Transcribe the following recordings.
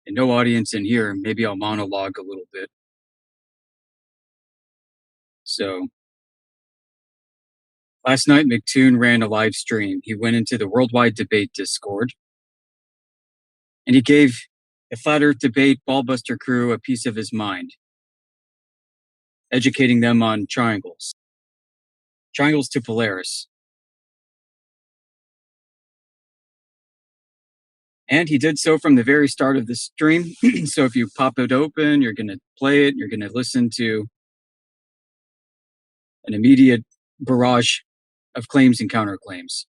and no audience in here, maybe I'll monologue a little bit. So last night, McToon ran a live stream. He went into the Worldwide Debate Discord and he gave the Flat Earth Debate Ballbuster crew a piece of his mind, educating them on triangles to Polaris. And he did so from the very start of the stream. So if you pop it open, you're going to play it, you're going to listen to an immediate barrage of claims and counterclaims.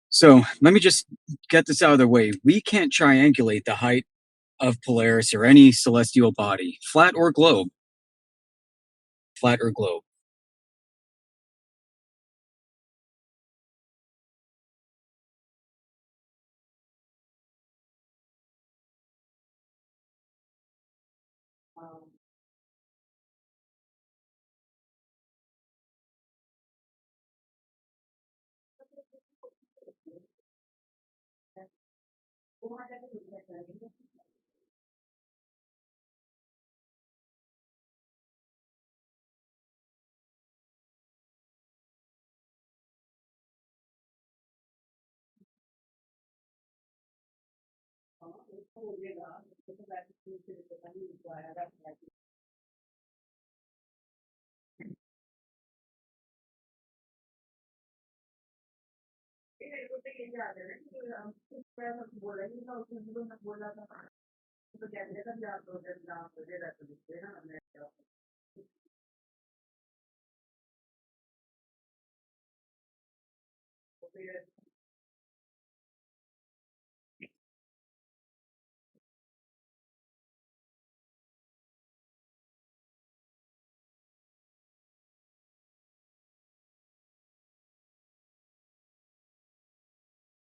So let me just get this out of the way. We can't triangulate the height of Polaris or any celestial body, flat or globe. Flat or globe.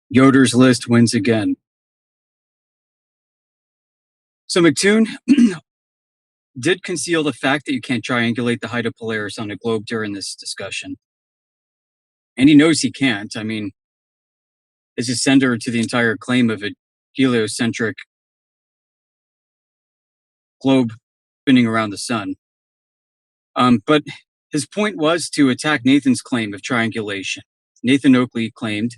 Yoder's list wins again. So McToon did conceal the fact that you can't triangulate the height of Polaris on a globe during this discussion. And he knows he can't. I mean, this is center to the entire claim of a heliocentric globe spinning around the sun. But his point was to attack Nathan's claim of triangulation. Nathan Oakley claimed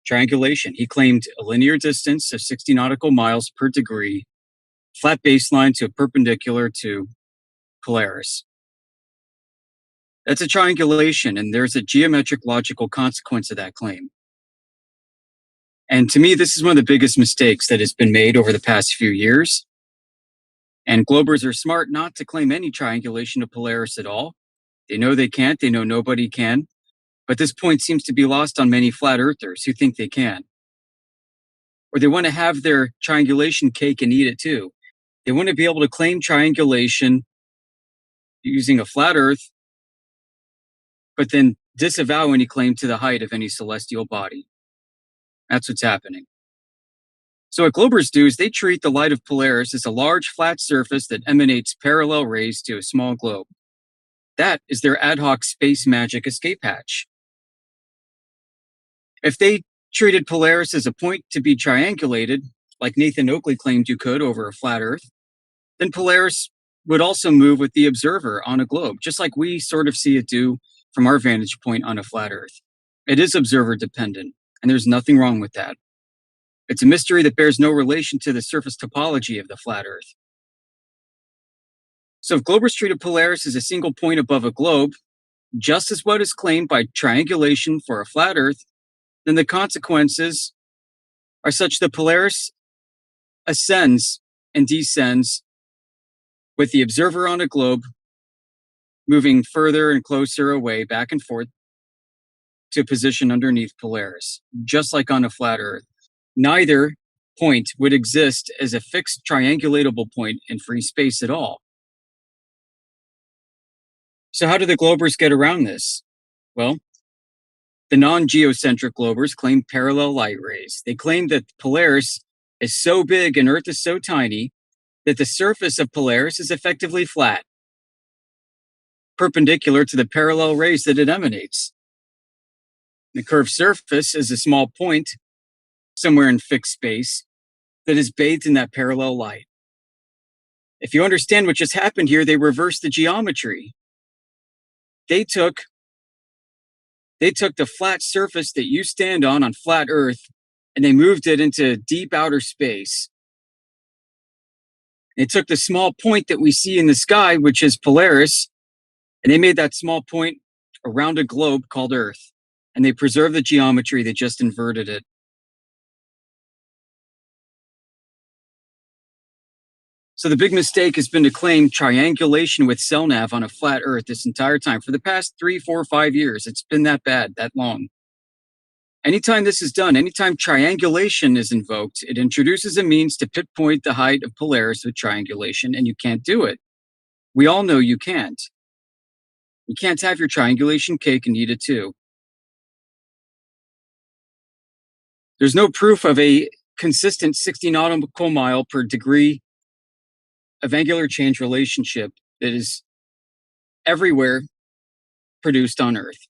triangulation. He claimed a linear distance of 60 nautical miles per degree, flat baseline to a perpendicular to Polaris. That's a triangulation, and there's a geometric logical consequence of that claim. And to me, this is one of the biggest mistakes that has been made over the past few years. And Globers are smart not to claim any triangulation of Polaris at all. They know they can't. They know nobody can. But this point seems to be lost on many flat earthers who think they can. Or they want to have their triangulation cake and eat it too. They want to be able to claim triangulation using a flat earth, but then disavow any claim to the height of any celestial body. That's what's happening. So what Globers do is they treat the light of Polaris as a large flat surface that emanates parallel rays to a small globe. That is their ad hoc space magic escape hatch. If they treated Polaris as a point to be triangulated, like Nathan Oakley claimed you could over a flat Earth, then Polaris would also move with the observer on a globe, just like we sort of see it do from our vantage point on a flat Earth. It is observer dependent, and there's nothing wrong with that. It's a mystery that bears no relation to the surface topology of the flat Earth. So if Globers treated Polaris as a single point above a globe, just as what is claimed by triangulation for a flat Earth, then the consequences are such that Polaris ascends and descends with the observer on a globe moving further and closer away, back and forth, to a position underneath Polaris, just like on a flat Earth. Neither point would exist as a fixed triangulatable point in free space at all. So how do the Globers get around this? Well, The non-geocentric globers claim parallel light rays. They claim that Polaris is so big and Earth is so tiny that the surface of Polaris is effectively flat, perpendicular to the parallel rays that it emanates. The curved surface is a small point somewhere in fixed space that is bathed in that parallel light. If you understand what just happened here, they reversed the geometry. They took the flat surface that you stand on flat Earth, and they moved it into deep outer space. They took the small point that we see in the sky, which is Polaris, and they made that small point around a globe called Earth. And they preserved the geometry, they just inverted it. So the big mistake has been to claim triangulation with cell nav on a flat Earth this entire time. For the past 3, 4, 5 years, it's been that bad, that long. Anytime this is done, anytime triangulation is invoked, it introduces a means to pinpoint the height of Polaris with triangulation, and you can't do it. We all know you can't. You can't have your triangulation cake and eat it too. There's no proof of a consistent 60 nautical mile per degree of angular change relationship that is everywhere produced on Earth.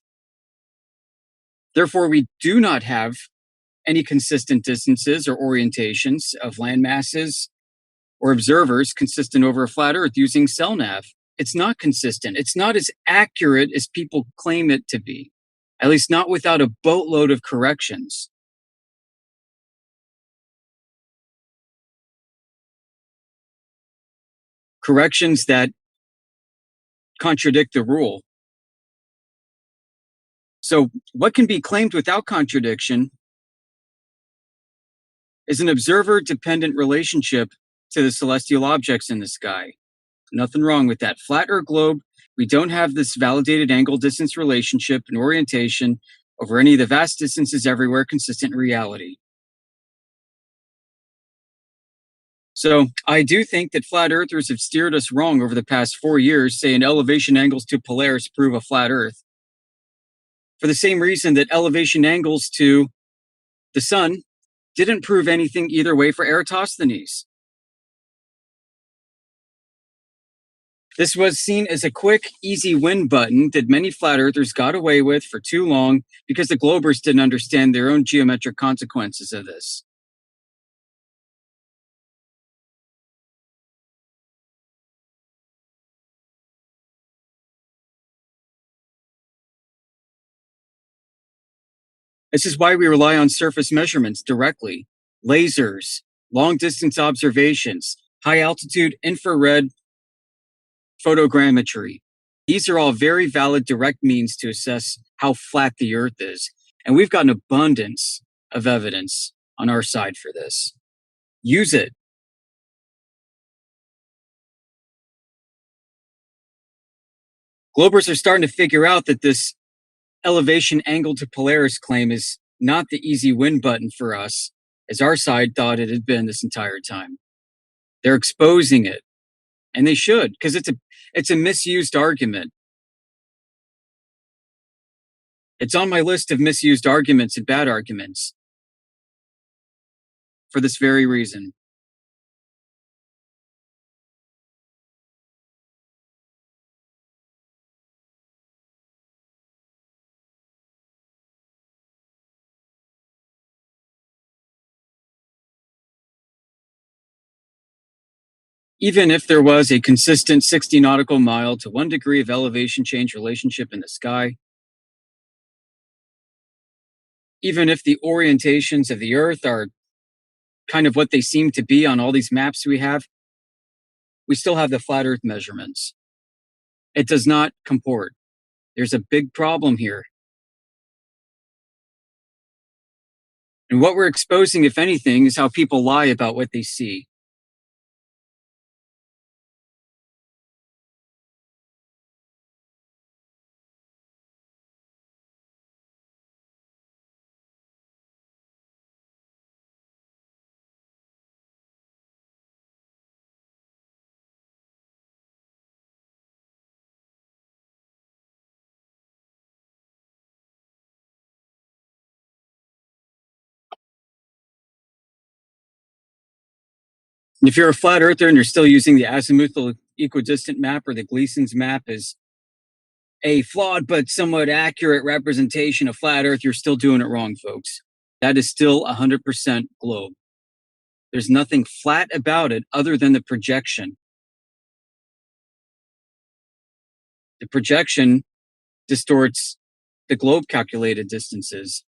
Therefore, we do not have any consistent distances or orientations of land masses or observers consistent over a flat Earth using CellNav. It's not consistent. It's not as accurate as people claim it to be, at least not without a boatload of corrections. Corrections that contradict the rule. So, what can be claimed without contradiction is an observer dependent relationship to the celestial objects in the sky. Nothing wrong with that. Flat or globe, we don't have this validated angle distance relationship and orientation over any of the vast distances everywhere consistent in reality. So I do think that flat earthers have steered us wrong over the past 4 years, saying elevation angles to Polaris prove a flat Earth. For the same reason that elevation angles to the sun didn't prove anything either way for Eratosthenes. This was seen as a quick, easy win button that many flat earthers got away with for too long because the globers didn't understand their own geometric consequences of this. This is why we rely on surface measurements directly, lasers, long distance observations, high altitude infrared photogrammetry. These are all very valid direct means to assess how flat the Earth is. And we've got an abundance of evidence on our side for this. Use it. Globers are starting to figure out that this elevation angle to Polaris claim is not the easy win button for us, as our side thought it had been this entire time. They're exposing it, and they should, because it's a misused argument. It's on my list of misused arguments and bad arguments for this very reason. Even if there was a consistent 60 nautical mile to 1 degree of elevation change relationship in the sky, even if the orientations of the Earth are kind of what they seem to be on all these maps we have, we still have the flat Earth measurements. It does not comport. There's a big problem here. And what we're exposing, if anything, is how people lie about what they see. And if you're a flat earther and you're still using the azimuthal equidistant map or the Gleason's map as a flawed but somewhat accurate representation of flat Earth, you're still doing it wrong, folks. That is still 100% globe. There's nothing flat about it other than the projection. The projection distorts the globe calculated distances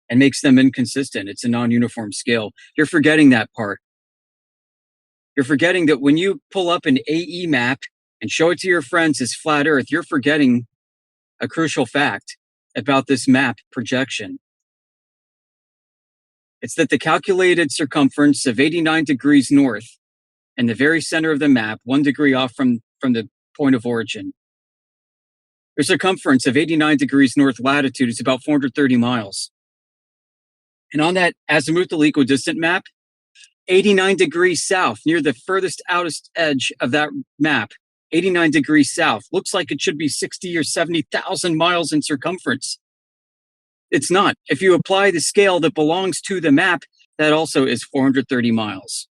and makes them inconsistent. It's a non-uniform scale. You're forgetting that part. You're forgetting that when you pull up an AE map and show it to your friends as flat Earth, you're forgetting a crucial fact about this map projection. It's that the calculated circumference of 89 degrees north in the very center of the map, 1 degree off from the point of origin. The circumference of 89 degrees north latitude is about 430 miles. And on that azimuthal equidistant map, 89 degrees south, near the furthest outest edge of that map, 89 degrees south, looks like it should be 60 or 70,000 miles in circumference. It's not. If you apply the scale that belongs to the map, that also is 430 miles.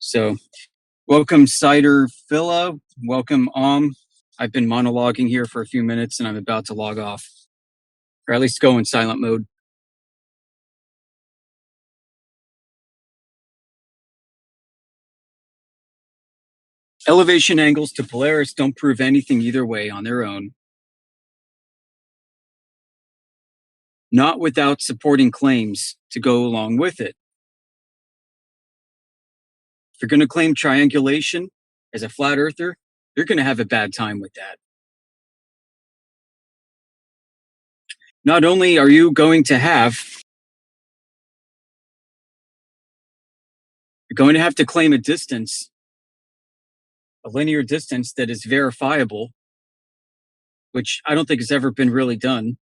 So, welcome Cider Phila. Welcome I've been monologuing here for a few minutes and I'm about to log off. Or at least go in silent mode. Elevation angles to Polaris don't prove anything either way on their own. Not without supporting claims to go along with it. If you're going to claim triangulation as a flat earther, you're going to have a bad time with that. Not only are you going to have, you're going to have to claim a distance, a linear distance that is verifiable, which I don't think has ever been really done.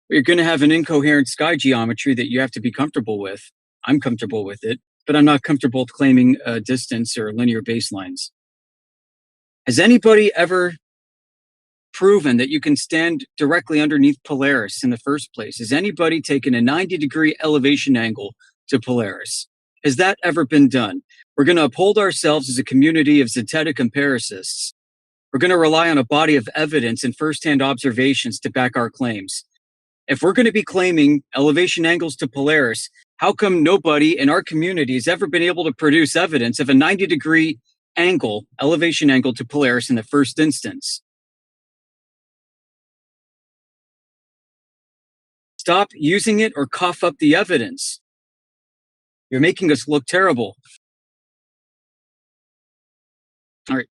But you're going to have an incoherent sky geometry that you have to be comfortable with. I'm comfortable with it, but I'm not comfortable with claiming a distance or linear baselines. Has anybody ever proven that you can stand directly underneath Polaris in the first place? Has anybody taken a 90-degree elevation angle to Polaris? Has that ever been done? We're going to uphold ourselves as a community of zetetic empiricists. We're going to rely on a body of evidence and firsthand observations to back our claims. If we're going to be claiming elevation angles to Polaris, how come nobody in our community has ever been able to produce evidence of a 90-degree angle, elevation angle to Polaris in the first instance? Stop using it or cough up the evidence. You're making us look terrible. All right,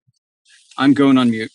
I'm going on mute.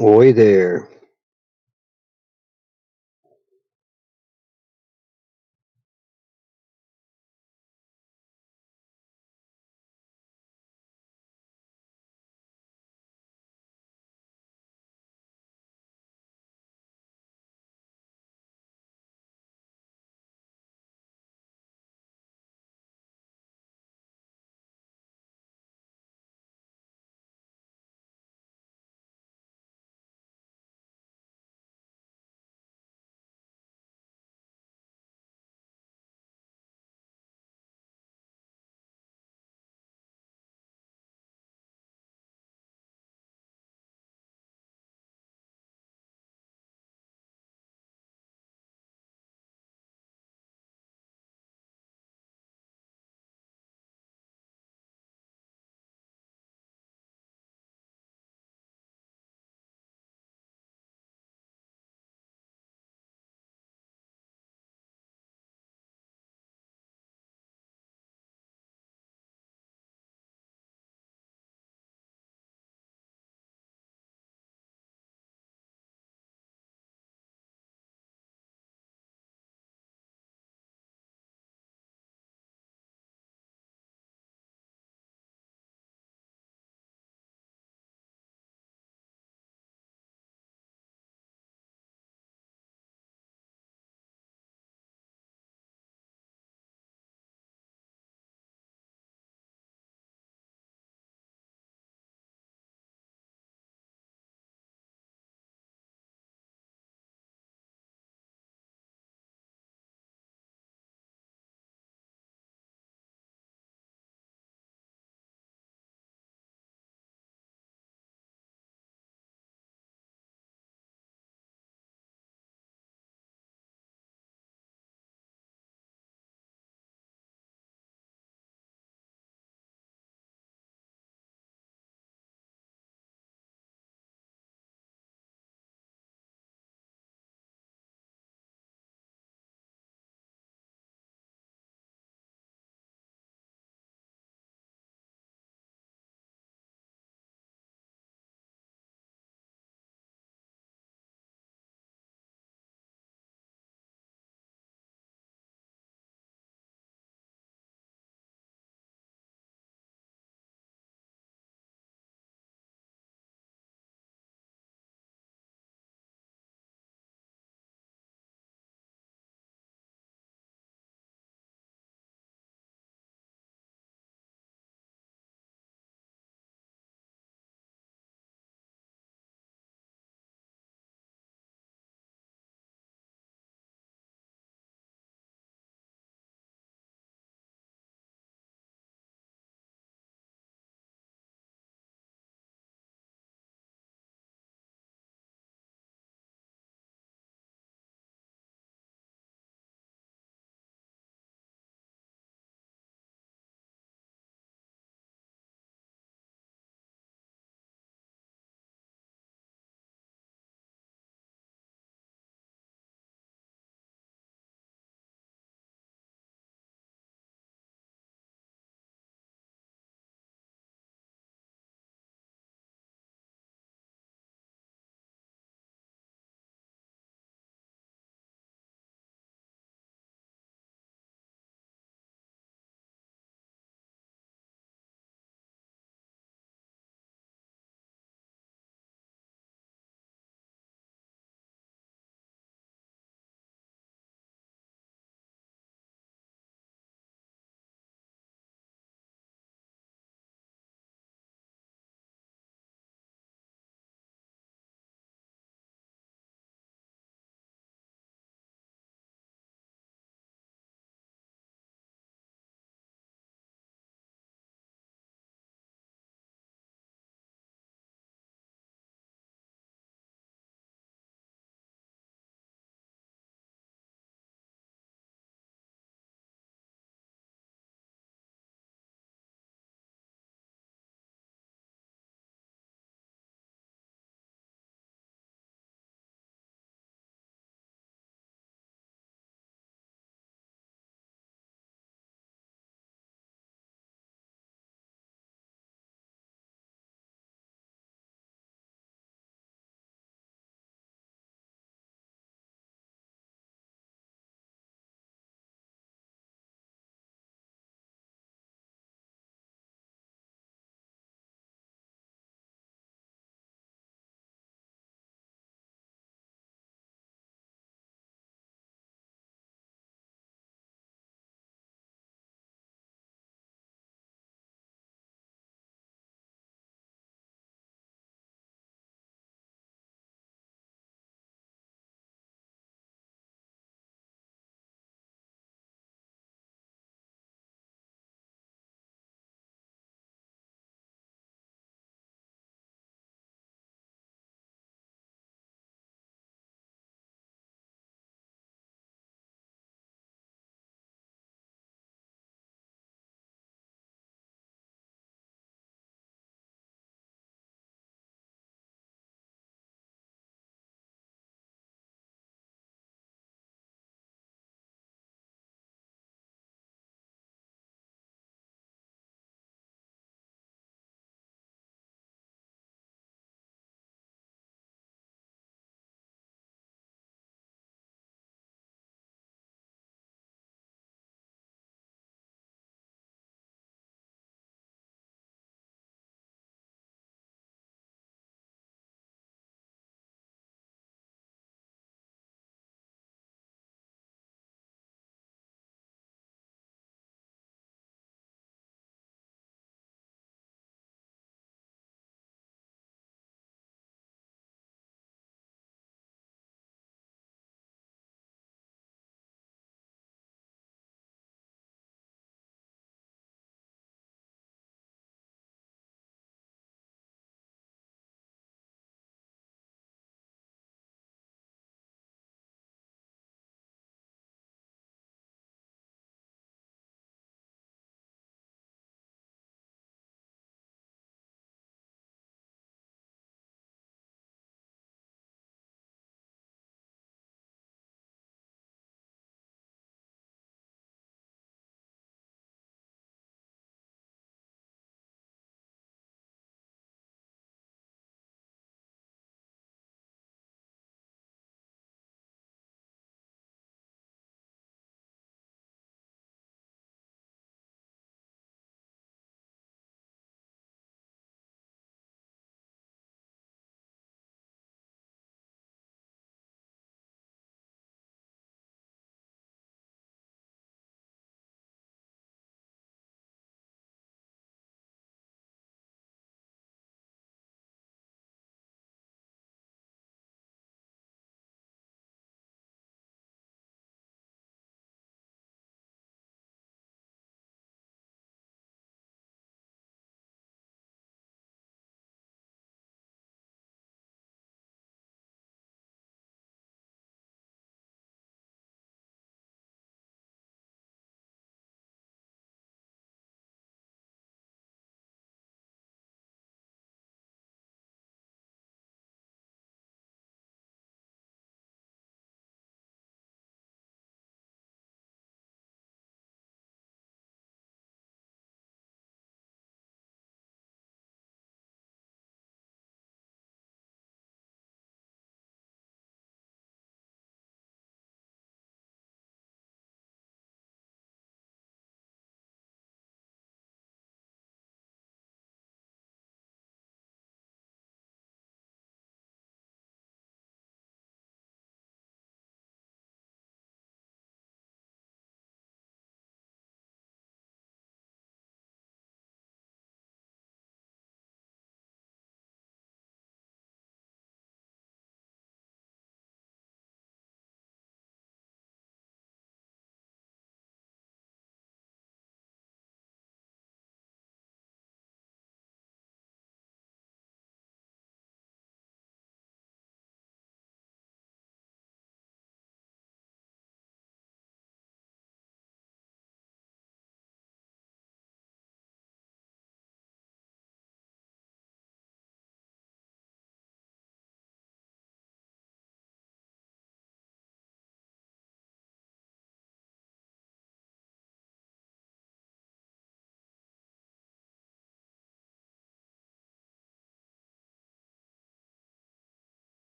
Oi there.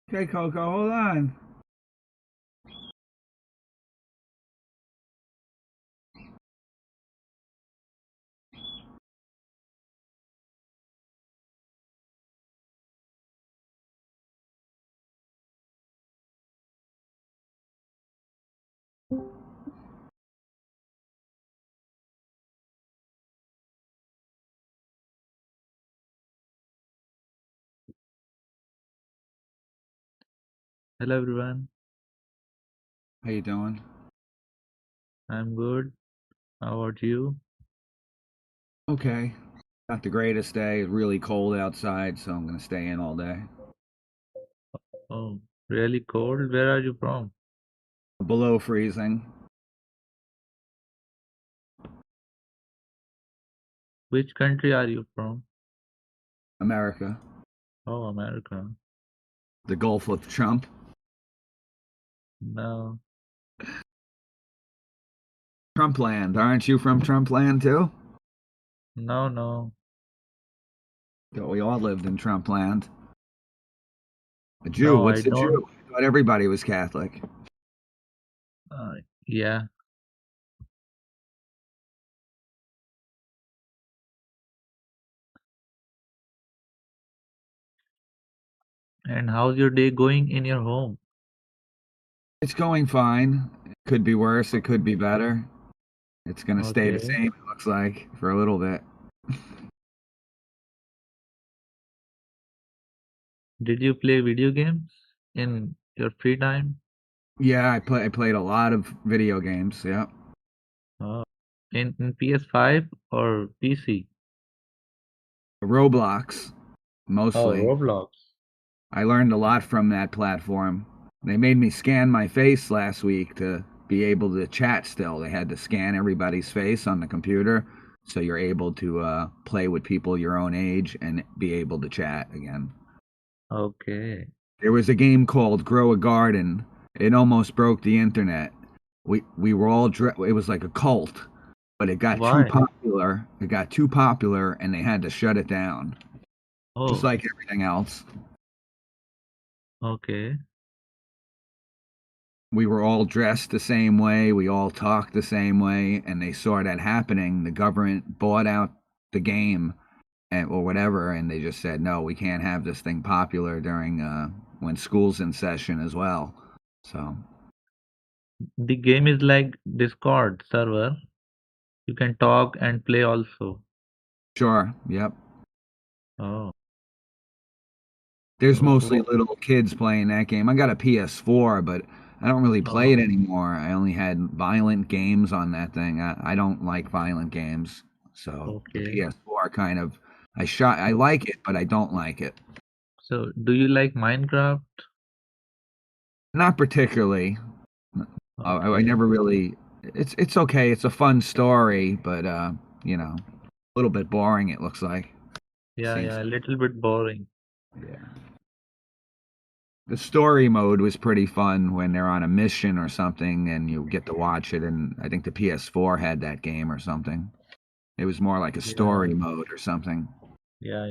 Okay, Coco, hold on. Hello everyone, How you doing? I'm good. How about you? Okay. Not the greatest day. It's really cold outside, so I'm gonna stay in all day. Oh, really cold? Where are you from? Below freezing. Which country are you from? America. Oh, America. The Gulf of Trump. No, Trump land. Aren't you from Trump land too? no. Thought we all lived in Trump land. A Jew. No, I What's a don't. Jew? I thought everybody was Catholic. Uh, yeah. And how's your day going in your home? It's going fine. It could be worse. It could be better. It's gonna stay the Okay. same, it looks like, for a little bit. Did you play video games in your free time? Yeah, I played a lot of video games, yeah. Oh, in PS5 or PC? Roblox, Oh, mostly. Roblox. I learned a lot from that platform. They made me scan my face last week to be able to chat still. They had to scan everybody's face on the computer so you're able to play with people your own age and be able to chat again. Okay. There was a game called Grow a Garden. It almost broke the internet. We were all it was like a cult, but it got too Why? popular. It got too popular and they had to shut it down. Just Oh, like everything else. okay. We were all dressed the same way, we all talked the same way, and they saw that happening. The government bought out the game or whatever, and they just said, no, we can't have this thing popular during when school's in session as well. So, The game is like Discord server. You can talk and play also. sure, yep. Oh, There's so mostly little kids playing that game. I got a PS4, but I don't really play it oh, anymore. I only had violent games on that thing. I don't like violent games. So the okay. PS4 kind of I So, like it, but I don't like it. so do you like Minecraft? Not particularly. I Okay. never really. It's okay. It's a fun story, but a little bit boring. It looks like. Yeah, Seems. yeah, a little bit boring. Yeah. The story mode was pretty fun when they're on a mission or something, and you get to watch it. And I think the PS4 had that game or something. It was more like a Yeah, story mode or something. yeah.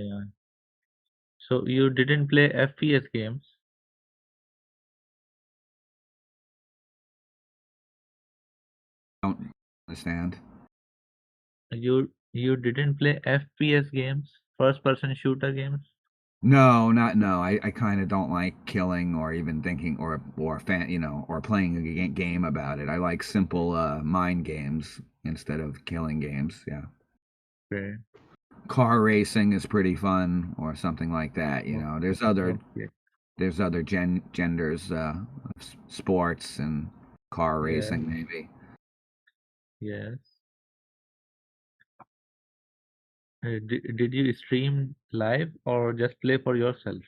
So you didn't play FPS games? Don't understand. You didn't play FPS games, first person shooter games? No, not no. I kind of don't like killing or even thinking or fan, or playing a game about it. I like simple mind games instead of killing games. Yeah. Okay. Car racing is pretty fun or something like that, o- Okay. there's other genders of sports and car Yes, racing maybe. yes. Did you stream live or just play for yourself?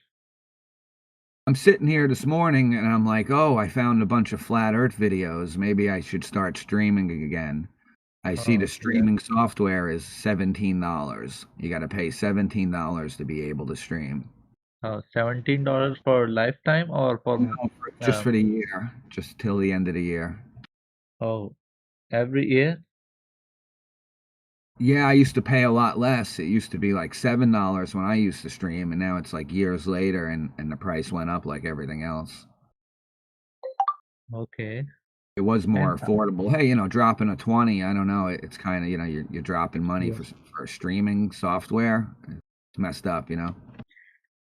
I'm sitting here this morning and I'm like, "Oh, I found a bunch of flat earth videos. Maybe I should start streaming again." I see the Oh, yeah. streaming software is $17. You got to pay $17 to be able to stream. $17 for lifetime or for No, just um, for the year, just till the end of the year. oh, every year? Yeah, I used to pay a lot less. It used to be like $7 when I used to stream, and now it's like years later, and the price went up like everything else. Okay. It was And more affordable. Hey, dropping a 20, I don't know. It's kind of, you're dropping money yeah. for streaming software. It's messed up.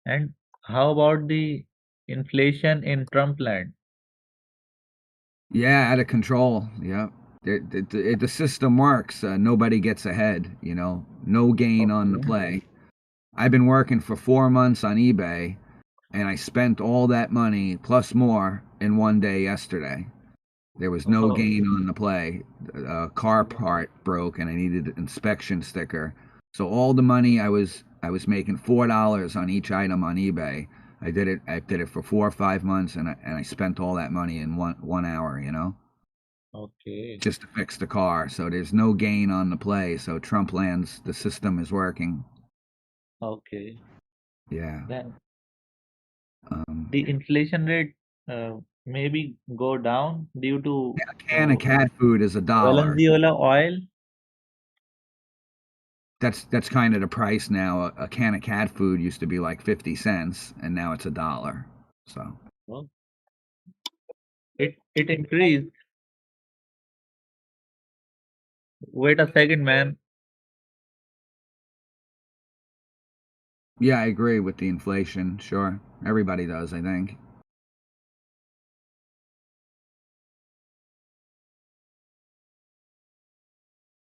And how about the inflation in Trump land? Yeah, out of control. Yeah. The system works. Nobody gets ahead, no gain on the Okay. play. I've been working for 4 months on eBay, and I spent all that money plus more in one day yesterday. There was no Oh, gain on the play. A car part broke, and I needed an inspection sticker. So all the money I was making $4 on each item on eBay. I did it for 4 or 5 months, and I spent all that money in one hour. okay. Just to fix the car. So there's no gain on the play. So Trump lands, the system is working. Okay. Yeah. Then Um, the inflation rate maybe go down due to a can of cat food is $1. Venezuela oil. That's kind of the price now. A can of cat food used to be like 50 cents, and now it's $1. So Oh, it increased. Wait a second, man. yeah, I agree with the inflation. Sure, everybody does, I think.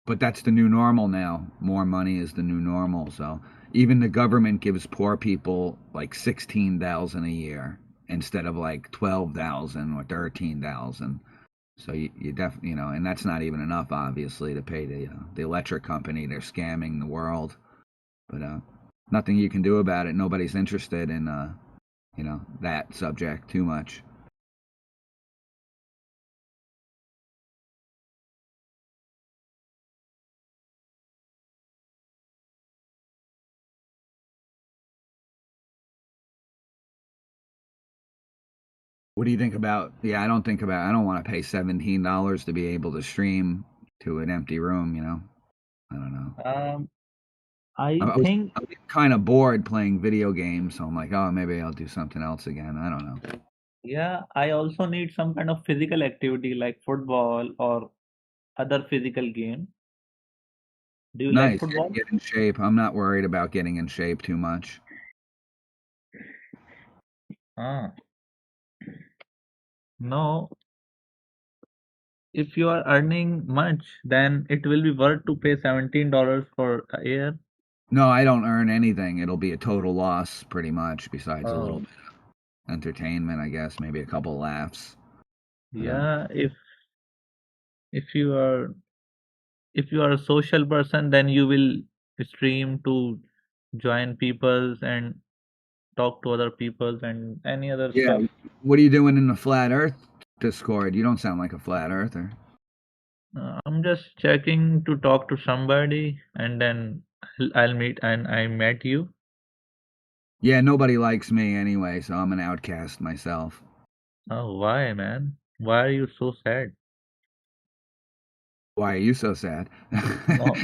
But that's the new normal now. More money is the new normal. So even the government gives poor people like 16,000 a year instead of like 12,000 or 13,000. So you definitely, and that's not even enough, obviously, to pay the electric company. They're scamming the world, but nothing you can do about it. Nobody's interested in that subject too much. What do you think about? Yeah, I don't want to pay $17 to be able to stream to an empty room. I don't know. Um, I I was think kind of bored playing video games, so I'm like, oh, maybe I'll do something else again. I don't know. yeah, I also need some kind of physical activity like football or other physical game. Do you like Nice, football? get in shape. I'm not worried about getting in shape too much. Ah, no. If you are earning much, then it will be worth to pay $17 for a year. No, I don't earn anything. It'll be a total loss, pretty much. Besides a little Oh, bit of entertainment, I guess, maybe a couple laughs. But yeah. If you are if you are a social person, then you will stream to join peoples and talk to other peoples and any other yeah, stuff. what are you doing in the flat Earth Discord? You don't sound like a flat earther. I'm just checking to talk to somebody, and then I'll meet, and I met you. Yeah, nobody likes me anyway, so I'm an outcast myself. Oh, why, man? Why are you so sad? Why are you so sad? No.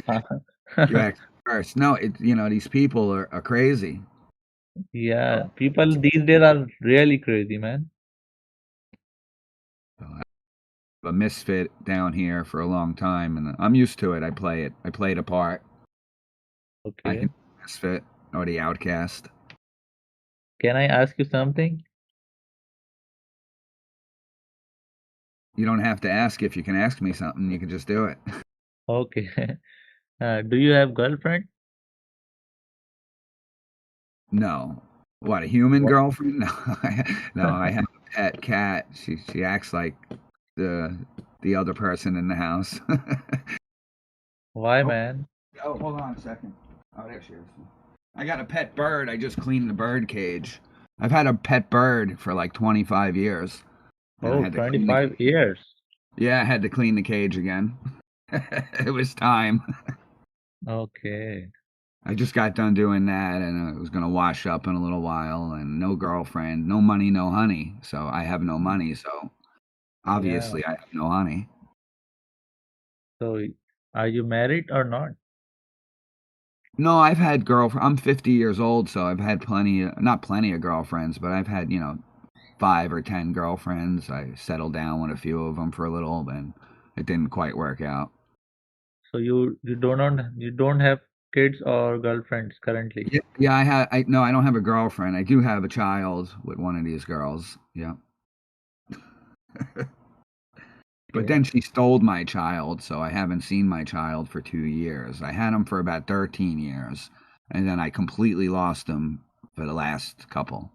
You act first. No, these people are crazy. Yeah, people these days are really crazy, man. So I'm a misfit down here for a long time, and I'm used to it. I play it apart. I can Okay. be a misfit or the outcast. Can I ask you something? You don't have to ask if you can ask me something. You can just do it. Okay. Do you have girlfriend? No. What, a human What? girlfriend? No, no. I have a pet cat. She acts like the the other person in the house. Why, Oh, man? oh, hold on a second. Oh, there she is. I got a pet bird. I just cleaned the bird cage. I've had a pet bird for like 25 years, and I Oh, had to clean the 25 cage. years. Yeah, I had to clean the cage again. It was time. Okay. I just got done doing that, and it was gonna wash up in a little while. And no girlfriend, no money, no honey. So I have no money. So Yeah. obviously I have no honey. So, are you married or not? No, I've had girlfriend. I'm 50 years old, so I've had not plenty of girlfriends, but I've had 5 or 10 girlfriends. I settled down with a few of them for a little, and it didn't quite work out. So you don't have kids or girlfriends currently. Yeah, yeah. No, I don't have a girlfriend. I do have a child with one of these girls. Yeah. But Okay. then she stole my child, so I haven't seen my child for 2 years. I had him for about 13 years, and then I completely lost him for the last couple.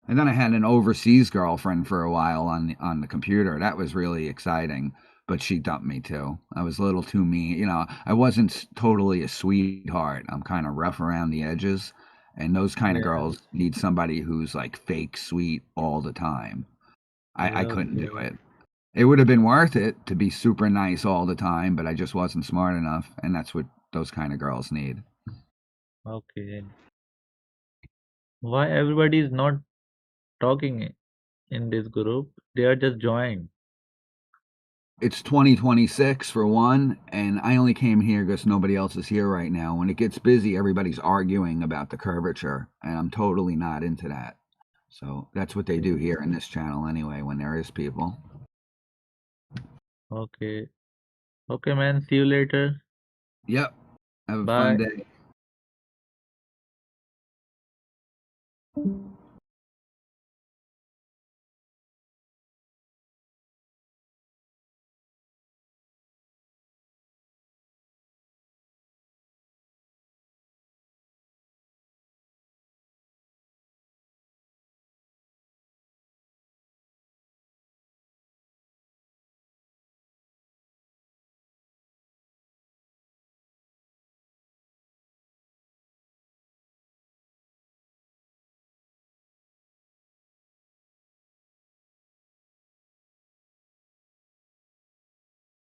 And then I had an overseas girlfriend for a while on the computer. That was really exciting, but she dumped me too. I was a little too mean. I wasn't totally a sweetheart. I'm kind of rough around the edges, and those kind of Yeah. girls need somebody who's like fake sweet all the time. I Yeah. couldn't do Okay. it. It would have been worth it to be super nice all the time, but I just wasn't smart enough, and that's what those kind of girls need. Okay. Why everybody is not talking in this group? They are just joined. It's 2026 for one, and I only came here because nobody else is here right now. When it gets busy, everybody's arguing about the curvature, and I'm totally not into that. So that's what they do Okay. here in this channel anyway, when there is people. Okay. Okay, man. See you later. Yep. Have a fun Bye. day.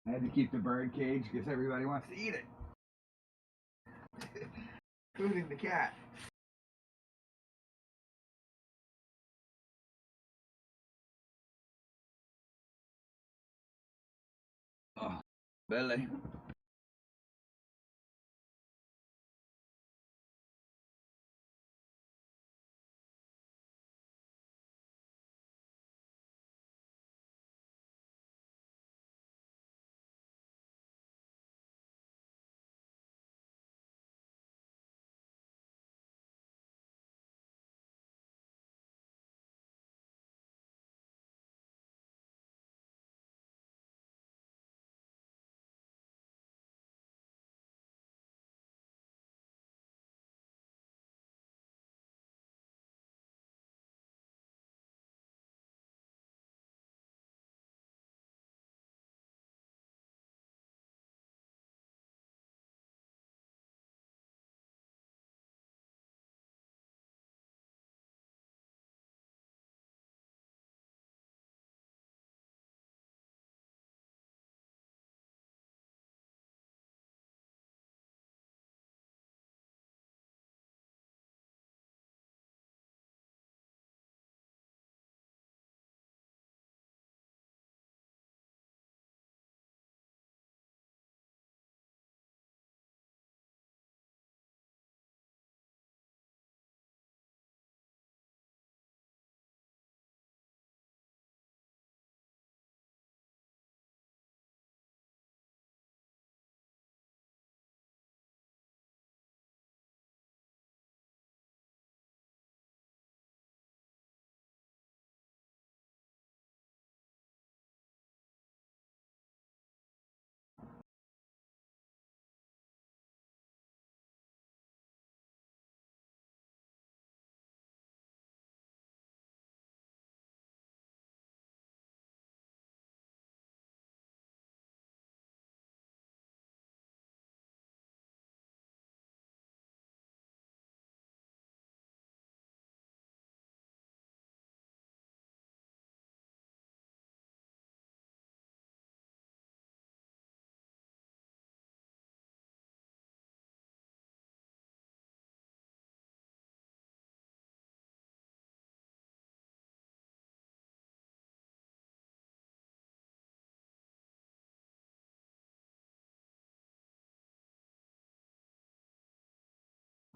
I had to keep the bird cage because everybody wants to eat it, including the cat. Oh, Billy.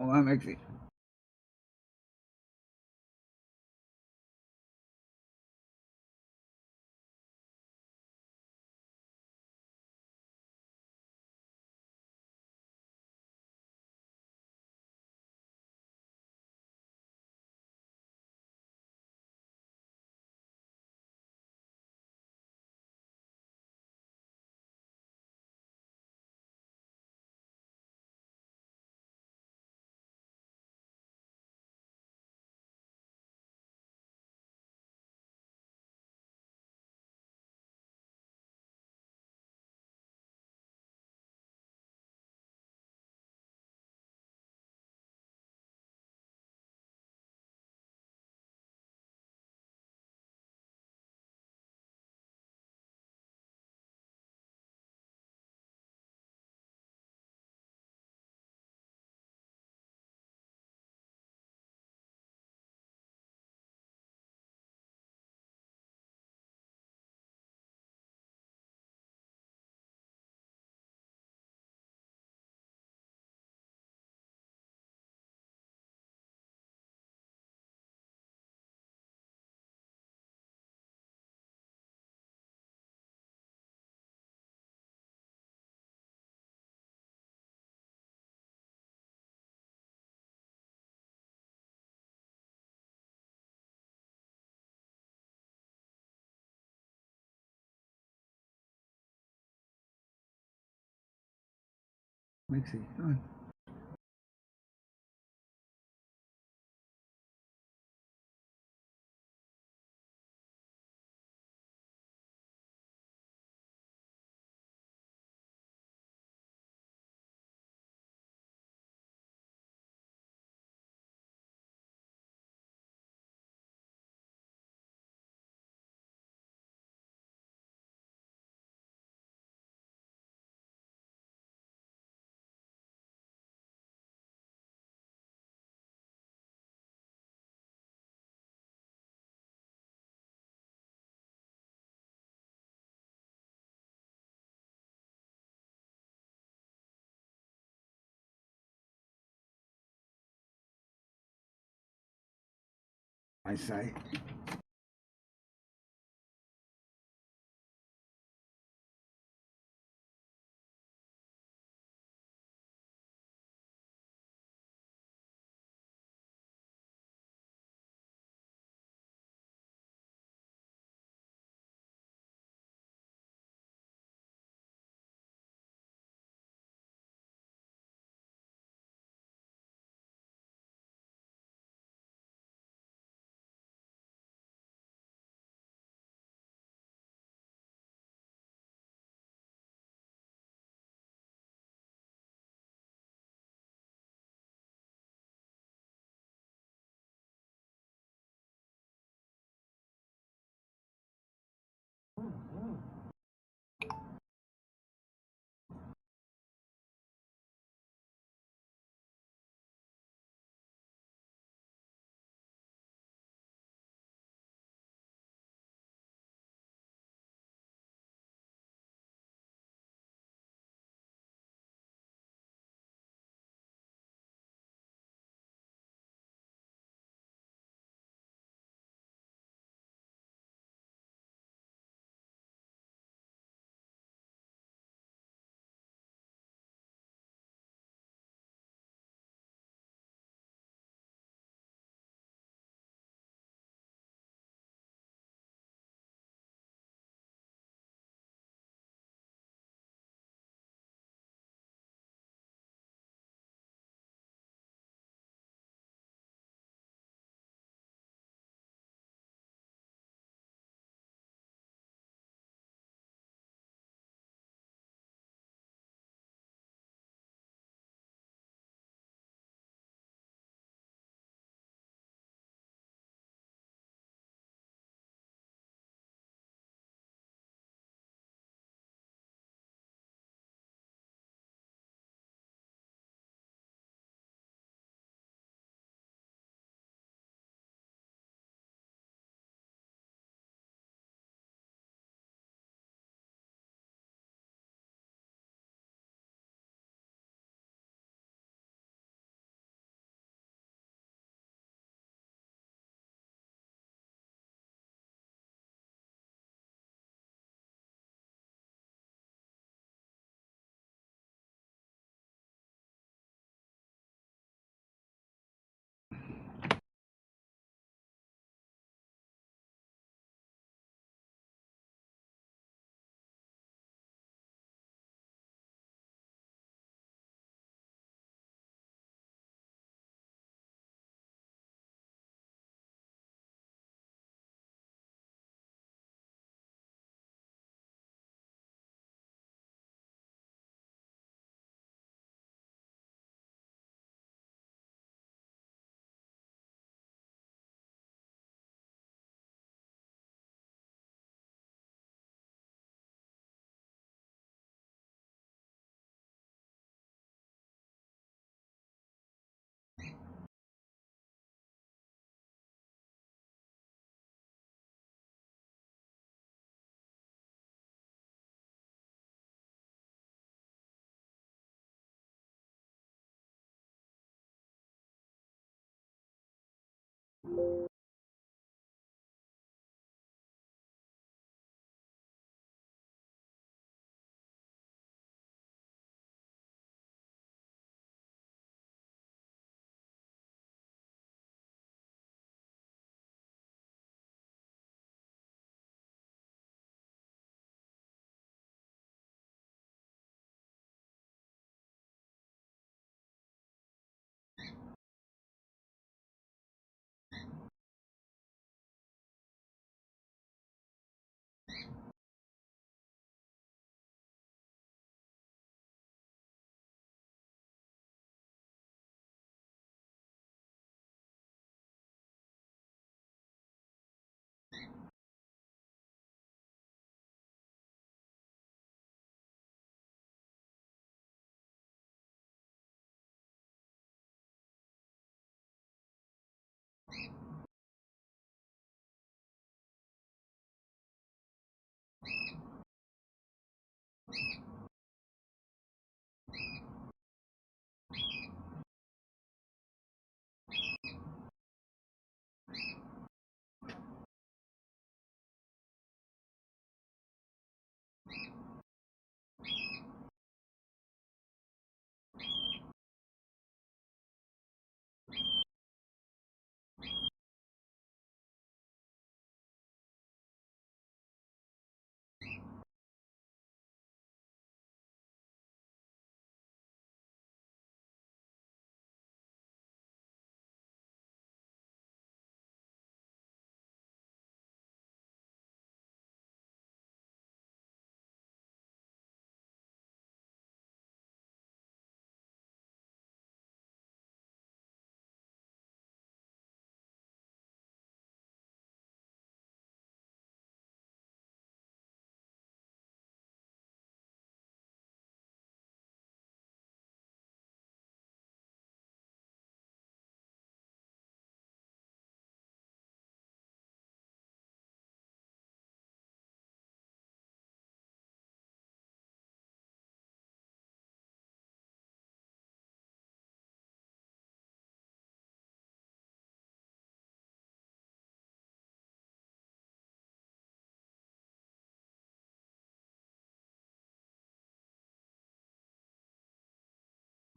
Hola, Mexi. Mexi, come on. I say. Mixie.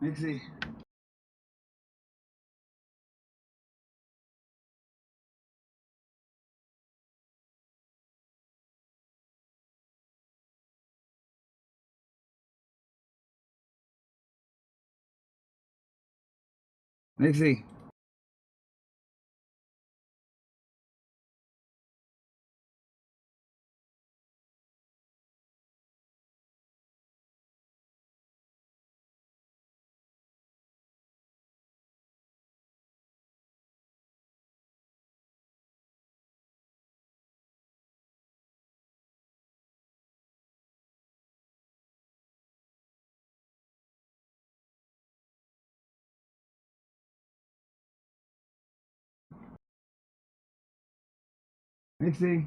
Mixie. Mixie.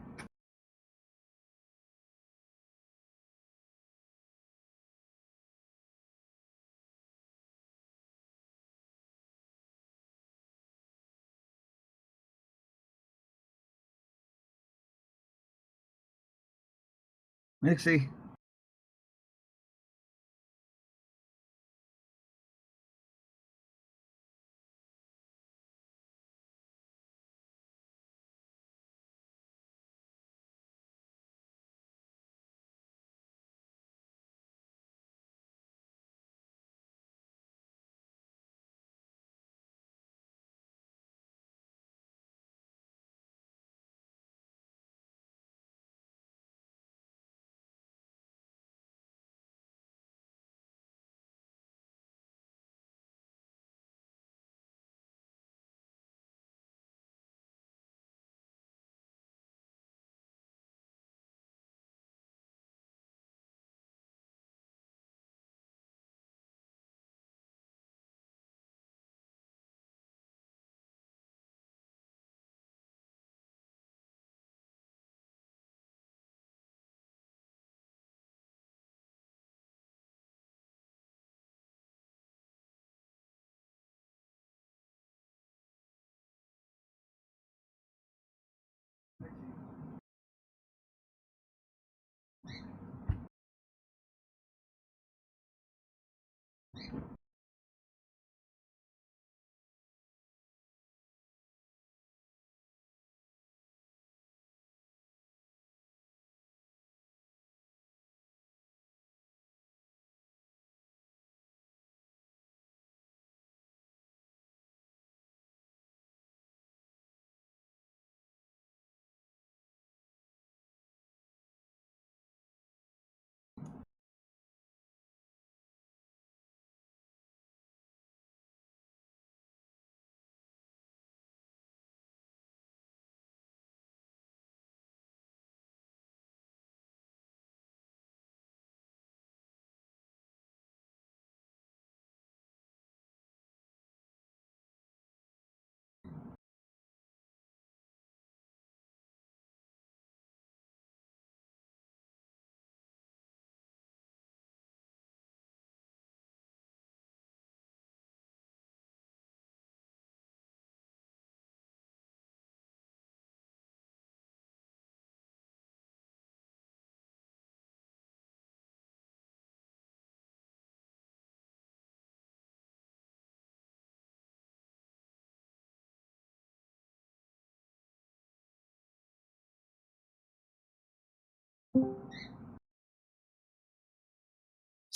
Mixie.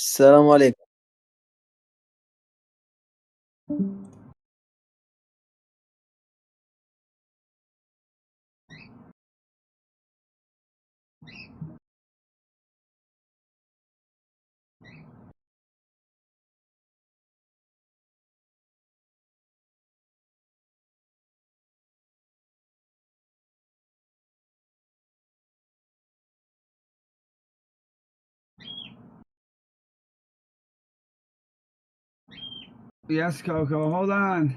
السلام عليكم. Yes, Coco, hold on.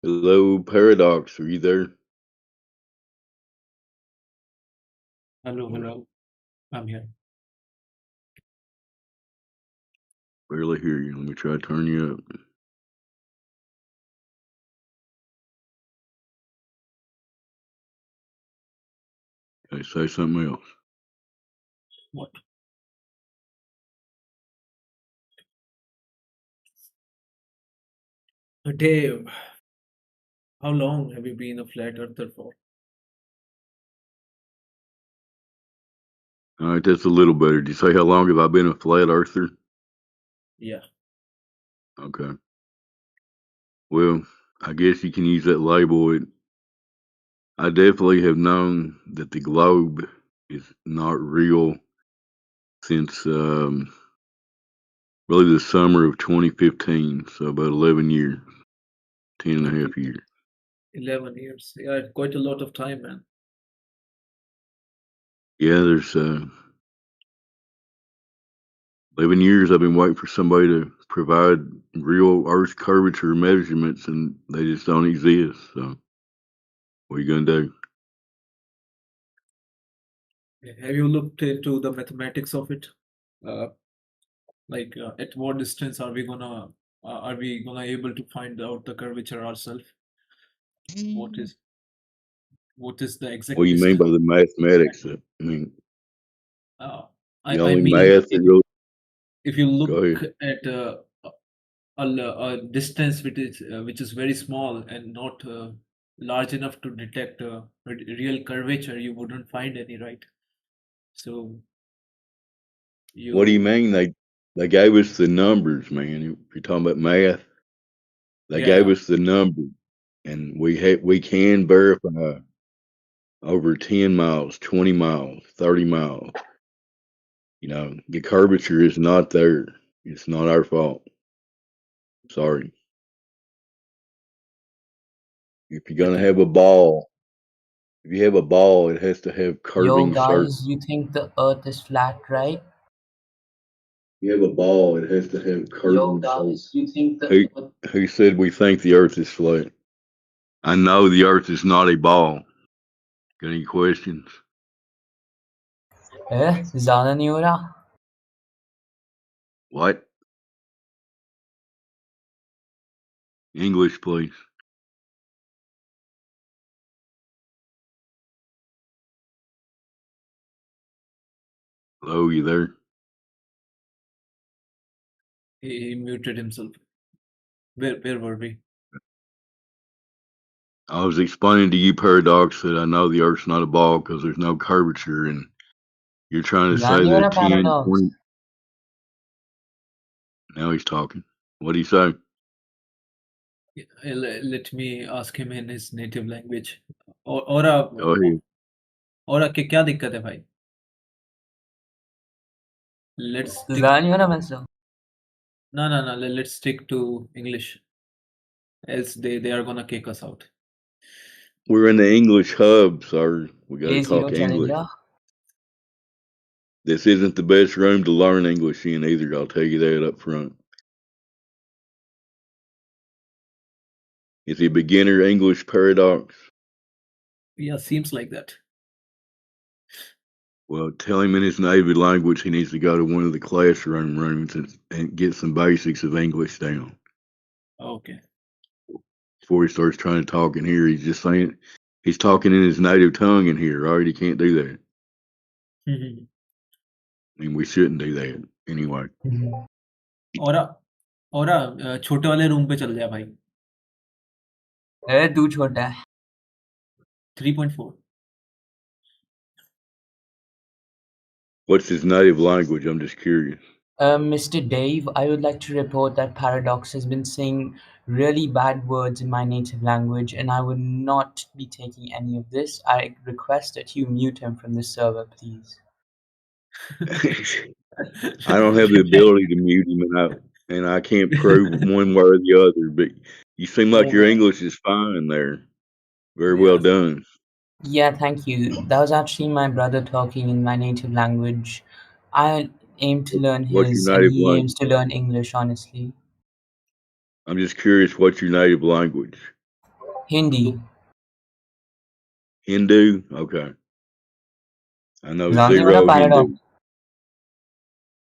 Hello, Paradox. Are you there? Hello. I'm here. Barely hear you. Let me try to turn you up. Okay, say something else. What? Dave, how long have you been a flat earther for? All right, that's a little better. Did you say how long have I been a flat earther? Yeah. Okay. Well, I guess you can use that label. I definitely have known that the globe is not real since really the summer of 2015. So about 11 years, 10 and a half years. 11 years. Yeah, quite a lot of time, man. Yeah, there's 11 years I've been waiting for somebody to provide real Earth curvature measurements, and they just don't exist. So, what are you gonna do? Have you looked into the mathematics of it? Uh, at what distance are we gonna able to find out the curvature ourselves? What is what is the What exact do you mean by distance? the mathematics? I mean, Uh, the I only mean, math that really. if you Go look ahead. at a distance which is very small and not large enough to detect real curvature, you wouldn't find any, right? So What do you you, mean they gave us the numbers, man? If you're talking about math, they gave yeah, us the number, and we can verify over 10 miles, 20 miles, 30 miles. You know, the curvature is not there. It's not our fault. Sorry. If you're but gonna have a ball, if you have a ball, it has to have Yo curving surface. guys, you think the earth is flat, right? If you have a ball, it has to have Yo curving surface. guys, you think the Who earth... who said we think the Earth is flat? I know the Earth is not a ball. Got any questions? ज़्यादा नहीं हो रहा? What? English, please. Hello, you there? he muted himself. Where were we? I was explaining to you, Paradox, that I know the Earth's not a ball because there's no curvature, and you're trying to ध्यान say नहीं हो that रहा 10, paradox? 20. Now he's talking. What do you say? Let me ask him in his native language. Go ahead. और क्या दिक्कत है भाई? Let's stick. ज़्यादा नहीं हो रहा वैसे? No. Let's stick to English. Else they are gonna kick us out. We're in the English hub, sir. We got to A0 talk चलेगा? English. This isn't the best room to learn English in either. I'll tell you that up front. Is he a beginner English, Paradox? Yeah, seems like that. Well, tell him in his native language he needs to go to one of the classroom rooms and get some basics of English down Okay. before he starts trying to talk in here. He's just saying he's talking in his native tongue in here. Right? He can't do that. I mean, we shouldn't do that anyway. और छोटे वाले room पे चल जा भाई. तू छोटा है. 3.4. What's his native language? I'm just curious. Mr. Dave, I would like to report that Paradox has been saying really bad words in my native language, and I would not be taking any of this. I request that you mute him from the server, please. I don't have the ability to mute him, and I can't prove one way or the other. But you seem like your English is fine there. Very well Yes. done. Yeah, thank you. That was actually my brother talking in my native language. I aim to learn What's your his, and native he aims language? to learn English, honestly. I'm just curious. What's your native language? Hindi. Hindu? Okay. I know जानते हो ना zero paradox?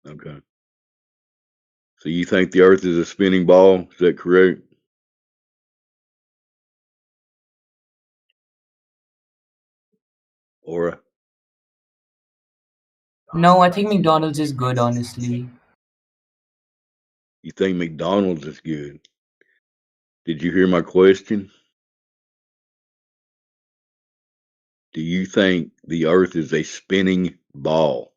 Hindu. Okay. So you think the Earth is a spinning ball? Is that correct? Or No, I think McDonald's is good, honestly. you think McDonald's is good? Did you hear my question? Do you think the Earth is a spinning ball?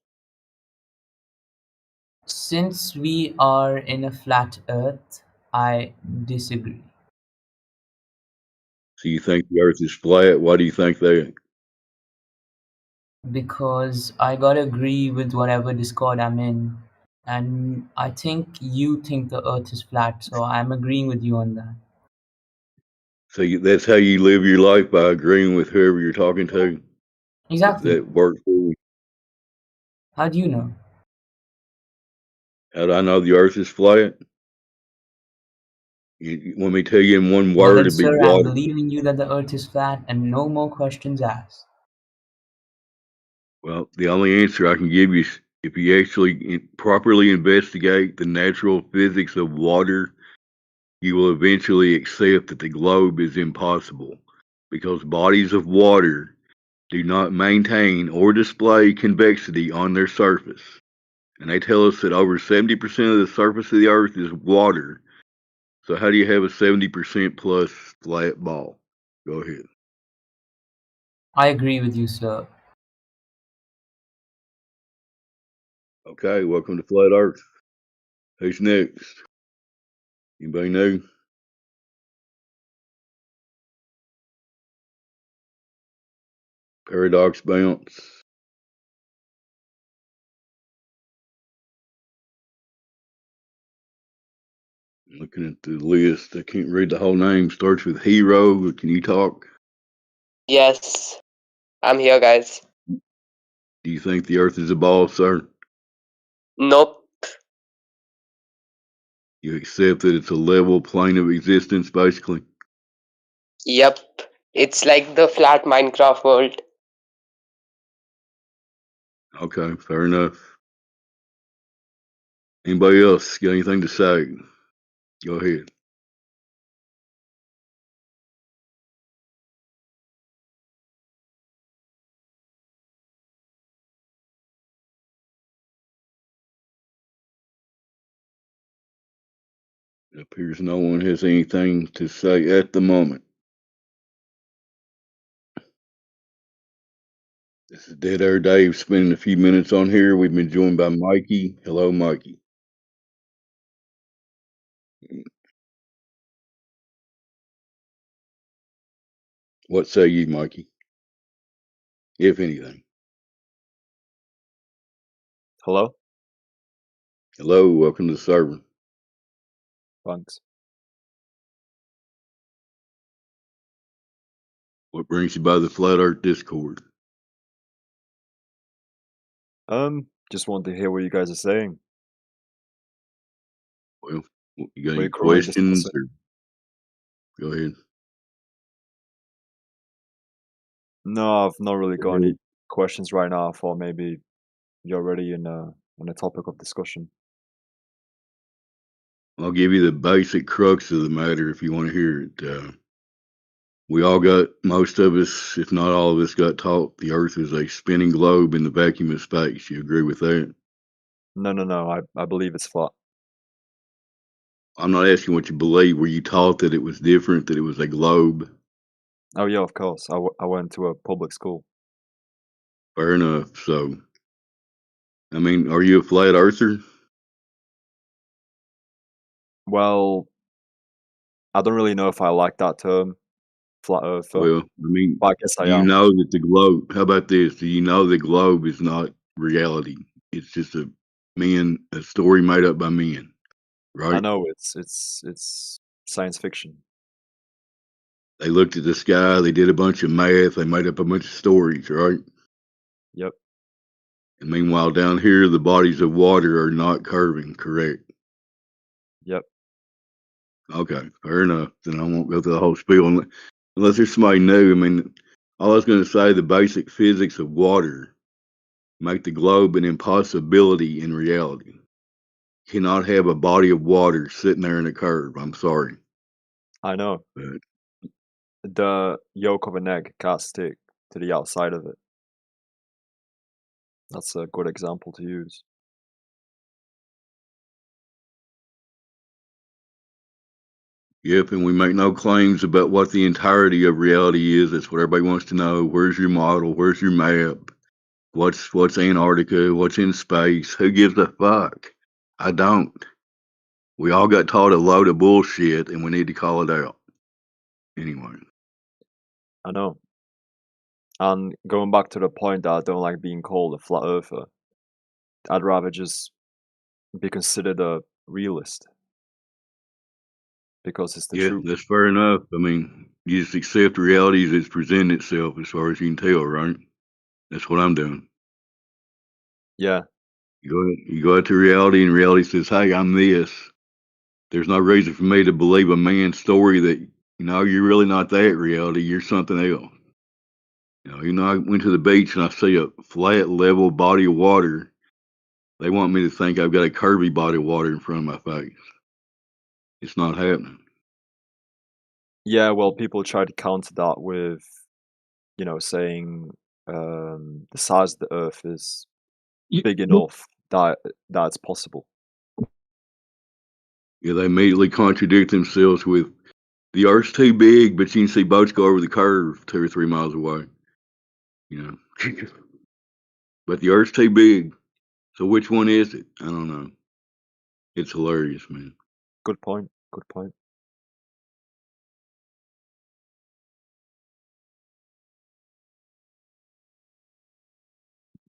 Since we are in a flat Earth, I disagree. So you think the Earth is flat? Why do you think that? Because I gotta agree with whatever Discord I'm in. And I think you think the Earth is flat, so I'm agreeing with you on that. So that's how you live your life, by agreeing with whoever you're talking to? Exactly. That works for you? How do you know? How do I know the Earth is flat? You want me to tell you in one Well word? then, It'd be sir, I water. believe in you that the Earth is flat and no more questions asked. Well, the only answer I can give you is if you actually properly investigate the natural physics of water, you will eventually accept that the globe is impossible, because bodies of water do not maintain or display convexity on their surface. And they tell us that over 70% of the surface of the Earth is water. So how do you have a 70% plus flat ball? Go ahead. I agree with you, sir. Okay, welcome to Flat Earth. Who's next? Anybody new? Paradox bounce. Looking at the list, I can't read the whole name. Starts with Hero. Can you talk? Yes, I'm here, guys. Do you think the Earth is a ball, sir? Nope. You accept that it's a level plane of existence, basically? Yep. It's like the flat Minecraft world. Okay, fair enough. Anybody else got anything to say? Go ahead. It appears no one has anything to say at the moment. This is Dead Air Dave spending a few minutes on here. We've been joined by Mikey. Hello, Mikey. What say you, Mikey? If anything. Hello? Hello, welcome to the server. Thanks. What brings you by the Flat Earth Discord? Just wanted to hear what you guys are saying. Well, you got What any you're currently questions? discussing. Or... Go ahead. No, I've not really got any questions right now. I thought maybe you're already in a topic of discussion. I'll give you the basic crux of the matter if you want to hear it. We all got, most of us, if not all of us, got taught the Earth is a spinning globe in the vacuum of space. You agree with that? No. I believe it's flat. I'm not asking what you believe. Were you taught that it was different, that it was a globe? Oh yeah, of course. I went to a public school. Fair enough. So, I mean, are you a flat earther? Well, I don't really know if I like that term, flat earther. Well, I mean, But I guess I do you am. know that the globe, how about this? Do you know the globe is not reality? It's just a story made up by men, right? I know it's science fiction. They looked at the sky, they did a bunch of math, they made up a bunch of stories, right? Yep. And meanwhile, down here, the bodies of water are not curving, correct? Yep. Okay, fair enough. Then I won't go through the whole spiel. unless there's somebody new. I mean, all I was going to say, the basic physics of water make the globe an impossibility in reality. Cannot have a body of water sitting there in a curve. I'm sorry. I know. But The yolk of an egg can't stick to the outside of it. That's a good example to use. yep, and we make no claims about what the entirety of reality is. That's what everybody wants to know. Where's your model? Where's your map? What's Antarctica? What's in space? Who gives a fuck? I don't. We all got taught a load of bullshit, and we need to call it out. Anyway. I know. And going back to the point that I don't like being called a flat earther, I'd rather just be considered a realist. Because it's the Yeah, truth. that's fair enough. I mean, you just accept reality as it's presenting itself as far as you can tell, right? That's what I'm doing. Yeah. You go out to reality, and reality says, hey, I'm this. There's no reason for me to believe a man's story that, you're really not that reality. You're something else. I went to the beach and I see a flat, level body of water. They want me to think I've got a curvy body of water in front of my face. It's not happening. Yeah, well, people try to counter that with, saying the size of the Earth is big enough that it's possible. Yeah, they immediately contradict themselves with the Earth's too big, but you can see boats go over the curve 2 or 3 miles away. But the Earth's too big. So which one is it? I don't know. It's hilarious, man. Good point. Good point.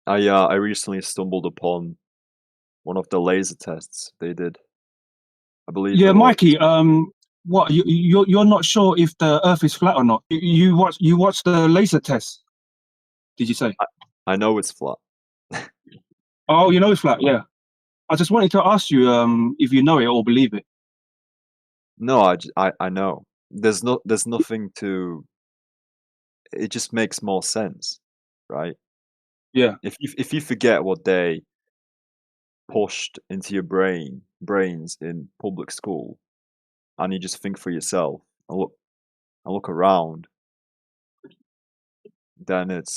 I recently stumbled upon one of the laser tests they did. I believe Yeah, it was. Mikey. What you're not sure if the Earth is flat or not? You watch the laser test? Did you say? I know it's flat. Oh, you know it's flat. Yeah. I just wanted to ask you if you know it or believe it. No, I know. There's nothing to. It just makes more sense, right? Yeah. If you forget what they pushed into your brains in public school, and you just think for yourself and look around, then it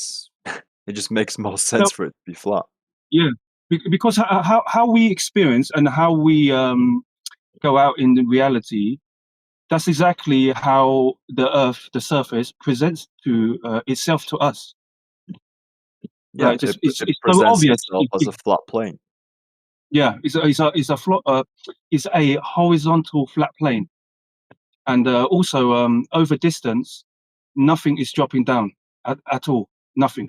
just makes more sense for it to be flat. Yeah, because how we experience and how we go out in the reality, that's exactly how the Earth, the surface, presents to itself to us. Yeah, Like, it it's so presents obvious. itself as a flat plane. Yeah, it's a horizontal flat plane, and also over distance, nothing is dropping down at all. Nothing.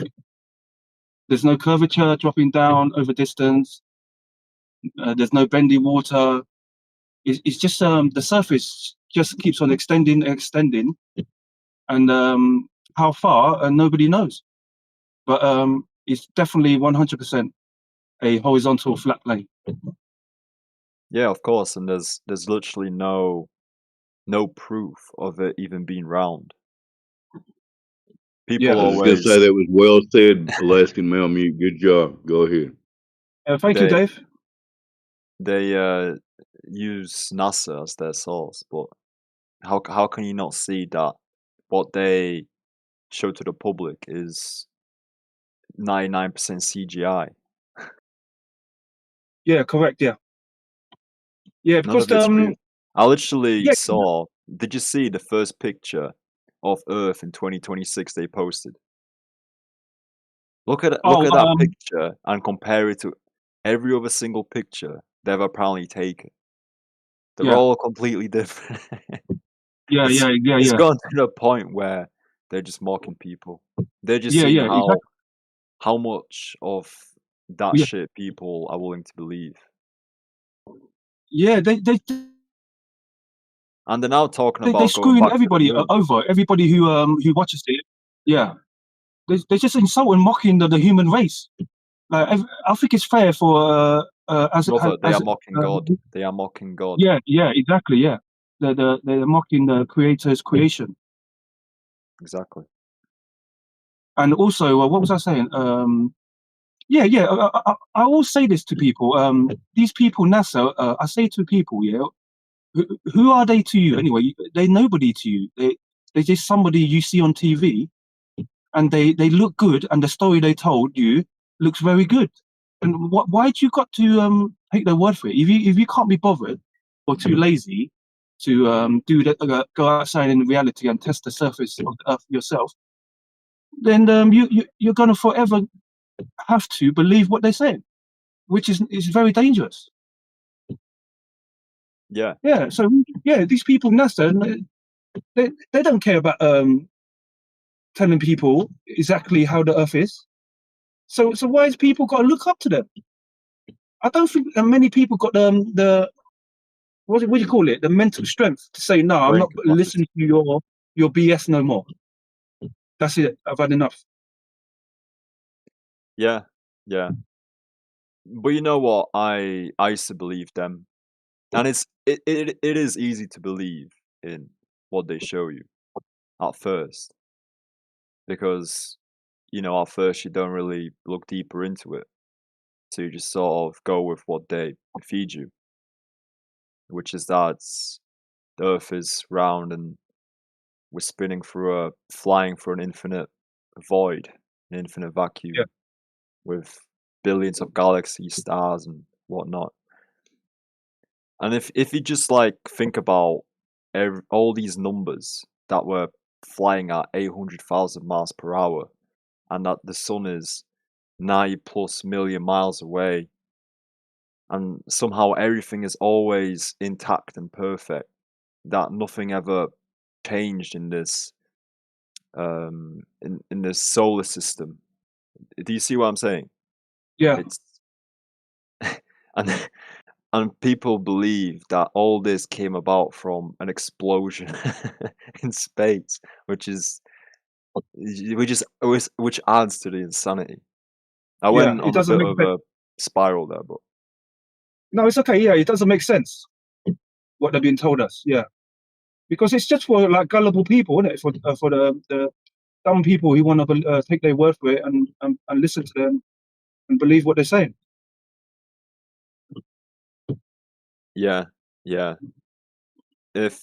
There's no curvature dropping down over distance. There's no bendy water. It's just the surface just keeps on extending, and how far nobody knows. But it's definitely 100% a horizontal flat plane. Yeah, of course, and there's literally no proof of it even being round. People I was just going to say that was well said, Alaskan Malamute. Good job. Go ahead. Thank you, Dave. They use NASA as their source, but how can you not see that what they show to the public is 99% CGI? Yeah, correct. Yeah, None because of it's real. I literally yeah. saw. Did you see the first picture of Earth in 2026 they posted? Look at that picture and compare it to every other single picture they've apparently taken. They're all completely different. It's gone to the point where they're just mocking people. They're just seeing how much of that shit people are willing to believe. Yeah, And they're now talking they're about going screwing back to the everybody moon. over. Everybody who watches it. Yeah, they're just insulting, mocking the human race. Like, I think it's fair for They are mocking God. They are mocking God. Yeah, exactly. Yeah, they're mocking the Creator's creation. Exactly. And also, what was I saying? I always say this to people. These people, NASA, I say to people, who are they to you anyway? They're nobody to you. They're just somebody you see on TV, and they look good, and the story they told you looks very good. And why do you got to take their word for it? If you can't be bothered or too lazy to do that, go outside in reality and test the surface of the Earth yourself, then you're gonna forever have to believe what they say, which is very dangerous. Yeah. Yeah. So these people, NASA, they don't care about telling people exactly how the Earth is. So why is people got to look up to them? I don't think many people got the what do you call it? The mental strength to say no. I'm Brain not capacity. listening to your BS no more. That's it. I've had enough. Yeah, yeah. But you know what? I used to believe them, and it is easy to believe in what they show you at first, because at first you don't really look deeper into it, so you just sort of go with what they feed you, which is that the Earth is round and we're flying through an infinite void, an infinite vacuum, Yeah. with billions of galaxies, stars, and whatnot. And if you just like think about all these numbers that were flying at 800,000 miles per hour, and that the sun is 90 plus million miles away, and somehow everything is always intact and perfect, that nothing ever changed in this in this solar system. Do you see what I'm saying? Yeah. It's and and people believe that all this came about from an explosion in space, which adds to the insanity. I Yeah. went It on a doesn't bit make of sense. a spiral there, but No, it's okay. Yeah, it doesn't make sense what they've been told us. Yeah, because it's just for like gullible people, isn't it? For the dumb people who want to take their word for it and listen to them and believe what they're saying. yeah, yeah. If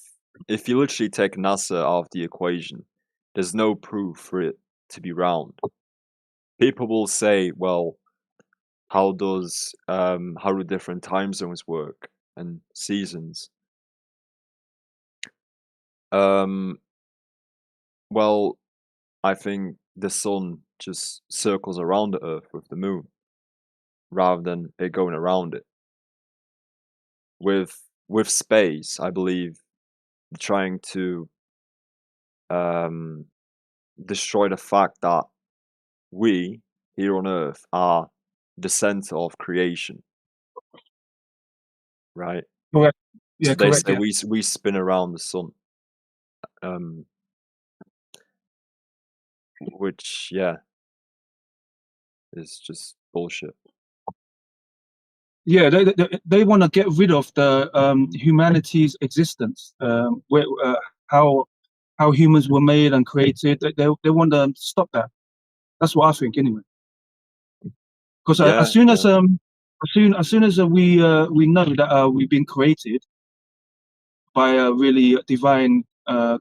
you literally take NASA out of the equation, there's no proof for it to be round. People will say, well, how do different time zones work and seasons? Well, I think the sun just circles around the Earth with the moon, rather than it going around it. With space, I believe trying to destroy the fact that we here on Earth are the center of creation, right? Correct. Yeah, So they correct. say Yeah. we spin around the sun, which is just bullshit. Yeah, they want to get rid of the humanity's existence, where how humans were made and created. They want to stop that. That's what I think, anyway. Because Yeah, as soon yeah. as we know that we've been created by a really divine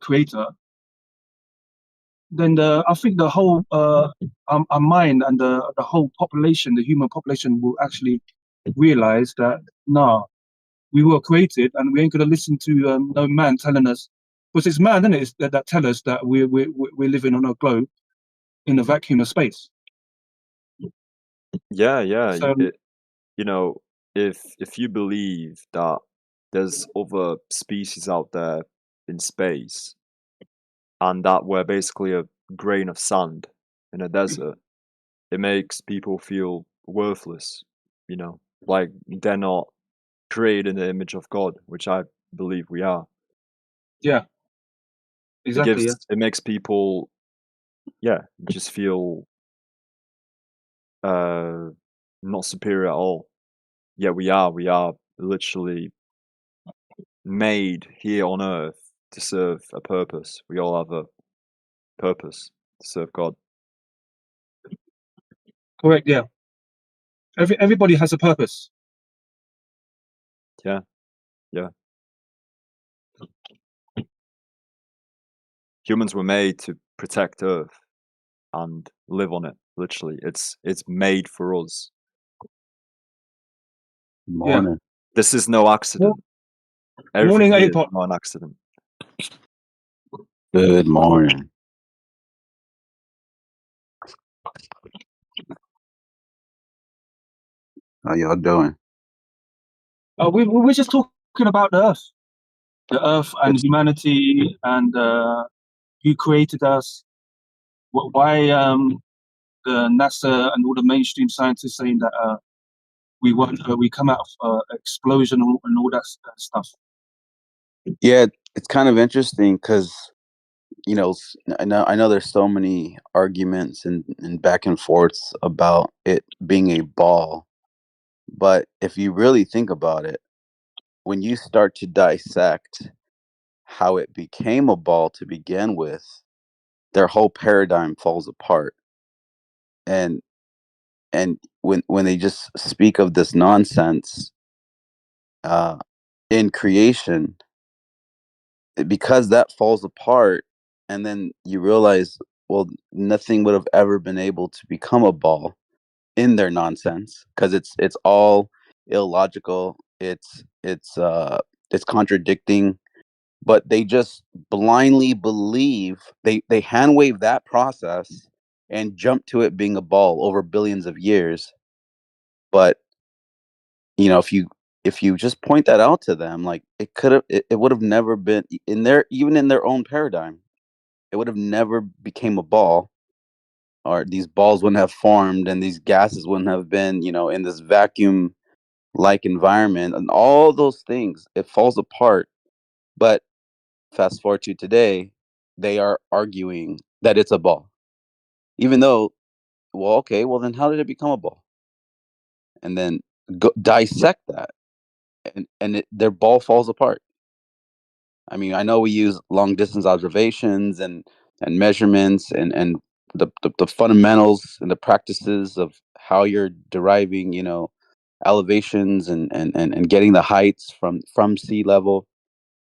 creator, then I think the whole our mind and the whole population, the human population, will actually realize that we were created, and we ain't gonna listen to no man telling us, because it's man, isn't it, that tell us that we're living on a globe in a vacuum of space. Yeah. So If you believe that there's other species out there in space, and that we're basically a grain of sand in a desert, it makes people feel worthless, like they're not created in the image of God, which I believe we are. yeah, exactly. Yeah. It makes people just feel not superior at all. Yeah, we are literally made here on Earth to serve a purpose. We all have purpose to serve God. Correct. Yeah. Everybody has a purpose. Yeah. Humans were made to protect Earth and live on it. Literally, it's made for us. Morning. Yeah. This is no accident. Everything Morning, here is A-Pot. not an accident. Good morning. How y'all doing? We're just talking about the Earth and humanity, and who created us. Why the NASA and all the mainstream scientists saying that we come out of explosion and all that stuff. Yeah, it's kind of interesting because I know there's so many arguments and back and forths about it being a ball, but if you really think about it, when you start to dissect how it became a ball to begin with, their whole paradigm falls apart. And when they just speak of this nonsense in creation, because that falls apart, and then you realize, well, nothing would have ever been able to become a ball in their nonsense, because it's all illogical. It's contradicting, but they just blindly believe. They hand wave that process and jump to it being a ball over billions of years. But if you just point that out to them, like it would have never been in their, even in their own paradigm, it would have never became a ball, or these balls wouldn't have formed, and these gases wouldn't have been, in this vacuum like environment, and all those things. It falls apart. But fast forward to today, they are arguing that it's a ball, even though, well, okay, well then how did it become a ball? And then dissect that, and their ball falls apart. I mean, I know we use long distance observations and measurements and the fundamentals and the practices of how you're deriving, elevations and getting the heights from sea level.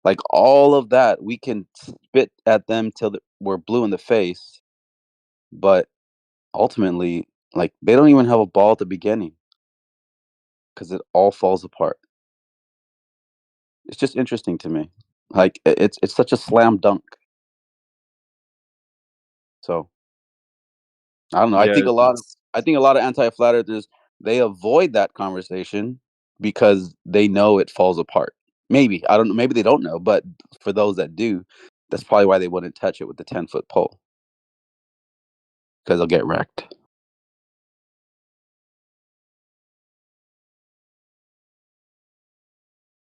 Like all of that, we can spit at them till we're blue in the face, but ultimately, like, they don't even have a ball at the beginning because it all falls apart. It's just interesting to me. Like it's such a slam dunk. So I don't know. Yeah, I think a lot of anti-flat earthers, they avoid that conversation because they know it falls apart. Maybe, I don't know. Maybe they don't know, but for those that do, that's probably why they wouldn't touch it with the 10-foot pole, because they'll get wrecked.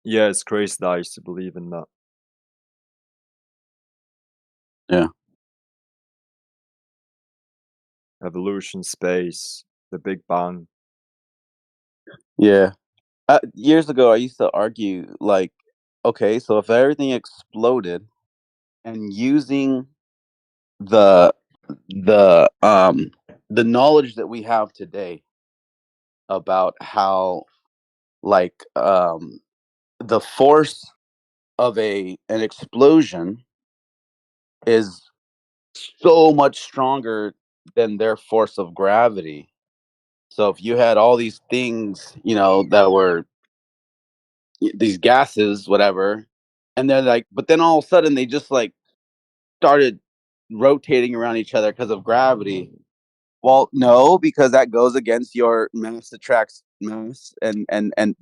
yeah, it's crazy that I used to believe in that. Yeah. Evolution, space, the Big Bang. Yeah. Years ago, I used to argue, like, okay, so if everything exploded, and using the the knowledge that we have today about how, like, the force of an explosion is so much stronger than their force of gravity. So if you had all these things, that were these gases, whatever, and they're like, but then all of a sudden they just like started rotating around each other because of gravity. Well, no, because that goes against your mass attracts mass, and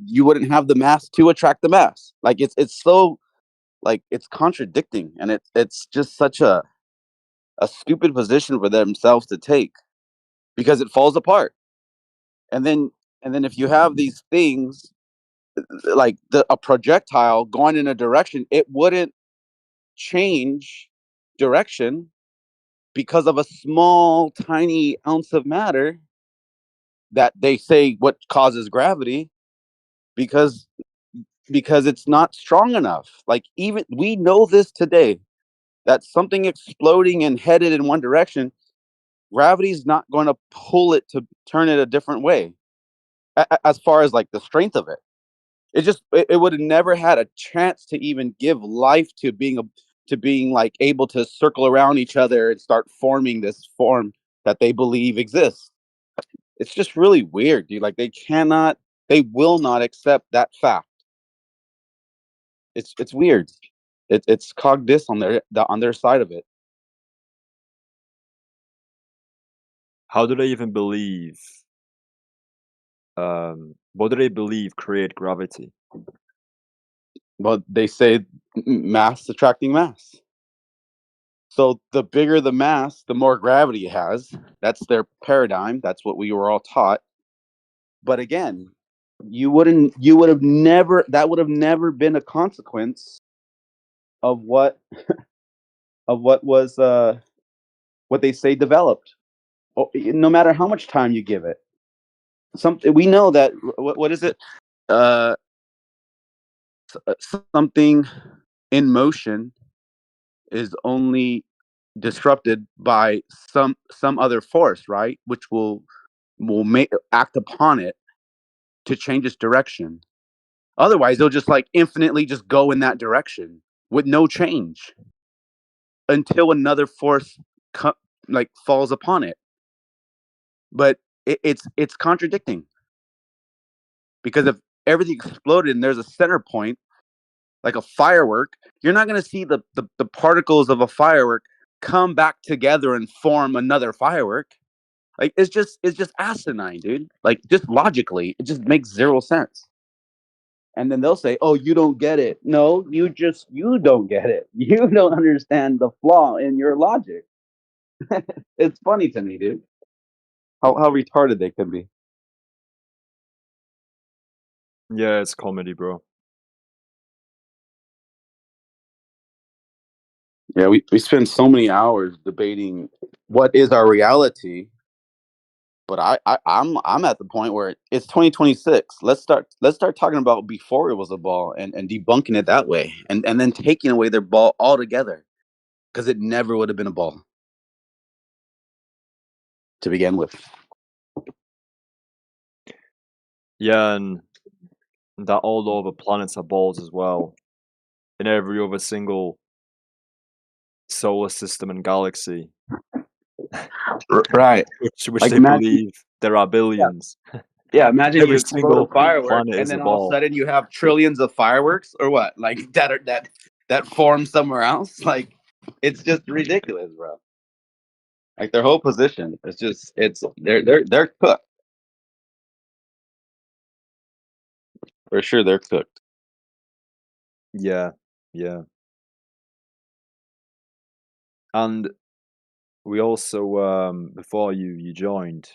you wouldn't have the mass to attract the mass. Like it's so, like, it's contradicting, and it's just such a stupid position for themselves to take, because it falls apart. And then if you have these things, like a projectile going in a direction, it wouldn't change direction because of a small tiny ounce of matter that they say what causes gravity, because it's not strong enough. Like, even we know this today. that something exploding and headed in one direction, gravity's not going to pull it to turn it a different way. As far as like the strength of it, it would have never had a chance to even give life to being like able to circle around each other and start forming this form that they believe exists. It's just really weird, dude. Like they will not accept that fact. It's weird. It's cogdice on their side of it. How do they even believe? What do they believe create gravity? Well, they say mass attracting mass. So the bigger the mass, the more gravity it has. That's their paradigm. That's what we were all taught. But again, you would have never, that would have never been a consequence of what was what they say developed. No matter how much time you give it. We know that what is it? Something in motion is only disrupted by some other force, right? Which will act upon it to change its direction. Otherwise, they'll just like infinitely just go in that direction with no change until another force like falls upon it. But it's contradicting, because if everything exploded and there's a center point, like a firework, you're not going to see the particles of a firework come back together and form another firework. Like it's just asinine, dude. Like just logically, it just makes zero sense. And then they'll say, "Oh, you don't get it." No, you don't get it. You don't understand the flaw in your logic. It's funny to me, dude. How retarded they can be. Yeah, it's comedy, bro. Yeah, we spend so many hours debating what is our reality. But I'm at the point where it's 2026. Let's start talking about before it was a ball, and debunking it that way, and then taking away their ball altogether, because it never would have been a ball to begin with. Yeah, and that all over planets are balls as well. In every other single solar system and galaxy. Right. Which Like, they believe there are billions. Yeah, imagine you Every explode single a firework, planet and is a then all of a ball. sudden you have trillions of fireworks, or what? Like that form somewhere else. Like, it's just ridiculous, bro. Like their whole position, they're cooked. For sure, they're cooked. Yeah, yeah. And we also, before you joined,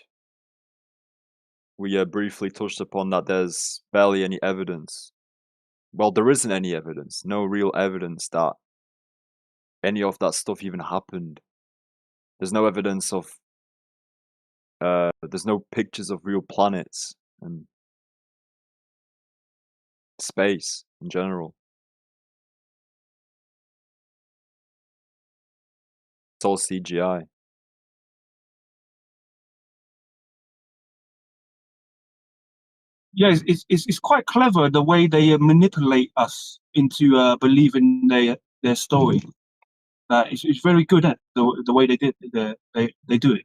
we briefly touched upon that there's barely any evidence. Well, there isn't any evidence. No real evidence that any of that stuff even happened. There's no evidence of. There's no pictures of real planets and space in general. It's all CGI. Yeah, it's quite clever the way they manipulate us into believing their story. It's very good at the way they do it.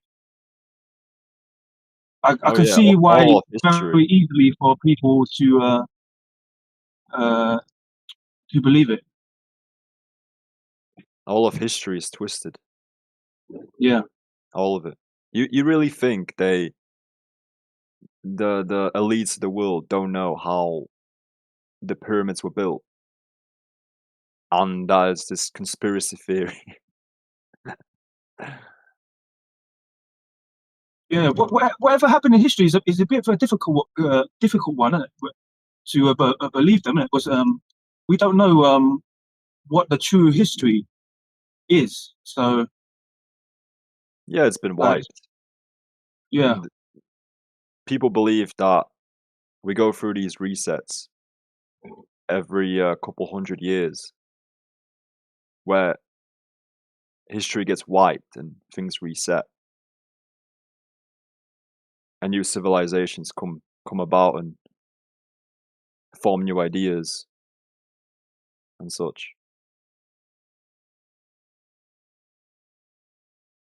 I Oh can yeah, see why all of history. very easily for people to believe it. All of history is twisted. Yeah. All of it. You really think the elites of the world don't know how the pyramids were built? And that is this conspiracy theory. Yeah, whatever happened in history is a bit of a difficult one, isn't it? To believe them, because we don't know what the true history is. So Yeah, it's been wiped. Yeah. And people believe that we go through these resets every couple hundred years, where history gets wiped and things reset, and new civilizations come about and form new ideas and such.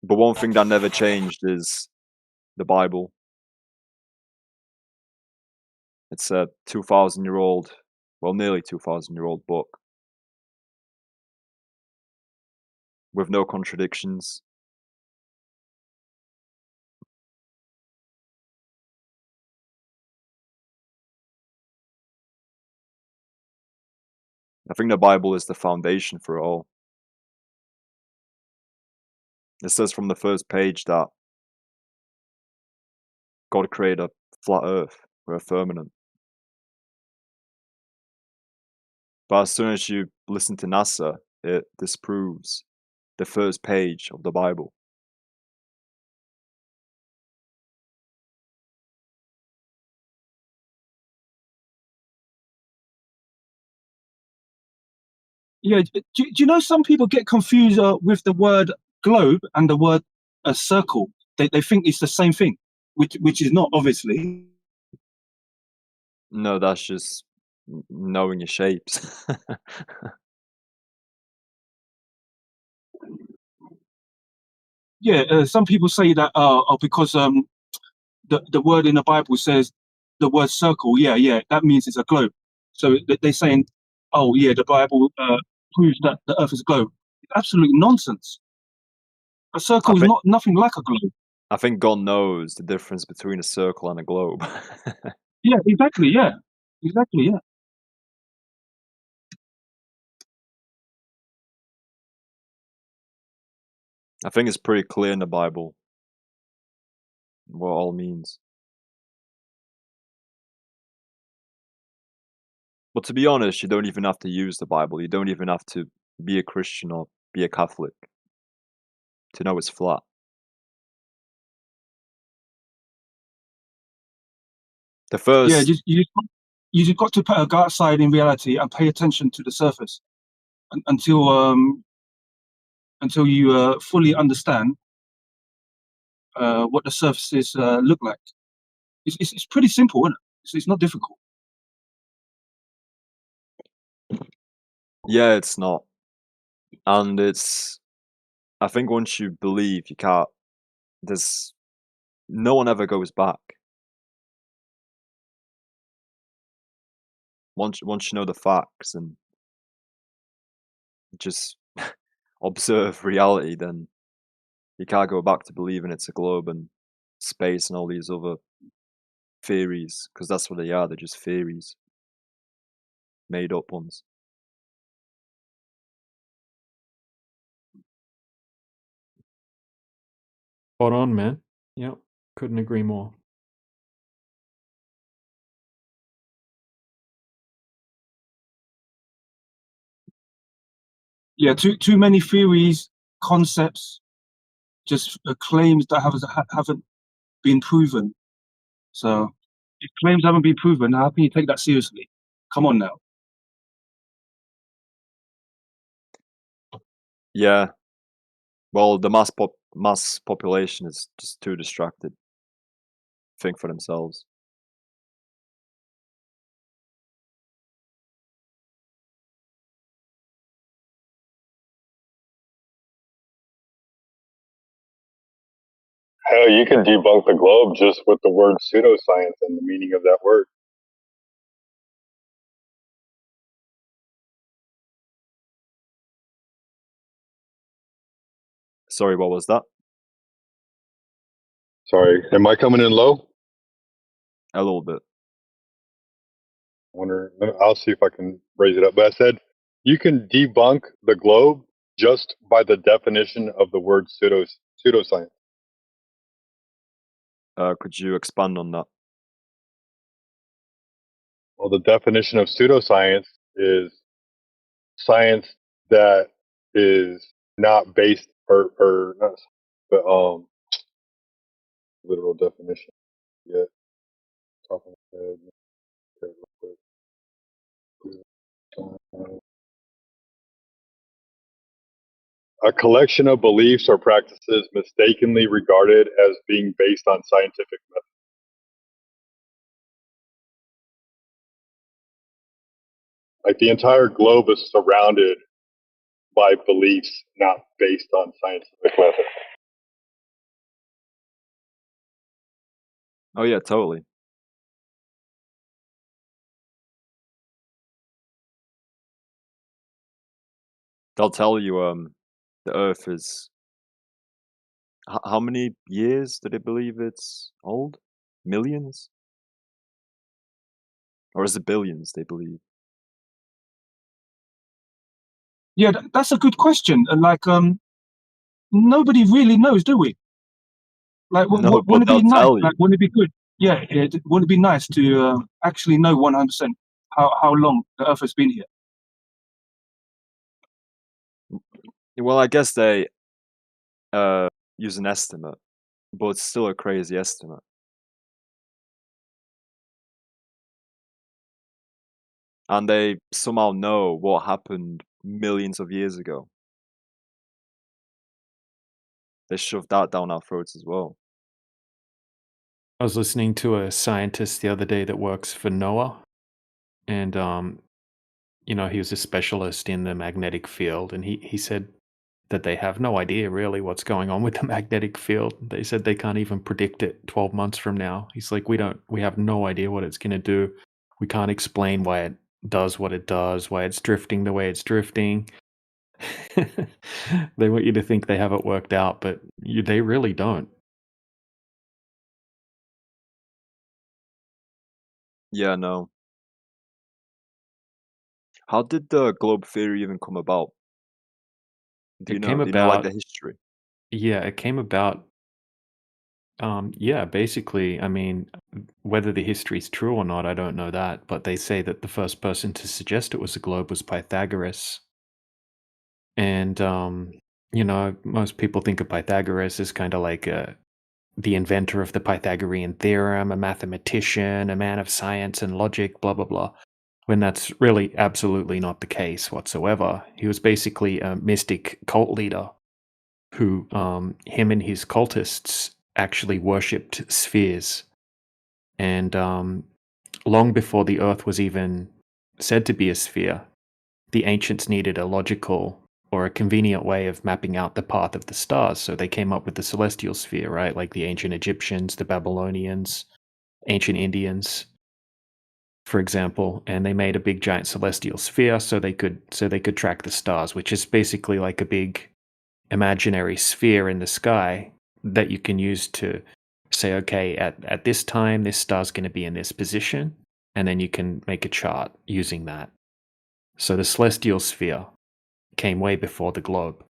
But one thing that never changed is the Bible. It's a 2,000-year-old, well, nearly 2,000-year-old book with no contradictions. I think the Bible is the foundation for it all. It says from the first page that God created a flat earth with a firmament. But as soon as you listen to NASA, it disproves the first page of the Bible. Yeah, do you know some people get confused with the word globe and the word circle? They think it's the same thing, which is not, obviously. No, that's just knowing your shapes. Yeah, some people say that because the word in the Bible says the word circle. Yeah, that means it's a globe. So they're saying, oh yeah, the Bible proves that the Earth is a globe. It's absolute nonsense. A circle is not nothing like a globe. I think God knows the difference between a circle and a globe. Yeah, exactly. Yeah, exactly. Yeah. I think it's pretty clear in the Bible what it all means. But to be honest, you don't even have to use the Bible. You don't even have to be a Christian or be a Catholic to know it's flat. The first... Yeah, you just got to go outside in reality and pay attention to the surface until you fully understand what the surfaces look like. It's pretty simple, isn't it? It's not difficult. Yeah, it's not. And it's... I think once you believe, you can't... There's... No one ever goes back. Once you know the facts and just observe reality, then you can't go back to believing it's a globe and space and all these other theories, because that's what they are. They're just theories, made up ones. Spot on, man. Yep, couldn't agree more. Yeah, too many theories, concepts, just claims that haven't been proven. So if claims haven't been proven, how can you take that seriously? Come on now. Yeah. Well, the mass population is just too distracted. Think for themselves. Hell, you can debunk the globe just with the word pseudoscience and the meaning of that word. Sorry, what was that? Sorry, am I coming in low? A little bit. I'll see if I can raise it up. But I said you can debunk the globe just by the definition of the word pseudoscience. Could you expand on that? Well, the definition of pseudoscience is science that is not based or not, but literal definition. Yeah, top of my head. Okay, real quick. A collection of beliefs or practices mistakenly regarded as being based on scientific methods. Like the entire globe is surrounded by beliefs not based on scientific methods. Oh yeah, totally. They'll tell you the Earth is how many years do they believe it's old? Millions? Or is it billions they believe? Yeah, that's a good question. Like, nobody really knows, do we? Like, No, but wouldn't it they'll be nice? tell Like, you. wouldn't it be good? Yeah, wouldn't it be nice to actually know 100% how long the Earth has been here? Well, I guess they use an estimate, but it's still a crazy estimate. And they somehow know what happened millions of years ago. They shoved that down our throats as well. I was listening to a scientist the other day that works for NOAA, and he was a specialist in the magnetic field, and he said that they have no idea really what's going on with the magnetic field. They said they can't even predict it 12 months from now. He's like, we have no idea what it's going to do. We can't explain why it does what it does, why it's drifting the way it's drifting. They want you to think they have it worked out, but they really don't. Yeah, no. How did the globe theory even come about? Do you It came know? Do you know like the about, history? yeah, it came about, yeah, basically, I mean, whether the history's true or not, I don't know that, but they say that the first person to suggest it was a globe was Pythagoras. And, most people think of Pythagoras as kind of like the inventor of the Pythagorean theorem, a mathematician, a man of science and logic, blah, blah, blah. When that's really absolutely not the case whatsoever. He was basically a mystic cult leader who, him and his cultists actually worshipped spheres. And long before the Earth was even said to be a sphere, the ancients needed a logical or a convenient way of mapping out the path of the stars. So they came up with the celestial sphere, right? Like the ancient Egyptians, the Babylonians, ancient Indians, for example, and they made a big giant celestial sphere so they could track the stars, which is basically like a big imaginary sphere in the sky that you can use to say, okay, at this time this star's going to be in this position, and then you can make a chart using that. So the celestial sphere came way before the globe.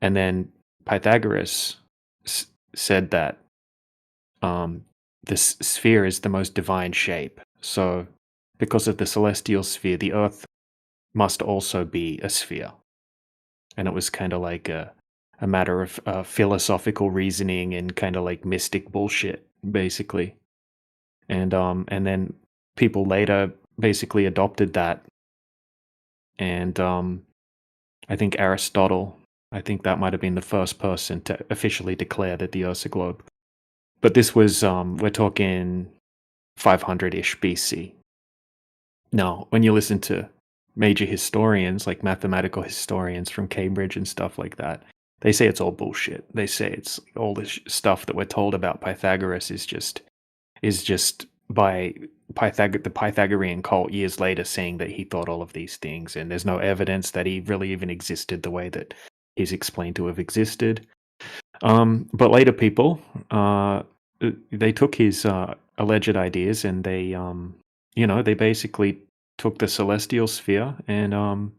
And then Pythagoras said that this sphere is the most divine shape. So because of the celestial sphere, the Earth must also be a sphere. And it was kind of like a matter of philosophical reasoning and kind of like mystic bullshit, basically. And then people later basically adopted that. And I think Aristotle, I think that might have been the first person to officially declare that the Earth's a globe. But this was, we're talking 500-ish BC. Now, when you listen to major historians, like mathematical historians from Cambridge and stuff like that, they say it's all bullshit. They say it's all this stuff that we're told about Pythagoras is just by the Pythagorean cult years later saying that he thought all of these things, and there's no evidence that he really even existed the way that he's explained to have existed. But later people, they took his alleged ideas and they basically took the celestial sphere and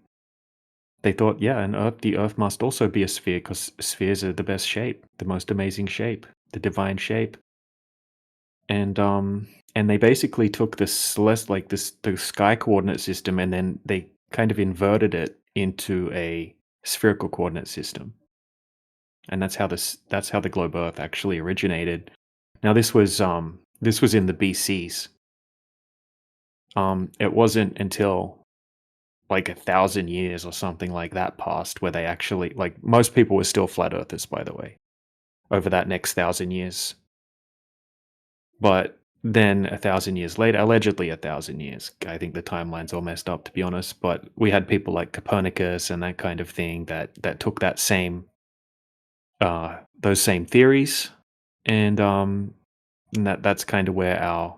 they thought, yeah, and the Earth must also be a sphere because spheres are the best shape, the most amazing shape, the divine shape. And they basically took the sky coordinate system, and then they kind of inverted it into a spherical coordinate system. And that's how the globe Earth actually originated. Now this was in the BCs. It wasn't until like 1,000 years or something like that passed where they actually, like, most people were still flat earthers, by the way, over that next 1,000 years. But then 1,000 years later, allegedly 1,000 years, I think the timeline's all messed up, to be honest, but we had people like Copernicus and that kind of thing that took that same those same theories, and that's kind of where our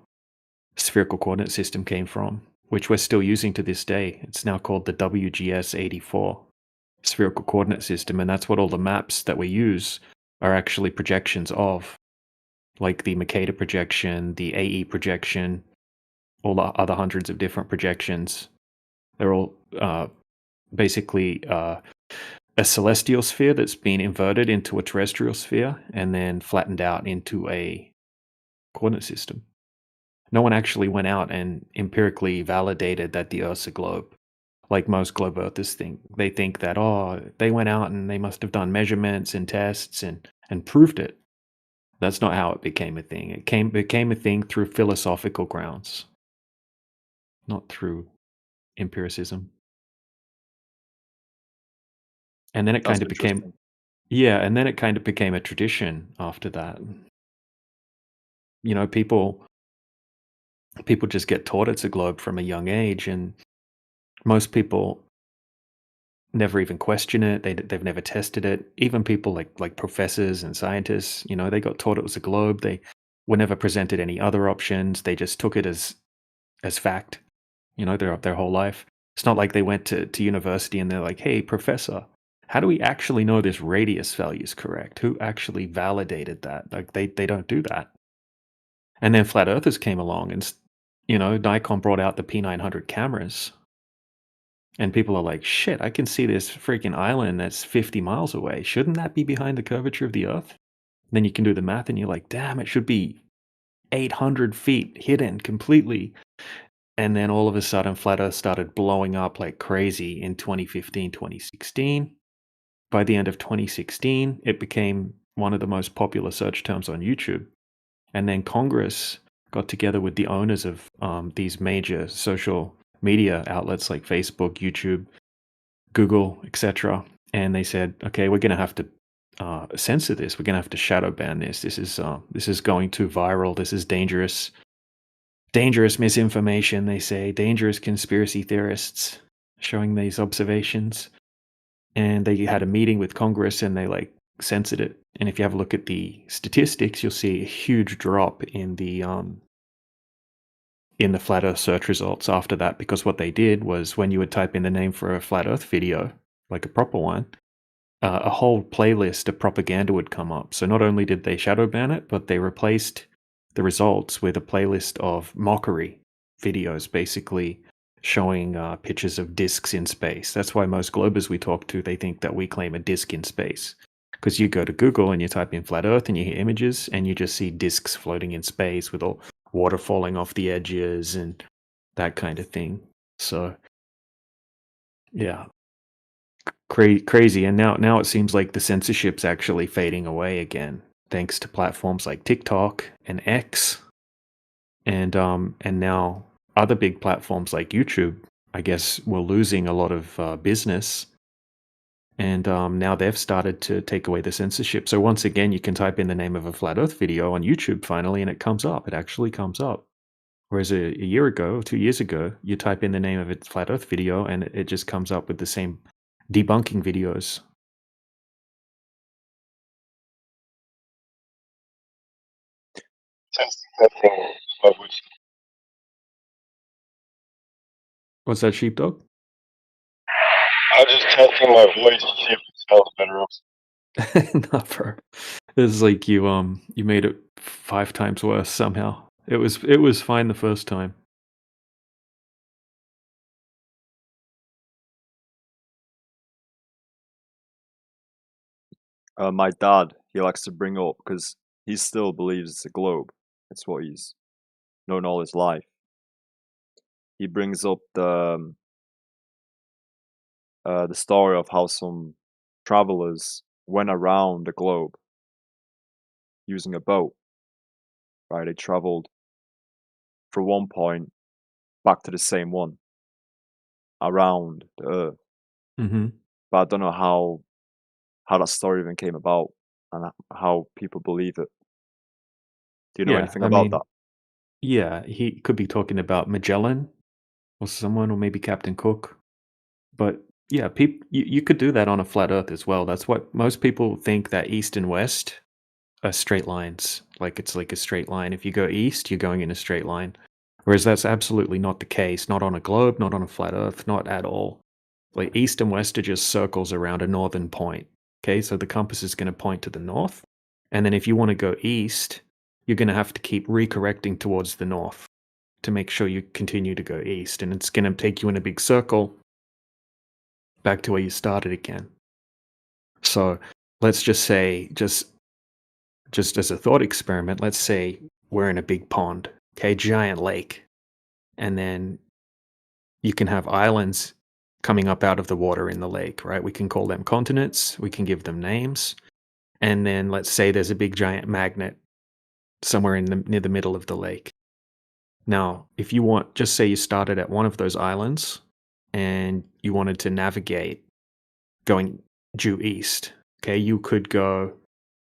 spherical coordinate system came from, which we're still using to this day. It's now called the WGS-84 spherical coordinate system, and that's what all the maps that we use are actually projections of, like the Mercator projection, the AE projection, all the other hundreds of different projections. They're all basically a celestial sphere that's been inverted into a terrestrial sphere and then flattened out into a coordinate system. No one actually went out and empirically validated that the Earth's a globe, like most globe earthers think. They think that, oh, they went out and they must have done measurements and tests and proved it. That's not how it became a thing. It became a thing through philosophical grounds, not through empiricism. And then it kind of became, yeah, and then it kind of became a tradition after that. You know, people just get taught it's a globe from a young age, and most people never even question it. They've never tested it. Even people like professors and scientists, you know, they got taught it was a globe. They were never presented any other options. They just took it as fact, you know, their whole life. It's not like they went to university and they're like, hey, professor, how do we actually know this radius value is correct? Who actually validated that? Like they don't do that. And then flat earthers came along and, you know, Nikon brought out the P900 cameras. And people are like, shit, I can see this freaking island that's 50 miles away. Shouldn't that be behind the curvature of the Earth? Then you can do the math and you're like, damn, it should be 800 feet hidden completely. And then all of a sudden, flat Earth started blowing up like crazy in 2015, 2016. By the end of 2016, it became one of the most popular search terms on YouTube. And then Congress got together with the owners of these major social media outlets like Facebook, YouTube, Google, etc. And they said, okay, we're going to have to censor this. We're going to have to shadow ban this. This is going too viral. This is dangerous. Dangerous misinformation, they say. Dangerous conspiracy theorists showing these observations. And they had a meeting with Congress and they like censored it. And if you have a look at the statistics, you'll see a huge drop in the flat Earth search results after that, because what they did was when you would type in the name for a flat Earth video, like a proper one, a whole playlist of propaganda would come up. So not only did they shadow ban it, but they replaced the results with a playlist of mockery videos, basically showing pictures of discs in space. That's why most globers we talk to, they think that we claim a disc in space. Because you go to Google and you type in flat Earth and you hear images and you just see discs floating in space with all water falling off the edges and that kind of thing. So, yeah, crazy. And now it seems like the censorship's actually fading away again, thanks to platforms like TikTok and X, and now other big platforms like YouTube. I guess we're losing a lot of business, and now they've started to take away the censorship. So once again, you can type in the name of a flat Earth video on YouTube finally, and it comes up. It actually comes up. Whereas a year ago, 2 years ago, you type in the name of a flat Earth video, and it just comes up with the same debunking videos. What's that, sheepdog? I was just testing my voice to see if it sounds better. Not for. It's like you made it 5 times worse somehow. It was fine the first time. My dad, he likes to bring up, because he still believes it's a globe. That's what he's known all his life. He brings up the story of how some travelers went around the globe using a boat. Right, they traveled from one point back to the same one. around the Earth. Mm-hmm. But I don't know how that story even came about and how people believe it. Do you know anything about that? Yeah, he could be talking about Magellan or someone, or maybe Captain Cook. But yeah, you could do that on a flat Earth as well. That's what most people think, that east and west are straight lines. Like it's like a straight line. If you go east, you're going in a straight line. Whereas that's absolutely not the case. Not on a globe, not on a flat Earth, not at all. Like east and west are just circles around a northern point. Okay, so the compass is going to point to the north. And then if you want to go east, you're going to have to keep recorrecting towards the north to make sure you continue to go east. And it's going to take you in a big circle back to where you started again. So let's just say, just as a thought experiment, let's say we're in a big pond, okay, giant lake. And then you can have islands coming up out of the water in the lake, right? We can call them continents, we can give them names. And then let's say there's a big giant magnet somewhere near the middle of the lake. Now, if you want, just say you started at one of those islands and you wanted to navigate going due east, okay, you could go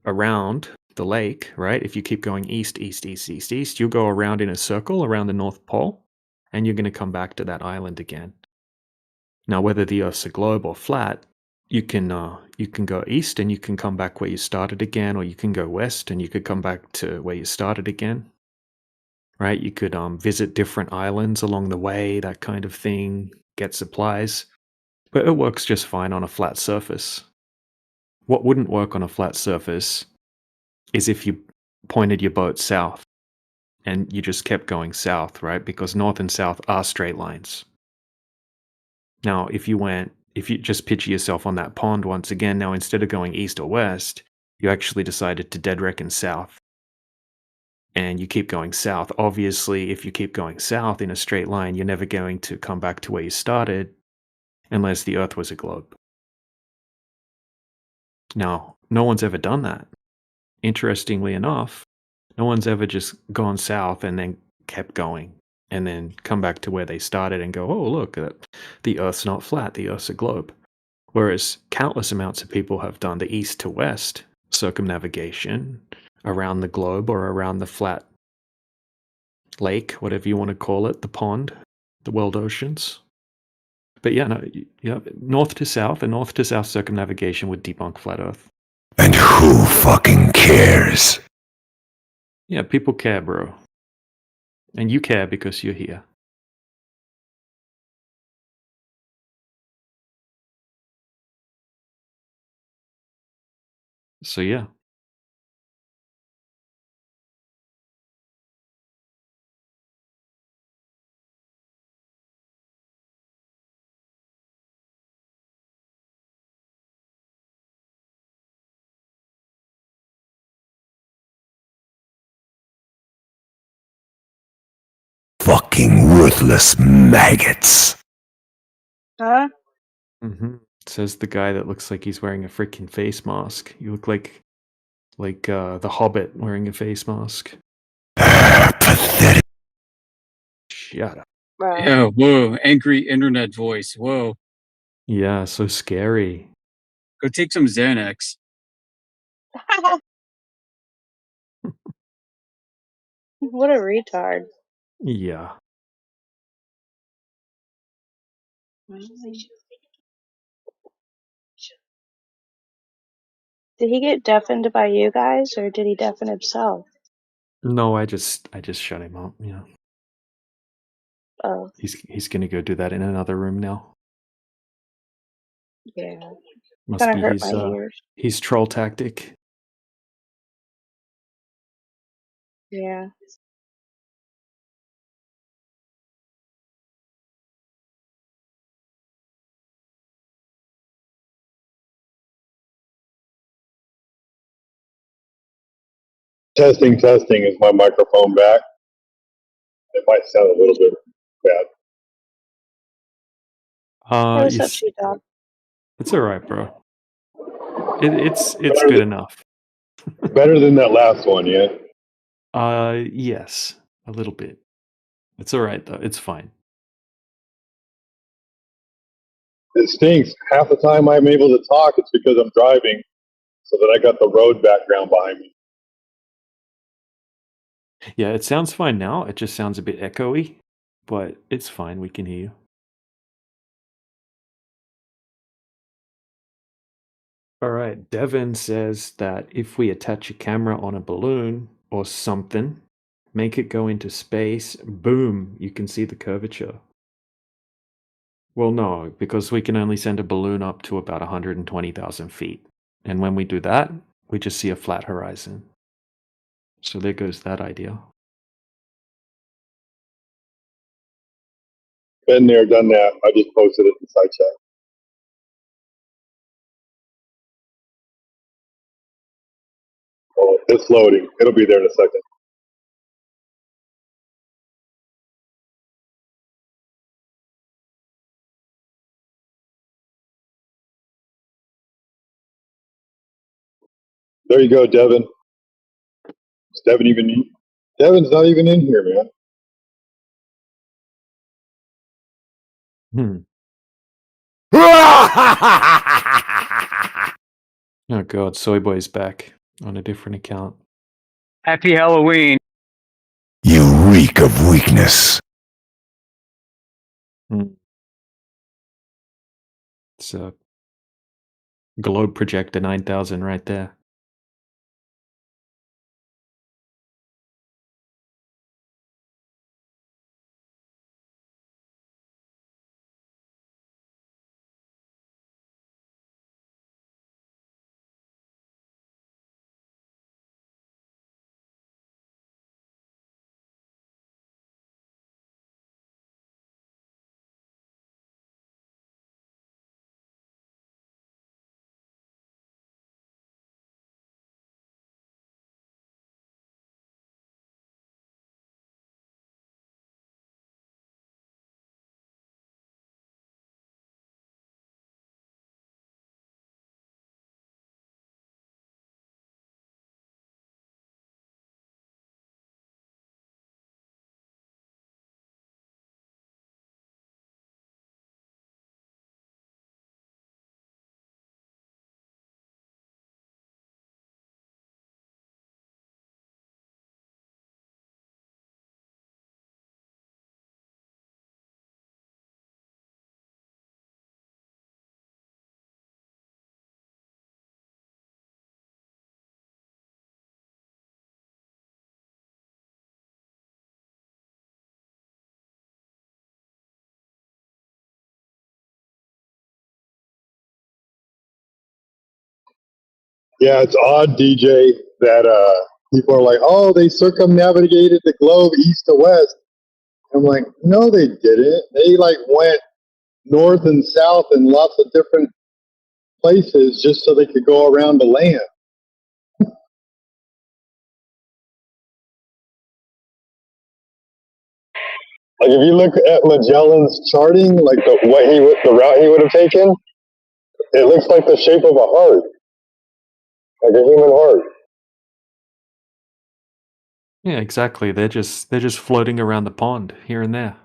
around the lake, right? If you keep going east, east, east, east, east, you'll go around in a circle around the North Pole, and you're going to come back to that island again. Now, whether the Earth's a globe or flat, you can go east and you can come back where you started again, or you can go west and you could come back to where you started again. Right? You could visit different islands along the way, that kind of thing, get supplies. But it works just fine on a flat surface. What wouldn't work on a flat surface is if you pointed your boat south and you just kept going south, right? Because north and south are straight lines. Now, if you just picture yourself on that pond once again, now instead of going east or west, you actually decided to dead reckon south. And you keep going south. Obviously, if you keep going south in a straight line, you're never going to come back to where you started unless the Earth was a globe. Now, no one's ever done that. Interestingly enough, no one's ever just gone south and then kept going and then come back to where they started and go, oh, look, the Earth's not flat, the Earth's a globe. Whereas countless amounts of people have done the east to west circumnavigation around the globe or around the flat lake, whatever you want to call it, the pond, the world oceans. But yeah, north to south, and north to south circumnavigation would debunk flat Earth. And who fucking cares? Yeah, people care, bro. And you care because you're here. So yeah. Fucking worthless maggots. Huh? Mm-hmm. Says the guy that looks like he's wearing a freaking face mask. You look like the Hobbit wearing a face mask. Pathetic. Shut up. Yeah, whoa, angry internet voice. Whoa. Yeah, so scary. Go take some Xanax. What a retard. Yeah. Did he get deafened by you guys, or did he deafen himself? No, I just shut him up, yeah. Oh. He's gonna go do that in another room now. Yeah. Must Kinda be hurt my ears. his troll tactic. Yeah. Testing, testing. Is my microphone back? It might sound a little bit bad. Hey, what's up, Sheep Dog? It's alright, bro. It's good enough. Better than that last one, yeah? Yes, a little bit. It's alright though. It's fine. It stinks. Half the time I'm able to talk, it's because I'm driving, so that I got the road background behind me. Yeah, it sounds fine now. It just sounds a bit echoey, but it's fine. We can hear you. All right. Devin says that if we attach a camera on a balloon or something, make it go into space, boom, you can see the curvature. Well, no, because we can only send a balloon up to about 120,000 feet. And when we do that, we just see a flat horizon. So there goes that idea. Been there, done that. I just posted it in the side chat. Oh, it's loading. It'll be there in a second. There you go, Devin. Is Devin even in? Devin's not even in here, man. Oh god, Soyboy's back on a different account. Happy Halloween. You reek of weakness. It's a Globe Projector 9000 right there. Yeah, it's odd, DJ, that people are like, oh, they circumnavigated the globe east to west. I'm like, no, they didn't. They like went north and south in lots of different places just so they could go around the land. Like if you look at Magellan's charting, like the route he would have taken, it looks like the shape of a heart, like a human heart. Yeah, exactly. They're just floating around the pond here and there.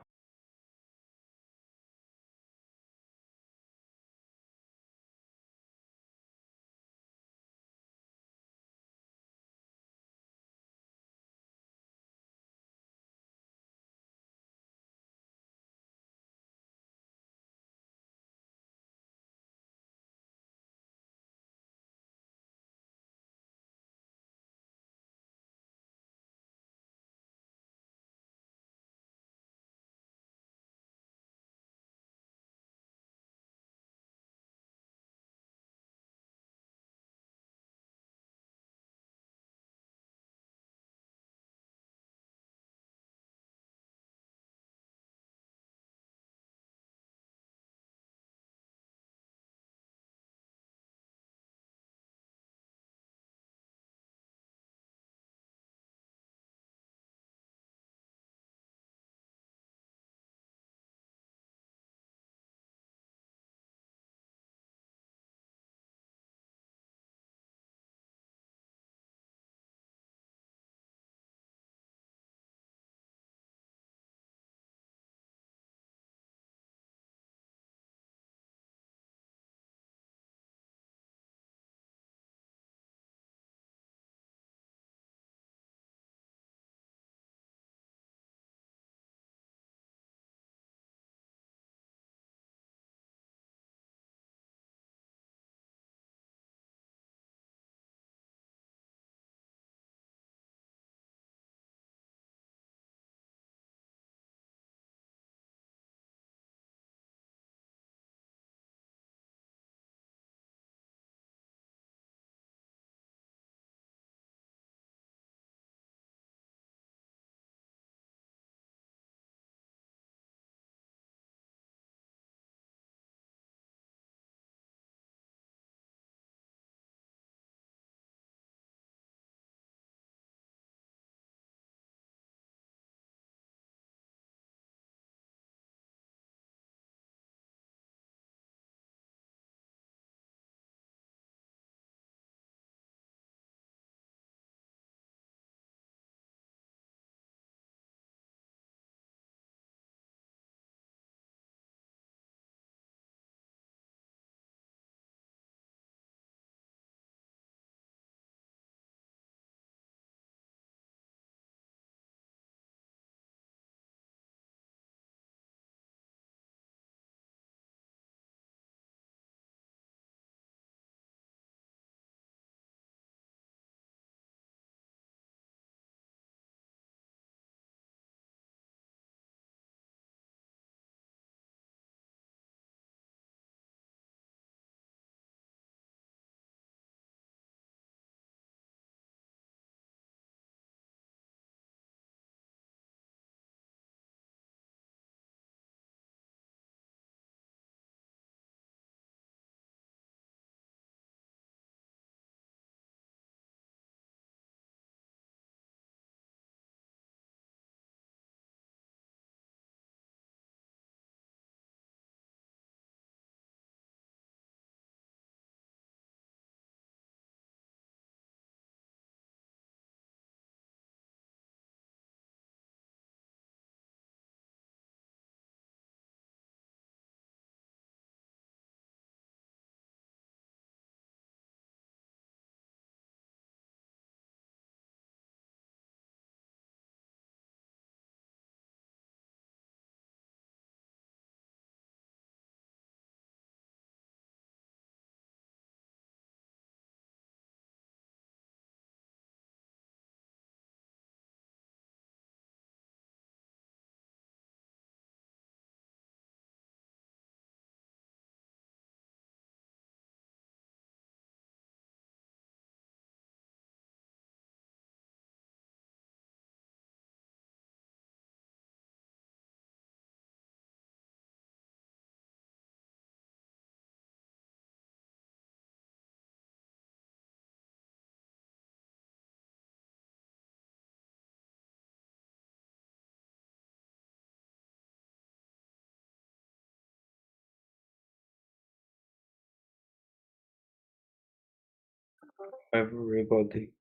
everybody.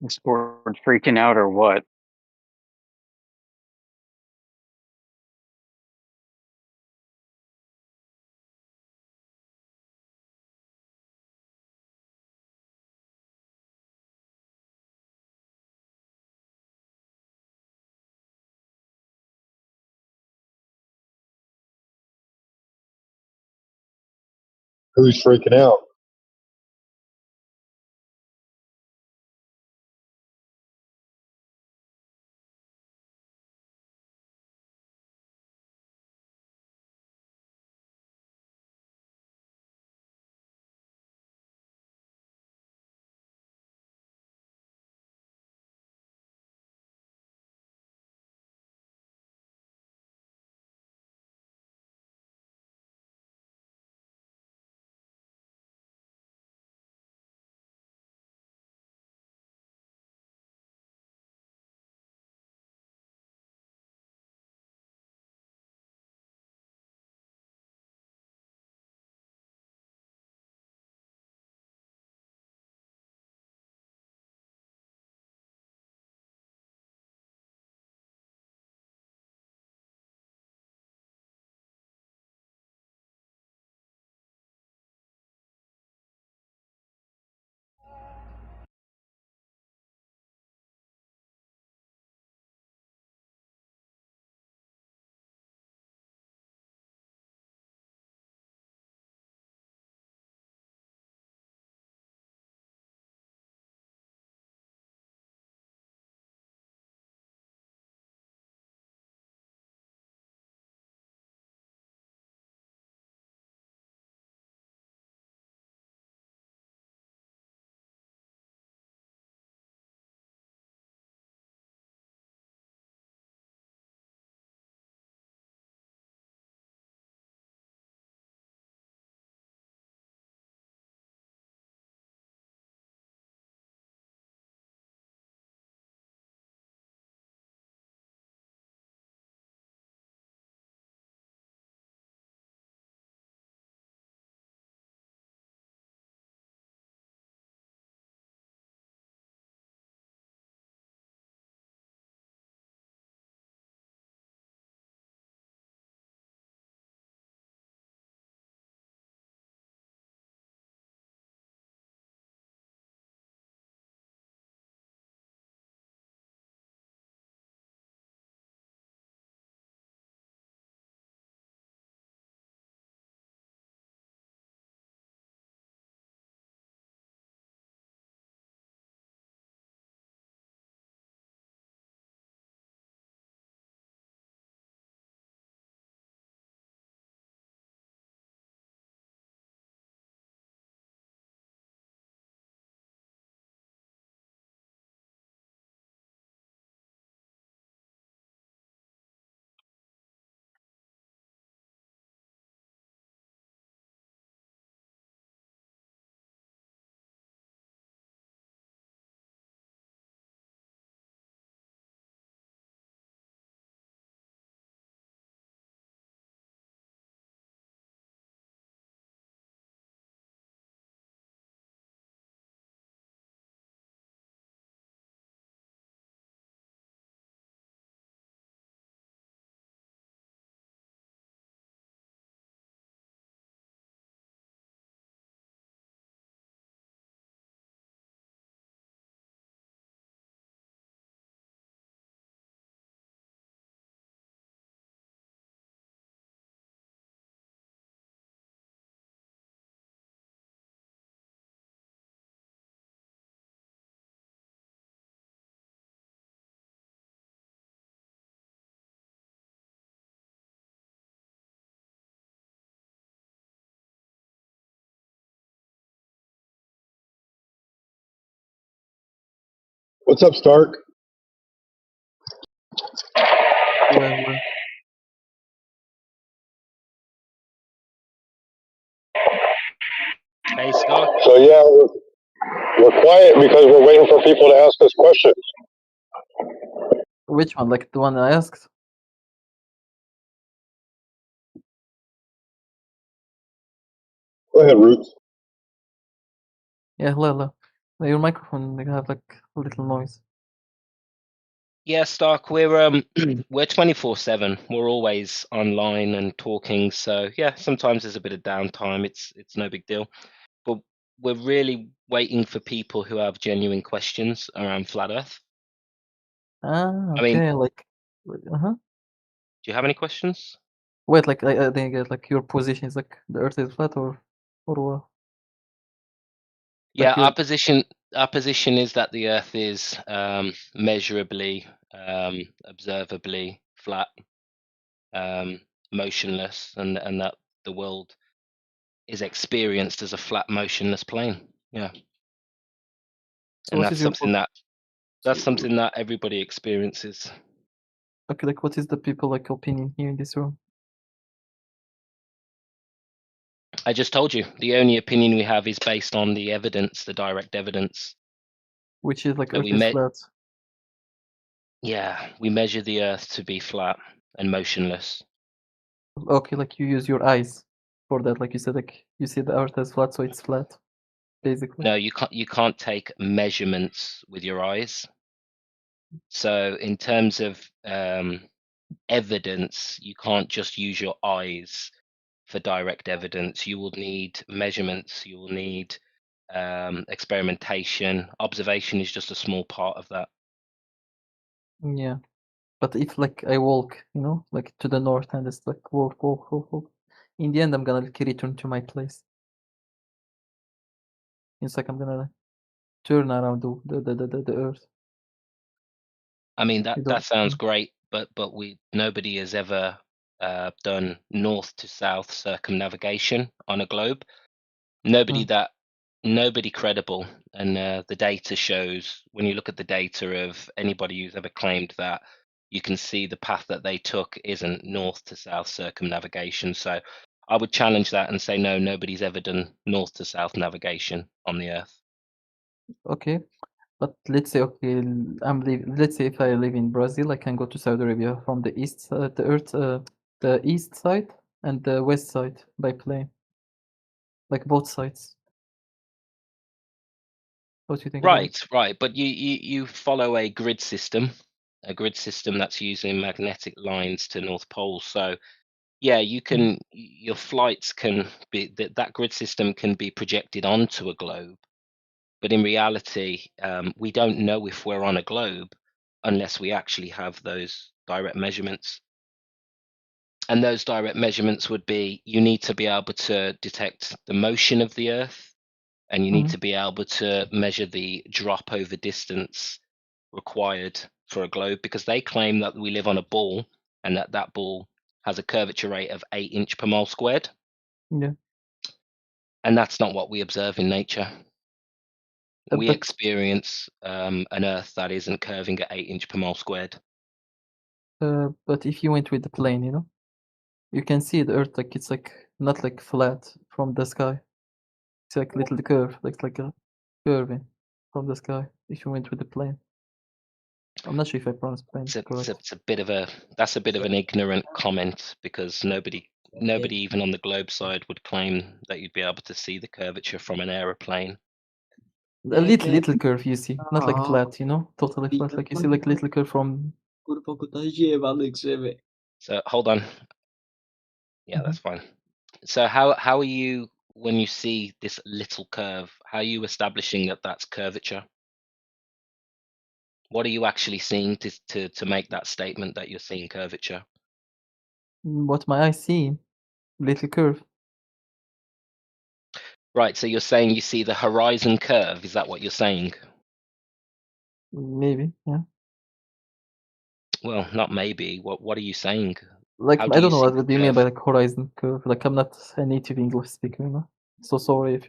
Discord freaking out or what? Who's freaking out? What's up, Stark? Hey, Stark. So yeah, we're quiet because we're waiting for people to ask us questions. Which one? Like the one I asked? Go ahead, Roots. Yeah, hello. Your microphone have like a little noise. Yeah, Stark, we're we're 24/7. We're always online and talking. So yeah, sometimes there's a bit of downtime. It's no big deal. But we're really waiting for people who have genuine questions around flat Earth. Ah, I mean, okay, like, do you have any questions? wait, like I didn't get like your position is like the Earth is flat or what? Yeah, Like our position is that the Earth is measurably, observably flat, motionless, and that the world is experienced as a flat, motionless plane. Yeah, So and what is your that's something that everybody experiences. okay, like what is the people like opinion here in this room? I just told you the only opinion we have is based on the evidence, the direct evidence. Which is like So Earth is flat. Yeah, we measure the Earth to be flat and motionless. Okay, like you use your eyes for that, like you said, like you see the Earth as flat, so it's flat, basically. No, you can't take measurements with your eyes. So in terms of evidence, you can't just use your eyes for direct evidence. You will need measurements. You will need experimentation. Observation is just a small part of that. Yeah, but if like I walk, you know, like to the north and it's like walk. In the end, I'm gonna like return to my place. It's like I'm gonna turn around the Earth. I mean You that don't. sounds great, but nobody has ever done north to south circumnavigation on a globe. Nobody credible, and the data shows when you look at the data of anybody who's ever claimed that, you can see the path that they took isn't north to south circumnavigation. So I would challenge that and say no, nobody's ever done north to south navigation on the Earth. Okay, but let's say okay, let's say if I live in Brazil, I can go to Saudi Arabia from the east, the east side and the west side by plane, like both sides. What do you think about it? Right. But you follow a grid system that's using magnetic lines to North Pole. So yeah, you can your flights can be that grid system can be projected onto a globe, but in reality, we don't know if we're on a globe unless we actually have those direct measurements. And those direct measurements would be you need to be able to detect the motion of the Earth, and you need to be able to measure the drop over distance required for a globe, because they claim that we live on a ball and that ball has a curvature rate of 8 inch per mile squared. Yeah. And that's not what we observe in nature. We But experience an Earth that isn't curving at 8 inch per mile squared. but if you went with the plane, you know, you can see the Earth like it's like not like flat from the sky. It's like little curve, like a curving from the sky. If you went with the plane, I'm not sure if I pronounced plane correct. It's a bit of an ignorant comment, because nobody even on the globe side would claim that you'd be able to see the curvature from an aeroplane. A little curve you see, not like flat, you know, totally flat. Like you see like little curve from. So hold on. Yeah, that's fine. So how are you, when you see this little curve, how are you establishing that that's curvature? What are you actually seeing to make that statement that you're seeing curvature? What my eyes see, little curve. Right, so you're saying you see the horizon curve, is that what you're saying? Maybe, yeah. Well, not maybe. What are you saying? Like How I do you don't know see what the do you mean by curve? like horizon curve. Like I'm not a native English speaker, you know. So sorry if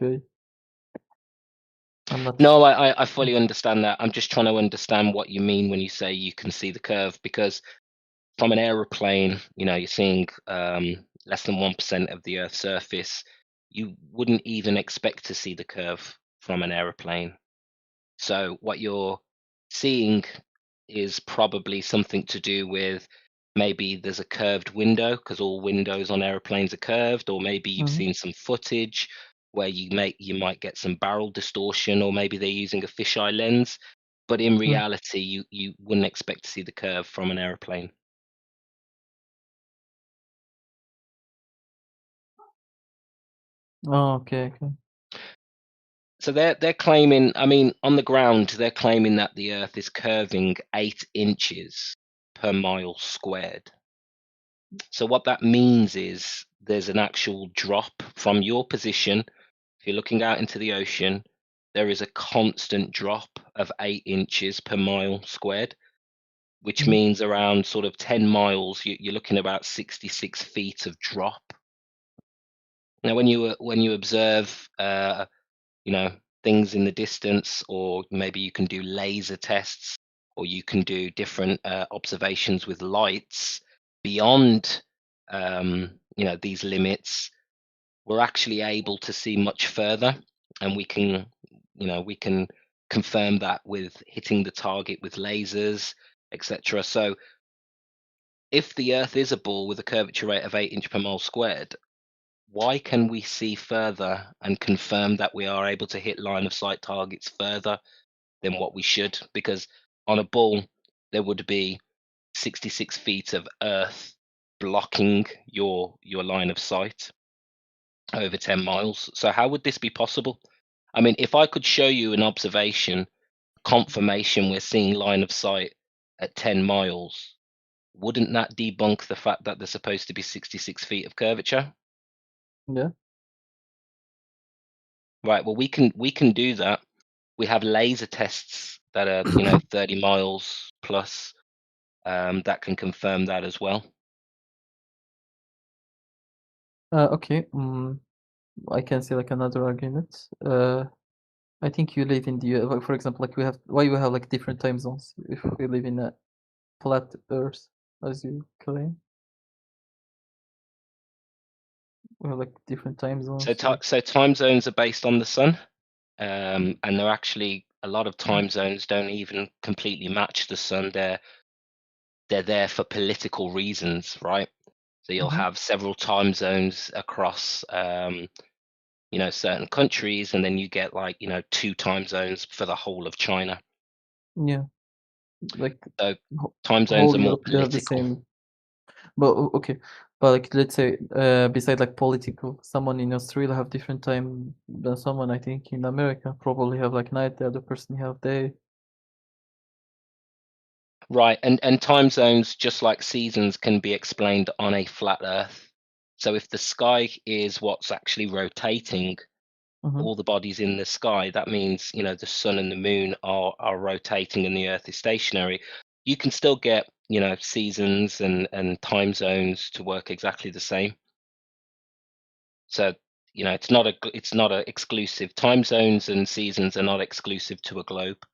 I'm not. No, I fully understand that. I'm just trying to understand what you mean when you say you can see the curve, because from an aeroplane, you're seeing less than 1% of the Earth's surface. You wouldn't even expect to see the curve from an aeroplane. So what you're seeing is probably something to do with, maybe there's a curved window because all windows on airplanes are curved, or maybe you've seen some footage, where you might get some barrel distortion, or maybe they're using a fisheye lens. But in reality, you wouldn't expect to see the curve from an aeroplane. Oh, okay. So they're claiming, I mean, on the ground, they're claiming that the Earth is curving 8 inches per mile squared. So what that means is there's an actual drop from your position. If you're looking out into the ocean, there is a constant drop of 8 inches per mile squared, which means around sort of 10 miles, you're looking about 66 feet of drop. Now, when you observe, things in the distance, or maybe you can do laser tests, or you can do different observations with lights beyond, these limits, we're actually able to see much further, and we can confirm that with hitting the target with lasers, etc. So if the Earth is a ball with a curvature rate of 8 inch per mile squared, why can we see further and confirm that we are able to hit line of sight targets further than what we should? Because on a ball, there would be 66 feet of Earth blocking your line of sight over 10 miles. So how would this be possible? I mean, if I could show you an observation, confirmation we're seeing line of sight at 10 miles, wouldn't that debunk the fact that there's supposed to be 66 feet of curvature? Yeah. Right. Well, we can do that. We have laser tests that are 30 miles plus, that can confirm that as well. Okay. I can say like another argument. I think you live in the for example, like why you have like different time zones if we live in a flat Earth, as you claim. We have like different time zones. So time zones are based on the sun, and they're actually, a lot of time zones don't even completely match the sun. They're there for political reasons, right? So you'll have several time zones across certain countries, and then you get like 2 time zones for the whole of China. Yeah. Like So time zones whole are more Europe, they have the political. same. But okay, but like let's say beside like political, someone in Australia have different time than someone I think in America probably have like night. The other person have day. Right, and time zones, just like seasons, can be explained on a flat Earth. So if the sky is what's actually rotating, all the bodies in the sky, that means the sun and the moon are rotating and the Earth is stationary. You can still get seasons and time zones to work exactly the same. So it's not a exclusive. Time zones and seasons are not exclusive to a globe.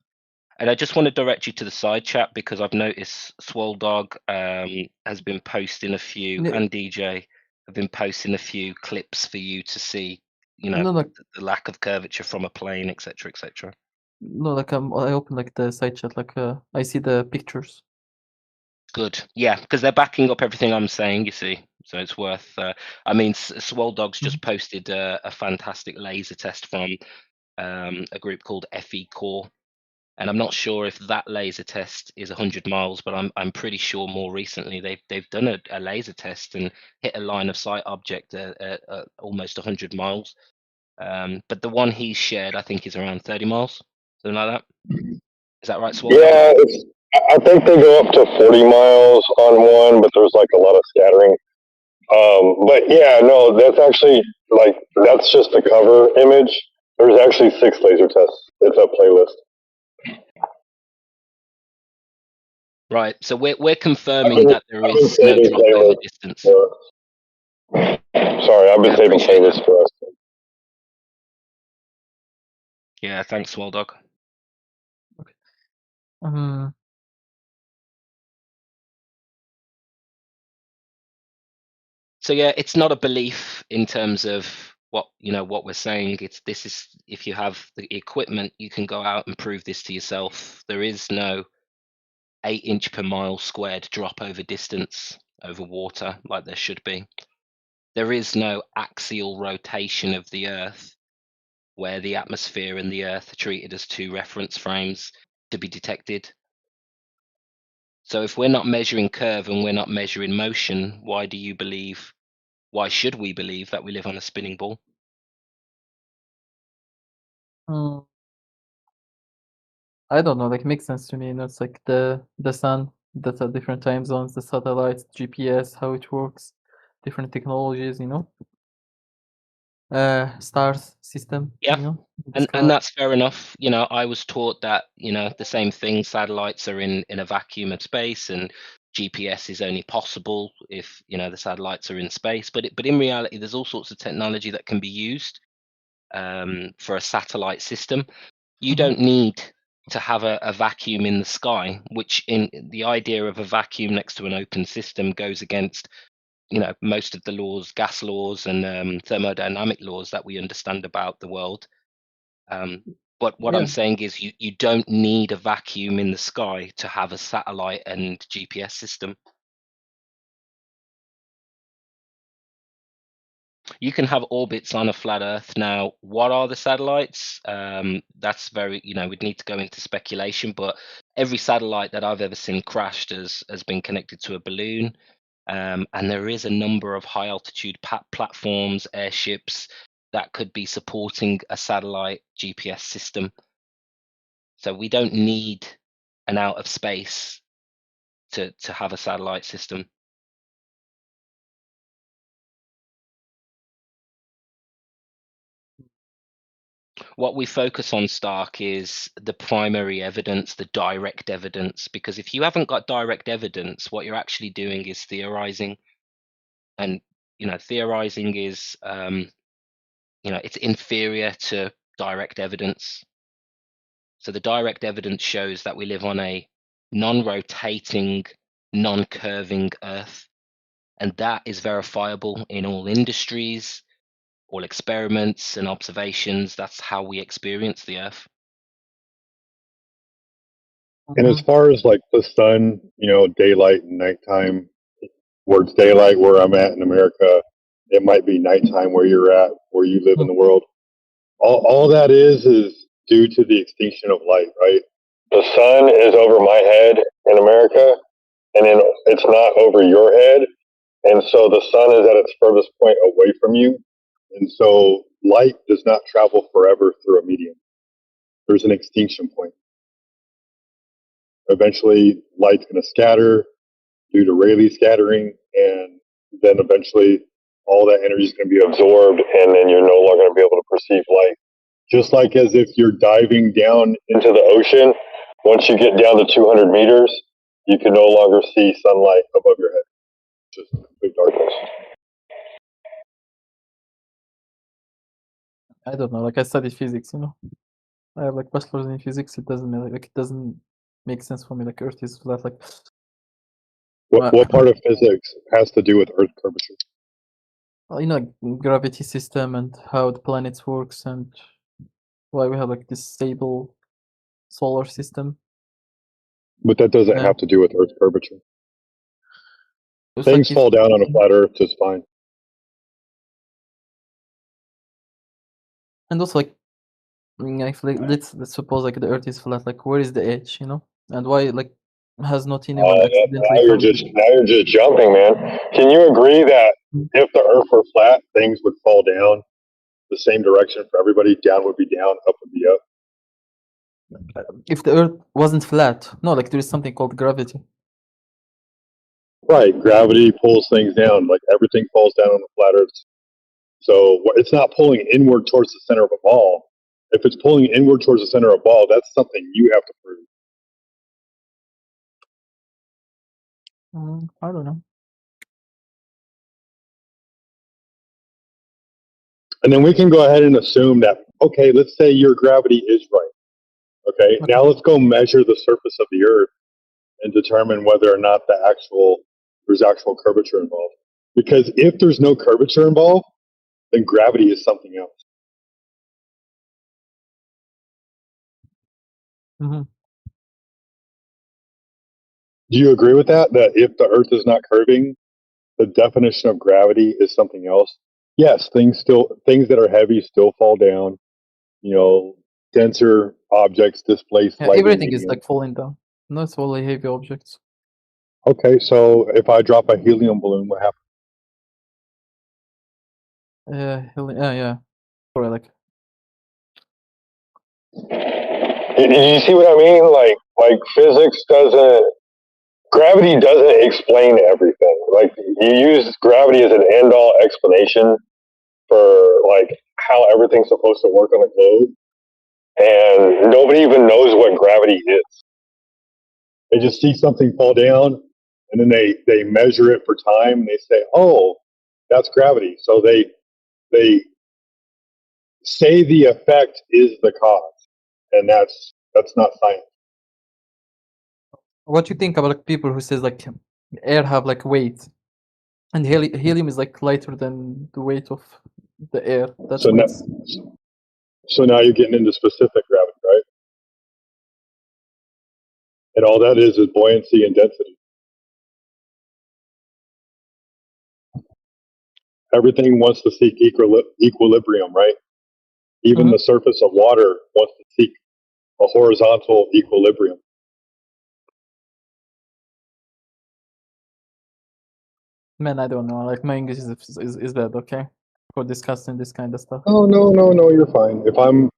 And I just want to direct you to the side chat, because I've noticed Swole Dog has been posting a few, and DJ have been posting a few clips for you to see, No, like the lack of curvature from a plane, etc., etc. no, like I open like the side chat, like I see the pictures. Good, yeah, because they're backing up everything I'm saying. You see, so it's worth. I mean, Swole Dog's just posted a fantastic laser test from a group called FE Core. And I'm not sure if that laser test is 100 miles, but I'm pretty sure more recently they've done a laser test and hit a line of sight object at almost 100 miles. But the one he shared, I think, is around 30 miles, something like that. Is that right, Swallow? Yeah, I think they go up to 40 miles on one, but there's like a lot of scattering. But yeah, no, that's actually that's just the cover image. There's actually 6 laser tests. It's a playlist. Right. So we're confirming that there is no drop over distance. Sorry, I've been saving playlists for us. Yeah, thanks, Swell Dog. So yeah, it's not a belief in terms of what we're saying. This is, if you have the equipment, you can go out and prove this to yourself. There is no 8 inch per mile squared drop over distance over water like there should be. There is no axial rotation of the Earth where the atmosphere and the Earth are treated as two reference frames to be detected. So if we're not measuring curve and we're not measuring motion, why should we believe that we live on a spinning ball? I don't know, like, it makes sense to me. It's like the sun, that's at different time zones, the satellites, GPS, how it works, different technologies, stars system, Yeah. And that's fair enough. I was taught that, the same thing, satellites are in a vacuum of space, and GPS is only possible if, the satellites are in space. But in reality, there's all sorts of technology that can be used for a satellite system. You don't need to have a vacuum in the sky, which in the idea of a vacuum next to an open system goes against, most of the laws, gas laws and thermodynamic laws that we understand about the world. But what I'm saying is you don't need a vacuum in the sky to have a satellite and GPS system. You can have orbits on a flat Earth. Now, what are the satellites? That's very, we'd need to go into speculation, but every satellite that I've ever seen crashed has been connected to a balloon. And there is a number of high altitude platforms, airships that could be supporting a satellite GPS system. So we don't need an out of space to have a satellite system. What we focus on, Stark, is the primary evidence, the direct evidence, because if you haven't got direct evidence, what you're actually doing is theorizing. And, theorizing is, it's inferior to direct evidence. So the direct evidence shows that we live on a non-rotating, non-curving Earth. And that is verifiable in all industries, all experiments and observations. That's how we experience the Earth. And as far as like the sun, daylight and nighttime, where it's daylight where I'm at in America, it might be nighttime where you're at, where you live in the world. All that is due to the extinction of light, right? The sun is over my head in America, and then it's not over your head. And so the sun is at its furthest point away from you. And so light does not travel forever through a medium. There's an extinction point. Eventually, light's going to scatter due to Rayleigh scattering, and then eventually all that energy is going to be absorbed, and then you're no longer going to be able to perceive light. Just like as if you're diving down into the ocean, once you get down to 200 meters, you can no longer see sunlight above your head. Just complete darkness. I don't know, like, I studied physics, I have like bachelor's in physics. It doesn't matter, like, it doesn't make sense for me. Like, Earth is flat. Like, what part of physics has to do with Earth curvature? Like, gravity system and how the planets works and why we have like this stable solar system. But that doesn't have to do with Earth curvature. It's Things like fall down on a flat Earth just fine. And also, like, if, like, let's suppose like the Earth is flat. Like, where is the edge? And why like has not anyone accidentally now you're just jumping, man. Can you agree that if the Earth were flat, things would fall down the same direction for everybody? Down would be down, up would be up. If the Earth wasn't flat, no, like, there is something called gravity. Right, gravity pulls things down. Like, everything falls down on the flat Earth. So it's not pulling inward towards the center of a ball. If it's pulling inward towards the center of a ball, that's something you have to prove. I don't know. And then we can go ahead and assume that, okay, let's say your gravity is right. Okay, now let's go measure the surface of the Earth and determine whether or not there's actual curvature involved. Because if there's no curvature involved, then gravity is something else. Mm-hmm. Do you agree with that? That if the Earth is not curving, the definition of gravity is something else? Yes, things that are heavy still fall down. denser objects displace Yeah, lighter everything is medium. like falling down. Not only heavy objects. Okay, so if I drop a helium balloon, what happens? Yeah. Sorry, like. You see what I mean? Like physics gravity doesn't explain everything. Like you use gravity as an end-all explanation for like how everything's supposed to work on the globe, and nobody even knows what gravity is. They just see something fall down, and then they measure it for time, and they say, "Oh, that's gravity." So they say the effect is the cause, and that's not science. What you think about like, people who says like air have like weight, and helium is like lighter than the weight of the air. That's So why now, it's. so now you're getting into specific gravity, right? And all that is buoyancy and density. Everything wants to seek equilibrium, right? Even the surface of water wants to seek a horizontal equilibrium. Man, I don't know. Like my English is bad. Okay, for discussing this kind of stuff. Oh no, you're fine. If I'm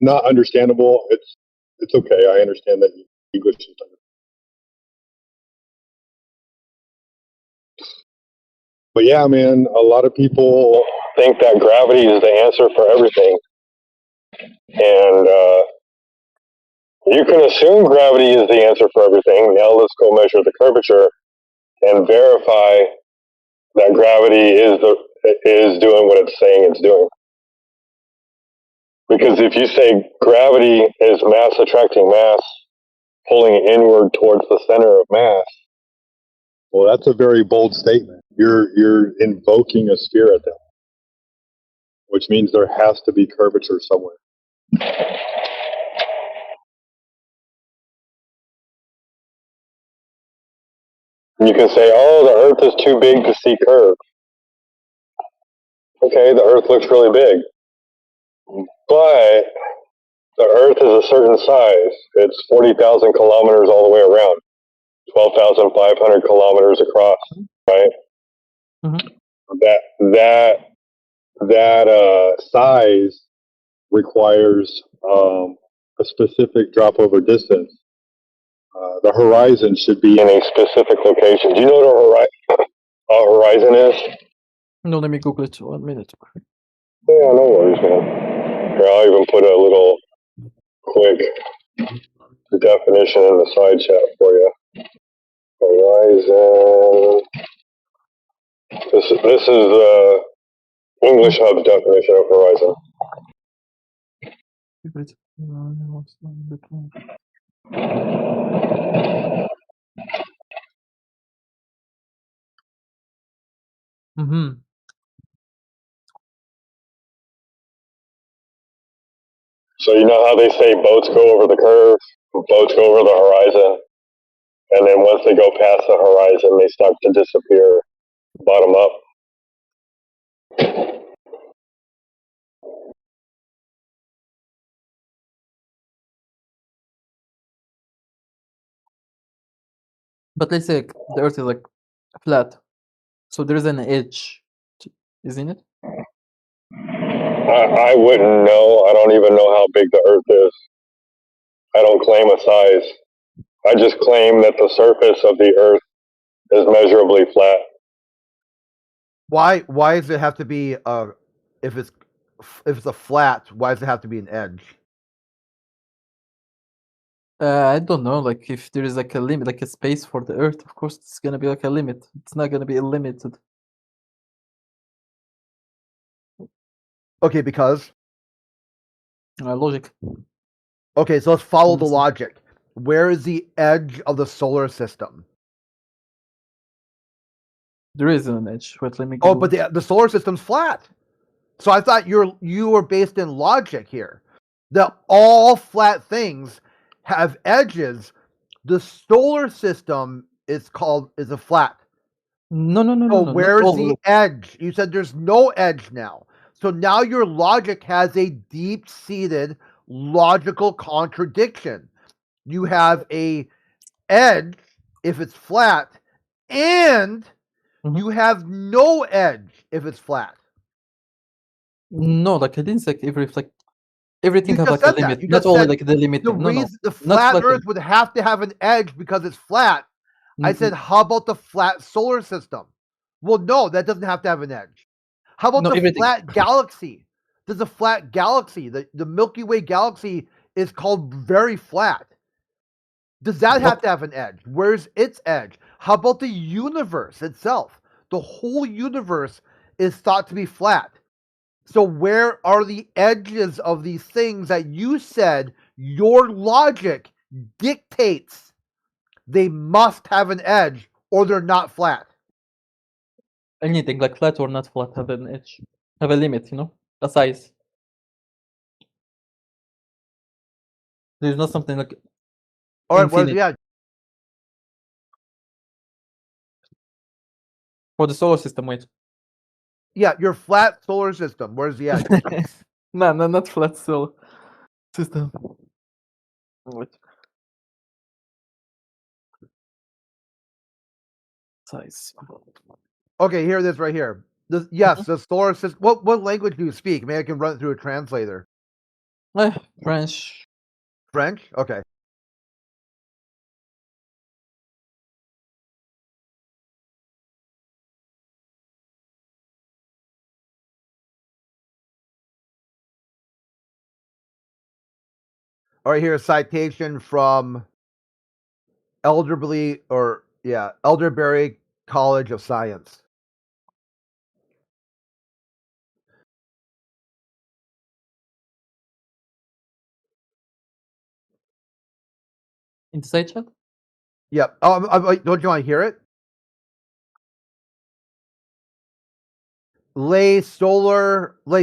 not understandable, it's okay. I understand that English is better. But yeah, man, a lot of people think that gravity is the answer for everything, and you can assume gravity is the answer for everything. Now let's go measure the curvature and verify that gravity is doing what it's saying it's doing. Because if you say gravity is mass attracting mass, pulling inward towards the center of mass, well, that's a very bold statement. You're invoking a sphere at that, which means there has to be curvature somewhere. You can say, "Oh, the Earth is too big to see curves." Okay, the Earth looks really big, but the Earth is a certain size. It's 40,000 kilometers all the way around, 12,500 kilometers across, right? That size requires a specific drop over distance. The horizon should be in a specific location. Do you know what a horizon is? No, let me Google it. 1 minute. Yeah, no worries, man. Here, I'll even put a little quick definition in the side chat for you. Horizon. This is the English Hub's definition of horizon. So you know how they say boats go over the curve, boats go over the horizon, and then once they go past the horizon, they start to disappear bottom up. But let's say the Earth is like flat, so there is an edge, isn't it? I wouldn't know. I don't even know how big the Earth is. I don't claim a size. I just claim that the surface of the Earth is measurably flat. Why does it have to be if it's a flat? Why does it have to be an edge? I don't know. Like if there is like a limit, like a space for the Earth, of course it's gonna be like a limit. It's not gonna be unlimited. Okay, because logic. Okay, so let's follow the logic. Where is the edge of the solar system? There is an edge. Wait, let me. Oh, but the solar system's flat. So I thought you were based in logic here. That all flat things have edges. The solar system is a flat. No. So where's the edge? You said there's no edge now. So now your logic has a deep-seated logical contradiction. You have a edge if it's flat, and you have no edge if it's flat. No, like I didn't say everything You have just like a said that. limit, You not just only said like the limit. the No, no, reason the not flat flat Earth would have to have an edge because it's flat. I said, how about the flat solar system? Well, no, that doesn't have to have an edge. How about No, the everything. flat galaxy? There's a flat galaxy. The Milky Way galaxy is called very flat. Does that have to have an edge? Where's its edge? How about the universe itself? The whole universe is thought to be flat. So where are the edges of these things that you said your logic dictates they must have an edge or they're not flat? Anything like flat or not flat have an edge, have a limit, a size. There's not something like All right, where's infinite. the edge? For the solar system, wait. Yeah, your flat solar system. Where's the edge? No, not flat solar system. Wait. Size. Okay, here it is right here. Yes, the solar system. What language do you speak? Maybe I can run it through a translator. French. French? Okay. All right, here's a citation from Elderberry College of Science. In the side chat? Yep. Don't you want to hear it? Le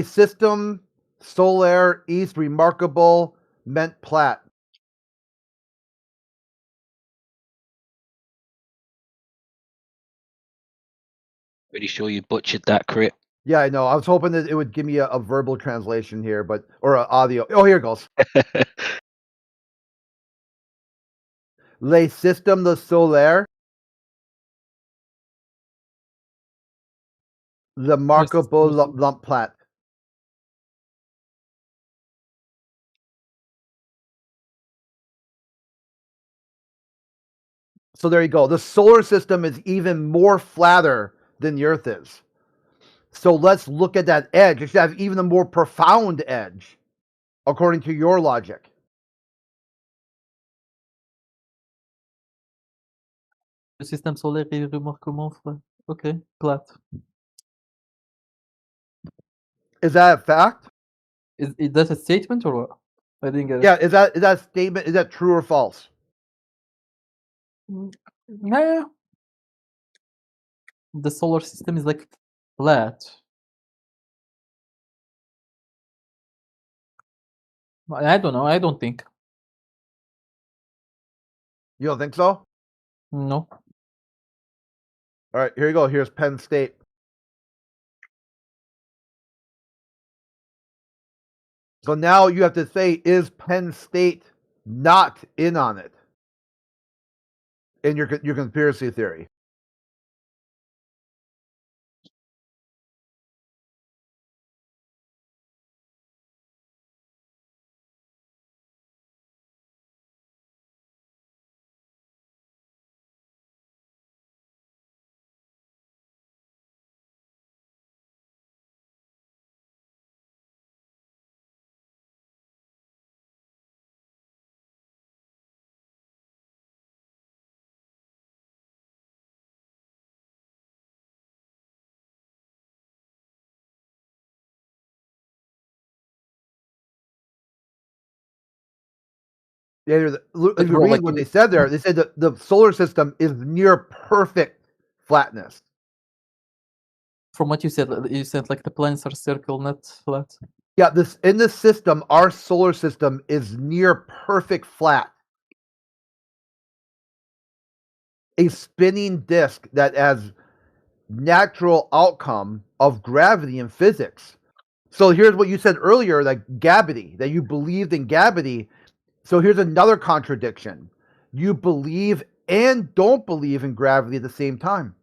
system solaire est remarquable ment plat. Pretty sure you butchered that, Crit. Yeah, I know. I was hoping that it would give me a verbal translation here, or an audio. Oh, here it goes. Le système solaire, le marquable lump plat. So there you go. The solar system is even more flatter than the Earth is. So let's look at that edge. It should have even a more profound edge, according to your logic. Le système solaire est remarquablement flat. Okay, flat. Is that a fact? Is that a statement or what? I didn't get it. Yeah, is that a statement? Is that true or false? Yeah. The solar system is like flat. I don't know. I don't think. You don't think so? No. All right, here you go. Here's Penn State. So now you have to say, is Penn State not in on it in your conspiracy theory? Yeah, if you read what they said there, they said that the solar system is near perfect flatness. From what you said like the planets are circle, not flat. Yeah, in this system, our solar system is near perfect flat. A spinning disk that has natural outcome of gravity and physics. So here's what you said earlier, like gravity, that you believed in gravity. So here's another contradiction. You believe and don't believe in gravity at the same time.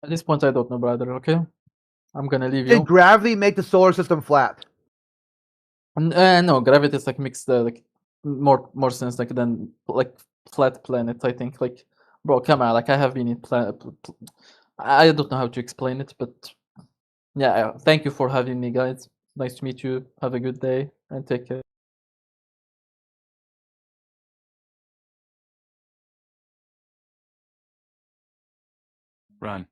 At this point, I don't know, brother. Okay, I'm gonna leave Did you. gravity make the solar system flat? No, gravity is like makes the like more sense like than like flat planet. I think like, bro, come on, like I have been in I don't know how to explain it, but yeah. Thank you for having me, guys. Nice to meet you. Have a good day and take care. Run.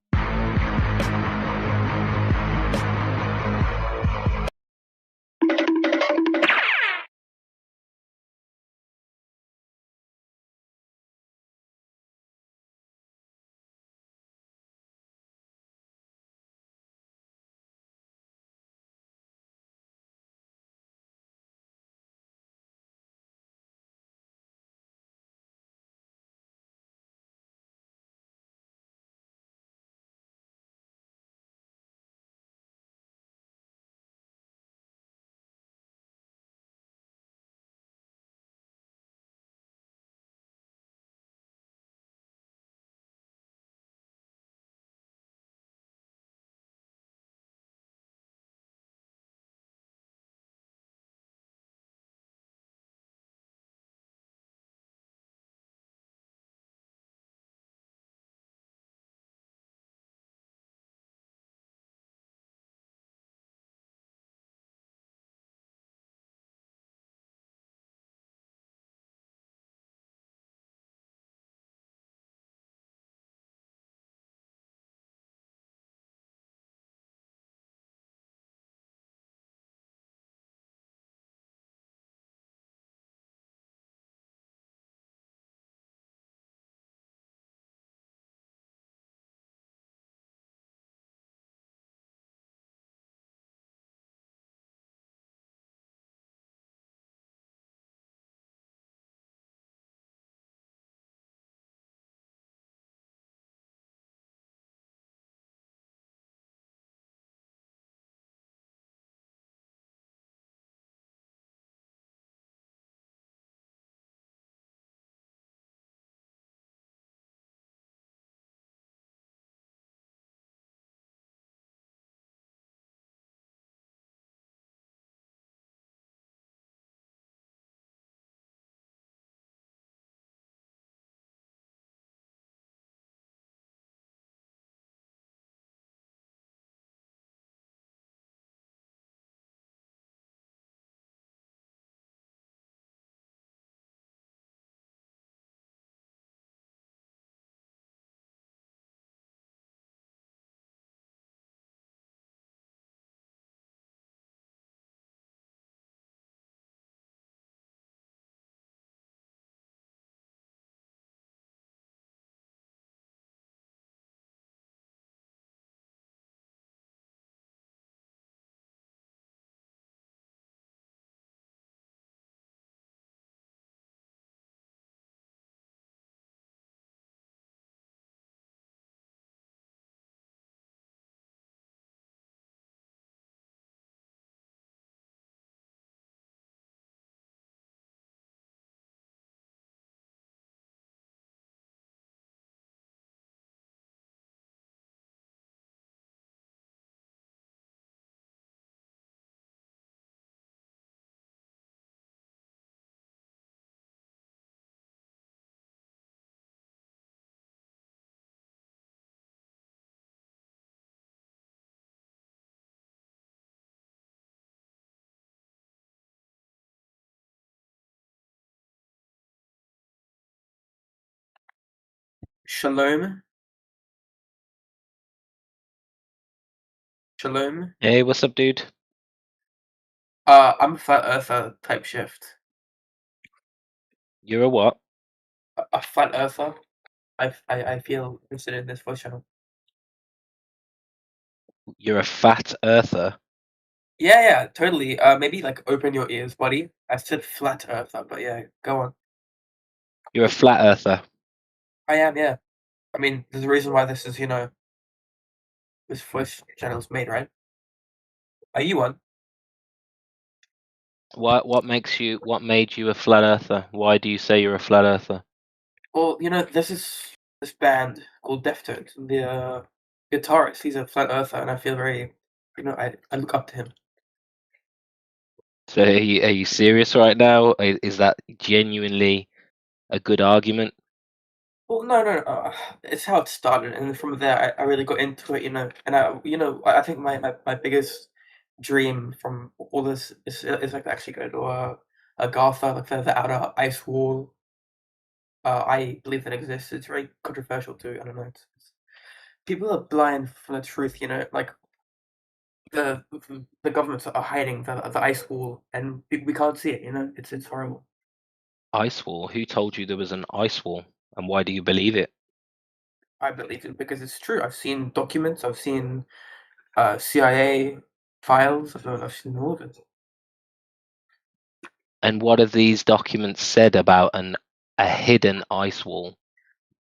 Shalom. Shalom. Hey, what's up, dude? I'm a flat earther type shift. You're a what? A flat earther. I feel interested in this voice channel. You're a fat earther. Yeah, totally. Maybe like open your ears, buddy. I said flat earther, but yeah, go on. You're a flat earther. I am, yeah. I mean, there's a reason why this is, this voice channel is made, right? Are you one? What made you a flat earther? Why do you say you're a flat earther? Well, there's this band called Deftones, and the guitarist, he's a flat earther, and I feel very, I look up to him. So are you serious right now? Is that genuinely a good argument? Well, no. It's how it started, and from there, I really got into it, And I think my biggest dream from all this is like to actually go to a Gotha, like the outer ice wall. I believe that exists. It's very controversial too. I don't know. People are blind for the truth. Like the governments are hiding the ice wall, and we can't see it. It's horrible. Ice wall? Who told you there was an ice wall, and why do you believe it? I believe it because it's true. I've seen documents. I've seen CIA files. I've seen all of it. And what have these documents said about a hidden ice wall?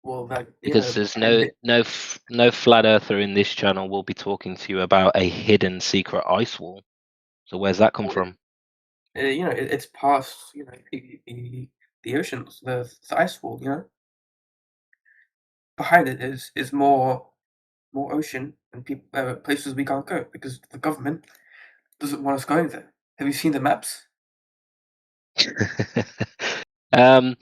Well, Because there's no flat earther in this channel will be talking to you about a hidden secret ice wall. So where's that come from? It's past the oceans, the ice wall. Behind it is more ocean and places we can't go because the government doesn't want us going there. Have you seen the maps? Not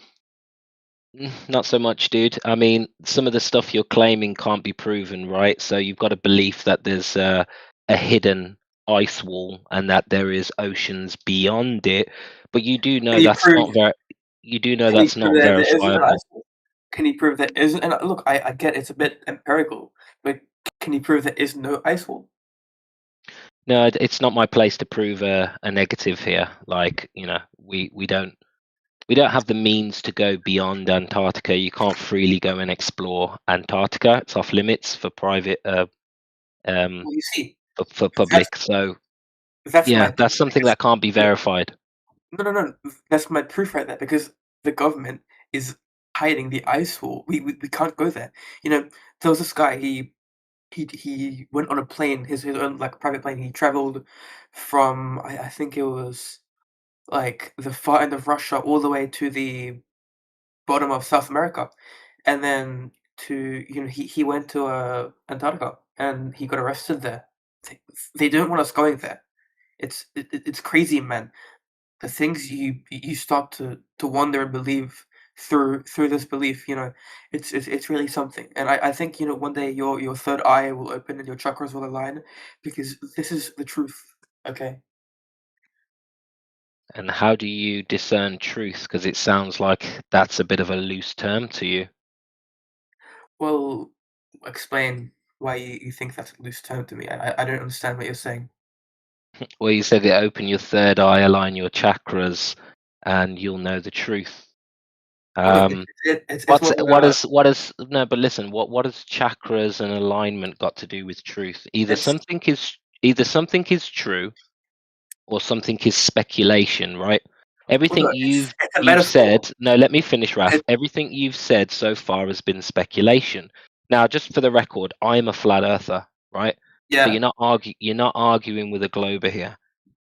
so much, dude. I mean, some of the stuff you're claiming can't be proven, right? So you've got a belief that there's a hidden ice wall and that there is oceans beyond it, but you do know Can you that's prove? not very. You do know Can you that's prove not that there isn't an verifiable. ice wall? Can you prove there isn't? And look, I get it's a bit empirical, but can you prove there is no ice wall? No, it's not my place to prove a negative here. Like, we don't have the means to go beyond Antarctica. You can't freely go and explore Antarctica. It's off limits for private, Well, you see, for public. So that's yeah, my that's something that can't be verified. no. That's my proof right there because the government is hiding the ice wall. We can't go there. There was this guy. He went on a plane, his own like private plane. He traveled from I think it was like the far end of Russia all the way to the bottom of South America, and then he went to Antarctica and he got arrested there. They don't want us going there. It's crazy, man. The things you start to wonder and believe through this belief, it's really something. And I think one day your third eye will open and your chakras will align because this is the truth. Okay. And how do you discern truth? Because it sounds like that's a bit of a loose term to you. Well, explain why you think that's a loose term to me. I don't understand what you're saying. Well, you said it open your third eye, align your chakras, and you'll know the truth. Well, look, it's What is no? But listen, what does chakras and alignment got to do with truth? Either something is true, or something is speculation, right? Everything look, you've it's a metaphor. said. No, let me finish, Raf. Everything you've said so far has been speculation. Now, just for the record, I'm a flat earther, right? Yeah. So you're not arguing with a glober here.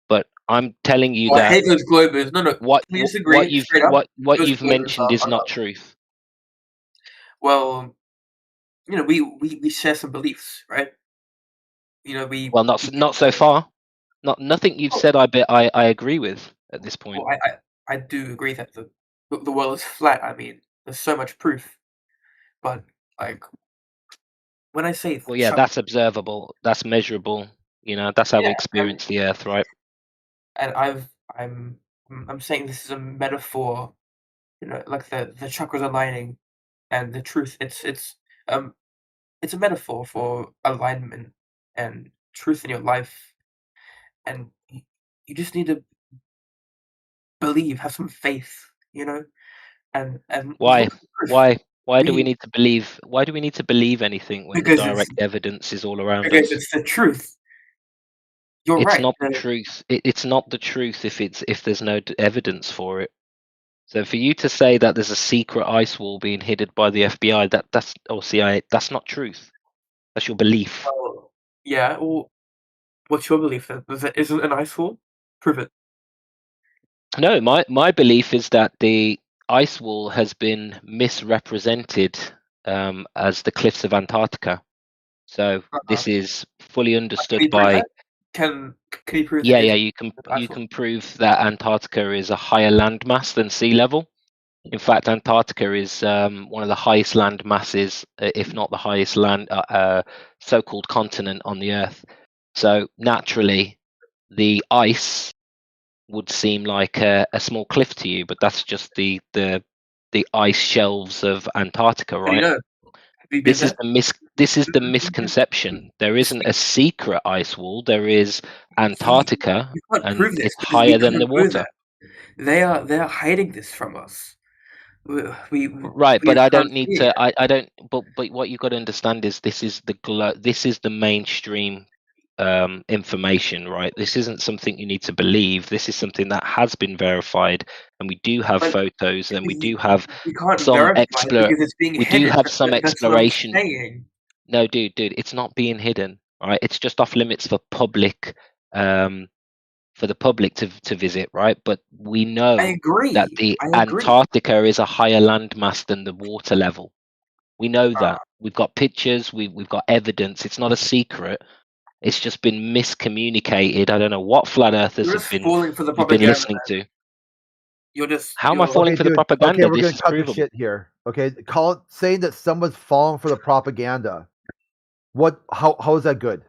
But I'm telling you Well, I that hate those globers. No, what can we disagree straight up? what Those you've globers mentioned is are not truth. well, we share some beliefs, right? We Well, not so far. Nothing you've said. I agree with at this point. Well, I do agree that the world is flat. I mean, there's so much proof, but like when I say Well, yeah, that's observable. That's measurable. That's how we Yeah, experience the Earth, right? and I'm saying this is a metaphor, like the chakras aligning and the truth. It's a metaphor for alignment and truth in your life, and you just need to believe, have some faith, and Why? look at the proof. Why do we need to believe? Why do we need to believe anything when the Because it's direct evidence is all around because us? it's the truth. You're It's right. not the truth. It's not the truth if there's no evidence for it. So for you to say that there's a secret ice wall being hidden by the FBI, that's or CIA, that's not truth. That's your belief. Oh, yeah. Well, what's your belief then? Is it an ice wall? Prove it. No, my belief is that the ice wall has been misrepresented as the cliffs of Antarctica. So this is fully understood by. Can you prove? Yeah, you can prove that Antarctica is a higher landmass than sea level. In fact, Antarctica is one of the highest land masses, if not the highest so-called continent on the Earth. So naturally, the ice would seem like a small cliff to you, but that's just the ice shelves of Antarctica, right? This is the misconception. There isn't a secret ice wall. There is Antarctica, and it's higher than the water. They are hiding this from us. Right, but I don't need to. I don't. But what you've got to understand is this is the mainstream information, right? This isn't something you need to believe. This is something that has been verified, and we do have photos, and we do have some exploration. No, dude, it's not being hidden, right? It's just off limits for public, for the public to visit, right? But we know that the Antarctica is a higher landmass than the water level. We know that. We've got pictures. We've got evidence. It's not a secret. It's just been miscommunicated. I don't know what flat earthers have been listening to. How am I falling for the propaganda? Okay, we're going to cut the shit here. Okay, saying that someone's falling for the propaganda. How is that good?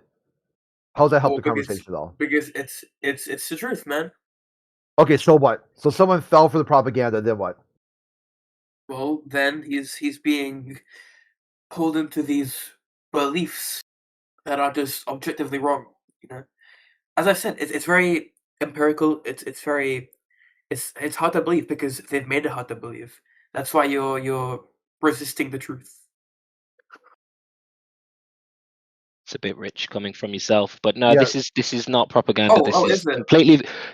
How does that help the conversation at all? Because it's the truth, man. Okay, so what? So someone fell for the propaganda, then what? Well, then he's being pulled into these beliefs that are just objectively wrong. You know, as I said, it's very empirical. It's hard to believe because they've made it hard to believe. That's why you're resisting the truth. It's a bit rich coming from yourself, but no, this is not propaganda. This is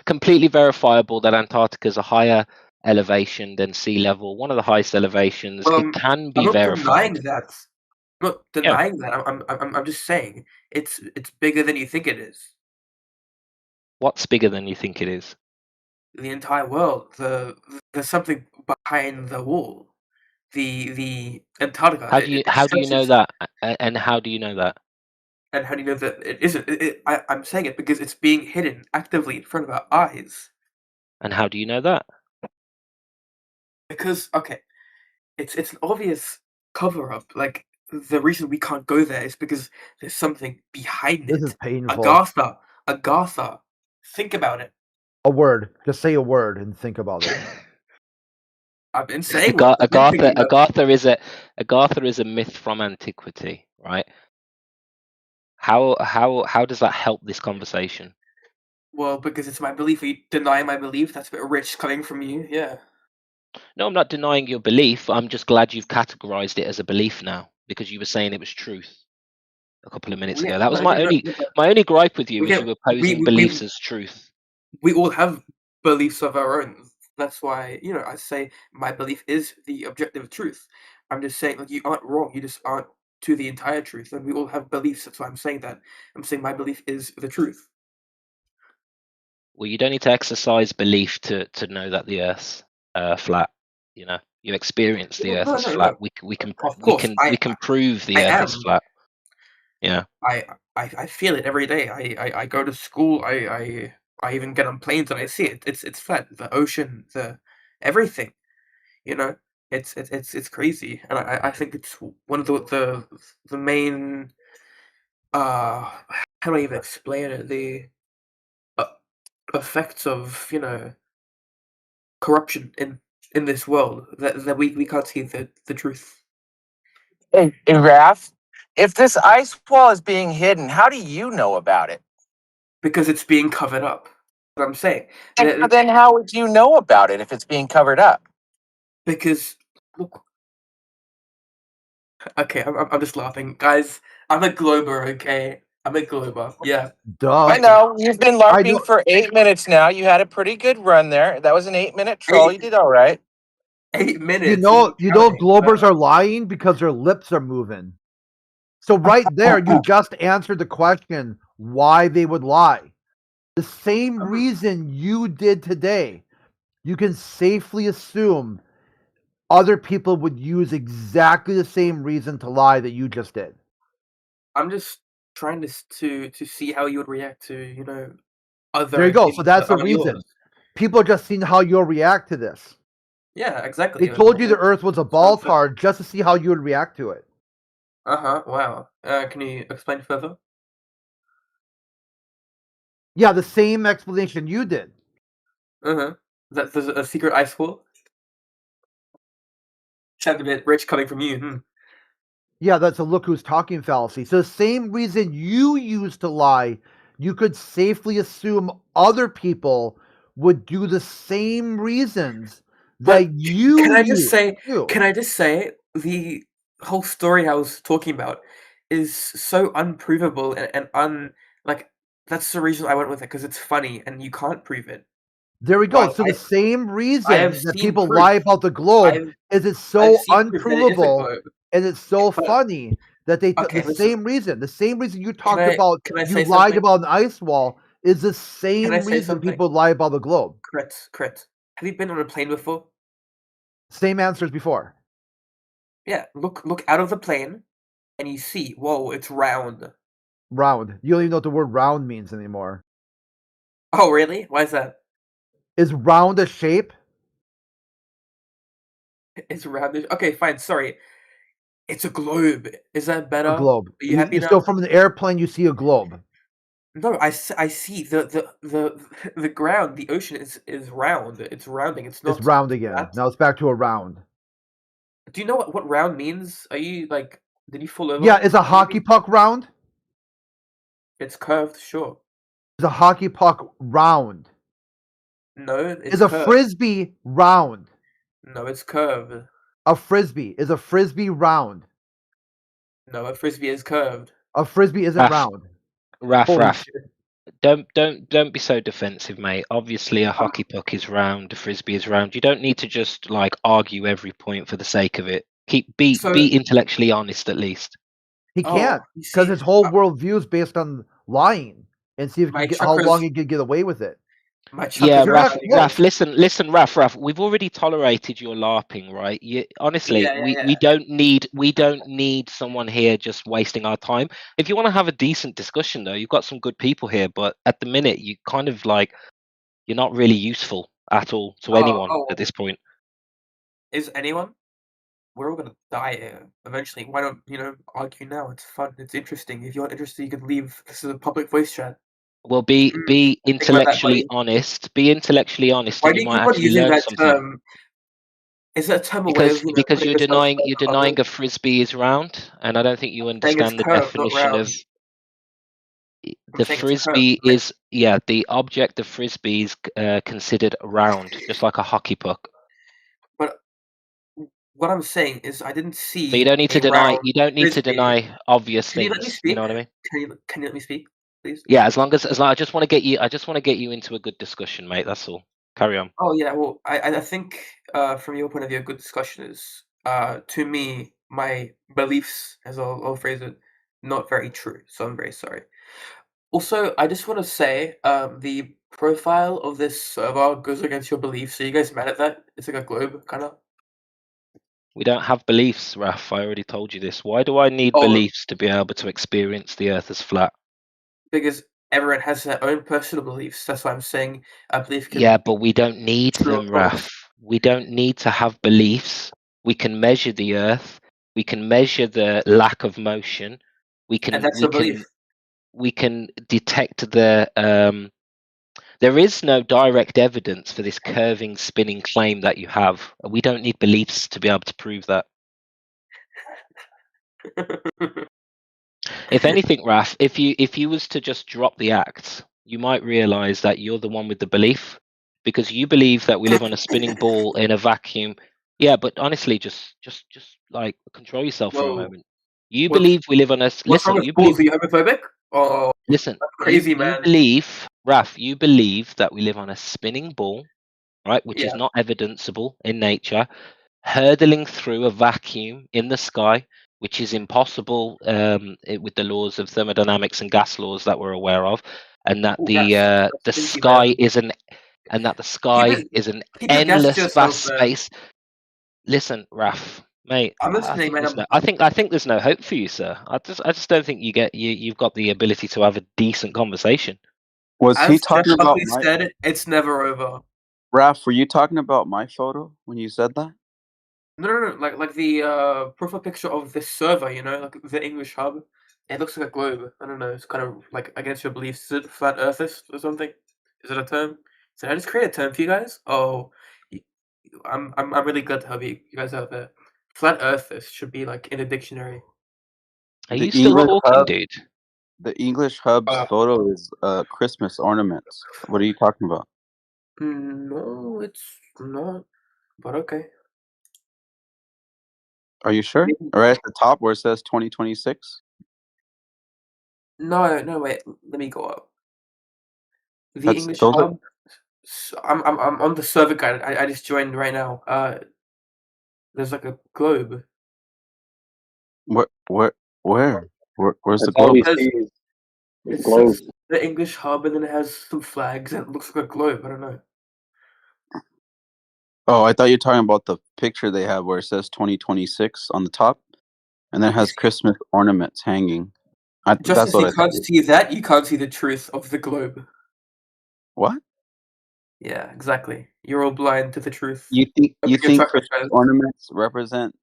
completely verifiable that Antarctica is a higher elevation than sea level, one of the highest elevations. It can be verified. I'm not denying that. I'm just saying it's bigger than you think it is. What's bigger than you think it is? The entire world. There's something behind the wall. The Antarctica. How do you know that? And how do you know that? And how do you know that it isn't? I'm saying it because it's being hidden actively in front of our eyes. And how do you know that? Because it's an obvious cover up. Like the reason we can't go there is because there's something behind it. This is painful. Agatha. Think about it. A word. Just say a word and think about it. I've been saying Agatha is a myth from antiquity, right? How does that help this conversation? Well, because it's my belief. You deny my belief. That's a bit rich coming from you. Yeah. No, I'm not denying your belief. I'm just glad you've categorized it as a belief now, because you were saying it was truth a couple of minutes ago. That was my only gripe with you, is you were posing beliefs as truth. We all have beliefs of our own. That's why, I say my belief is the objective truth. I'm just saying, you aren't wrong. You just aren't to the entire truth, and we all have beliefs. That's why I'm saying that. I'm saying my belief is the truth. Well, you don't need to exercise belief to know that the Earth's flat. You experience the Earth is flat. We can prove the Earth is flat. Yeah. I feel it every day. I go to school. I even get on planes and I see it. It's flat. The ocean, the everything. It's crazy, and I think it's one of the main. How do I even explain it? The effects of corruption in this world that we can't see the truth. Hey, Raph, if this ice wall is being hidden, how do you know about it? Because it's being covered up. What I'm saying. And then how would you know about it if it's being covered up? Because look. Okay, I'm just laughing, guys. I'm a glober. Okay, I'm a glober. Yeah. Duh. I know you've been LARPing for 8 minutes now. You had a pretty good run there. That was an 8-minute troll. You did all right. 8 minutes. You know, Globers are lying because their lips are moving. So right there, you just answered the question why they would lie. The same reason you did today. You can safely assume other people would use exactly the same reason to lie that you just did. I'm just trying to see how you would react to, other. There you go. So that's the reason. Yours. People are just seeing how you'll react to this. Yeah, exactly. They told you the Earth was a ball tard just to see how you would react to it. Wow. Can you explain further? Yeah, the same explanation you did. That there's a secret ice wall. Sounds a bit rich coming from you. Yeah, that's a look who's talking fallacy. So the same reason you used to lie, you could safely assume other people would do the same reasons that you Can I just used say? to. Can I just say the whole story I was talking about is so unprovable and like that's the reason I went with it because it's funny and you can't prove it. There we go. Well, So the same I reason have that seen people proof. lie about the globe is it's so I've seen proof that it is a unprovable globe. and it's so funny that they Okay, the listen. same reason you talked I- about can I you say lied something? about an ice wall is the Can same I say reason something? people lie about the globe. Correct. Have you been on a plane before? Same answers before. Yeah, look out of the plane and you see, whoa, it's round. Round. You don't even know what the word round means anymore. Oh, really? Why is that? Is round a shape? It's round. Okay, fine. Sorry. It's a globe. Is that better? A globe. Are you happy You now? still from an airplane you see a globe. No, I see the ground, the ocean is round. It's rounding. It's not. It's round again. flat. Now it's back to a round. Do you know what round means? Are you like? Did you fall over? Yeah, is a hockey puck round? It's curved, sure. Is a hockey puck round? No, it's Is a curved. frisbee round? No, it's curved. A frisbee. Is a frisbee round? No, a frisbee is curved. A frisbee isn't round. Raf. Don't be so defensive, mate. Obviously, a hockey puck is round, a frisbee is round. You don't need to just like argue every point for the sake of it. Be intellectually honest at least. He can't because his whole worldview is based on lying and see if how long he can get away with it. Yeah, Raf, listen, Raf. We've already tolerated your LARPing, right? Honestly, we don't need someone here just wasting our time. If you want to have a decent discussion, though, you've got some good people here. But at the minute, you kind of like you're not really useful at all to anyone at this point. Is anyone? We're all gonna die eventually. Why don't argue now? It's fun. It's interesting. If you're not interested, you can leave. This is a public voice chat. Well, be intellectually honest. Be intellectually honest, Why and do you you might keep on actually using learn that something. term? Is that term a way of Because putting you're yourself denying a frisbee is round, and I don't think you understand the curved, not definition of the frisbee is the object of frisbee is considered round, just like a hockey puck. But what I'm saying is, I didn't see. But you don't need to deny. You don't need to deny obvious Can things. you let me speak? You know what I mean? Can you let me speak, please? Yeah, as long as I just want to get you into a good discussion, mate. That's all. Carry on. Oh yeah, well, I think from your point of view, a good discussion is to me my beliefs, as I'll phrase it, not very true. So I'm very sorry. Also, I just want to say the profile of this server goes against your beliefs. Are you guys mad at that? It's like a globe, kind of. We don't have beliefs, Raf. I already told you this. Why do I need beliefs to be able to experience the Earth as flat? Because everyone has their own personal beliefs. That's why I'm saying I believe. Yeah, but we don't need them, Raf. We don't need to have beliefs. We can measure the Earth. We can measure the lack of motion. We can detect the. There is no direct evidence for this curving, spinning claim that you have. We don't need beliefs to be able to prove that. If anything, Raf, if you was to just drop the act, you might realize that you're the one with the belief, because you believe that we live on a spinning ball in a vacuum. Yeah, but honestly, just like control yourself for a moment. You believe we live on a listen. You believe. Are you homophobic? Oh, listen, crazy you man. believe, Raf. You believe that we live on a spinning ball, right? Which is not evidenceable in nature. hurtling through a vacuum in the sky, which is impossible with the laws of thermodynamics and gas laws that we're aware of, and that the stinky, sky man. is an Keep your gas to endless yourself, vast man. space. Listen, Raf, mate. I'm listening, man. I think there's no hope for you, sir. I just don't think you've got the ability to have a decent conversation. Was he As Jeff talking about Buckley said, it's never over. Raph, were you talking about my photo when you said that? No. Like the profile picture of this server, you know, like the English hub. It looks like a globe. I don't know. It's kind of like against your beliefs. Is it flat earthist or something? Is it a term? Did I just create a term for you guys? Oh, I'm really glad to have you guys out there. Flat earthist should be like in a dictionary. Are you still talking, dude? The English hub's photo is Christmas ornaments. What are you talking about? No, it's not. But okay. Are you sure? Right at the top where it says 2026? No, wait. Let me go up. The That's English those hub. I'm on the server guide. I just joined right now. There's like a globe. Where's the That's all globe? we see is it says the English hub, and then it has some flags, and it looks like a globe. I don't know. Oh, I thought you were talking about the picture they have where it says 2026 on the top, and then it has Christmas ornaments hanging. Just That's as what you I can't thought. see that, you can't see the truth of the globe. What? Yeah, exactly. You're all blind to the truth. You Open your think chakras, Christmas guys. ornaments represent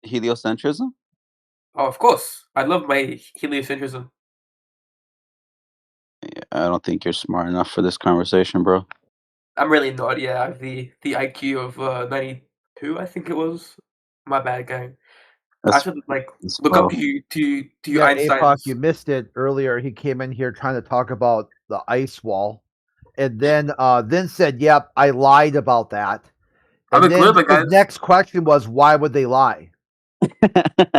heliocentrism? Oh, of course. I love my heliocentrism. Yeah, I don't think you're smart enough for this conversation, bro. I'm really not. Yeah, I have the IQ of 92, I think it was. My bad, gang. I should like look up low. to you Yeah, APOC, Einstein's. you missed it earlier. He came in here trying to talk about the ice wall, and then said, "Yep, I lied about that." I'm And a then glibber, his guys. next question was, "Why would they lie?"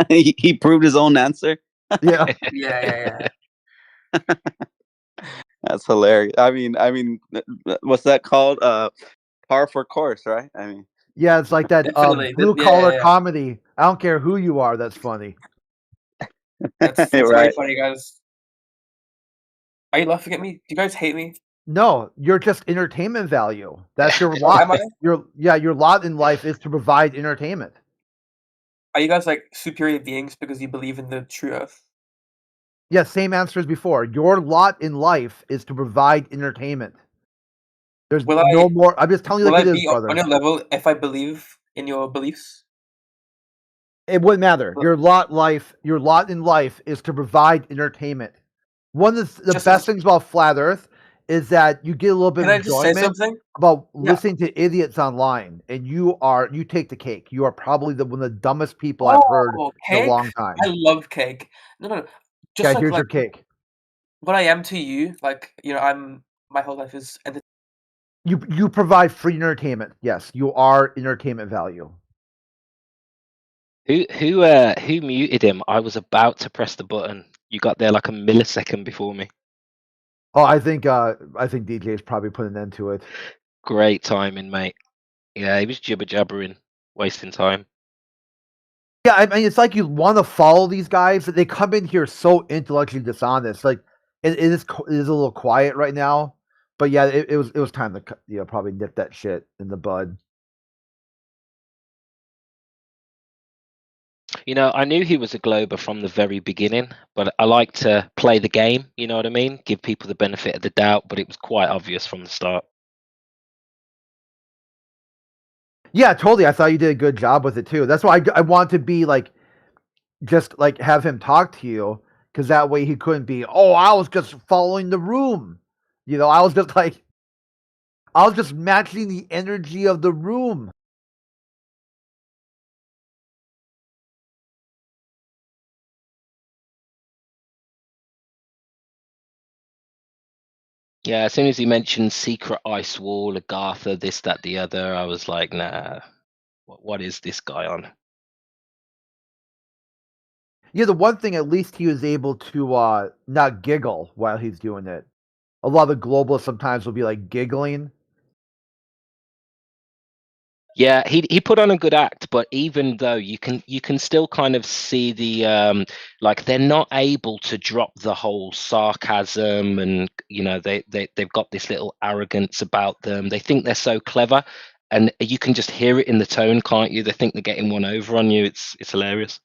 he proved his own answer. Yeah. Yeah. That's hilarious. I mean, what's that called? Par for course, right? I mean, Yeah, it's like that Definitely. blue Yeah, collar yeah. comedy. I don't care who you are. That's funny. That's Right. very funny, guys. Are you laughing at me? Do you guys hate me? No, you're just entertainment value. That's your lot. Am I? Your lot in life is to provide entertainment. Are you guys like superior beings because you believe in the true earth? Yeah, same answer as before. Your lot in life is to provide entertainment. There's no more. I'm just telling you like it is, brother. On your level if I believe in your beliefs? It wouldn't matter. Your lot in life is to provide entertainment. One of the best things about flat Earth is that you get a little bit Can of I just say enjoyment something? about Yeah. listening to idiots online, and you take the cake. You are probably one of the dumbest people I've heard in a Cake? long time. I love cake. No. Just Yeah, here's your cake. What I am to you, like, you know, my whole life is You provide free entertainment. Yes, you are entertainment value. Who muted him? I was about to press the button. You got there like a millisecond before me. Oh, I think DJ's probably put an end to it. Great timing, mate. Yeah, he was jibber jabbering, wasting time. Yeah, I mean, it's like you want to follow these guys, but they come in here so intellectually dishonest. Like it is a little quiet right now, but yeah, it was time to probably nip that shit in the bud. You know, I knew he was a glober from the very beginning, but I like to play the game, you know what I mean? Give people the benefit of the doubt, but it was quite obvious from the start. Yeah, totally. I thought you did a good job with it too. That's why I want to be like, just like have him talk to you, because that way he couldn't be, oh, I was just following the room. You know, I was just matching the energy of the room. Yeah, as soon as he mentioned secret ice wall, Agartha, this, that, the other, I was like, nah, what is this guy on? Yeah, the one thing, at least he was able to not giggle while he's doing it. A lot of the globalists sometimes will be like giggling. Yeah, he put on a good act, but even though you can still kind of see the like they're not able to drop the whole sarcasm, and they've got this little arrogance about them. They think they're so clever, and you can just hear it in the tone, can't you? They think they're getting one over on you. It's hilarious.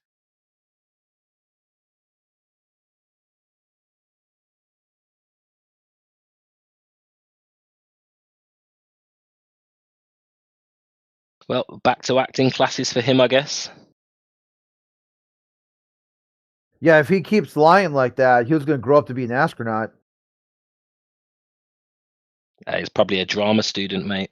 Well, back to acting classes for him, I guess. Yeah, if he keeps lying like that, he was going to grow up to be an astronaut. He's probably a drama student, mate.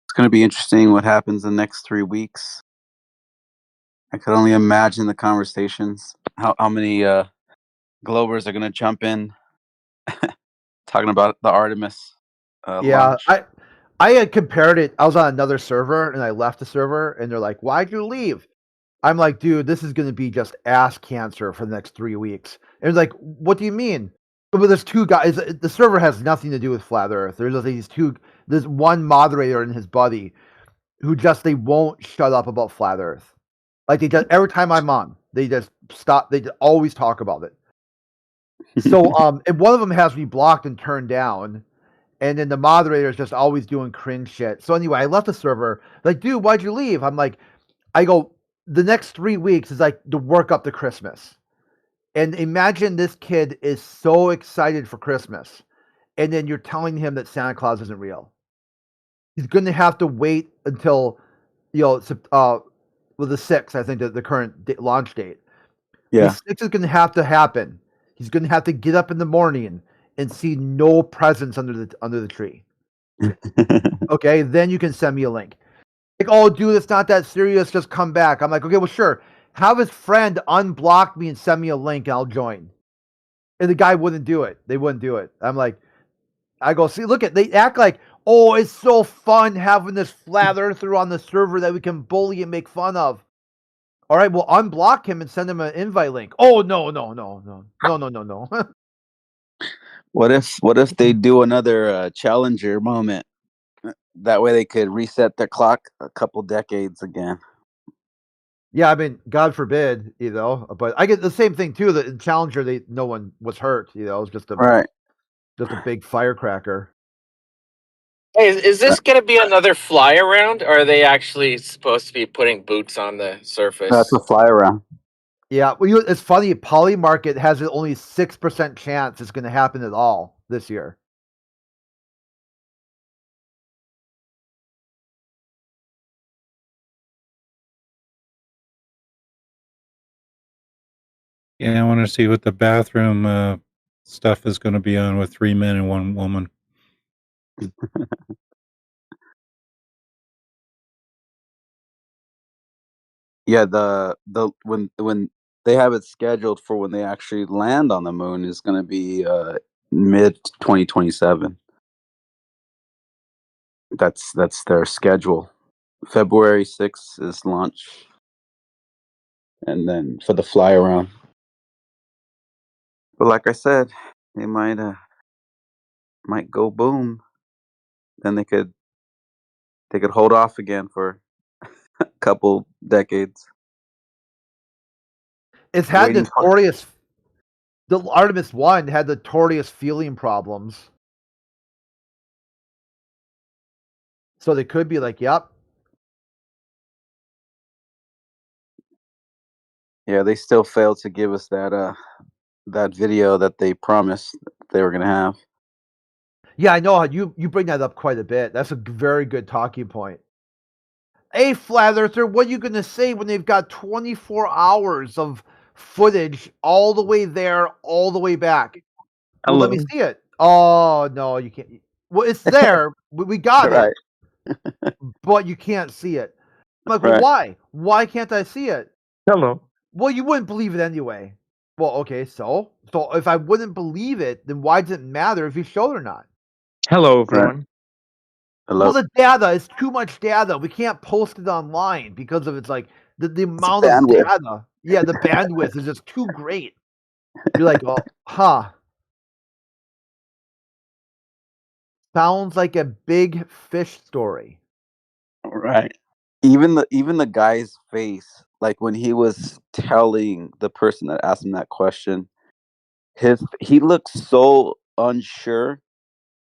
It's going to be interesting what happens the next 3 weeks. I could only imagine the conversations. How many Globers are going to jump in talking about the Artemis launch. I had compared it. I was on another server and I left the server and they're like, "Why'd you leave?" I'm like, "Dude, this is going to be just ass cancer for the next 3 weeks." And it's like, "What do you mean?" But there's two guys. The server has nothing to do with flat Earth. There's one moderator and his buddy who they won't shut up about flat Earth. Like every time I'm on, they just stop. They always talk about it. So and one of them has me blocked and turned down, and then the moderator is just always doing cringe shit. So anyway, I left the server. Like, "Dude, why'd you leave?" I'm like, the next 3 weeks is like the work up to Christmas. And imagine this kid is so excited for Christmas, and then you're telling him that Santa Claus isn't real. He's going to have to wait until, the 6th, I think, the current launch date. Yeah. The 6th is going to have to happen. He's going to have to get up in the morning and see no presents under the tree. Okay, then you can send me a link. Like, "Oh, dude, it's not that serious. Just come back." I'm like, "Okay, well, sure. Have his friend unblock me and send me a link, and I'll join." And the guy wouldn't do it. They wouldn't do it. I'm like, "See, look they act like, oh, it's so fun having this flat earther on the server that we can bully and make fun of." All right, well, unblock him and send him an invite link. "Oh, no. What if they do another challenger moment? That way they could reset their clock a couple decades again. Yeah, I mean, God forbid, but I get the same thing too. That in Challenger, no one was hurt. It was just just a big firecracker. Hey, is this going to be another fly around, or are they actually supposed to be putting boots on the surface? That's a fly around. Yeah, well, it's funny. Polymarket has only 6% chance it's going to happen at all this year. Yeah, I want to see what the bathroom stuff is going to be on with 3 men and 1 woman. Yeah, the when they have it scheduled for when they actually land on the moon is going to be mid 2027. That's their schedule. February 6th is launch, and then for the fly around. But like I said, they might go boom. Then they could hold off again for a couple decades. It's had notorious. The Artemis 1 had notorious fueling problems. So they could be like, "Yep." Yeah, they still failed to give us that video that they promised they were going to have. Yeah, I know you bring that up quite a bit. That's a very good talking point. Hey, flat earther, what are you going to say when they've got 24 hours of footage all the way there, all the way back. Well, let me Hello. see it. Oh no, you can't. Well, it's there. We got Right. it, but you can't see it. I'm like, well, Right. why? Why can't I see it? Hello. Well, you wouldn't believe it anyway. Well, okay, so if I wouldn't believe it, then why does it matter if you showed it or not? Hello, everyone. Well, the data is too much data. We can't post it online because of it's like the amount of bandwidth. data. Yeah, the bandwidth is just too great. You're like, oh, huh. Sounds like a big fish story. Right. Even the guy's face, like when he was telling the person that asked him that question, he looked so unsure.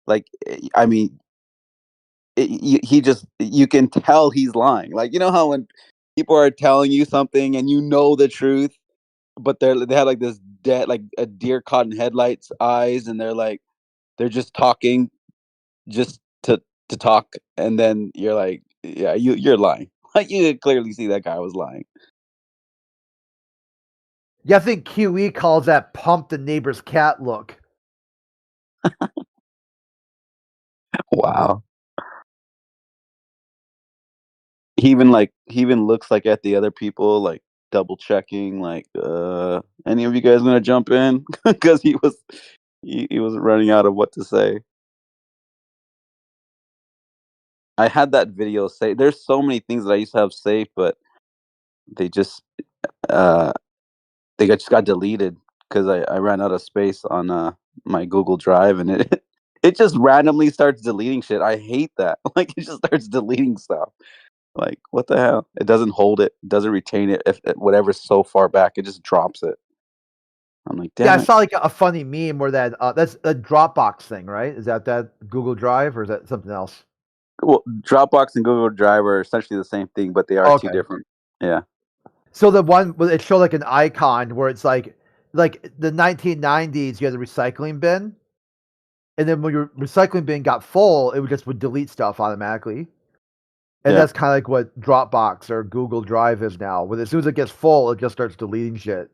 Like, I mean, you can tell he's lying. Like, you know how when people are telling you something and you know the truth, but they have like this dead, like a deer caught in headlights eyes, and they're just talking just to talk, and then you're like, yeah, you're lying. Like, you could clearly see that guy was lying. Yeah, I think QE calls that pump the neighbor's cat look. Wow. He even looks like at the other people, like double checking, like, any of you guys gonna jump in? Because he was running out of what to say. I had that video saved. There's so many things that I used to have saved, but they just just got deleted because I ran out of space on my Google Drive, and it it just randomly starts deleting shit. I hate that. Like, it just starts deleting stuff. Like, what the hell? It doesn't hold it, doesn't retain it. If whatever's so far back, it just drops it. I'm like, Yeah, I damn it. saw like a funny meme where that's a Dropbox thing, right? Is that Google Drive or is that something else? Well, Dropbox and Google Drive are essentially the same thing, but they are two Okay. different. Yeah. So the one it showed like an icon where it's like the 1990s, you had a recycling bin, and then when your recycling bin got full, it would delete stuff automatically. And Yeah. that's kind of like what Dropbox or Google Drive is now. When as soon as it gets full, it just starts deleting shit.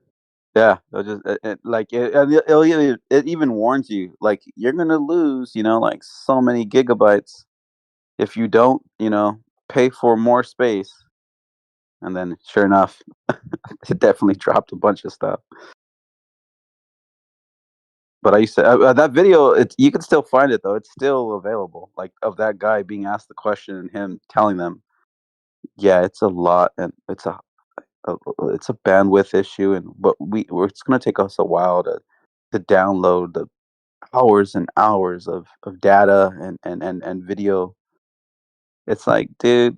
Yeah, it even warns you, like, you're gonna lose, like, so many gigabytes if you don't, pay for more space. And then, sure enough, it definitely dropped a bunch of stuff. But I used to that video. You can still find it though. It's still available. Like, of that guy being asked the question and him telling them, "Yeah, it's a lot, and it's a bandwidth issue, and it's gonna take us a while to download the hours and hours of data and video." It's like, dude,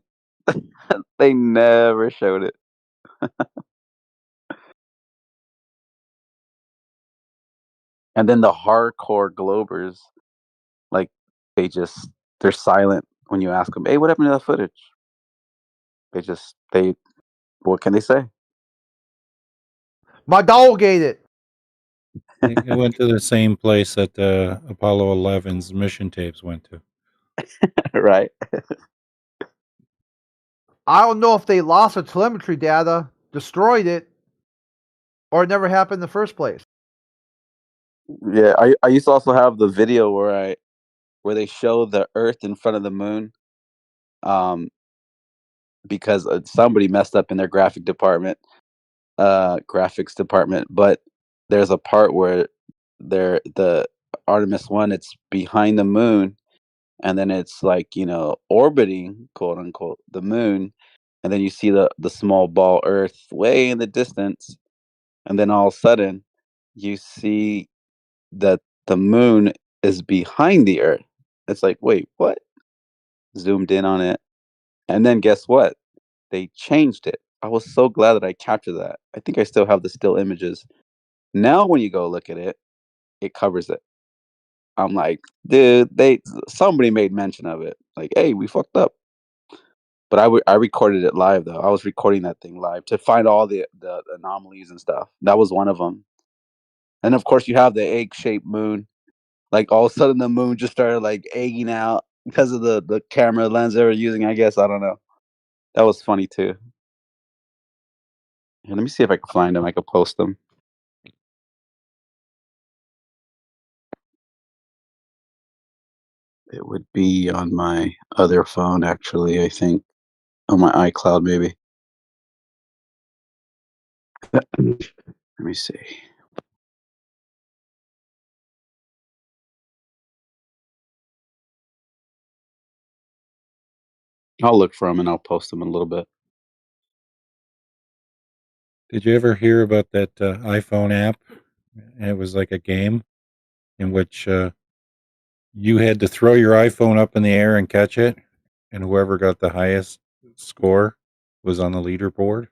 they never showed it. And then the hardcore Globers, like, they're silent when you ask them, "Hey, what happened to that footage?" They what can they say? My dog ate it. It went to the same place that the Apollo 11's mission tapes went to. Right. I don't know if they lost the telemetry data, destroyed it, or it never happened in the first place. Yeah, I used to also have the video where they show the Earth in front of the moon, because somebody messed up in their graphics department. But there's a part where the Artemis 1, it's behind the moon, and then it's like, orbiting, quote unquote, the moon, and then you see the small ball Earth way in the distance, and then all of a sudden you see that the moon is behind the Earth. It's like, wait, what? Zoomed in on it, and then guess what? They changed it. I was so glad that I captured that. I think I still have the still images. Now when you go look at it, it covers it. I'm like, dude, somebody made mention of it. Like, hey, we fucked up. But I recorded it live though. I was recording that thing live to find all the anomalies and stuff. That was one of them. And of course, you have the egg-shaped moon. Like, all of a sudden, the moon just started like egging out because of the camera lens they were using. I guess, I don't know. That was funny too. Let me see if I can find them. I could post them. It would be on my other phone, actually, I think. On my iCloud, maybe. Let me see. I'll look for them and I'll post them in a little bit. Did you ever hear about that iPhone app? And it was like a game in which you had to throw your iPhone up in the air and catch it, and whoever got the highest score was on the leaderboard.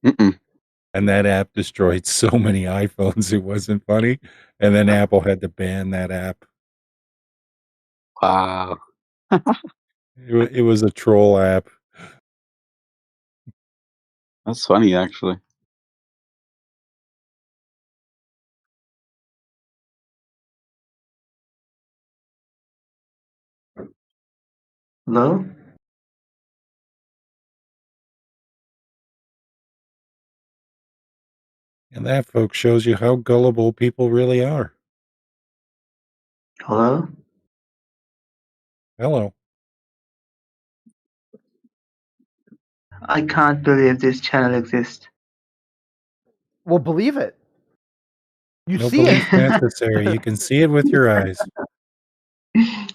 Mm-mm. And that app destroyed so many iPhones, it wasn't funny. And then Apple had to ban that app. Wow. It was a troll app. That's funny, actually. Hello? And that, folks, shows you how gullible people really are. Hello? Hello. I can't believe this channel exists. Well, believe it. You No see belief it. necessary. You can see it with your eyes.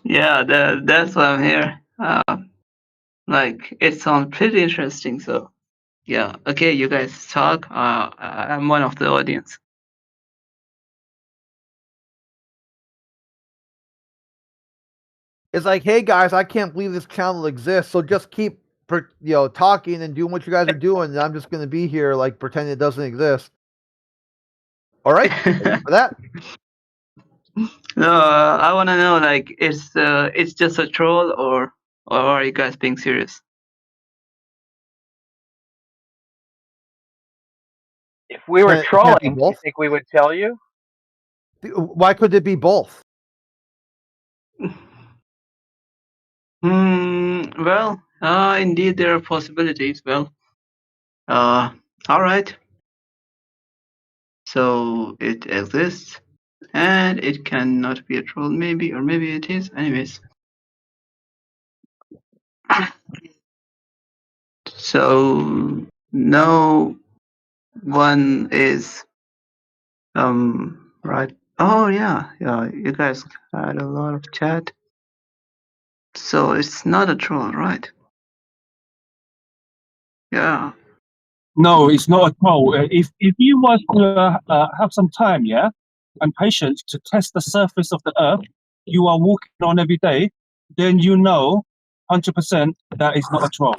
Yeah, that's why I'm here. Like, it sounds pretty interesting, so yeah. Okay, you guys talk. I'm one of the audience. It's like, hey guys, I can't believe this channel exists. So just keep, talking and doing what you guys are doing. And I'm just going to be here, like, pretending it doesn't exist. All right, thanks for that. No, I want to know, like, it's just a troll, or are you guys being serious? If we were It can't be trolling, you both. think we would tell you? Why could it be both? Well, indeed there are possibilities. Well, all right. So it exists, and it cannot be a troll, maybe, or maybe it is. Anyways. So no one is right. Oh yeah, you guys had a lot of chat. So it's not a troll, right? Yeah. No, it's not at all. If you was to have some time, yeah, and patience to test the surface of the Earth you are walking on every day, then you know 100% that is not a troll.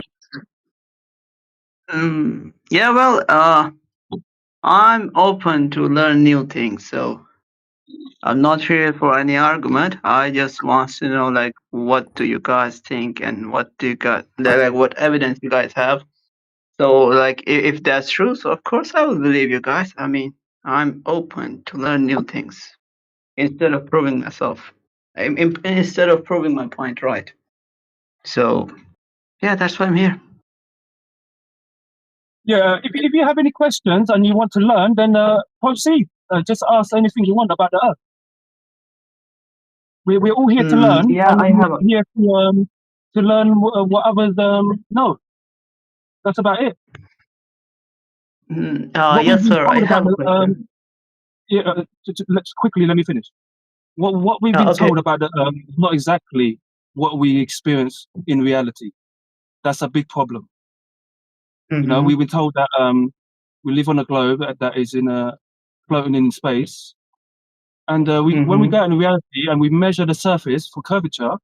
Yeah, well, I'm open to learn new things, so I'm not here for any argument. I just want to know, like, what do you guys think, and what do you got, like, what evidence you guys have. So, like, if that's true, so of course I will believe you guys. I mean, I'm open to learn new things instead of proving myself, instead of proving my point right. So, yeah, that's why I'm here. Yeah, if you have any questions and you want to learn, then proceed. Just ask anything you want about the Earth. We're all here to learn, Yeah, and I have a. we're here to learn what others know. That's about it. What we've Yes, been sir. I told about have a the question. let me finish. What we've been Okay. told about the Earth is not exactly what we experience in reality. That's a big problem. You know, we've been told that we live on a globe that is floating in space, and when we go in reality and we measure the surface for curvature,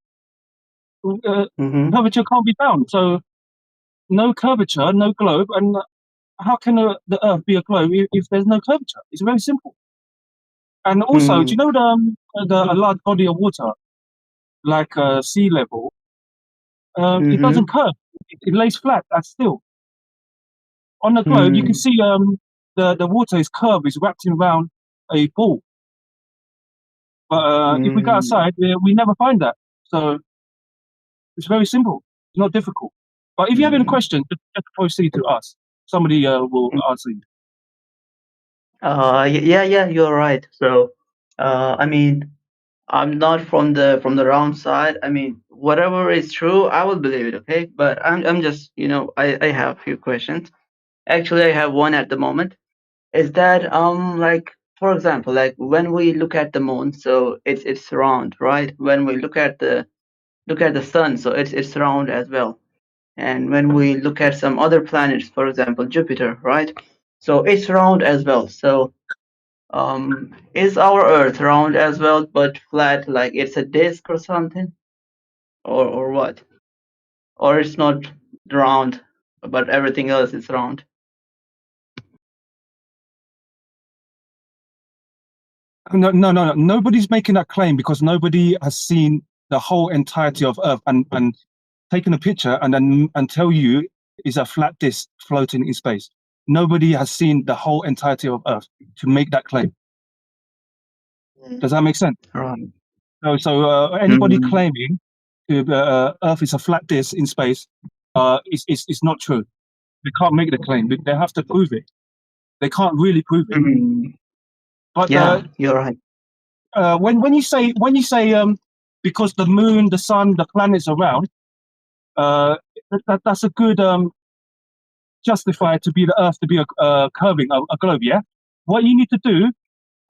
curvature can't be found. So no curvature, no globe, and how can the Earth be a globe if there's no curvature? It's very simple. And also, do you know a large body of water, like sea level, it doesn't curve. It lays flat. That's still. On the globe, you can see the water is curved, is wrapped around a ball. But if we go outside, we never find that. So it's very simple. It's not difficult. But if you have any questions, just proceed to ask. Somebody will answer you. Yeah, you're right. So, I mean, I'm not from the round side. I mean, whatever is true, I will believe it. Okay, but I'm just I have a few questions. Actually, I have one at the moment. Is that like, for example, like when we look at the moon, so it's round, right? When we look at the sun, so it's round as well. And when we look at some other planets, for example, Jupiter, right? So it's round as well. So is our Earth round as well, but flat, like it's a disk or something, or what? Or it's not round, but everything else is round. No. Nobody's making that claim because nobody has seen the whole entirety of Earth and taken a picture and tell you is a flat disk floating in space. Nobody has seen the whole entirety of Earth to make that claim. Does that make sense? Right. So anybody claiming Earth is a flat disk in space is not true. They can't make the claim. They have to prove it. They can't really prove it. But Yeah, you're right. when you say because the moon, the sun, the planets are round, that's a good justifier to be the Earth to be a curving a globe. Yeah. What you need to do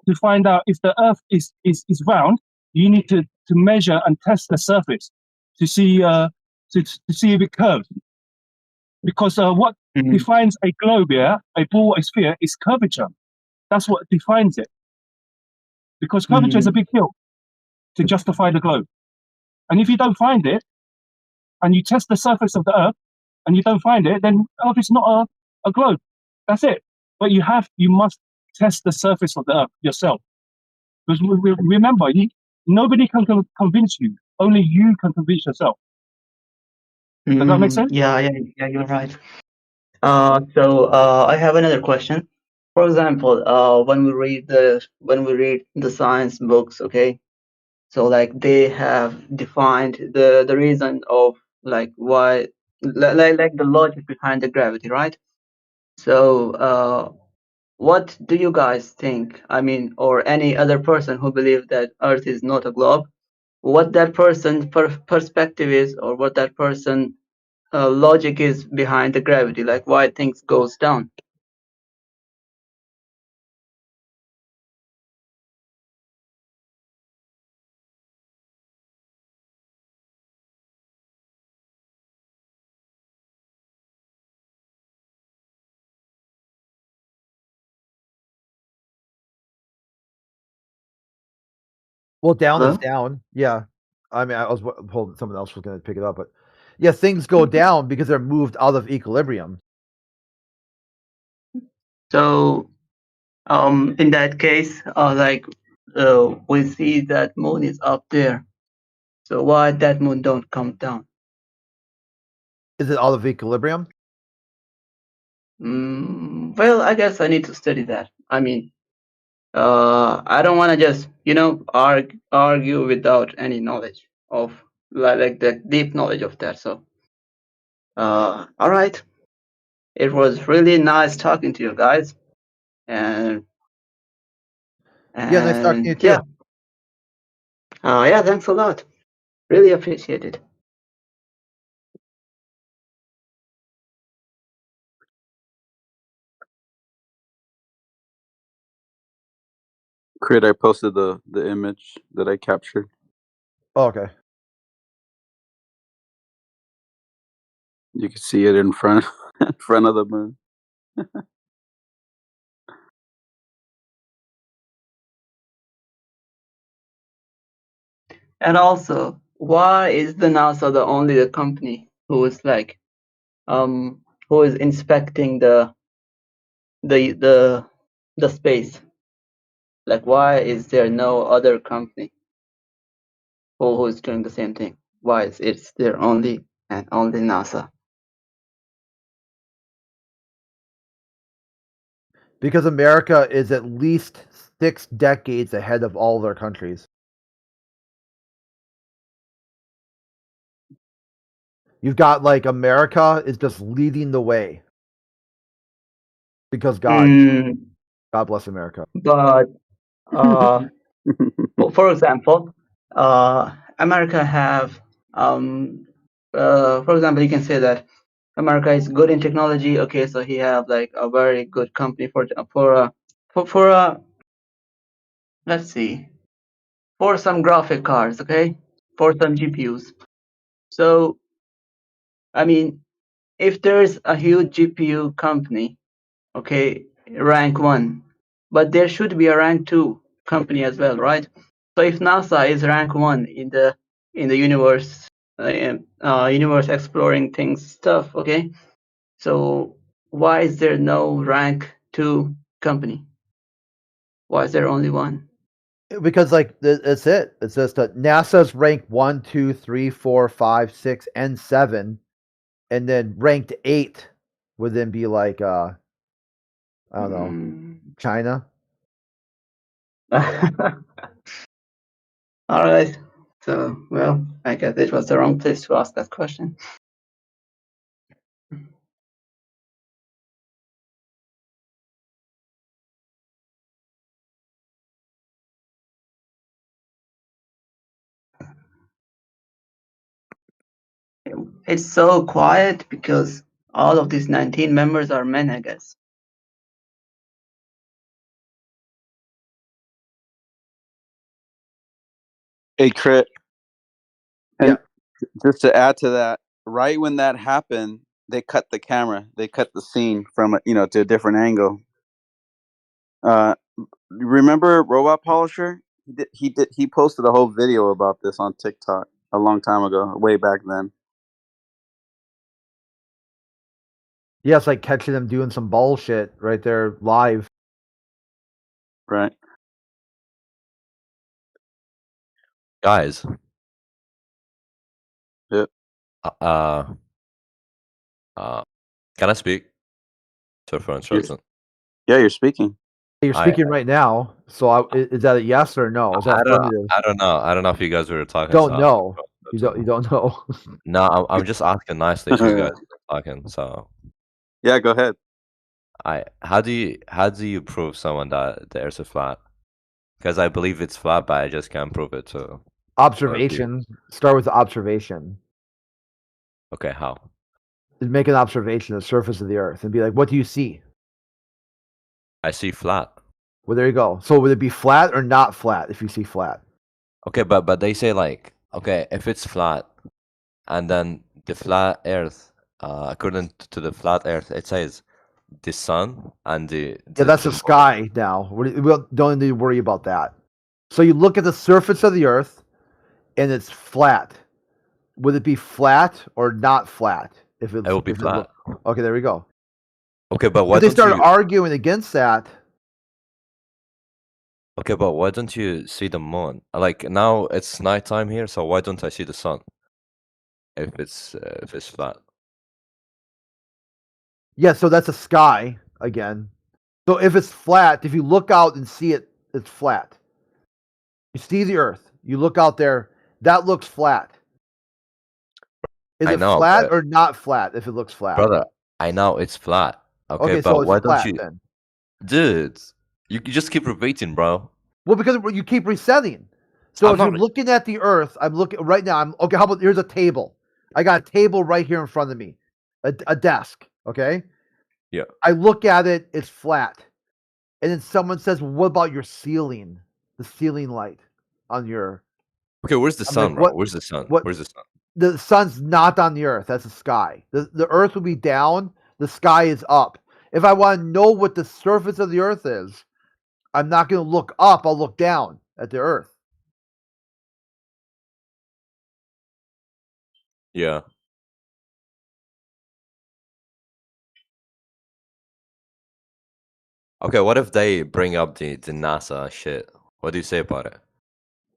to find out if the Earth is round, you need to measure and test the surface to see to see if it curves. Because what defines a globe, yeah, a ball, a sphere, is curvature. That's what defines it. Because curvature is a big deal to justify the globe. And if you don't find it, and you test the surface of the Earth, and you don't find it, then Earth is not a globe. That's it. But you must test the surface of the Earth yourself. Because remember, nobody can convince you. Only you can convince yourself. Does that make sense? Yeah, you're right. So I have another question. For example, when we read the science books, okay, so like they have defined the reason of like why like the logic behind the gravity, right? So what do you guys think? I mean, or any other person who believes that Earth is not a globe, what that person's perspective is, or what that person logic is behind the gravity, like why things goes down. Well, down Hello? is down. Yeah. I mean, I was told someone else was going to pick it up, but yeah, things go down because they're moved out of equilibrium. So, in that case, like we see that moon is up there. So why that moon don't come down? Is it out of equilibrium? Well, I guess I need to study that. I mean, I don't want to just argue without any knowledge of like the deep knowledge of that. So, all right. It was really nice talking to you guys, and Yeah, nice talking to you too. yeah. Yeah, thanks a lot. Really appreciate it. Crit, I posted the image that I captured. Oh, okay. You can see it in front of the moon. And also, why is the NASA the only company who is like who is inspecting the space? Like, why is there no other company who is doing the same thing? Why is it's there only and only NASA? Because America is at least 6 decades ahead of all other countries. You've got like America is just leading the way. Because God. God bless America. But for example, America have for example, you can say that America is good in technology. Okay, so he have like a very good company for let's see, for some graphic cards. Okay, for some GPUs. So, I mean, if there's a huge GPU company, okay, rank 1, but there should be a rank 2 company as well, right? So if NASA is rank 1 in the universe, universe exploring things stuff, okay, so why is there no rank 2 company? Why is there only one? Because like that's it. It's just that NASA's ranked 1, 2, 3, 4, 5, 6, and 7, and then ranked 8 would then be like I don't know, China. All right. So, well, I guess it was the wrong place to ask that question. It's so quiet because all of these 19 members are men, I guess. Hey, Crit. Yeah. Just to add to that, right when that happened, they cut the camera. They cut the scene from to a different angle. Remember Robot Polisher? He posted a whole video about this on TikTok a long time ago, way back then. Yeah, it's like catching them doing some bullshit right there live. Right. Guys. Yep. Can I speak? To for instruction. Yeah, you're speaking. You're speaking right now. So is that a yes or no? Is that affirmative? I don't know. I don't know if you guys were talking. Don't know. You don't know. No, I'm just asking nicely to you guys talking. So yeah, go ahead. How do you prove someone that the Earth is flat? Because I believe it's flat, but I just can't prove it. So observation. Start with the observation. Okay, how? Make an observation of the surface of the Earth and be like, what do you see? I see flat. Well, there you go. So would it be flat or not flat if you see flat? Okay, but they say like, okay, if it's flat, and then the flat Earth, according to the flat Earth, it says the sun and the that's the sky now. We don't need to worry about that. So you look at the surface of the Earth, and it's flat. Would it be flat or not flat? If it will be flat. Okay, there we go. Okay, but why if they don't start you... arguing against that? Okay, but why don't you see the moon? Like now it's nighttime here, so why don't I see the sun? If it's flat. Yeah, so that's a sky again. So if it's flat, if you look out and see it, it's flat. You see the Earth. You look out there. That looks flat. Is it flat or not flat? If it looks flat, brother, I know it's flat. Okay, so but it's why flat, don't you, then? dude? You just keep repeating, bro. Well, because you keep resetting. So if you're looking at the Earth, I'm looking right now. I'm okay. How about here's a table? I got a table right here in front of me, a desk. Okay. Yeah. I look at it. It's flat, and then someone says, well, "What about your ceiling? The ceiling light on your?" Okay, where's the sun, bro? Where's the sun? Where's the sun? The sun's not on the Earth. That's the sky. The Earth will be down. The sky is up. If I want to know what the surface of the Earth is, I'm not going to look up. I'll look down at the Earth. Yeah. Okay, what if they bring up the NASA shit? What do you say about it?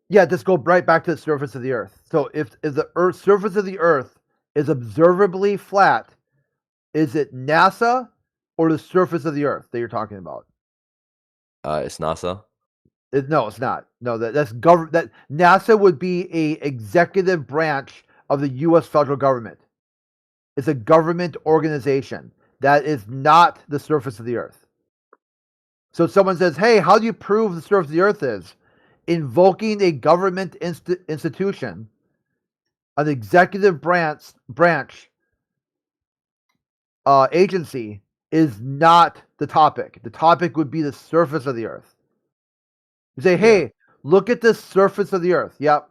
Yeah, just go right back to the surface of the Earth. So if the surface of the Earth is observably flat, is it NASA or the surface of the Earth that you're talking about? It's NASA. No, it's not. No, that's government. That NASA would be a executive branch of the U.S. federal government. It's a government organization. That is not the surface of the Earth. So someone says, "Hey, how do you prove the surface of the Earth is?" Invoking a government institution, an executive branch agency is not the topic. The topic would be the surface of the Earth. You say, "Hey, look at the surface of the Earth." Yep.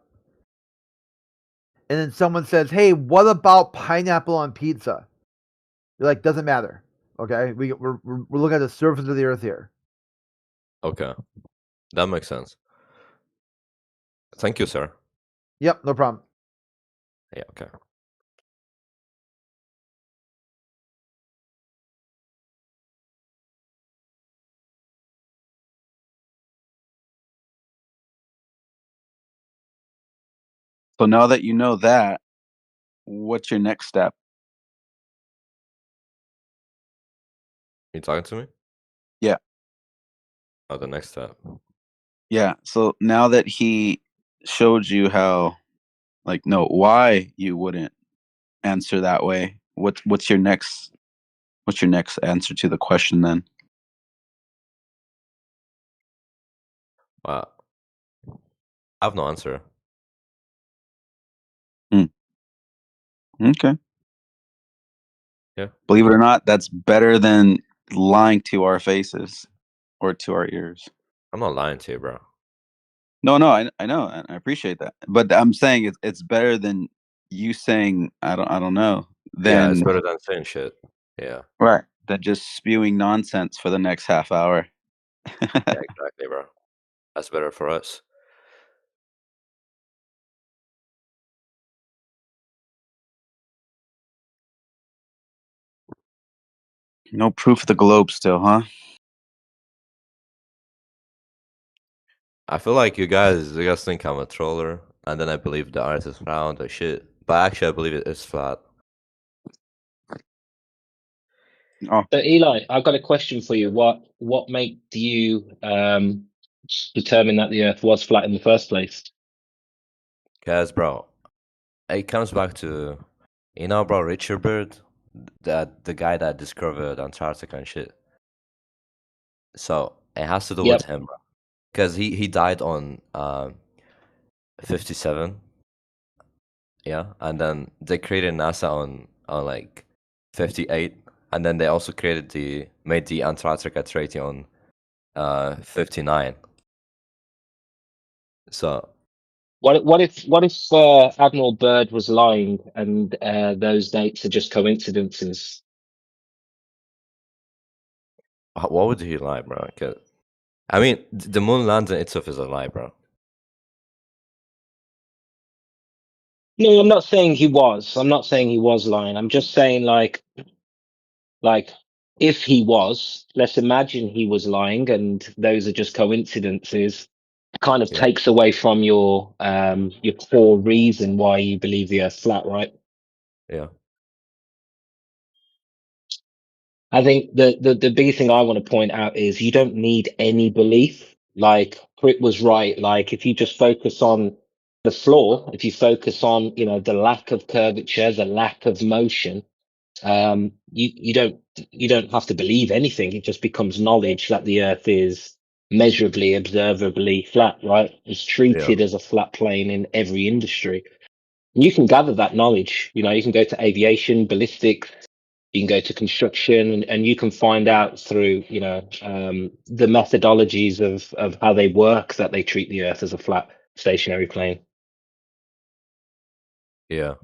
And then someone says, "Hey, what about pineapple on pizza?" You're like, "Doesn't matter." Okay, we're looking at the surface of the Earth here. Okay, that makes sense. Thank you, sir. Yep, no problem. Yeah, okay. So now that you know that, what's your next step? You talking to me? Yeah. Oh, the next step. Yeah. So now that he showed you how, like, no, why you wouldn't answer that way, what's your next answer to the question then? Wow. I have no answer. Okay. Yeah. Believe it or not, that's better than lying to our faces or to our ears. I'm not lying to you, bro. No, I know, and I appreciate that. But I'm saying it's better than you saying I don't know Yeah, it's than better than saying shit. Yeah. right than just spewing nonsense for the next half hour. Yeah, exactly, bro. That's better for us. No proof of the globe still, huh? I feel like you guys think I'm a troller, and then I believe the Earth is round or shit. But actually, I believe it is flat. Oh. So Eli, I've got a question for you. What made you determine that the Earth was flat in the first place? Cause, bro, it comes back to, bro, Richard Byrd, the guy that discovered Antarctica and shit. So it has to do with him, bro. Cause he died on 57. Yeah, and then they created NASA on like 58, and then they also made the Antarctica Treaty on 59. So What if Admiral Byrd was lying and those dates are just coincidences? what would he lie, bro? 'Cause, I mean, the moon landing itself is a lie, bro. No, I'm not saying he was. I'm not saying he was lying. I'm just saying like if he was, let's imagine he was lying and those are just coincidences. Kind of takes away from your core reason why you believe the Earth's flat, right? Yeah. I think the biggest thing I want to point out is you don't need any belief. Like Crit was right. Like if you just focus on the floor, if you focus on the lack of curvature, the lack of motion, you don't have to believe anything. It just becomes knowledge that the Earth is measurably, observably flat. Right? It's treated as a flat plane in every industry. And you can gather that knowledge. You can go to aviation, ballistics. You can go to construction, and you can find out through the methodologies of how they work that they treat the Earth as a flat stationary plane. Yeah.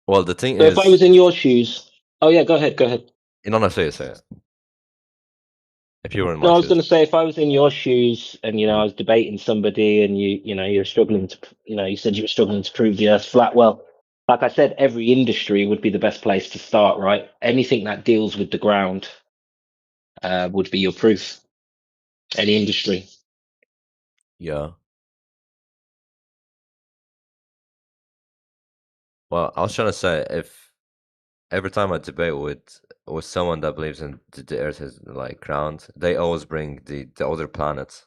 Well, the thing So is, if I was in your shoes, oh yeah, go ahead. no, say it. If you were in No, my I was shoes. going to say if I was in your shoes and I was debating somebody and you're struggling to you said you were struggling to prove the Earth's flat. Well, like I said, every industry would be the best place to start, right? Anything that deals with the ground would be your proof. Any industry. Yeah. Well, I was trying to say, if every time I debate with someone that believes in the Earth is like round, they always bring the other planets,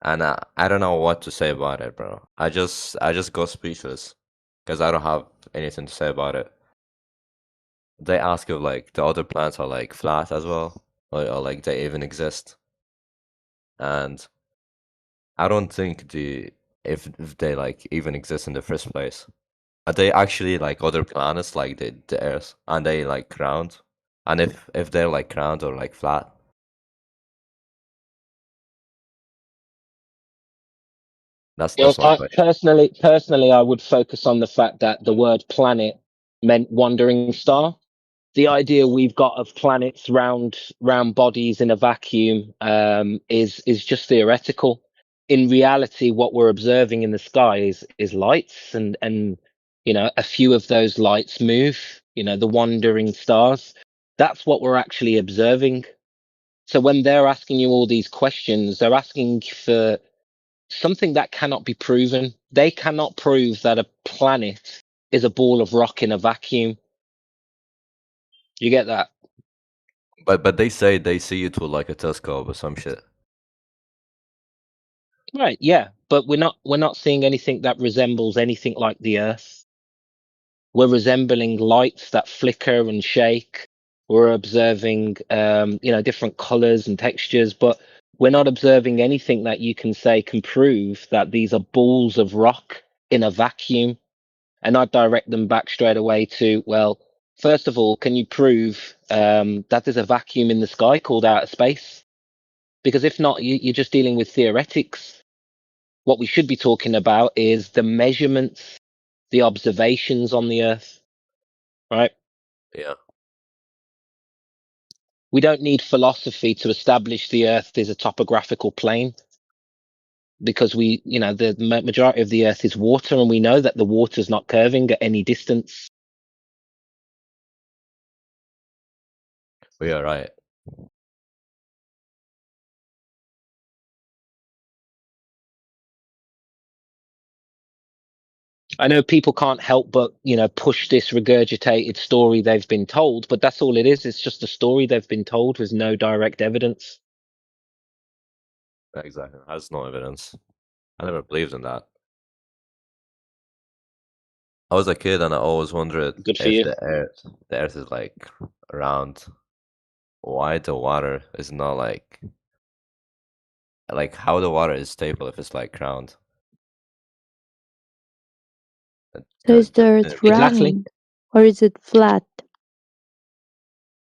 and I don't know what to say about it, bro. I just go speechless because I don't have anything to say about it. They ask if like the other planets are like flat as well, or like they even exist. And I don't think if they like even exist in the first place. Are they actually like other planets like the Earth? Are they like round? And if they're like round or like flat? That's Well, my question. personally, I would focus on the fact that the word planet meant wandering star. The idea we've got of planets round bodies in a vacuum is just theoretical. In reality, what we're observing in the sky is lights, and you know, a few of those lights move. You know, the wandering stars. That's what we're actually observing. So when they're asking you all these questions, they're asking for something that cannot be proven. They cannot prove that a planet is a ball of rock in a vacuum. You get that? But they say they see it through like a telescope or some shit. Right, yeah, but we're not seeing anything that resembles anything like the Earth. We're resembling lights that flicker and shake. We're observing you know, different colors and textures, but we're not observing anything that you can say can prove that these are balls of rock in a vacuum. And I'd direct them back straight away to, well, first of all, can you prove that there's a vacuum in the sky called outer space? Because if not, you're just dealing with theoretics. What we should be talking about is the measurements, the observations on the Earth, right? Yeah. We don't need philosophy to establish the Earth is a topographical plane, because we, you know, the majority of the Earth is water, and we know that the water is not curving at any distance. We are right. I know people can't help but, you know, push this regurgitated story they've been told, but that's all it is. It's just a story they've been told with no direct evidence. Exactly. Has no evidence. I never believed in that. I was a kid and I always wondered Good for if you. the Earth is like round, why the water is not like how the water is stable if it's like round. So is the Earth Exactly. round or is it flat?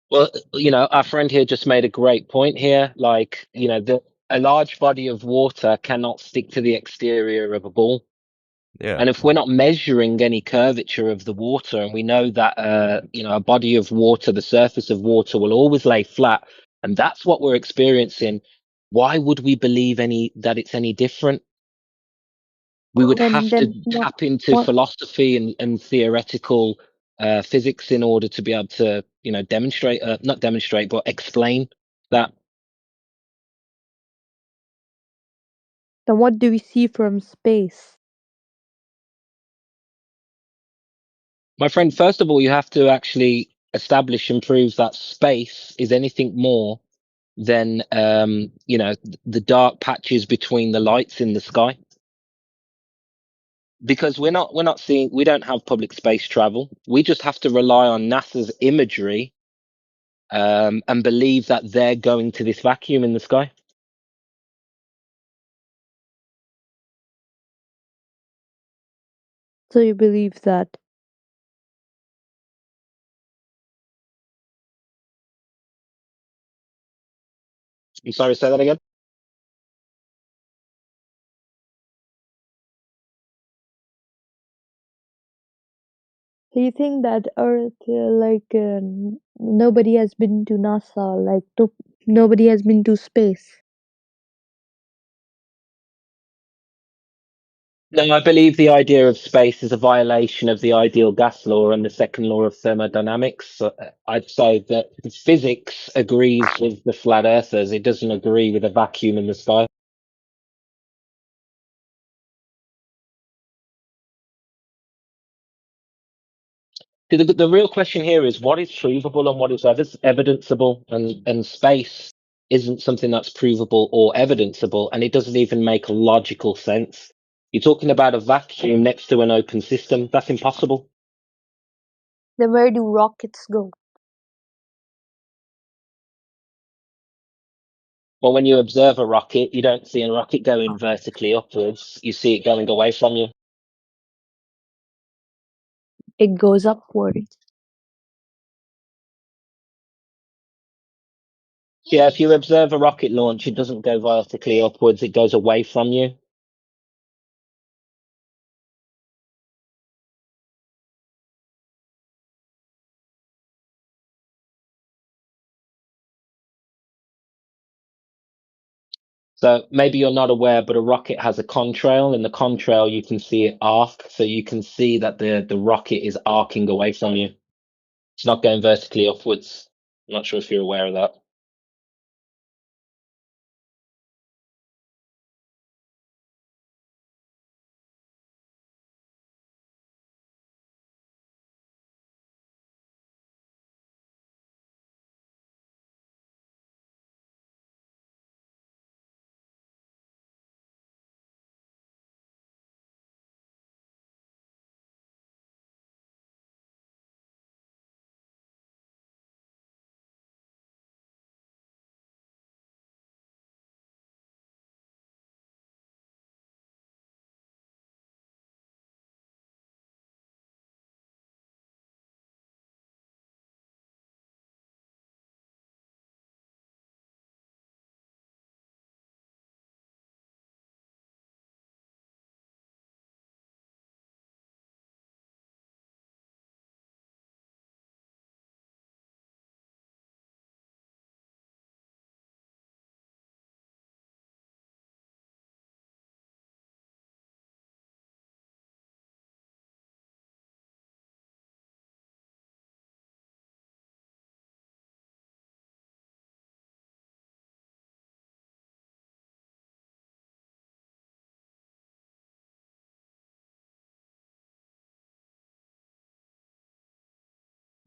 Well, you know, our friend here just made a great point here. Like, you know, a large body of water cannot stick to the exterior of a ball. Yeah. And if we're not measuring any curvature of the water, and we know that, you know, a body of water, the surface of water will always lay flat, and that's what we're experiencing, why would we believe that it's any different? We would have to tap into philosophy and theoretical physics in order to be able to, you know, not demonstrate, but explain that. Then what do we see from space? My friend, first of all, you have to actually establish and prove that space is anything more than, you know, the dark patches between the lights in the sky. Because we don't have public space travel. We just have to rely on NASA's imagery and believe that they're going to this vacuum in the sky. So you believe that? I'm sorry, say that again. So you think that Earth, nobody has been to NASA, nobody has been to space? No, I believe the idea of space is a violation of the ideal gas law and the second law of thermodynamics. So I'd say that physics agrees with the flat earthers. It doesn't agree with a vacuum in the sky. The real question here is what is provable and what is evidenceable, and space isn't something that's provable or evidenceable, and it doesn't even make logical sense. You're talking about a vacuum next to an open system. That's impossible. Then where do rockets go? Well, when you observe a rocket, you don't see a rocket going vertically upwards. You see it going away from you. It goes upward. Yeah, if you observe a rocket launch, it doesn't go vertically upwards. It goes away from you. So maybe you're not aware, but a rocket has a contrail. In the contrail, you can see it arc. So you can see that the rocket is arcing away from you. It's not going vertically upwards. I'm not sure if you're aware of that.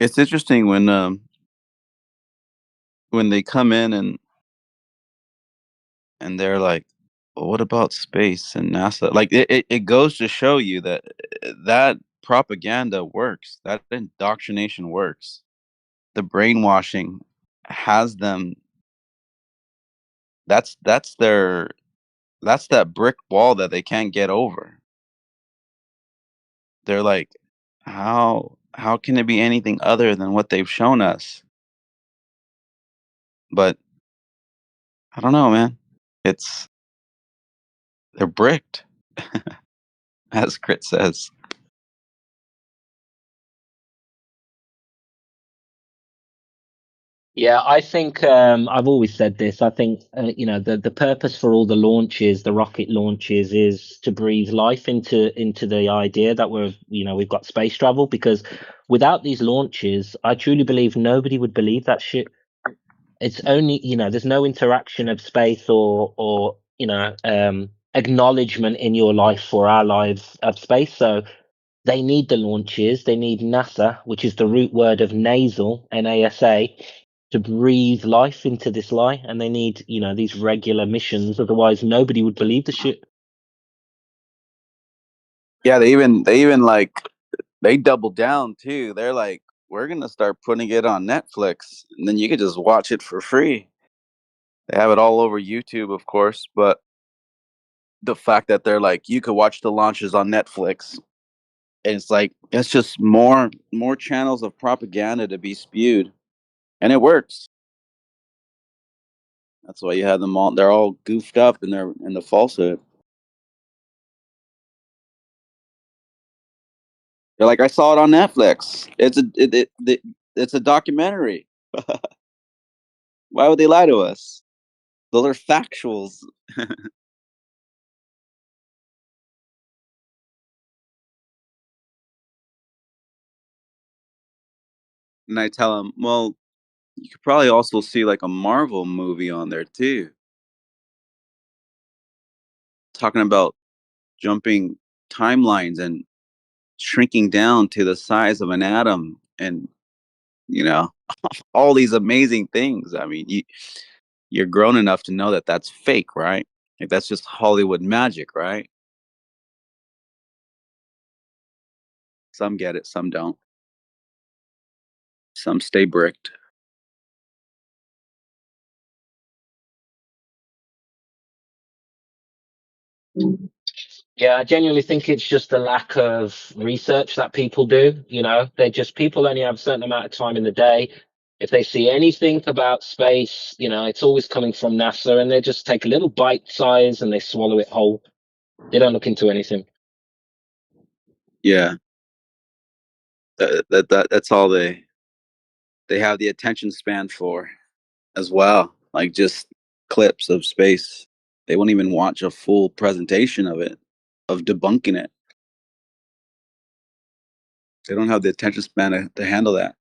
It's interesting when they come in and they're like, well, what about space and NASA? Like it goes to show you that that propaganda works. That indoctrination works. The brainwashing has them. That's their that's that brick wall that they can't get over. They're like, how can it be anything other than what they've shown us? But I don't know, man. It's they're bricked, as Crit says. Yeah, I think I've always said this. I think the purpose for all the launches, the rocket launches, is to breathe life into the idea that we've got space travel. Because without these launches, I truly believe nobody would believe that shit. It's only there's no interaction of space or acknowledgement in your life for our lives of space. So they need the launches. They need NASA, which is the root word of nasal, NASA, to breathe life into this lie. And they need, these regular missions. Otherwise, nobody would believe the shit. Yeah, they even like they double down too. They're like, we're gonna start putting it on Netflix, and then you can just watch it for free. They have it all over YouTube, of course, but the fact that they're like, you could watch the launches on Netflix, and it's like it's just more channels of propaganda to be spewed, and it works. That's why you have them all. They're all goofed up in the falsehood. They're like, I saw it on Netflix. It's a documentary. Why would they lie to us? Those are factuals. And I tell them, well, you could probably also see like a Marvel movie on there too, talking about jumping timelines and shrinking down to the size of an atom, and you know all these amazing things. I mean, you're grown enough to know that that's fake, right? Like that's just Hollywood magic, right? Some get it, some don't. Some stay bricked. Yeah, I genuinely think it's just a lack of research that people do. You know, people only have a certain amount of time in the day. If they see anything about space, you know, it's always coming from NASA, and they just take a little bite size and they swallow it whole. They don't look into anything. Yeah, that's all they have the attention span for, as well. Like just clips of space. They won't even watch a full presentation of it, of debunking it. They don't have the attention span to handle that.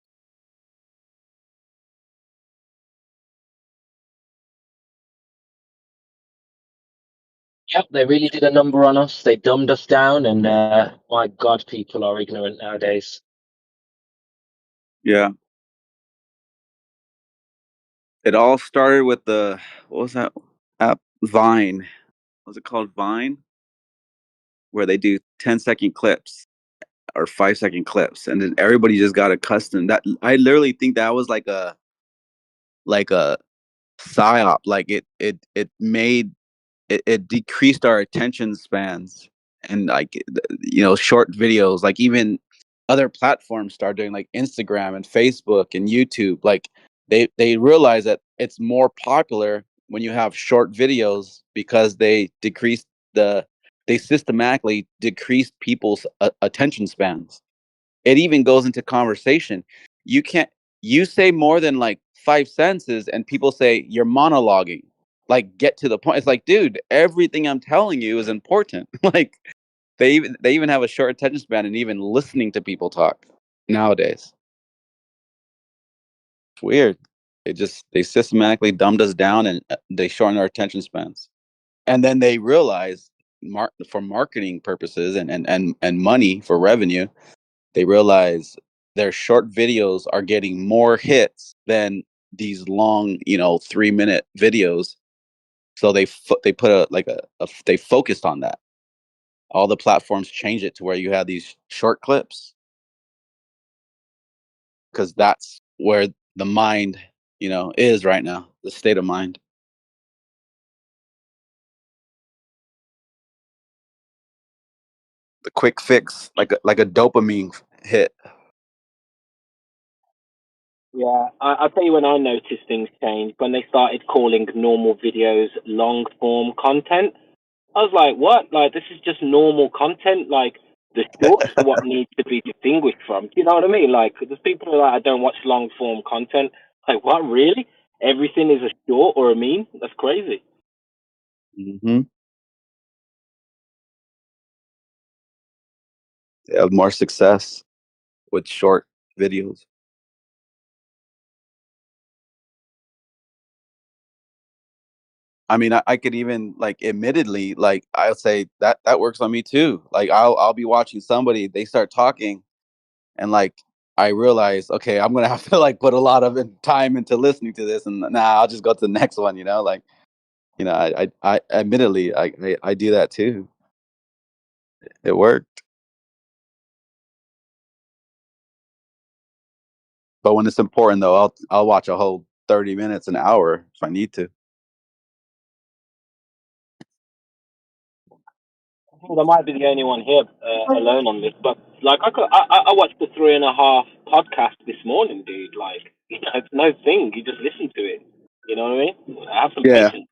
Yep, they really did a number on us. They dumbed us down, and my God, people are ignorant nowadays. Yeah. It all started with what was that app? Vine. Was it called Vine? Where they do 10-second clips or 5-second clips, and then everybody just got accustomed. That I literally think that was like a psyop. Like it made it decreased our attention spans, and like short videos, like even other platforms start doing, like Instagram and Facebook and YouTube. Like they realize that it's more popular when you have short videos, because they systematically decreased people's attention spans. It even goes into conversation. You can't you say more than like 5 sentences and people say you're monologuing. Like, get to the point. It's like, dude, everything I'm telling you is important. Like they even have a short attention span and even listening to people talk nowadays. It's weird. They systematically dumbed us down, and they shorten our attention spans. And then they realize, for marketing purposes and money for revenue, they realize their short videos are getting more hits than these long, 3-minute videos. So they put they focused on that. All the platforms change it to where you have these short clips, because that's where the mind, is right now, the state of mind. The quick fix, like a dopamine hit. Yeah, I'll tell you when I noticed things change, when they started calling normal videos long form content. I was like, what? Like, this is just normal content. Like, the shorts are what needs to be distinguished from. Do you know what I mean? Like, there's people who are like, I don't watch long form content. Like, what, really? Everything is a short or a meme? That's crazy. Mm-hmm. They have more success with short videos. I mean, I could even, like, admittedly, like, I'll say that works on me too. Like, I'll be watching somebody, they start talking, and like I realize, okay, I'm gonna have to like put a lot of time into listening to this, and I'll just go to the next one. Like, I admittedly, I do that too. It worked, but when it's important though, I'll watch a whole 30 minutes, an hour if I need to. I think I might be the only one here alone on this, but like I watched the 3.5 podcast this morning, dude. Like, it's no thing. You just listen to it. You know what I mean? I have some Yeah. patience.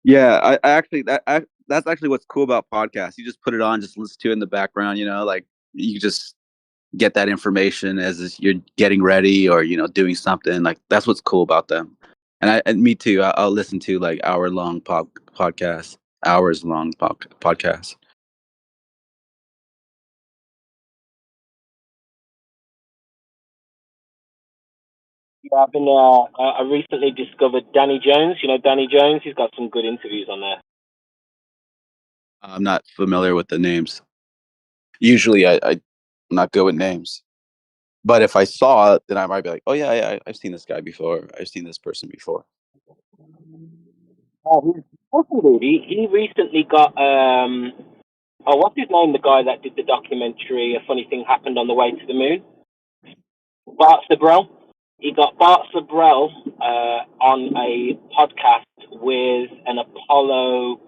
Yeah, I actually that's actually what's cool about podcasts. You just put it on, just listen to it in the background. Like you just get that information as you're getting ready or doing something. Like that's what's cool about them. And me too. I'll listen to like hour-long podcasts, hours-long podcasts. Yeah, I've been. I recently discovered Danny Jones. You know Danny Jones. He's got some good interviews on there. I'm not familiar with the names. Usually, I'm not good with names. But if I saw it, then I might be like, oh yeah, I've seen this guy before. I've seen this person before. Oh, he's awesome, dude. He recently got oh, what's his name? The guy that did the documentary. A Funny Thing Happened on the Way to the Moon. Bart Sabrell. He got Bart Sabrell on a podcast with an Apollo.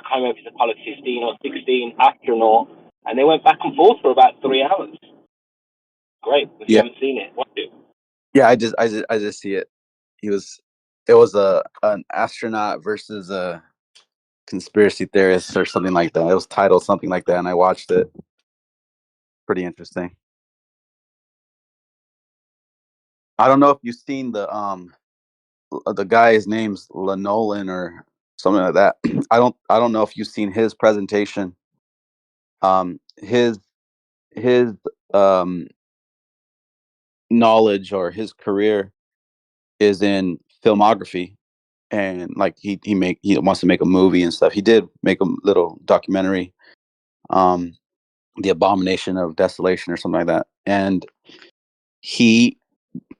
can't remember if it's Apollo 15 or 16 astronaut, and they went back and forth for about 3 hours. Great. If you Yeah, haven't seen it, watch it. yeah. I just see it. It was an astronaut versus a conspiracy theorist or something like that. It was titled something like that, and I watched it. Pretty interesting. I don't know if you've seen the guy's name's Lanolan or something like that. I don't know if you've seen his presentation. His knowledge or his career is in filmography, and like he wants to make a movie and stuff. He did make a little documentary, The Abomination of Desolation or something like that, and he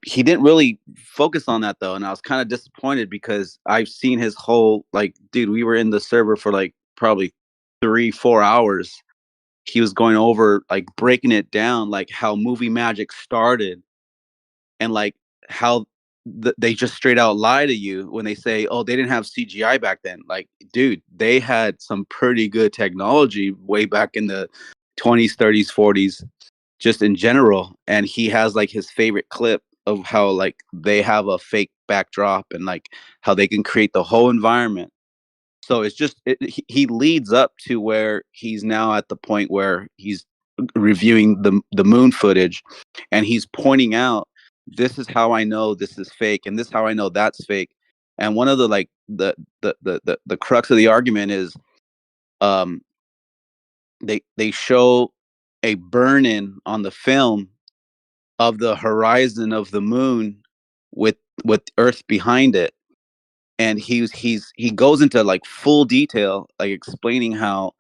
didn't really focus on that though, and I was kind of disappointed because I've seen his whole, like, dude, we were in the server for like probably 3-4 hours. He was going over, like, breaking it down, like how movie magic started, and like how they just straight out lie to you when they say, oh, they didn't have CGI back then. Like, dude, they had some pretty good technology way back in the 20s, 30s, 40s, just in general. And he has like his favorite clip of how like they have a fake backdrop and like how they can create the whole environment. So it's just he leads up to where he's now at the point where he's reviewing the moon footage, and he's pointing out, this is how I know this is fake, and this is how I know that's fake. And one of the, like, the crux of the argument is, um they show a burn in on the film of the horizon of the moon with Earth behind it, and he goes into like full detail, like explaining how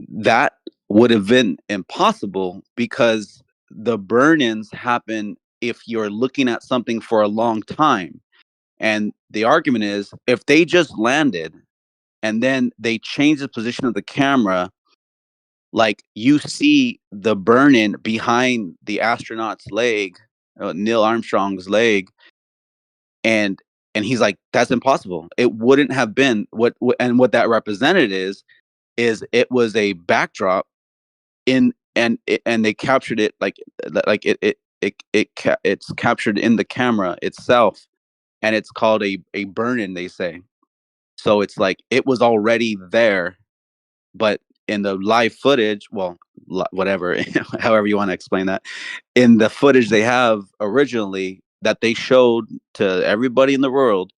that would have been impossible because the burn-ins happen if you're looking at something for a long time. And the argument is, if they just landed and then they change the position of the camera, like, you see the burn-in behind the astronaut's leg, Neil Armstrong's leg, and he's like, that's impossible. It wouldn't have been what that represented is it was a backdrop and they captured it it's captured in the camera itself, and it's called a burn-in, they say. So it's like it was already there, but in the live footage, well, whatever, however you want to explain that, in the footage they have originally that they showed to everybody in the world,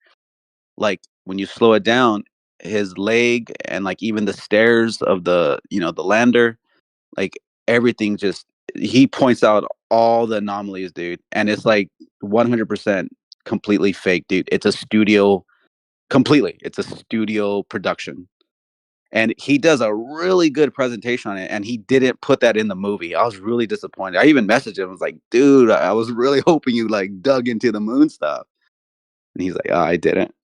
like, when you slow it down, his leg and like even the stairs of the lander, like, everything just, he points out all the anomalies, dude, and it's like 100% completely fake, dude. It's a studio production, and he does a really good presentation on it, and he didn't put that in the movie. I was really disappointed. I even messaged him. I was like, dude, I was really hoping you like dug into the moon stuff, and he's like, oh, I didn't.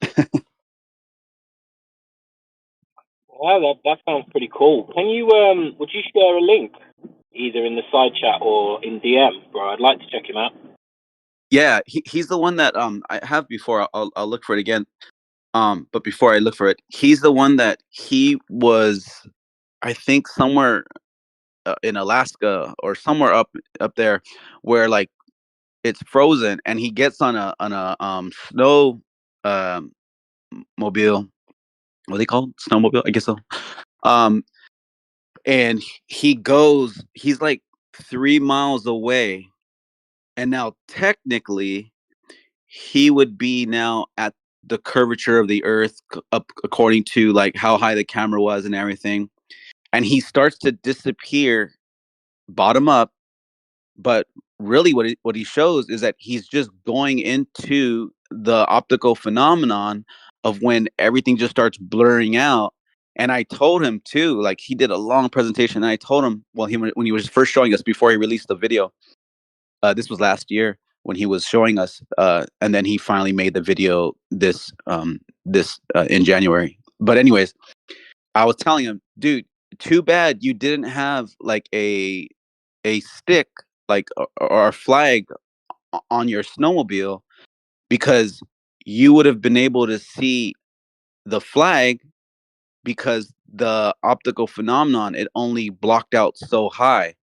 Wow, that sounds pretty cool. Can you would you share a link either in the side chat or in DM, bro? I'd like to check him out. Yeah, he's the one that I have before. I'll look for it again. But before I look for it, he's the one that he was, I think, somewhere in Alaska or somewhere up there where like it's frozen, and he gets on a snow mobile. What are they called? Snowmobile, I guess so. And he's like 3 miles away, and now technically he would be now at the curvature of the earth up according to like how high the camera was and everything, and he starts to disappear bottom up. But really what he shows is that he's just going into the optical phenomenon of when everything just starts blurring out. And I told him too, like, he did a long presentation, and I told him, well, when he was first showing us before he released the video, this was last year when he was showing us, and then he finally made the video this in January. But anyways, I was telling him, dude, too bad you didn't have like a stick, like, or a flag on your snowmobile, because you would have been able to see the flag because the optical phenomenon, it only blocked out so high.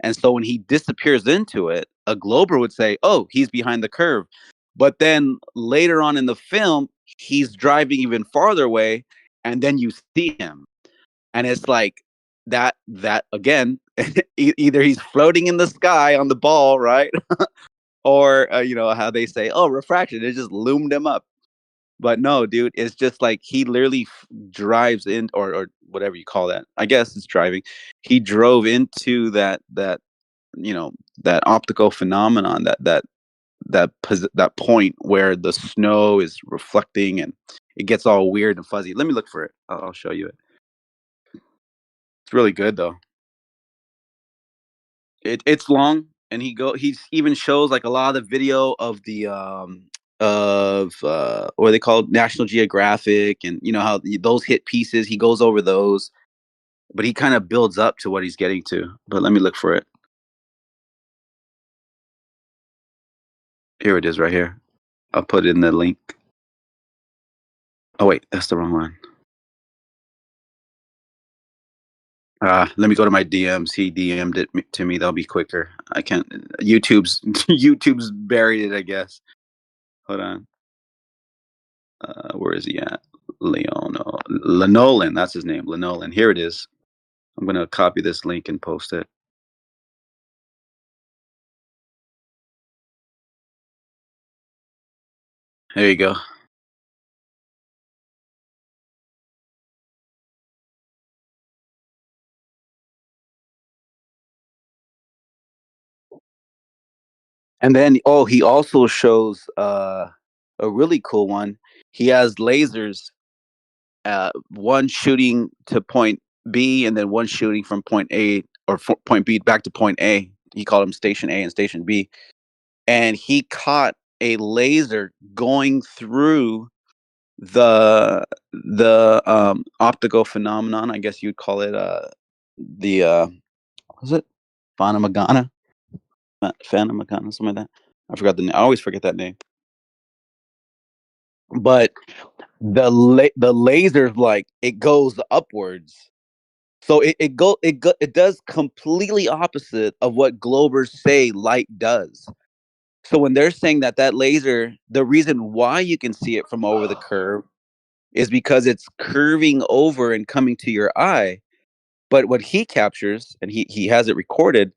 And so when he disappears into it, a glober would say, oh, he's behind the curve. But then later on in the film, he's driving even farther away, and then you see him. And it's like that again, either he's floating in the sky on the ball, right? Or how they say, oh, refraction, it just loomed him up. But no, dude, it's just like he literally drives in, or whatever you call that. I guess it's driving. He drove into that that optical phenomenon, that point where the snow is reflecting and it gets all weird and fuzzy. Let me look for it. I'll show you it. It's really good though. It's long, and he even shows like a lot of the video of the what are they called, National Geographic, and you know how those hit pieces, he goes over those, but he kind of builds up to what he's getting to. But let me look for it. Here it is right here. I'll put it in the link. Oh wait, that's the wrong one. Let me go to my DMs. He DM'd it to me. That'll be quicker. I can't. YouTube's buried it, I guess. Hold on. Where is he at? Lenolan. That's his name. Lenolan. Here it is. I'm gonna copy this link and post it. There you go. And then, oh, he also shows a really cool one. He has lasers, one shooting to point B, and then one shooting from point A, or point B back to point A. He called them Station A and Station B. And he caught a laser going through the optical phenomenon. I guess you'd call it the what was it, Phantomagana? Phantomagana, something like that. I forgot the name. I always forget that name. But the laser, like, it goes upwards, so it does completely opposite of what globers say light does. So when they're saying that laser, the reason why you can see it from over the curve is because it's curving over and coming to your eye. But what he captures, and he has it recorded,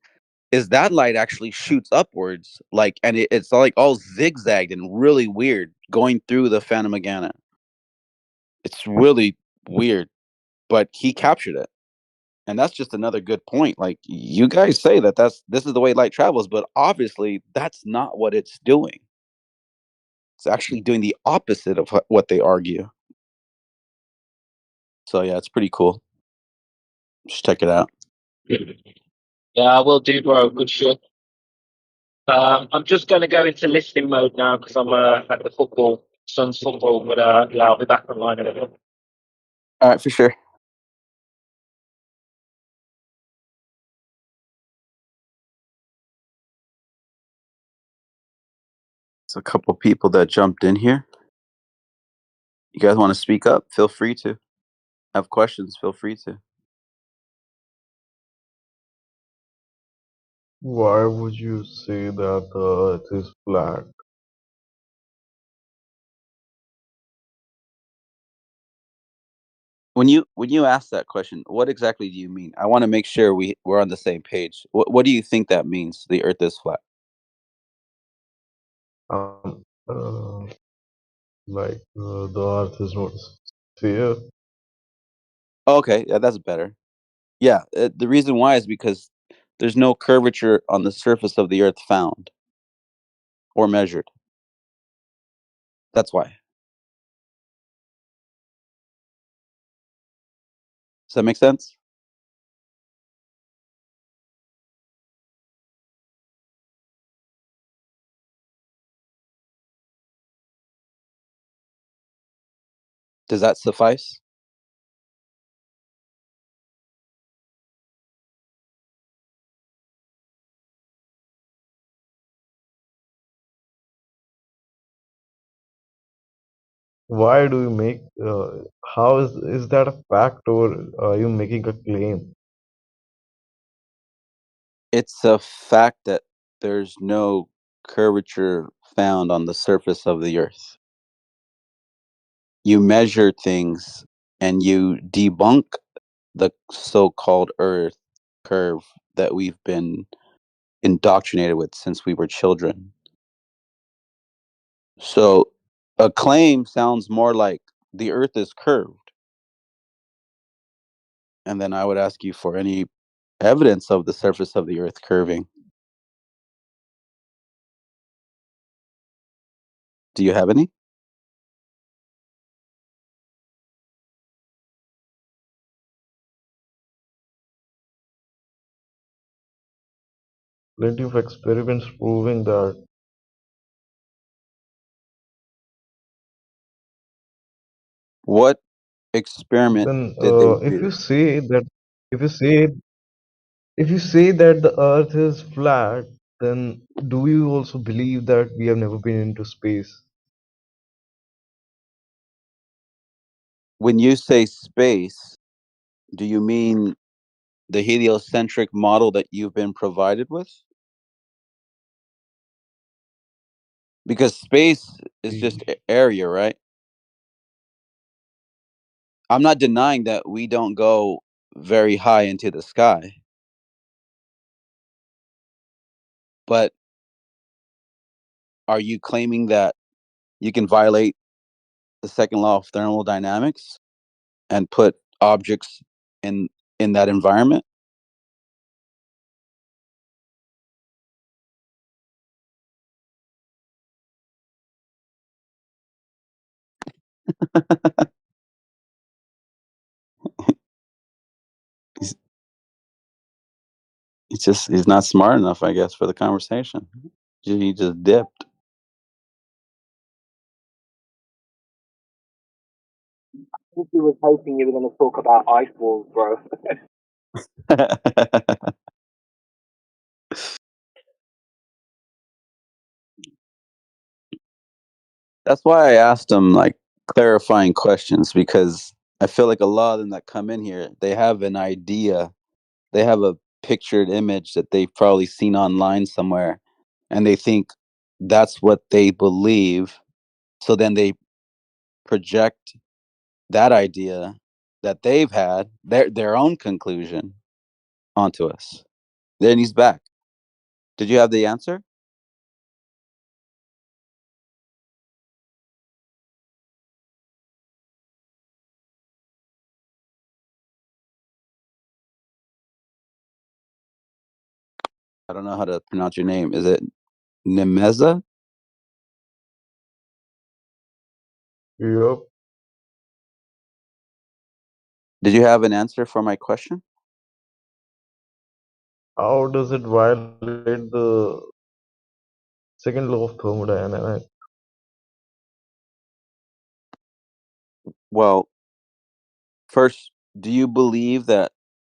is that light actually shoots upwards, like, and it's like all zigzagged and really weird going through the Phantomagana. It's really weird, but he captured it. And that's just another good point. Like, you guys say this is the way light travels, but obviously that's not what it's doing. It's actually doing the opposite of what they argue. So yeah, it's pretty cool. Just check it out. Yeah, I will do, bro. Good shit. I'm just going to go into listening mode now because I'm at the Suns football, but yeah, I'll be back online in a bit. All right, for sure. There's a couple people that jumped in here. You guys want to speak up? Feel free to. Have questions? Feel free to. Why would you say that the Earth is flat? When you ask that question, what exactly do you mean? I want to make sure we're on the same page. What do you think that means? The Earth is flat. Um, the Earth is not a sphere. Okay, yeah, that's better. Yeah, the reason why is because there's no curvature on the surface of the Earth found or measured. That's why. Does that make sense? Does that suffice? Why do you make? How is that a fact, or are you making a claim? It's a fact that there's no curvature found on the surface of the Earth. You measure things and you debunk the so-called Earth curve that we've been indoctrinated with since we were children. So a claim sounds more like the Earth is curved. And then I would ask you for any evidence of the surface of the Earth curving. Do you have any? Plenty of experiments proving that. What experiment Then, did they if you do? say that, if you say if you say that the Earth is flat, then do you also believe that we have never been into space? When you say space, do you mean the heliocentric model that you've been provided with? Because space is just area, right? I'm not denying that we don't go very high into the sky. But are you claiming that you can violate the second law of thermodynamics and put objects in that environment? He's not smart enough, I guess, for the conversation. He just dipped. I think he was hoping you were going to talk about ice walls, bro. That's why I asked him like clarifying questions, because I feel like a lot of them that come in here, they have an idea, they have a pictured image that they've probably seen online somewhere, and they think that's what they believe. So then they project that idea that they've had, their own conclusion, onto us. Then he's back. Did you have the answer? I don't know how to pronounce your name. Is it Nemeza? Yep. Did you have an answer for my question? How does it violate the second law of thermodynamics? Well, first, do you believe that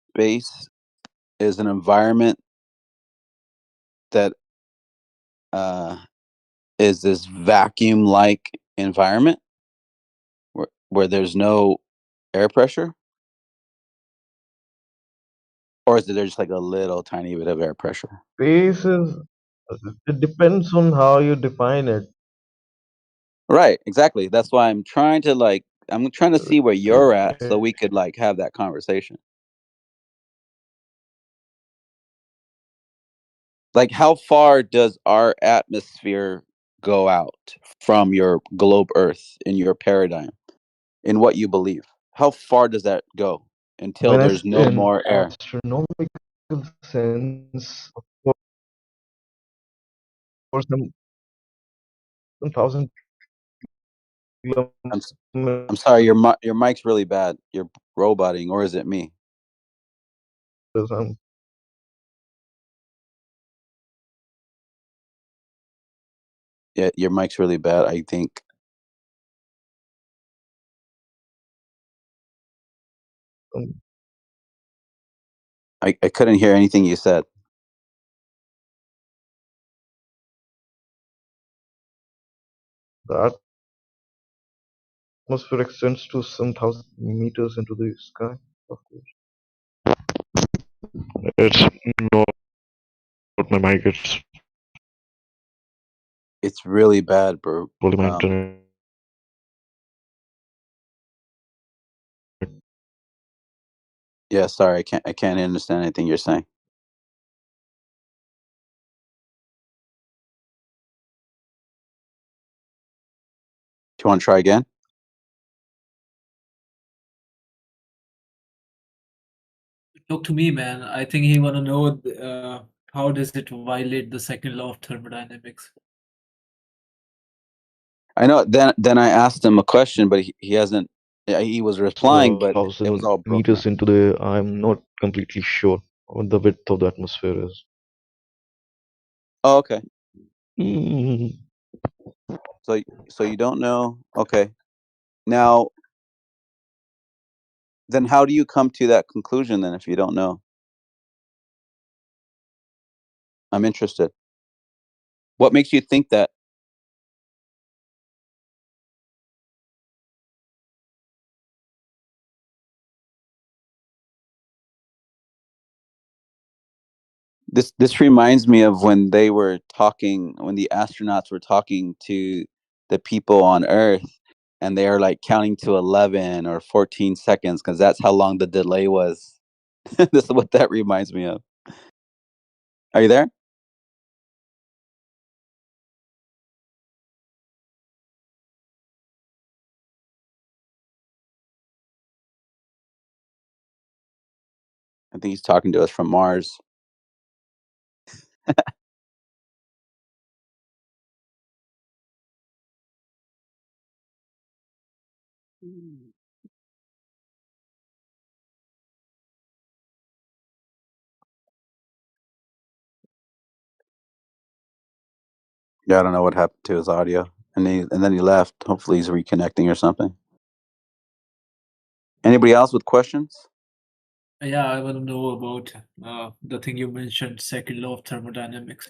space is an environment that is this vacuum-like environment where there's no air pressure? Or is there just like a little tiny bit of air pressure? Space is, it depends on how you define it. Right, exactly. That's why I'm trying to see where you're at so we could like have that conversation. Like, how far does our atmosphere go out from your globe Earth in your paradigm, in what you believe? How far does that go until When I there's say no in more air? astronomical sense, for some thousand I'm kilometers, I'm sorry, your mic's really bad. You're roboting, or is it me? Yeah, your mic's really bad, I think. I couldn't hear anything you said. that atmosphere extends to some 1,000 meters into the sky. Of course. It's not my mic. It's really bad, bro. Probably my internet. Yeah, sorry, I can't understand anything you're saying. Do you want to try again? Talk to me, man. I think he wanna know how does it violate the second law of thermodynamics. I know. Then I asked him a question, but he hasn't. He was replying, but it was 1,000 all broken meters up. into the. I'm not completely sure what the width of the atmosphere is. Oh, okay. Mm. So you don't know? Okay. Now, then how do you come to that conclusion then if you don't know? I'm interested. What makes you think that? This reminds me of when they were talking, when the astronauts were talking to the people on Earth, and they are like counting to 11 or 14 seconds because that's how long the delay was. This is what that reminds me of. Are you there? I think he's talking to us from Mars. Yeah, I don't know what happened to his audio, and then he left. Hopefully, he's reconnecting or something. Anybody else with questions? Yeah, I want to know about the thing you mentioned, second law of thermodynamics.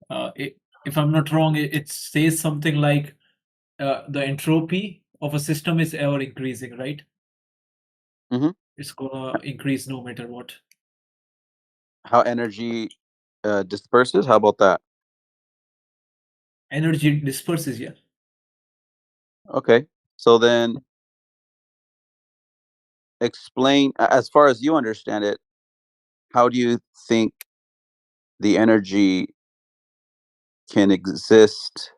If I'm not wrong, it says something like the entropy of a system is ever increasing, right? Mm-hmm. It's gonna increase no matter what. How energy disperses? How about that? Energy disperses, yeah. Okay, so then explain, as far as you understand it, how do you think the energy can exist,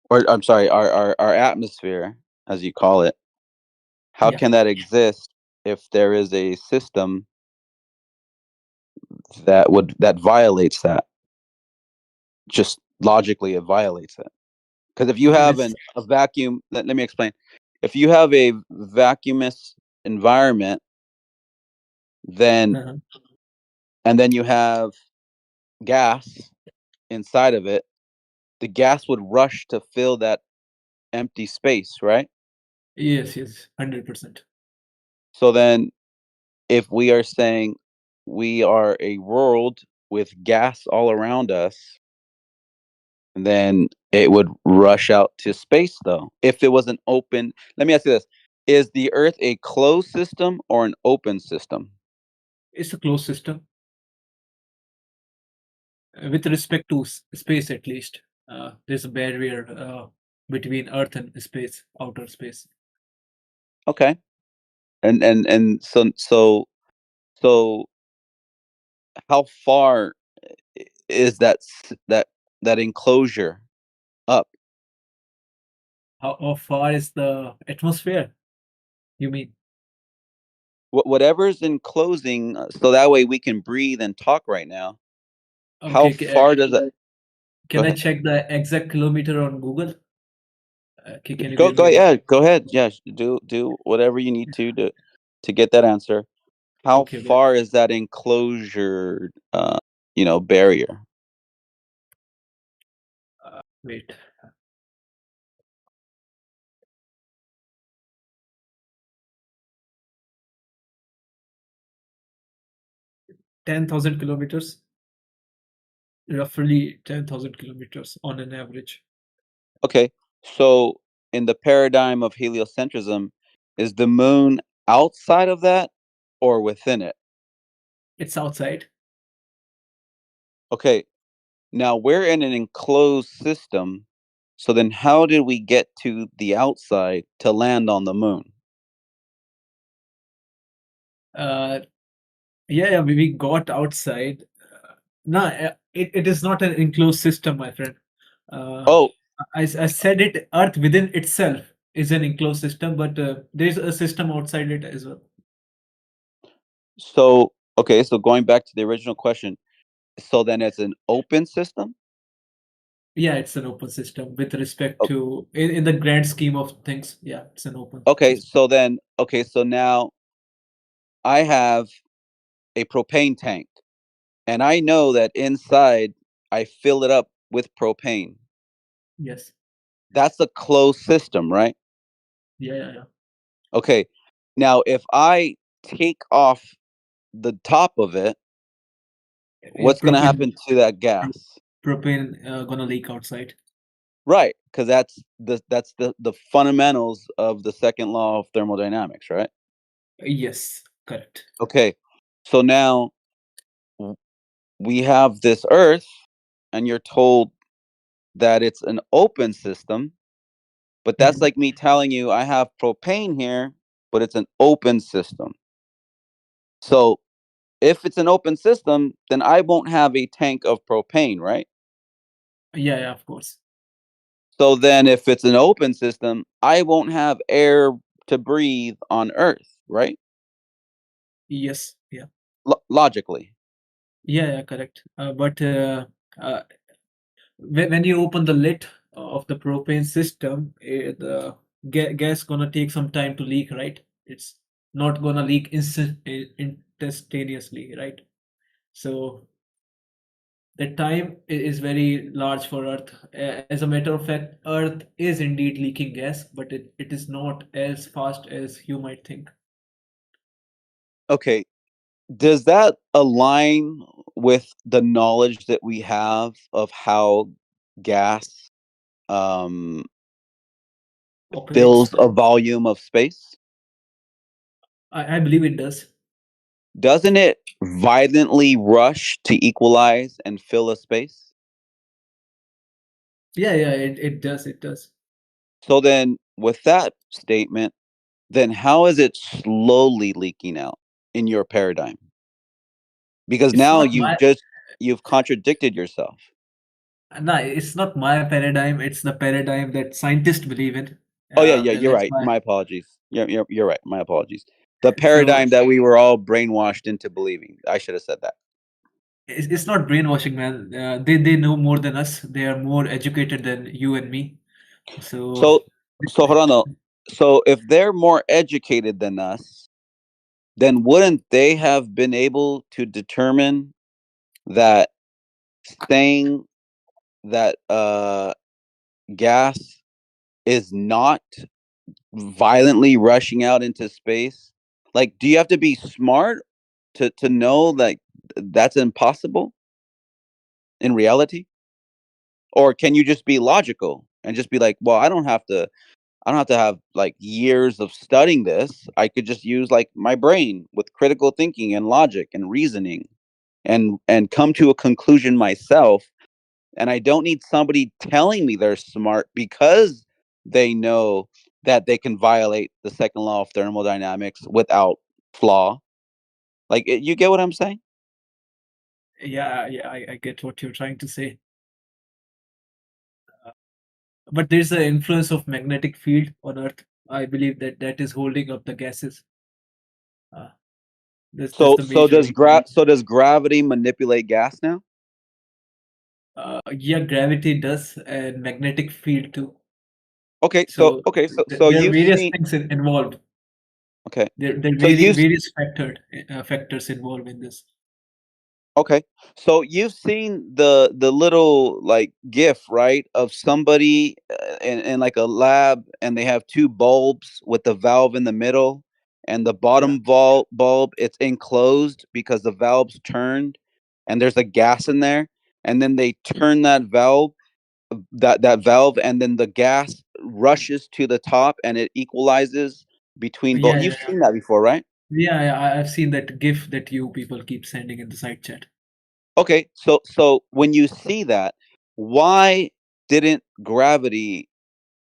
or I'm sorry, our atmosphere, as you call it, how Yeah. can that exist if there is a system that violates that? Just logically, it violates it. Because if you have a vacuum, let me explain. If you have a vacuumous environment, then Uh-huh. and then you have gas inside of it, the gas would rush to fill that empty space, right? Yes, 100%. So then, if we are saying we are a world with gas all around us, then it would rush out to space, though. If it was an open, let me ask you this: is the Earth a closed system or an open system? It's a closed system. With respect to space, at least, there's a barrier between Earth and space, outer space. Okay, and so how far is that enclosure up? How far is the atmosphere? You mean? Whatever's enclosing, so that way we can breathe and talk right now. How Okay, far does that? Go can I ahead. check the exact kilometer on Google? Can you Go give go me yeah. Go ahead. Yeah. Do whatever you need to get that answer. How Okay, wait. far is that enclosure? Barrier. Wait. $10,000 kilometers. Roughly 10,000 kilometers on an average. Okay. So in the paradigm of heliocentrism, is the moon outside of that or within it? It's outside. Okay, now we're in an enclosed system. So then how did we get to the outside to land on the moon? Yeah, we got outside. No, it is not an enclosed system, my friend. Oh, I said it, Earth within itself is an enclosed system, but there's a system outside it as well. so okay, so going back to the original question, so then it's an open system? Yeah, it's an open system with respect Oh, to, in the grand scheme of things, yeah, it's an open okay, system. so then, okay, so now I have a propane tank, and I know that inside I fill it up with propane. Yes. That's a closed system, right? Yeah. Okay. Now, if I take off the top of it, Yeah, what's going to happen to that gas? propane gonna leak outside. Right, because that's the fundamentals of the second law of thermodynamics, right? Yes, correct. Okay. So now we have this Earth, and you're told that it's an open system, but that's like me telling you I have propane here, but it's an open system. So if it's an open system, then I won't have a tank of propane, right? Yeah, of course. So then if it's an open system, I won't have air to breathe on Earth, right? Yes, yeah. Logically. Yeah, correct. But when you open the lid of the propane system, the gas gonna take some time to leak, right? It's not gonna leak instantaneously, right? So the time is very large for Earth. As a matter of fact, Earth is indeed leaking gas, but it is not as fast as you might think. Okay. Does that align with the knowledge that we have of how gas Operates. fills a volume of space? I believe it does. Doesn't it violently rush to equalize and fill a space? Yeah, it does. It does. So then, with that statement, then how is it slowly leaking out in your paradigm? Because It's now not my you've contradicted yourself. no, it's not my paradigm. It's the paradigm that scientists believe in. Oh yeah, you're That's right. why. My apologies. You're right. My apologies. The So paradigm that we were all brainwashed into believing. I should have said that. it's not brainwashing, man. They know more than us. They are more educated than you and me. So So hold on though. So if they're more educated than us, then wouldn't they have been able to determine that saying that gas is not violently rushing out into space? Like, do you have to be smart to know that that's impossible in reality? Or can you just be logical and just be like, well, I don't have to have like years of studying this. I could just use like my brain with critical thinking and logic and reasoning and come to a conclusion myself, and I don't need somebody telling me they're smart because they know that they can violate the second law of thermodynamics without flaw. Like, you get what I'm saying? yeah, I get what you're trying to say. But there's the influence of magnetic field on Earth. I believe that is holding up the gases. That's the major reason. So does gravity manipulate gas now? Yeah, gravity does, and magnetic field too. Okay, So so there are you've various seen. things involved. Okay, There are so you various factors involved in this. Okay. So you've seen the little like GIF, right, of somebody in like a lab, and they have two bulbs with the valve in the middle, and the bottom bulb, it's enclosed because the valve's turned, and there's a gas in there, and then they turn that valve, and then the gas rushes to the top and it equalizes between both. Yeah, You've yeah, seen that before, right? yeah. I've seen that GIF that you people keep sending in the side chat. Okay, so when you see that, why didn't gravity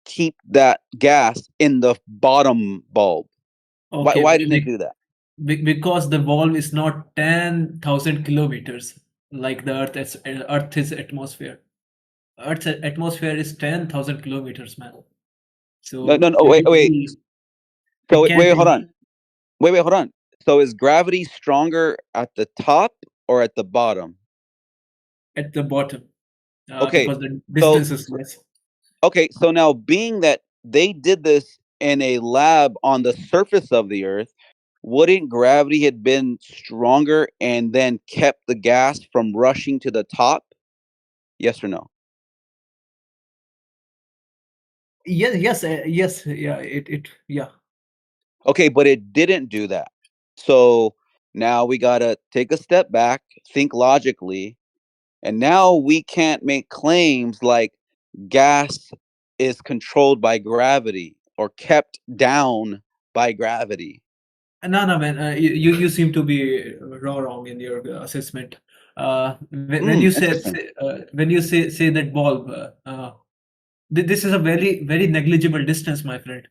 keep that gas in the bottom bulb? Okay, Why didn't it do that? because the valve is not 10,000 kilometers like the Earth's atmosphere. Earth's atmosphere is 10,000 kilometers, man. No, So no, no. Wait. it So can't hold on. Wait, hold on. So is gravity stronger at the top or at the bottom? at the bottom Okay, because the so distance is less. okay, so now being that they did this in a lab on the surface of the Earth, wouldn't gravity had been stronger and then kept the gas from rushing to the top? Yes or no? Yes, yeah, yeah. Okay, but it didn't do that. So now we got to take a step back, think logically, and now we can't make claims like gas is controlled by gravity or kept down by gravity. No, man. You seem to be wrong in your assessment. When you Interesting. when you say that bulb, this is a very negligible distance, my friend.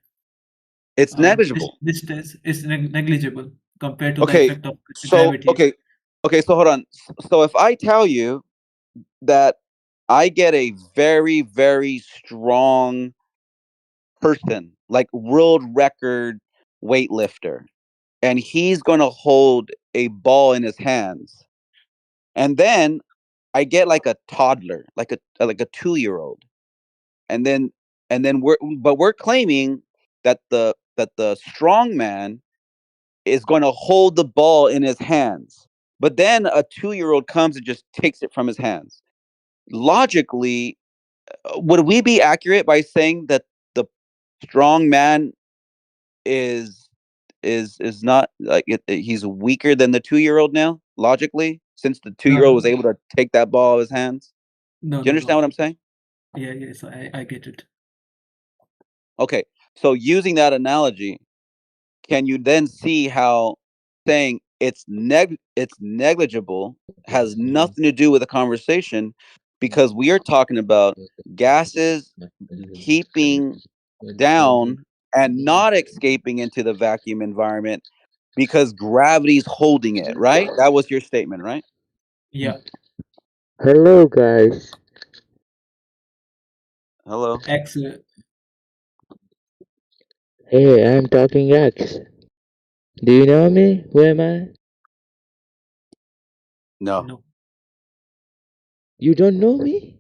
It's negligible. This distance is negligible compared to the Okay, effect of so gravity. so hold on. So if I tell you that I get a very strong person, like world record weightlifter, and he's going to hold a ball in his hands, and then I get like a toddler, like a 2-year-old, and then we're claiming that the strong man is going to hold the ball in his hands, but then a 2-year-old comes and just takes it from his hands. Logically, would we be accurate by saying that the strong man is not like he's weaker than the 2-year-old now? Logically, since the 2-year-old was No, able to take that ball out of his hands. no, Do you understand what I'm saying? Yeah, yes, I get it. Okay, so using that analogy, can you then see how saying it's negligible has nothing to do with the conversation, because we are talking about gases keeping down and not escaping into the vacuum environment because gravity's holding it, right? That was your statement, right? Yeah. Hello, guys. Hello. Excellent. Hey, I'm talking X. Do you know me? Who am I? No. You don't know me?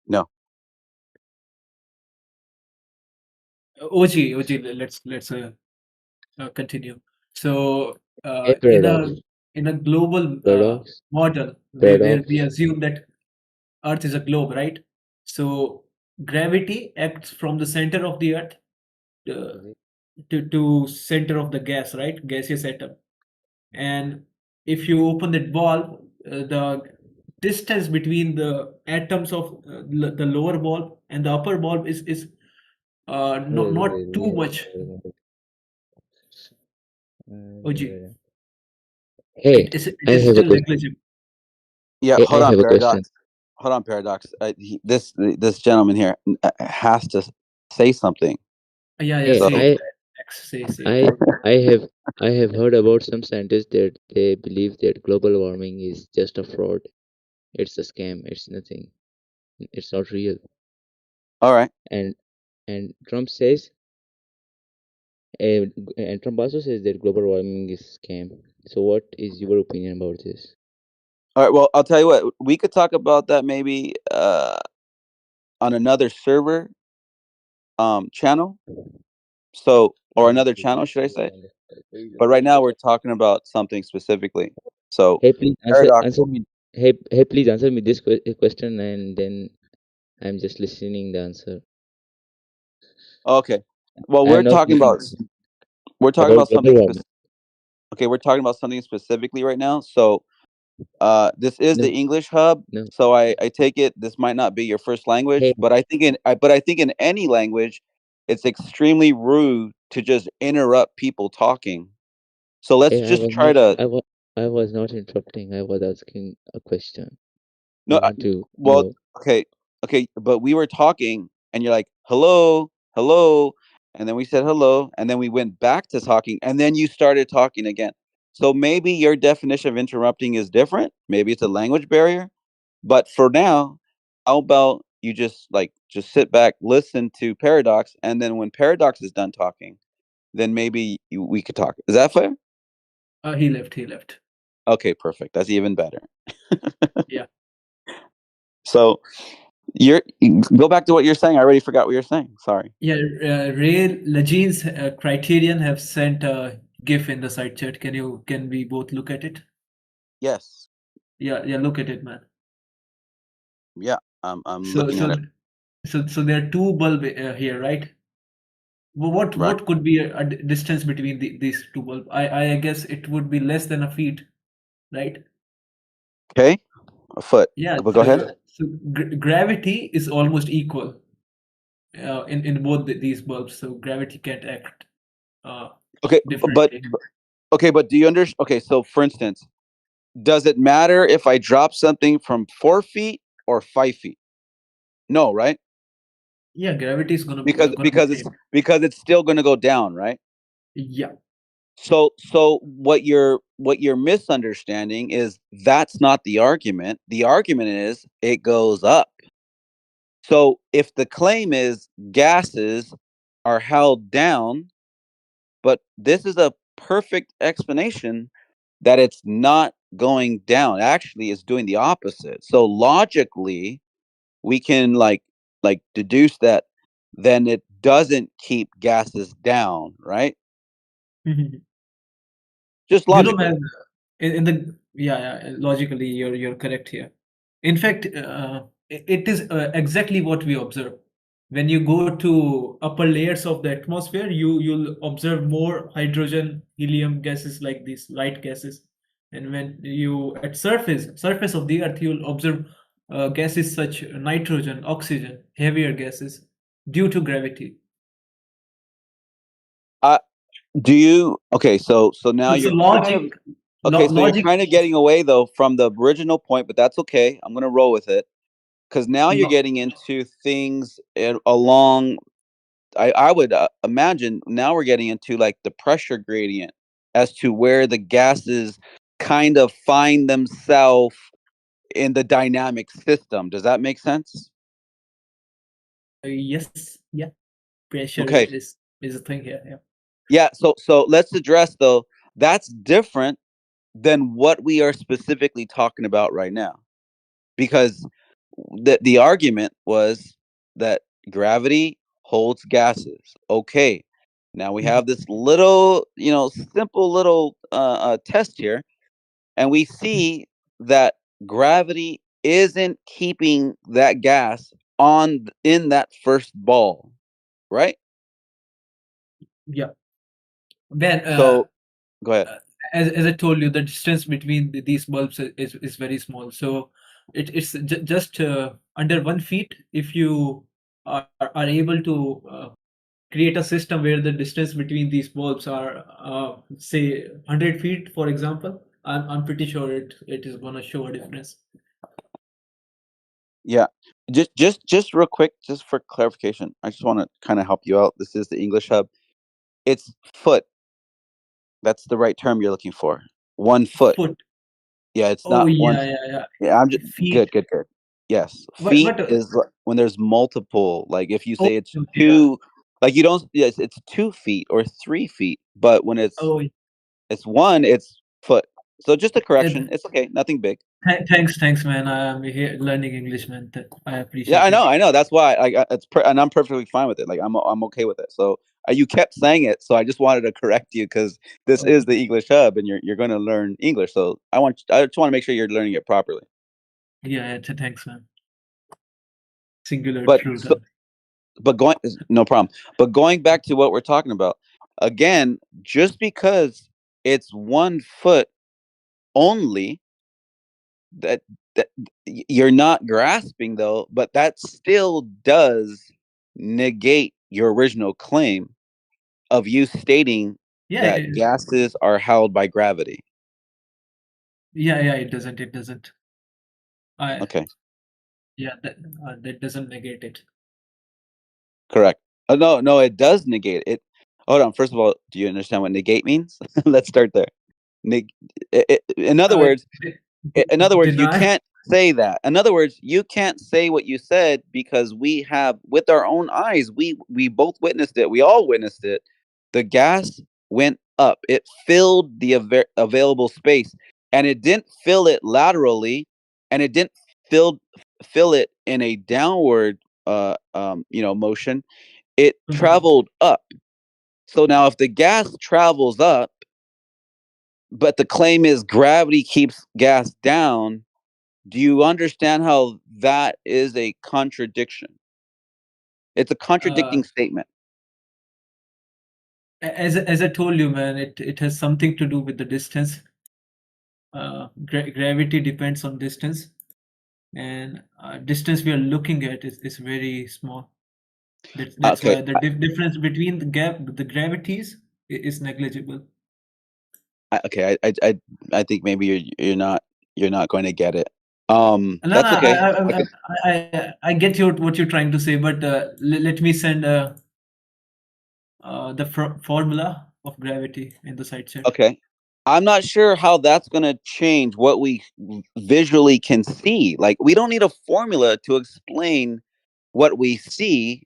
No. OG, let's continue. So Hey, in Paradox. a global Paradox. model where Paradox. we assume that Earth is a globe, right? So gravity acts from the center of the Earth to center of the gas, right? Gaseous atom. And if you open that valve, the distance between the atoms of the lower bulb and the upper bulb is not too much. OG. Hey, It I is have a still question. negligible. Yeah, Hey, hold I on, have a question. Paradox. Hold on, Paradox. This gentleman here has to say something. Yeah, Hey, So, say. I have heard about some scientists that they believe that global warming is just a fraud. It's a scam. It's nothing. It's not real. all right. And Trump says, and Trump also says that global warming is scam. So what is your opinion about this? All right. Well, I'll tell you what. We could talk about that maybe on another server channel. So, or another channel, should I say? But right now we're talking about something specifically. So, Hey, please Paradox. answer me. Hey, please answer me this question, and then I'm just listening the answer. Okay. Well, I'm not we're talking about about global something warming. Okay, we're talking about something specifically right now. So, This is No, the English hub, no. so I take it this might not be your first language, Hey, but I think in any language, it's extremely rude to just interrupt people talking. So let's hey, just try to. I was not interrupting. I was asking a question. I No, want to well, know. okay, but we were talking, and you're like, hello, hello, and then we said hello, and then we went back to talking, and then you started talking again. So maybe your definition of interrupting is different. Maybe it's a language barrier. But for now, how about you just sit back, listen to Paradox, and then when Paradox is done talking, then maybe we could talk. Is that fair? He left. He left. Okay, perfect. That's even better. Yeah. So you go back to what you're saying. I already forgot what you're saying. Sorry. Yeah. Ray Lejean's Criterion have sent a GIF in the side chat. Can we both look at it? Yes. Yeah. Yeah. Look at it, man. Yeah. I'm So looking at it. so there are two bulbs here, right? What could be a distance between these two bulbs? I guess it would be less than a feet, right? Okay. A foot. Yeah. But go ahead. So gravity is almost equal in both these bulbs. So gravity can't act Okay, differently. but do you understand? Okay, so for instance, does it matter if I drop something from 4 feet or 5 feet? No, right? Yeah, gravity is gonna Because be same. it's still going to go down, right? Yeah. So what you're misunderstanding is that's not the argument. The argument is it goes up. So if the claim is gases are held down, but this is a perfect explanation that it's not going down. Actually, it's doing the opposite. So logically, we can deduce that then it doesn't keep gases down, right? Just logically. Man, in the logically you're correct here. In fact, it is exactly what we observe. When you go to upper layers of the atmosphere, you'll observe more hydrogen, helium gases like these light gases, and when you at surface of the earth, you'll observe gases such nitrogen, oxygen, heavier gases due to gravity. Do you so now So you're logic, you're kind of getting away though from the original point, but that's okay. I'm gonna roll with it because now you're getting into things along. I would imagine now we're getting into like the pressure gradient as to where the gases kind of find themselves in the dynamic system. Does that make sense? Yes, yeah. Pressure Okay. is a thing here. Yeah. Yeah. So let's address though. That's different than what we are specifically talking about right now, because the argument was that gravity holds gases. Okay. Now we have this little, simple little test here, and we see that gravity isn't keeping that gas in that first ball, right? Yeah. Then, So go ahead. as I told you, the distance between these bulbs is very small. So it's just under 1 feet. If you are able to create a system where the distance between these bulbs are say 100 feet, for example, I'm pretty sure it is gonna show a difference. Yeah. Just real quick, just for clarification, I just want to kind of help you out. This is the English Hub. It's foot. That's the right term you're looking for. 1 foot. Yeah, it's Oh not yeah, one. yeah. Yeah, I'm just Feet. good. Yes, But feet is when there's multiple. Like if you say it's okay, two, like you don't. Yes, it's 2 feet or 3 feet. But when it's 1, it's foot. So just a correction. It's okay. Nothing big. Thanks, man. I'm here learning English, man. I appreciate Yeah, it. I know. That's why and I'm perfectly fine with it. Like I'm okay with it. So you kept saying it, so I just wanted to correct you because this is the English Hub, and you're going to learn English. So I just want to make sure you're learning it properly. Yeah, thanks, man. Singular But true. no problem. But going back to what we're talking about again, just because it's 1 foot only that you're not grasping though, but that still does negate your original claim of you stating Yeah, that gases are held by gravity. yeah, it doesn't. It doesn't. Okay, Yeah, that doesn't negate it. correct. No, it does negate it. Hold on. First of all, do you understand what negate means? Let's start there. In other words, you Deny. can't say that. In other words, you can't say what you said because we have, with our own eyes, we both witnessed it. We all witnessed it. The gas went up. It filled the available space, and it didn't fill it laterally, and it didn't fill it in a downward motion. It traveled up. So now, if the gas travels up, but the claim is gravity keeps gas down, do you understand how that is a contradiction? It's a contradicting statement. As I told you, man, it has something to do with the distance. Gravity depends on distance, and distance we are looking at is very small. That's Okay. why the difference between the gravities is negligible. I think maybe you're not going to get it. No, That's okay. I get what you're trying to say, but let me send the formula of gravity in the side chat. Okay. I'm not sure how that's going to change what we visually can see. Like, we don't need a formula to explain what we see.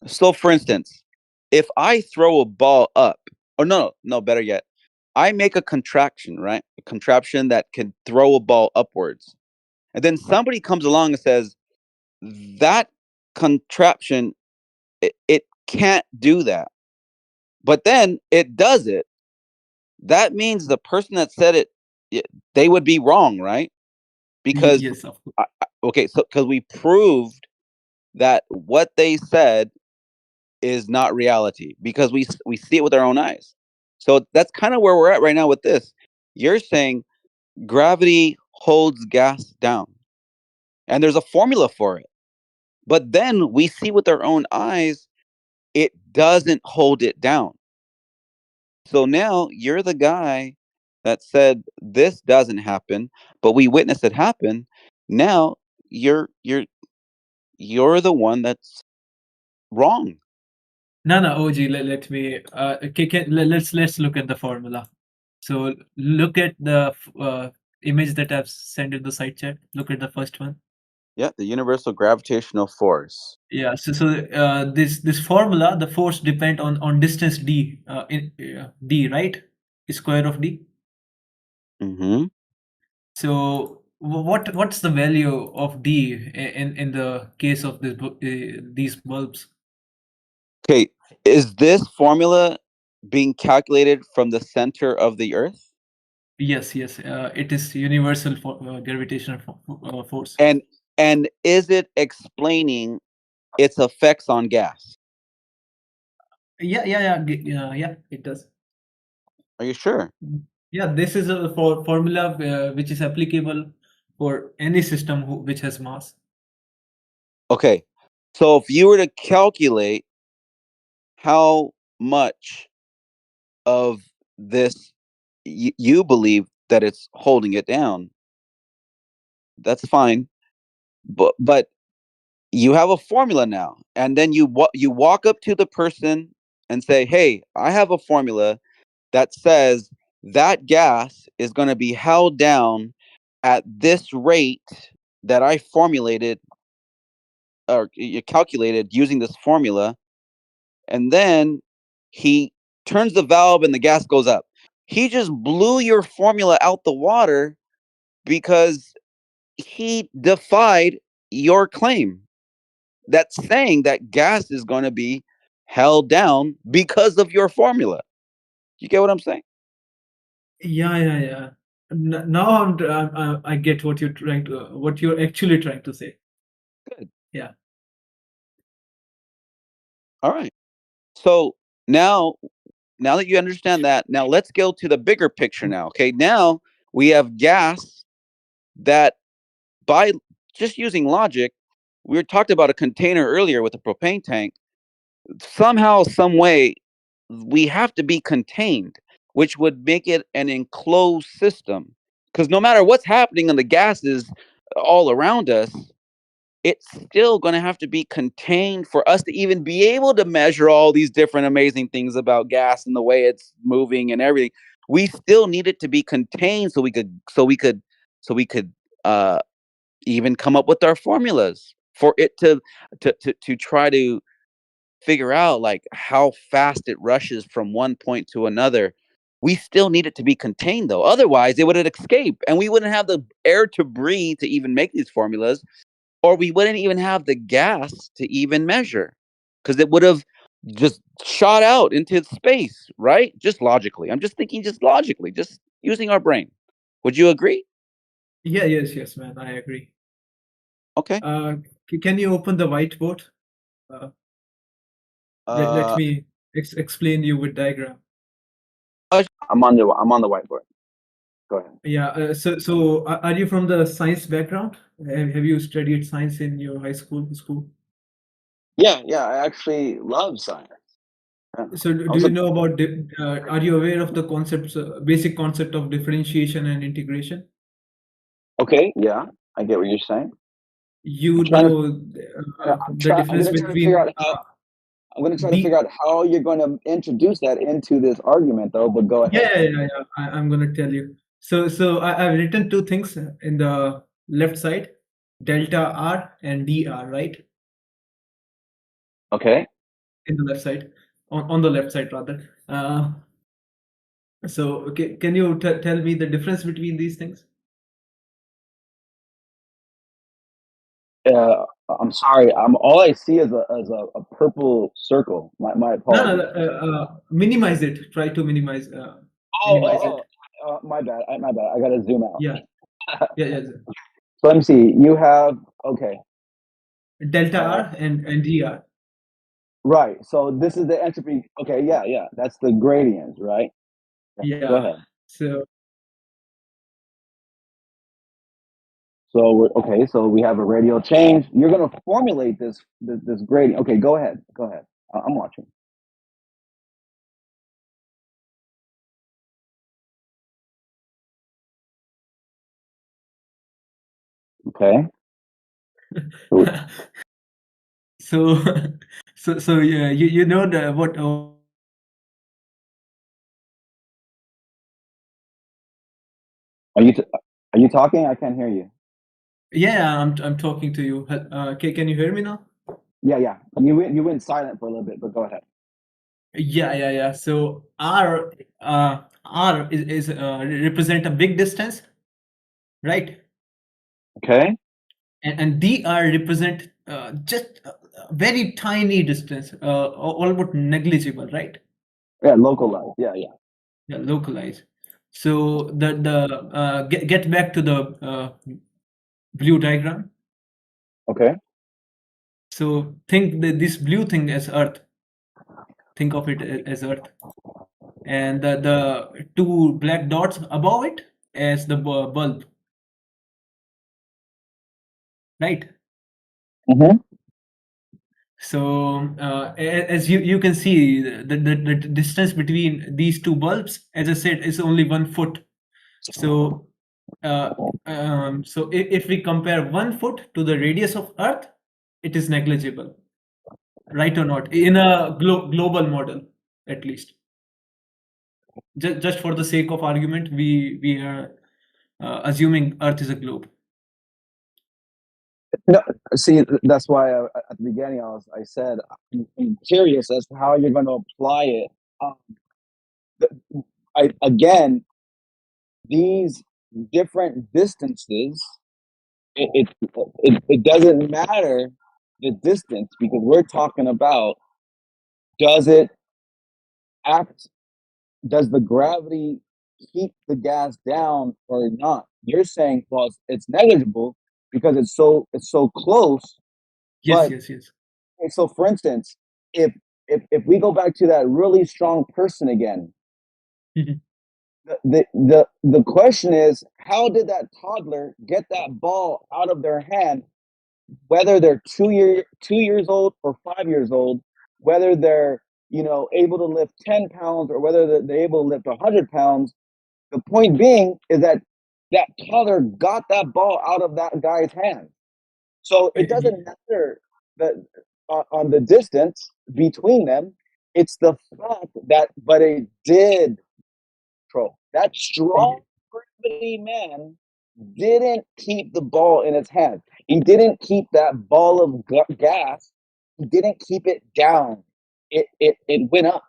So, for instance, if I throw a ball up, or no, better yet, I make a contraction, right? A contraption that can throw a ball upwards. And then somebody comes along and says, that contraption, it can't do that. But then it does it. That means the person that said it, they would be wrong, right? Because yes, of course. Okay, so because we proved that what they said is not reality because we see it with our own eyes. So that's kind of where we're at right now with this. You're saying gravity holds gas down, and there's a formula for it. But then we see with our own eyes, it doesn't hold it down. So now you're the guy that said this doesn't happen, but we witnessed it happen. Now you're the one that's wrong. No, OG. Let me. Let's look at the formula. So look at the image that I've sent in the side chat. Look at the first one. Yeah, the universal gravitational force. Yeah. So this formula, the force depend on distance d in d, right? Square of d. Mm-hmm. So what's the value of d in the case of these bulbs? Okay, is this formula being calculated from the center of the Earth? Yes. It is universal gravitational force. And is it explaining its effects on gas? Yeah. It does. Are you sure? Yeah, this is a formula which is applicable for any system which has mass. Okay, so if you were to calculate how much of this you believe that it's holding it down, that's fine. But you have a formula now, and then you walk up to the person and say, hey, I have a formula that says that gas is going to be held down at this rate that I formulated or you calculated using this formula. And then he turns the valve and the gas goes up. He just blew your formula out the water because he defied your claim that's saying that gas is going to be held down because of your formula. You get what I'm saying? Yeah. Now I get what you're actually trying to say. Good. Yeah. All right. So now that you understand that, now let's go to the bigger picture now. Okay. Now we have gas that by just using logic, we talked about a container earlier with a propane tank. Somehow, some way, we have to be contained, which would make it an enclosed system. Because no matter what's happening in the gases all around us, it's still going to have to be contained for us to even be able to measure all these different amazing things about gas and the way it's moving and everything. We still need it to be contained so we could even come up with our formulas for it to try to figure out like how fast it rushes from one point to another. We still need it to be contained though. Otherwise, it would escape and we wouldn't have the air to breathe to even make these formulas, or we wouldn't even have the gas to even measure because it would have just shot out into space, right? Just logically. I'm just thinking just logically, just using our brain. Would you agree? Yeah, yes, man. I agree. Okay. Can you open the whiteboard? Let me explain you with diagram. I'm on the whiteboard. Go ahead. Yeah. So are you from the science background? Have you studied science in your high school? Yeah. I actually love science. Yeah. So do you know about? Are you aware of the concepts, basic concept of differentiation and integration? Okay. Yeah, I get what you're saying. You I'm know the difference I'm between. going to try to figure out how you're going to introduce that into this argument, though. But go ahead. Yeah. I'm going to tell you. So I've written two things in the left side, delta R and dr, right? Okay. In the left side, on the left side rather. So okay, can you tell me the difference between these things? I'm sorry. All I see is a purple circle. My apologies. No. Minimize it. Try to minimize. Minimize it. My bad. I gotta zoom out. Yeah. So let me see. You have Delta R and dr. Right. So this is the entropy. Okay. Yeah. That's the gradient, right? Yeah. Go ahead. So So we have a radial change. You're gonna formulate this gradient. Okay. Go ahead. I'm watching. Okay. So yeah, you know what. Are you talking? I can't hear you. Yeah, I'm talking to you. Can you hear me now? Yeah. You went silent for a little bit, but go ahead. Yeah. So R is represent a big distance, right? Okay. And dr represent just a very tiny distance, almost negligible, right? Yeah, localized. Yeah. Yeah, localized. So get back to the blue diagram. Okay. So think this blue thing as Earth. Think of it as Earth, and the two black dots above it as the bulb, right? Mm-hmm. So as you can see, the distance between these two bulbs, as I said, is only 1 foot. So so if we compare 1 foot to the radius of Earth, it is negligible, right or not? In a global model, at least. Just for the sake of argument, we are assuming Earth is a globe. No, see, that's why at the beginning I said I'm curious as to how you're going to apply it. Again, these different distances, it doesn't matter the distance because we're talking about does it act, does the gravity keep the gas down or not? You're saying, well, it's negligible because it's so close. Yes. So, for instance, if we go back to that really strong person again, the question is, how did that toddler get that ball out of their hand, whether they're 2 years old or 5 years old, whether they're able to lift 10 pounds or whether they're able to lift 100 pounds. The point being is that that toddler got that ball out of that guy's hand. So it doesn't matter that on the distance between them. It's the fact that, but it did control. That strong gravity man didn't keep the ball in his hand. He didn't keep that ball of gas. He didn't keep it down. It went up.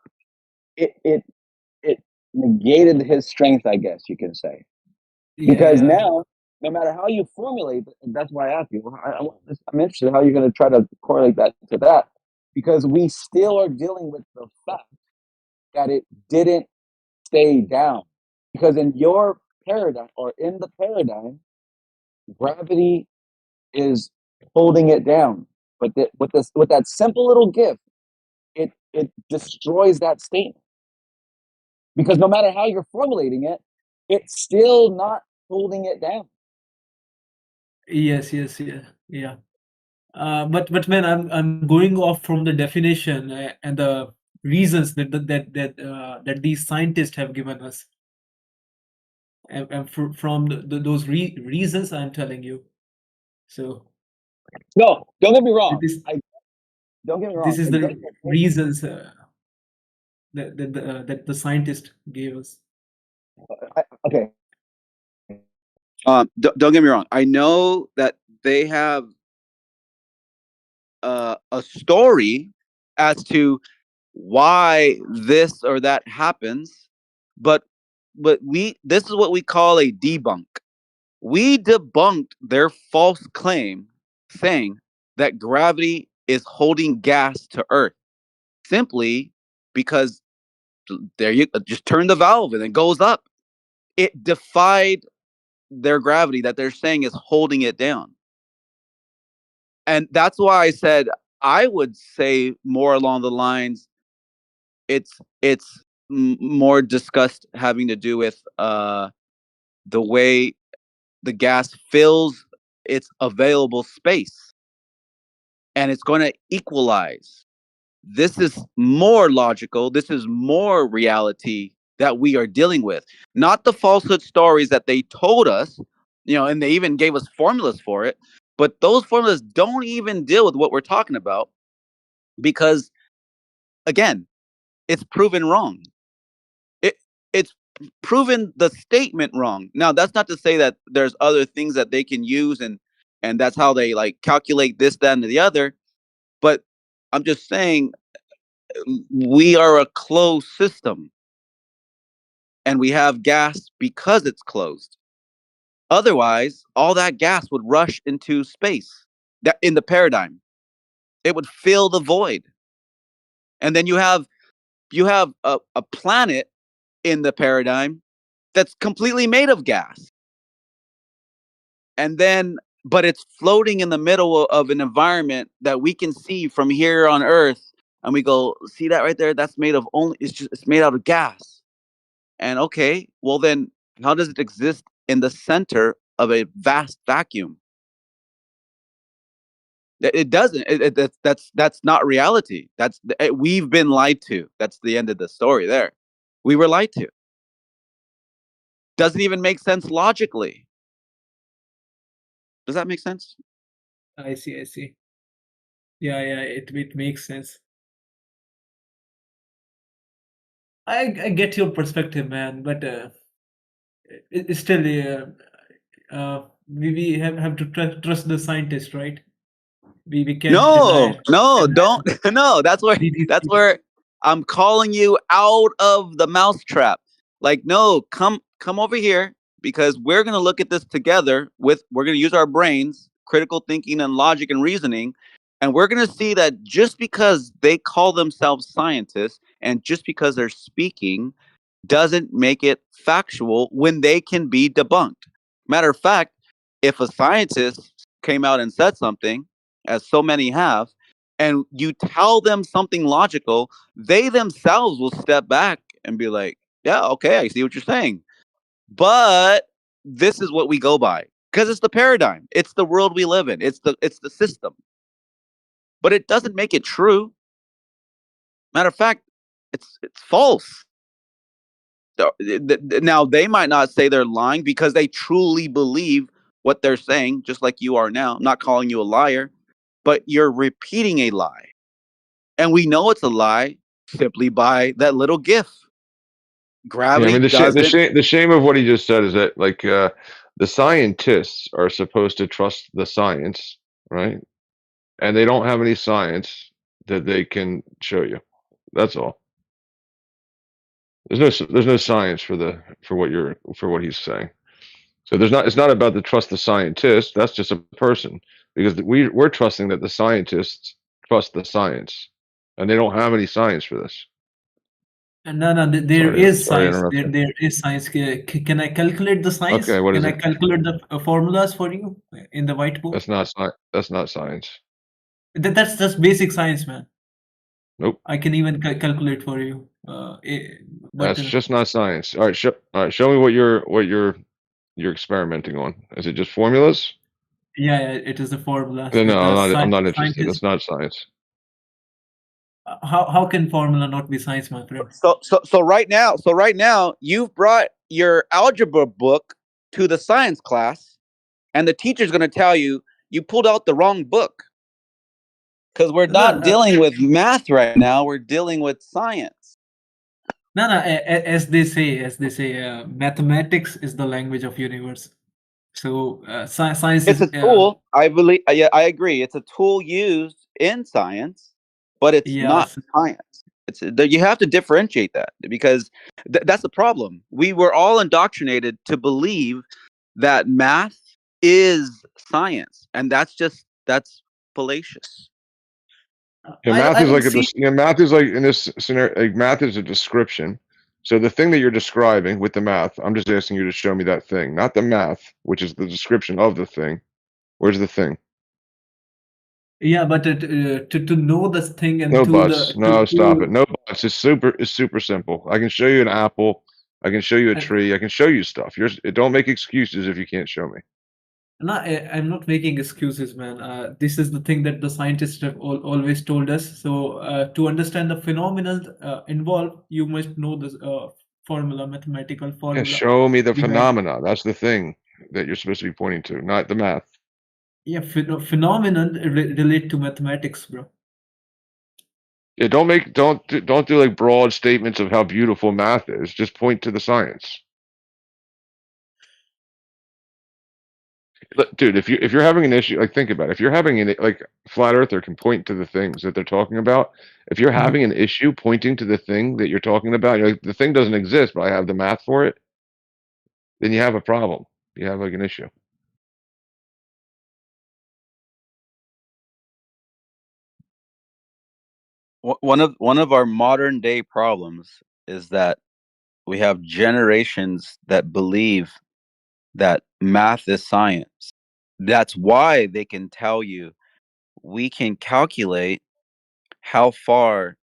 It negated his strength, I guess you can say. Because now, no matter how you formulate, that's why I asked you. I'm interested how you're going to try to correlate that to that, because we still are dealing with the fact that it didn't stay down. Because in your paradigm, or in the paradigm, gravity is holding it down. But with that simple little gift, it destroys that statement. Because no matter how you're formulating it, it's still not holding it down. Yes, yeah. But man, I'm going off from the definition and the reasons that these scientists have given us, and from those reasons I'm telling you. So no, don't get me wrong. Don't get me wrong. This is the reasons that the scientist gave us. Okay. Don't get me wrong. I know that they have a story as to why this or that happens, but this is what we call a debunk. We debunked their false claim saying that gravity is holding gas to Earth simply because there you just turn the valve and it goes up. It defied their gravity that they're saying is holding it down. And that's why I said I would say more along the lines it's more discussed having to do with the way the gas fills its available space, and it's going to equalize. This is more logical. This is more reality that we are dealing with, not the falsehood stories that they told us, and they even gave us formulas for it. But those formulas don't even deal with what we're talking about because, again, it's proven wrong. It's proven the statement wrong. Now, that's not to say that there's other things that they can use and that's how they calculate this, that, and the other. But I'm just saying we are a closed system and we have gas because it's closed. Otherwise, all that gas would rush into space. That in the paradigm, it would fill the void. And then you have a planet in the paradigm that's completely made of gas. And then, but it's floating in the middle of an environment that we can see from here on Earth. And we go, see that right there? That's made of it's made out of gas. And okay, well then, how does it exist in the center of a vast vacuum? It doesn't. That's not reality. We've been lied to. That's the end of the story there. We were lied to. Doesn't even make sense logically. Does that make sense? I see. Yeah, it makes sense. I get your perspective, man, but it's still we have to trust the scientist, right? We can't deny it. No, don't. No, that's where I'm calling you out of the mousetrap. No, come over here because we're gonna look at this together. We're gonna use our brains, critical thinking, and logic and reasoning, and we're gonna see that just because they call themselves scientists and just because they're speaking doesn't make it factual when they can be debunked. Matter of fact, if a scientist came out and said something, as so many have, and you tell them something logical, they themselves will step back and be like, yeah, okay, I see what you're saying. But this is what we go by because it's the paradigm. It's the world we live in. It's the system. But it doesn't make it true. Matter of fact, it's false. Now they might not say they're lying because they truly believe what they're saying, just like you are now. I'm not calling you a liar, but you're repeating a lie. And we know it's a lie simply by that little gif. Yeah, I Gravity mean, doesn't. the shame of what he just said is that like the scientists are supposed to trust the science, right? And they don't have any science that they can show you. That's all. There's no science for what he's saying. So it's not about the trust the scientist. That's just a person because we're trusting that the scientists trust the science, and they don't have any science for this. No, there is Sorry to science. interrupt you. There is science. Can I calculate the science? Okay, what is Can I it? calculate the formulas for you in the whiteboard? That's not science. That's just basic science, man. Nope. I can even calculate for you. But That's just not science. All right, show me what you're experimenting on. Is it just formulas? yeah, it is the formulas. No, I'm not interested. Scientists. That's not science. How can formula not be science, my friend? So right now, you've brought your algebra book to the science class, and the teacher's going to tell you pulled out the wrong book because we're not dealing with math right now. We're dealing with science. No. As they say, mathematics is the language of universe. So science It's is a tool. I believe. Yeah, I agree. It's a tool used in science, but it's not science. You have to differentiate that because that's the problem. We were all indoctrinated to believe that math is science, and that's fallacious. Yeah, math is like in this scenario, like math is a description. So the thing that you're describing with the math, I'm just asking you to show me that thing, not the math, which is the description of the thing. Where's the thing? Yeah, but to know this thing and No to buts. the No, stop to it. No buts. It's super simple. I can show you an apple. I can show you a tree. I can show you stuff. Don't make excuses if you can't show me. No, I'm not making excuses, man. This is the thing that the scientists have always told us. So to understand the phenomenon involved, you must know the mathematical Yeah, formula. show me the behind it. phenomena. That's the thing that you're supposed to be pointing to, not the math. Yeah, phenomenon relate to mathematics, bro. Yeah, don't do like broad statements of how beautiful math is. Just point to the science. Dude, if you're having an issue, like think about it. If you're having like flat earther can point to the things that they're talking about. If you're having an issue pointing to the thing that you're talking about, you're like the thing doesn't exist, but I have the math for it, then you have a problem. You have like an issue. One of our modern day problems is that we have generations that believe that math is science. That's why they can tell you we can calculate how far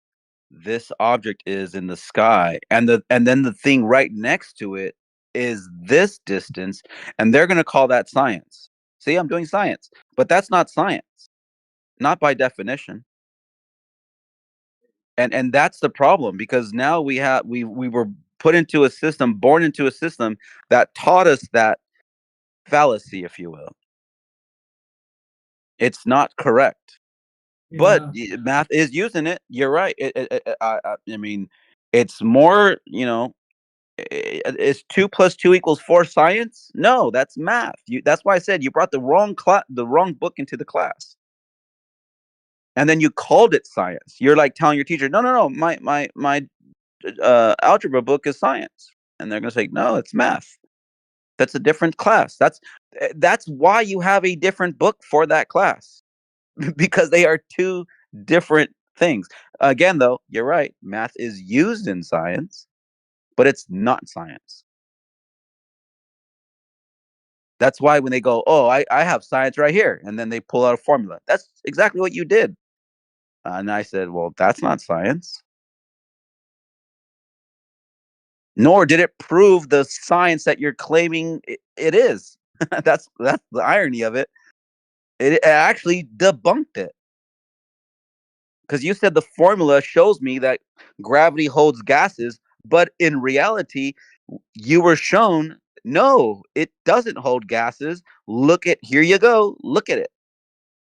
this object is in the sky, and then the thing right next to it is this distance, and they're going to call that science. See, I'm doing science, but that's not science, not by definition. And that's the problem, because now we were born into a system that taught us that fallacy, if you will. It's not correct. But math is using it. You're right. I mean, it's more, is 2 + 2 = 4 science? No, that's math. That's why I said you brought the wrong book into the class. And then you called it science. You're like telling your teacher, no, my algebra book is science. And they're going to say, no, it's math. That's a different class. That's why you have a different book for that class, because they are two different things. Again, though, you're right. Math is used in science, but it's not science. That's why when they go, oh, I have science right here, and then they pull out a formula. That's exactly what you did. And I said, well, that's not science. nor did it prove the science that you're claiming it is. That's the irony of it. It actually debunked it. Because you said the formula shows me that gravity holds gases, but in reality, you were shown no, it doesn't hold gases. Look at, here you go, look at it.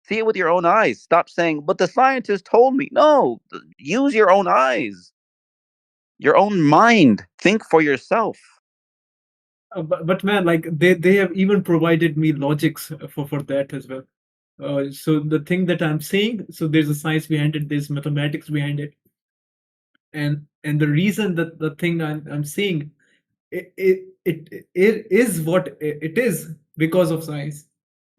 See it with your own eyes. Stop saying, but the scientist told me. No, use your own eyes, your own mind. Think for yourself. But man, like they have even provided me logics for that as well. So the thing that I'm seeing, so there's a science behind it, there's mathematics behind it, and the reason that the thing I'm seeing, it is what it is because of science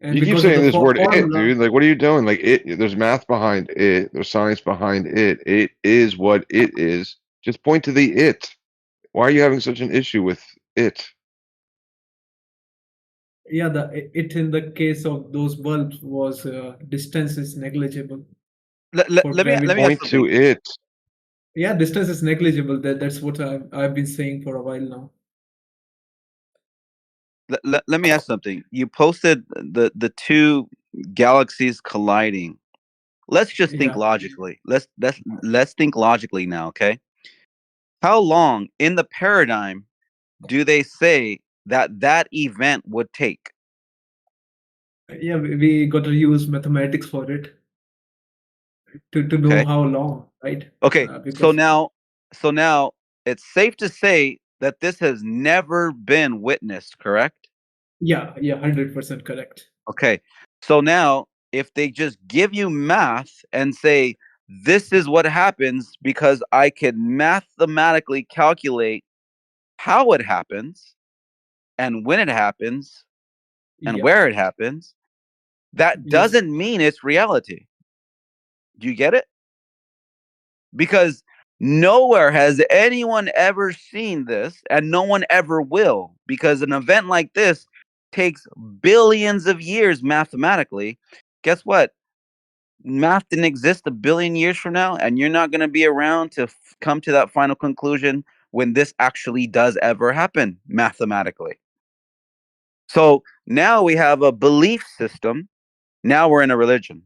and You keep because of saying the this word "it," formula. dude. Like, what are you doing? Like, there's math behind it. There's science behind it. It is what it is. Just point to the it. Why are you having such an issue with it? Yeah, it in the case of those bulbs was distance is negligible for Let me ask gravity. Point to something. it. Yeah, distance is negligible. That's what I've been saying for a while now. Let me ask something. You posted the two galaxies colliding. Let's just think Yeah. logically. Let's think logically now, okay? How long in the paradigm do they say that event would take? Yeah, we got to use mathematics for it to know Okay. how long, right? Okay. Because So now it's safe to say that this has never been witnessed, correct? yeah, 100% correct. Okay. So now if they just give you math and say this is what happens because I can mathematically calculate how it happens and when it happens and Yeah. where it happens, that Yes. doesn't mean it's reality. Do you get it? Because nowhere has anyone ever seen this, and no one ever will, because an event like this takes billions of years mathematically. Guess what? Math didn't exist a billion years from now, and you're not going to be around to come to that final conclusion when this actually does ever happen mathematically. So now we have a belief system. Now we're in a religion.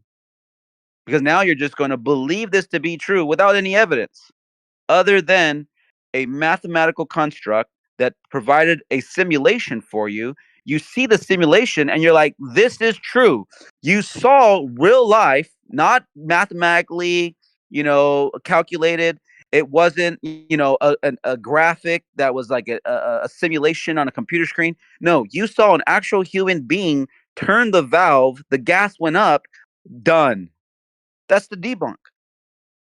Because now you're just going to believe this to be true without any evidence other than a mathematical construct that provided a simulation for you. You see the simulation and you're like, this is true. You saw real life, not mathematically, calculated. It wasn't, a graphic that was like a simulation on a computer screen. No, you saw an actual human being turn the valve, the gas went up, done. That's the debunk.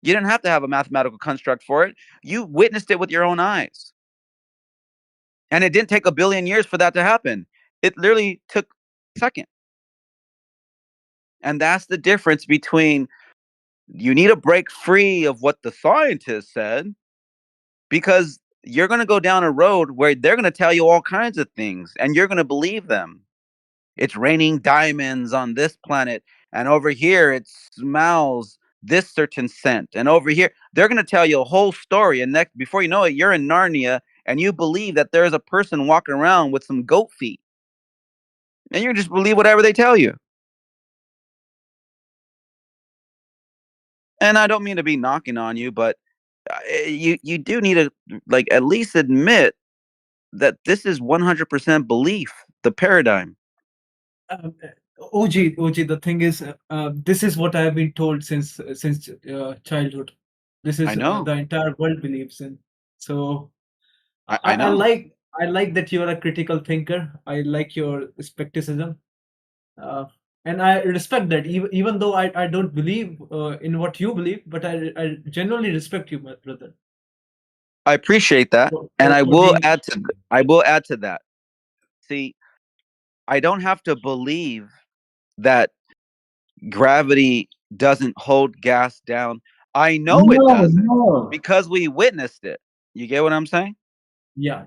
You didn't have to have a mathematical construct for it. You witnessed it with your own eyes. And it didn't take a billion years for that to happen. It literally took a second. And that's the difference between you need to break free of what the scientists said, because you're going to go down a road where they're going to tell you all kinds of things and you're going to believe them. It's raining diamonds on this planet, and over here it smells this certain scent, and over here they're going to tell you a whole story, and next, before you know it, you're in Narnia and you believe that there's a person walking around with some goat feet, and you just believe whatever they tell you. And I don't mean to be knocking on you, but you do need to, like, at least admit that this is 100% belief, the paradigm. OG, the thing is, this is what I have been told since childhood. This I is know. the entire world believes in. So I know. I like that you're a critical thinker. I like your skepticism, and I respect that. Even though I don't believe in what you believe, but I genuinely respect you, my brother. I appreciate that, and For being. I will add to that. See, I don't have to believe that gravity doesn't hold gas down. I know it doesn't because we witnessed it. You get what I'm saying? Yeah.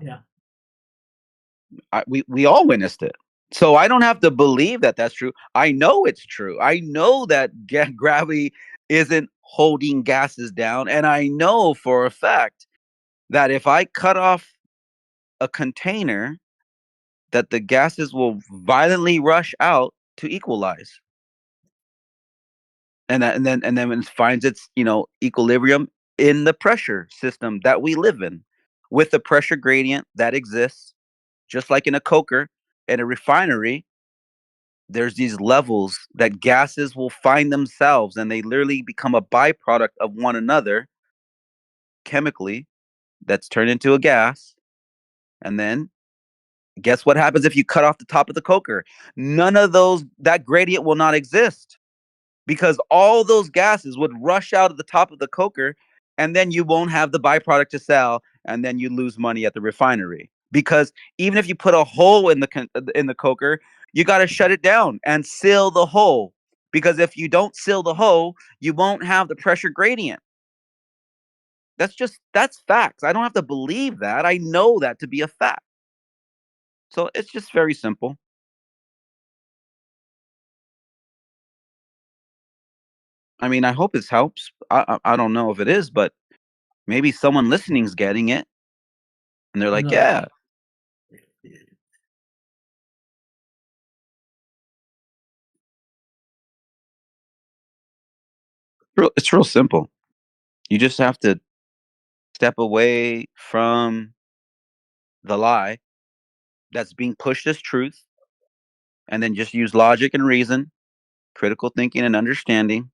We all witnessed it. So I don't have to believe that that's true. I know it's true. I know that gravity isn't holding gases down, and I know for a fact that if I cut off a container that the gases will violently rush out to equalize. And then when it finds its equilibrium in the pressure system that we live in, with the pressure gradient that exists, just like in a coker and a refinery, there's these levels that gases will find themselves, and they literally become a byproduct of one another chemically, that's turned into a gas. And then guess what happens if you cut off the top of the coker? None of that gradient will not exist, because all those gases would rush out of the top of the coker, and then you won't have the byproduct to sell, and then you lose money at the refinery. Because even if you put a hole in the coker, you got to shut it down and seal the hole, because if you don't seal the hole, you won't have the pressure gradient. That's facts. I don't have to believe that. I know that to be a fact. So it's just very simple. I mean, I hope this helps. I don't know if it is, but maybe someone listening is getting it, and they're like, No, "Yeah, it's real simple. You just have to step away from the lie that's being pushed as truth, and then just use logic and reason, critical thinking and understanding,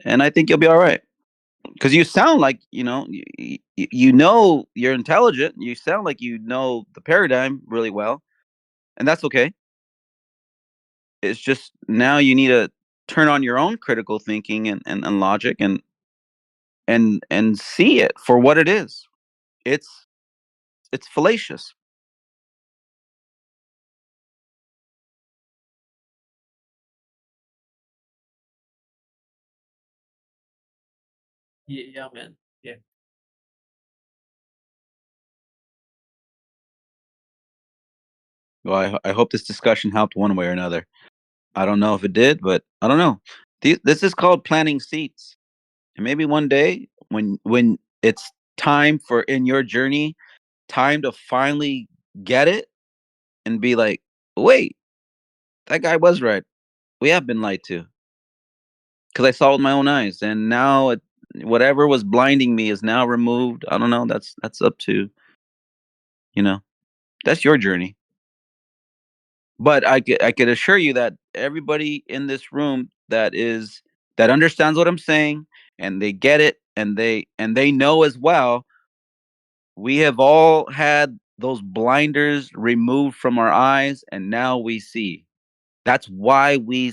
and I think you'll be all right." Because you sound like you're intelligent. You sound like you know the paradigm really well, and that's okay. It's just now you need to turn on your own critical thinking and logic, and see it for what it is. It's fallacious. yeah, man. Yeah. Well, I hope this discussion helped one way or another. I don't know if it did, but I don't know. This is called planting seeds, and maybe one day when it's time for in your journey, time to finally get it and be like, wait, that guy was right. We have been lied to, because I saw it with my own eyes, and now whatever was blinding me is now removed. I don't know. That's up to that's your journey. But I could assure you that everybody in this room that understands what I'm saying, and they get it, and they know as well, we have all had those blinders removed from our eyes, and now we see. That's why we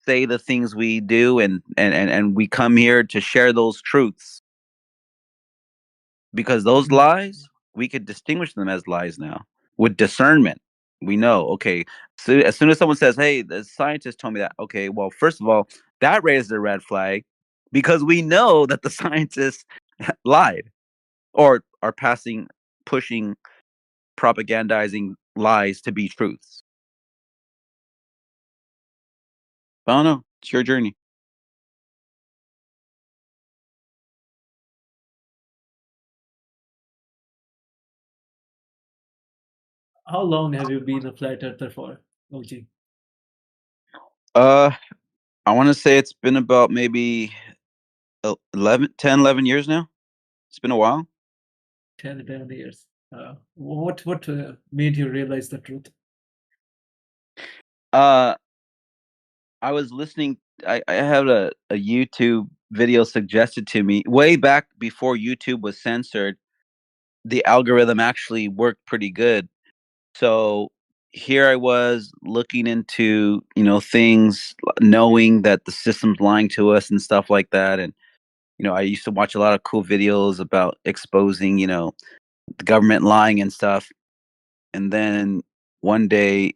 say the things we do, and we come here to share those truths, because those lies, we could distinguish them as lies now with discernment. We know, okay, so as soon as someone says, hey, the scientist told me that, okay, well, first of all, that raises a red flag, because we know that the scientists lied, or are pushing, propagandizing lies to be truths. I don't know. It's your journey. How long have you been a flat earther for, OG? Uh, I want to say it's been about maybe 11 years now. It's been a while. 10 years. What made you realize the truth? I was listening. I had a YouTube video suggested to me way back before YouTube was censored. The algorithm actually worked pretty good. So here I was looking into, things, knowing that the system's lying to us and stuff like that. And, I used to watch a lot of cool videos about exposing, the government lying and stuff. And then one day,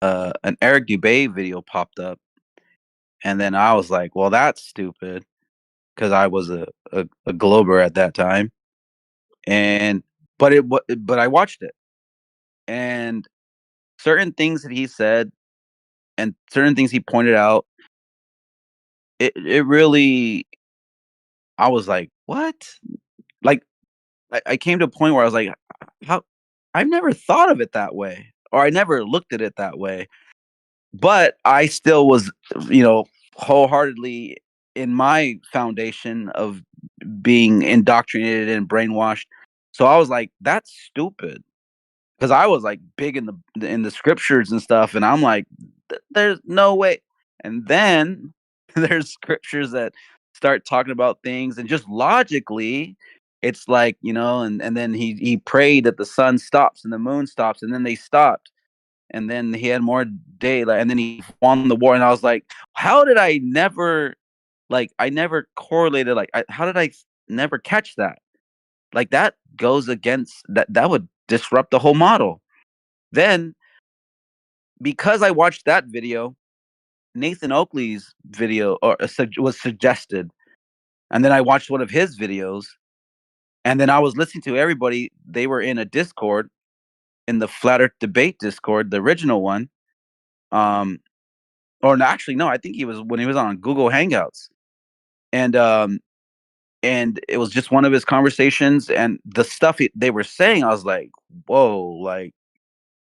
an Eric Dubay video popped up. And then I was like, well, that's stupid, because I was a Glober at that time. And, but I watched it, and certain things that he said and certain things he pointed out, it really, I was like, what? Like, I came to a point where I was like, how I've never thought of it that way, or I never looked at it that way. But I still was, wholeheartedly in my foundation of being indoctrinated and brainwashed. So I was like, that's stupid. Because I was like big in the scriptures and stuff, and I'm like, there's no way. And then there's scriptures that start talking about things, and just logically, it's like, and then he prayed that the sun stops and the moon stops, and then they stopped, and then he had more daylight, and then he won the war, and I was like, how did I never, I never correlated, how did I never catch that? Like that goes against that would disrupt the whole model. Then, because I watched that video, Nathan Oakley's video was suggested, and then I watched one of his videos, and then I was listening to everybody. They were in a Discord, in the Flat Earth Debate Discord, the original one. Or no, actually, no, I think he was when he was on Google Hangouts, and it was just one of his conversations, and the stuff they were saying, I was like, whoa,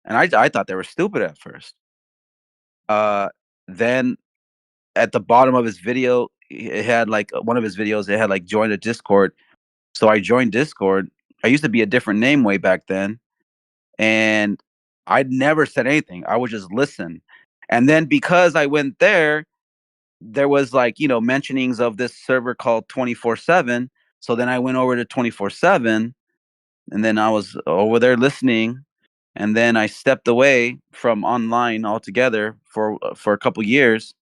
and I thought they were stupid at first. Then at the bottom of his video, it had one of his videos, it had join a Discord. So I joined Discord. I used to be a different name way back then, and I'd never said anything. I would just listen. And then because I went there was mentionings of this server called 24/7. So then I went over to 24/7, and then I was over there listening, and then I stepped away from online altogether for a couple years.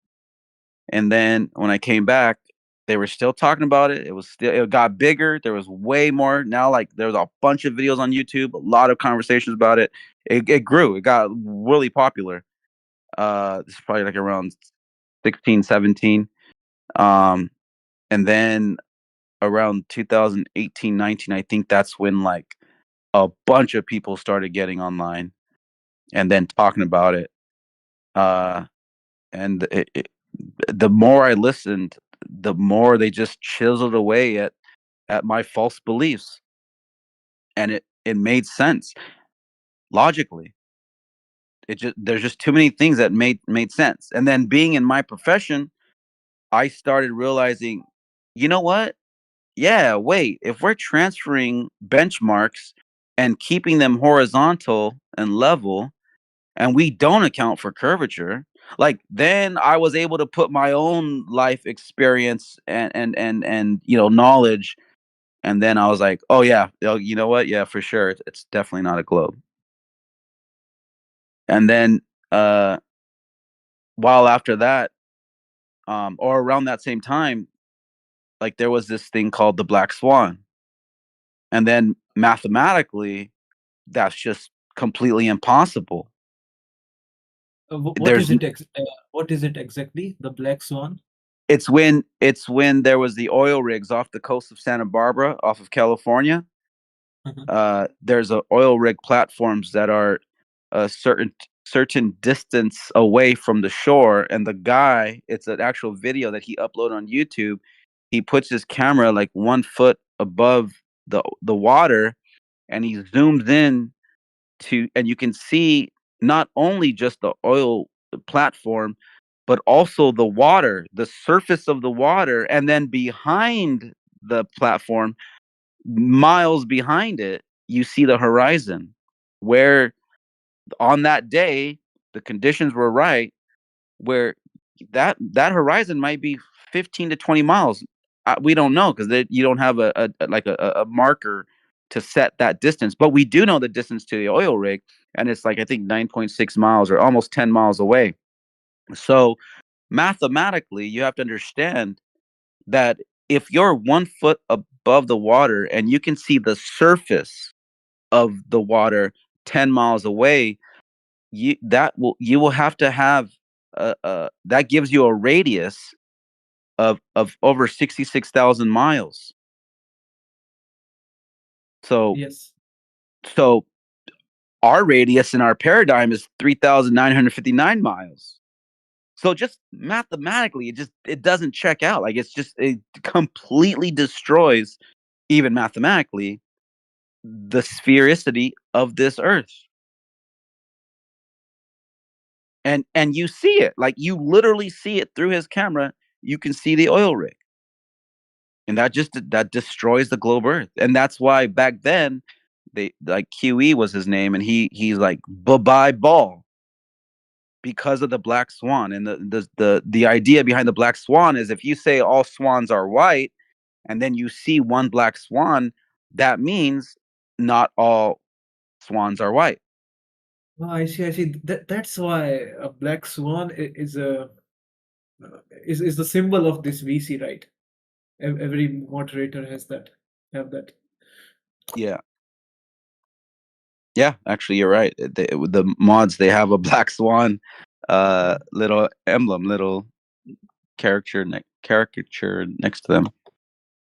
And then when I came back, they were still talking about it. It got bigger. There was way more. Now, there was a bunch of videos on YouTube, a lot of conversations about it. It grew. It got really popular. This is probably around 16, 17. And then around 2018, 19, I think that's when a bunch of people started getting online and then talking about it. And the more I listened, the more they just chiseled away at my false beliefs, and it made sense logically. There's just too many things that made sense. And then being in my profession, I started realizing, you know what? Yeah, wait, if we're transferring benchmarks and keeping them horizontal and level, and we don't account for curvature, then I was able to put my own life experience and knowledge, and then I was like, oh yeah, you know what? Yeah, for sure, it's definitely not a globe. And then while after that, or around that same time, there was this thing called the black swan, and then mathematically, that's just completely impossible. What is it? What is it exactly? The black swan? It's when there was the oil rigs off the coast of Santa Barbara, off of California. There's oil rig platforms that are a certain distance away from the shore, and the guy, it's an actual video that he uploaded on YouTube. He puts his camera 1 foot above the water, and he zooms in and you can see not only just the oil platform, but also the water, the surface of the water, and then behind the platform, miles behind it, you see the horizon, where on that day the conditions were right, where that horizon might be 15 to 20 miles. We don't know, because you don't have a marker to set that distance, but we do know the distance to the oil rig, and it's I think 9.6 miles, or almost 10 miles away. So mathematically, you have to understand that if you're 1 foot above the water and you can see the surface of the water 10 miles away, you will have to have that gives you a radius of over 66,000 miles. So yes. So our radius in our paradigm is 3,959 miles. So just mathematically, it doesn't check out. It completely destroys, even mathematically, the sphericity of this Earth. And you see it, like you literally see it through his camera. You can see the oil rig, and that destroys the globe Earth. And that's why back then, they like QE was his name, and he's like bye ball, because of the black swan. And the idea behind the black swan is, if you say all swans are white, and then you see one black swan, that means not all swans are white. Oh, I see. I see. That's why a black swan is the symbol of this VC, right? Every moderator has that. Have that. Yeah. Yeah, actually, you're right. The mods, they have a black swan, little emblem, little caricature next to them.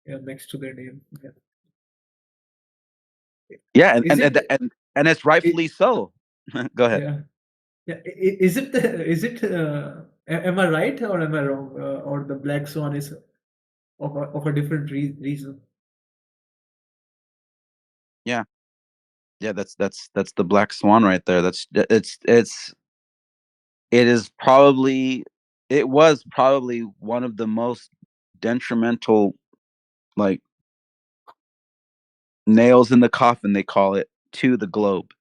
Yeah, next to their name. Yeah. Yeah, and Is and it? and it's rightfully so. Go ahead. Yeah. Yeah. Is it? Is it? Am I right or am I wrong? Or the black swan is of a different reason? Yeah, yeah. That's the black swan right there. It was probably one of the most detrimental, like, nails in the coffin, they call it, to the globe.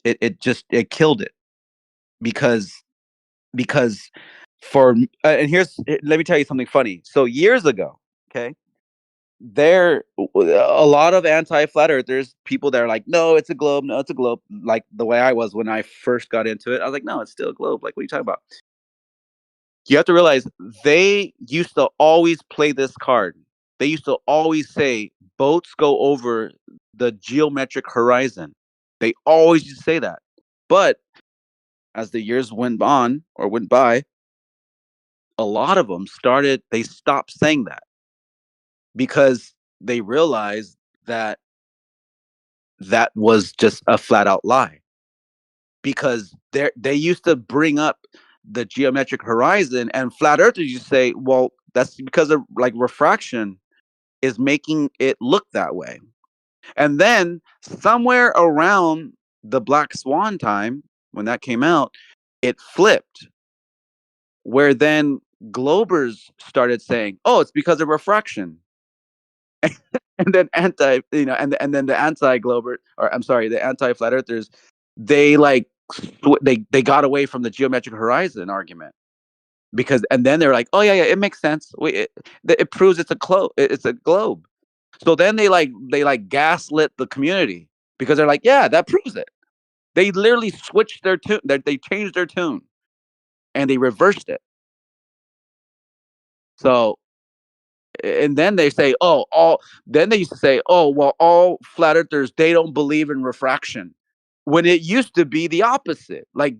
It killed it, because for and let me tell you something funny. So years ago, okay, there a lot of anti-flat earthers, people that are like, no, it's a globe, no, it's a globe, like the way I was when I first got into it. I was like, no, it's still a globe. Like, what are you talking about? You have to realize, they used to always play this card. They used to always say boats go over the geometric horizon. They always used to say that. But as the years went by, a lot of them they stopped saying that, because they realized that that was just a flat out lie. Because they used to bring up the geometric horizon, and flat earthers used to say, well, that's because of, like, refraction is making it look that way. And then somewhere around the black swan time, when that came out, it flipped, where then globers started saying, oh, it's because of refraction. And then and then the anti-glober, or I'm sorry, the anti-flat earthers, they like they got away from the geometric horizon argument, because, and then they're like, oh yeah, it makes sense. It proves it's a globe. So then they gaslit the community, because they're like, yeah, that proves it. They literally switched their tune. They changed their tune, and they reversed it. So, and then they say, then they used to say, oh, well, all flat earthers, they don't believe in refraction, when it used to be the opposite. Like,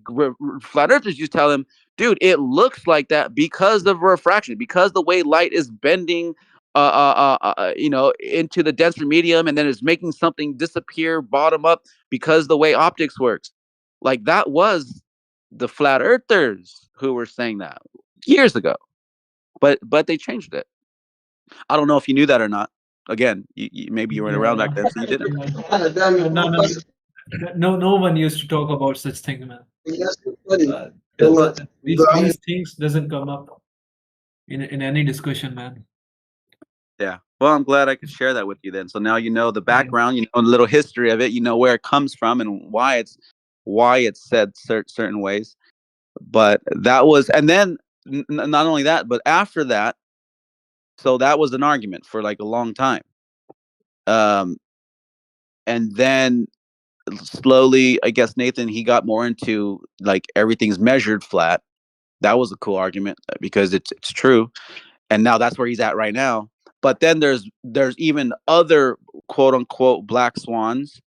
flat earthers used to tell them, dude, it looks like that because of refraction, because the way light is bending into the denser medium, and then it's making something disappear bottom up, because the way optics works. Like, that was the flat earthers who were saying that years ago, but they changed it. I don't know if you knew that or not. Again, maybe you weren't around back then, so you didn't. No one used to talk about such thing, man. These things doesn't come up in any discussion, man. Yeah. Well, I'm glad I could share that with you then. So now you know the background, you know a little history of it, you know where it comes from, and why it's said certain ways. But that was, and then not only that, but after that, so that was an argument for like a long time. And then slowly, I guess Nathan, he got more into, like, everything's measured flat. That was a cool argument, because it's true. And now that's where he's at right now. But then there's even other quote unquote black swans,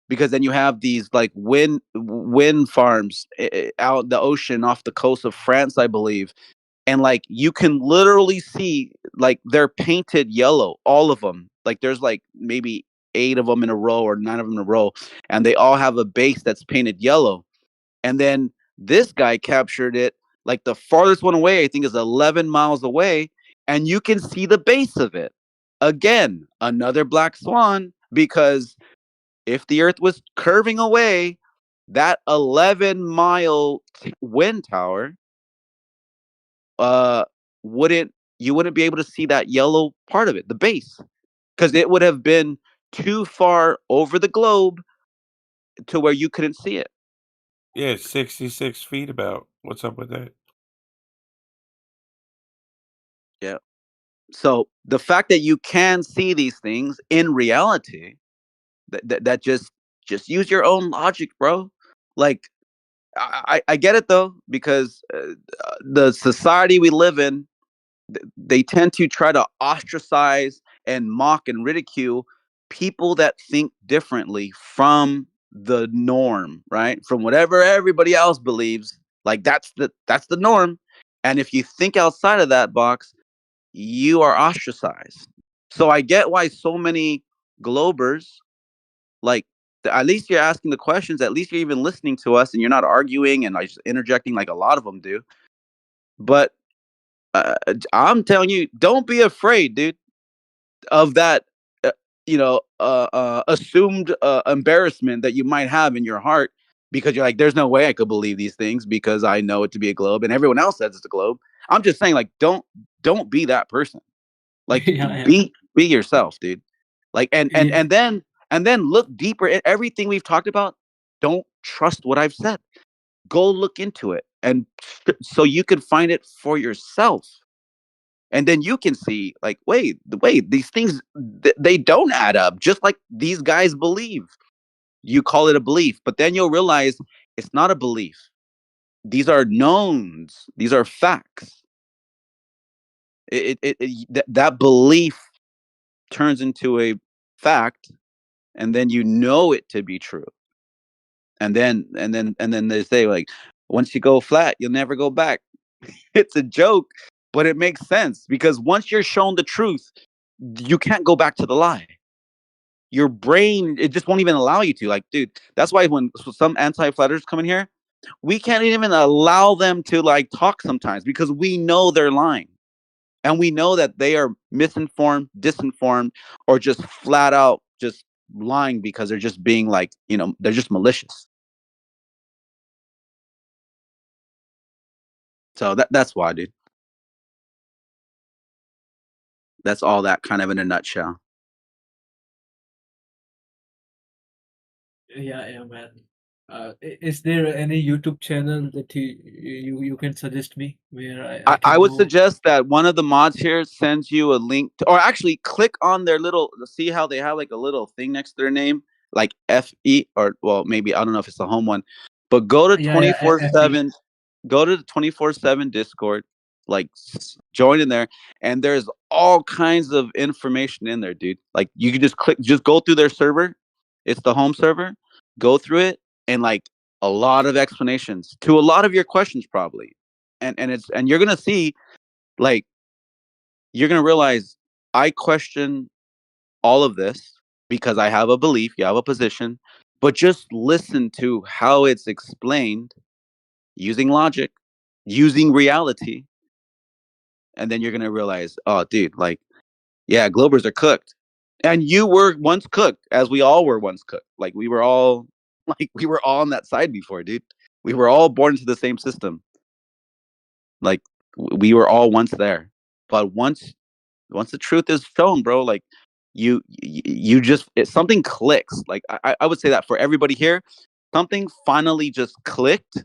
because then you have these like wind farms out in the ocean off the coast of France, I believe. And like, you can literally see, like, they're painted yellow, all of them. Like, there's like maybe 8 of them in a row, or 9 of them in a row, and they all have a base that's painted yellow. And then this guy captured it, like, the farthest one away, I think, is 11 miles away, and you can see the base of it. Again, another black swan, because if the Earth was curving away, that 11-mile wind tower wouldn't be able to see that yellow part of it, the base, because it would have been too far over the globe to where you couldn't see it. Yeah, it's 66 feet about. What's up with that? Yeah. So the fact that you can see these things in reality, that just use your own logic, bro. Like I get it though, because the society we live in, they tend to try to ostracize and mock and ridicule people that think differently from the norm, right? From whatever everybody else believes. Like that's the norm. And if you think outside of that box, you are ostracized. So I get why so many Globers, like, at least you're asking the questions, at least you're even listening to us and you're not arguing and like just interjecting like a lot of them do. But I'm telling you, don't be afraid, dude, of that, assumed embarrassment that you might have in your heart, because you're like, there's no way I could believe these things because I know it to be a globe and everyone else says it's a globe. I'm just saying, like, don't be that person. Like, Yeah, be yourself, dude. Like, and yeah. then look deeper at everything we've talked about. Don't trust what I've said. Go look into it, and so you can find it for yourself. And then you can see, like, wait, these things, they don't add up, just like these guys believe. You call it a belief, but then you'll realize it's not a belief. These are knowns. These are facts. That belief turns into a fact, and then you know it to be true. And then they say, like, once you go flat, you'll never go back. It's a joke, but it makes sense, because once you're shown the truth, you can't go back to the lie. Your brain, it just won't even allow you to. Like, dude, that's why when some anti-flatters come in here, we can't even allow them to like talk sometimes, because we know they're lying. And we know that they are misinformed, disinformed, or just flat out just lying because they're just being like, they're just malicious. So that's why, dude. That's all that kind of in a nutshell. Yeah, man. Is there any YouTube channel that you can suggest me where I I can would go? suggest that one of the mods here sends you a link or actually click on their little, see how they have like a little thing next to their name, like FE, or well, maybe I don't know if it's the home one, but go to Yeah, FB. 24/7, go to the 24/7 Discord, like join in there, and there's all kinds of information in there, dude. Like you can just go through their server. It's the home server. Go through it, and like a lot of explanations to a lot of your questions probably. And you're gonna see, like, you're gonna realize I question all of this because I have a belief, you have a position, but just listen to how it's explained using logic, using reality, and then you're gonna realize, oh, dude, like, yeah, Globers are cooked, and you were once cooked, as we all were once cooked. Like we were all, like we were all on that side before, dude. We were all born into the same system. Like we were all once there, but once the truth is shown, bro, like you just something clicks. Like I would say that for everybody here, something finally just clicked,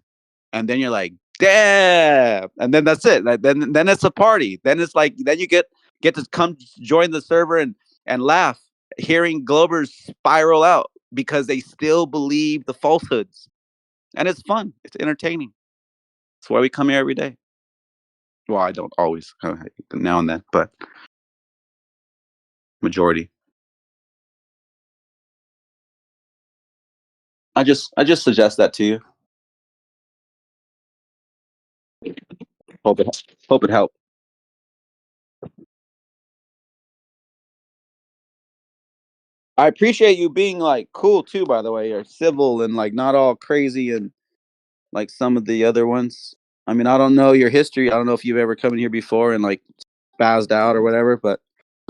and then you're like, damn, and then that's it. Then it's a party. Then it's like then you get to come join the server and laugh, hearing Globers spiral out because they still believe the falsehoods, and it's fun. It's entertaining. That's why we come here every day. Well, I don't always, now and then, but majority. I just suggest that to you. Hope it helped. I appreciate you being like cool too, by the way. You're civil and like not all crazy and like some of the other ones. I mean, I don't know your history. I don't know if you've ever come in here before and like spazzed out or whatever, but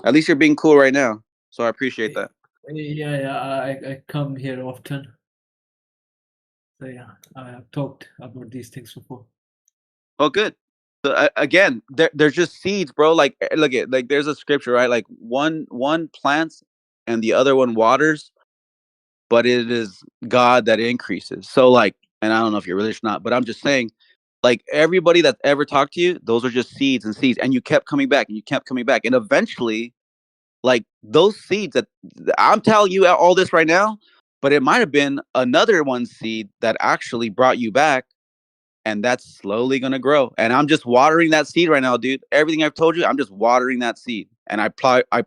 at least you're being cool right now. So I appreciate that. Yeah, I come here often. So yeah, I have talked about these things before. Oh, good. So again, they're just seeds, bro. Like look at like there's a scripture, right? Like one plants and the other one waters, but it is God that increases. So like, and I don't know if you're religious or not, but I'm just saying, like everybody that's ever talked to you, those are just seeds and seeds, and you kept coming back and you kept coming back, and eventually, like those seeds that I'm telling you all this right now, but it might have been another one seed that actually brought you back, and that's slowly gonna grow. And I'm just watering that seed right now, dude. Everything I've told you, I'm just watering that seed. And I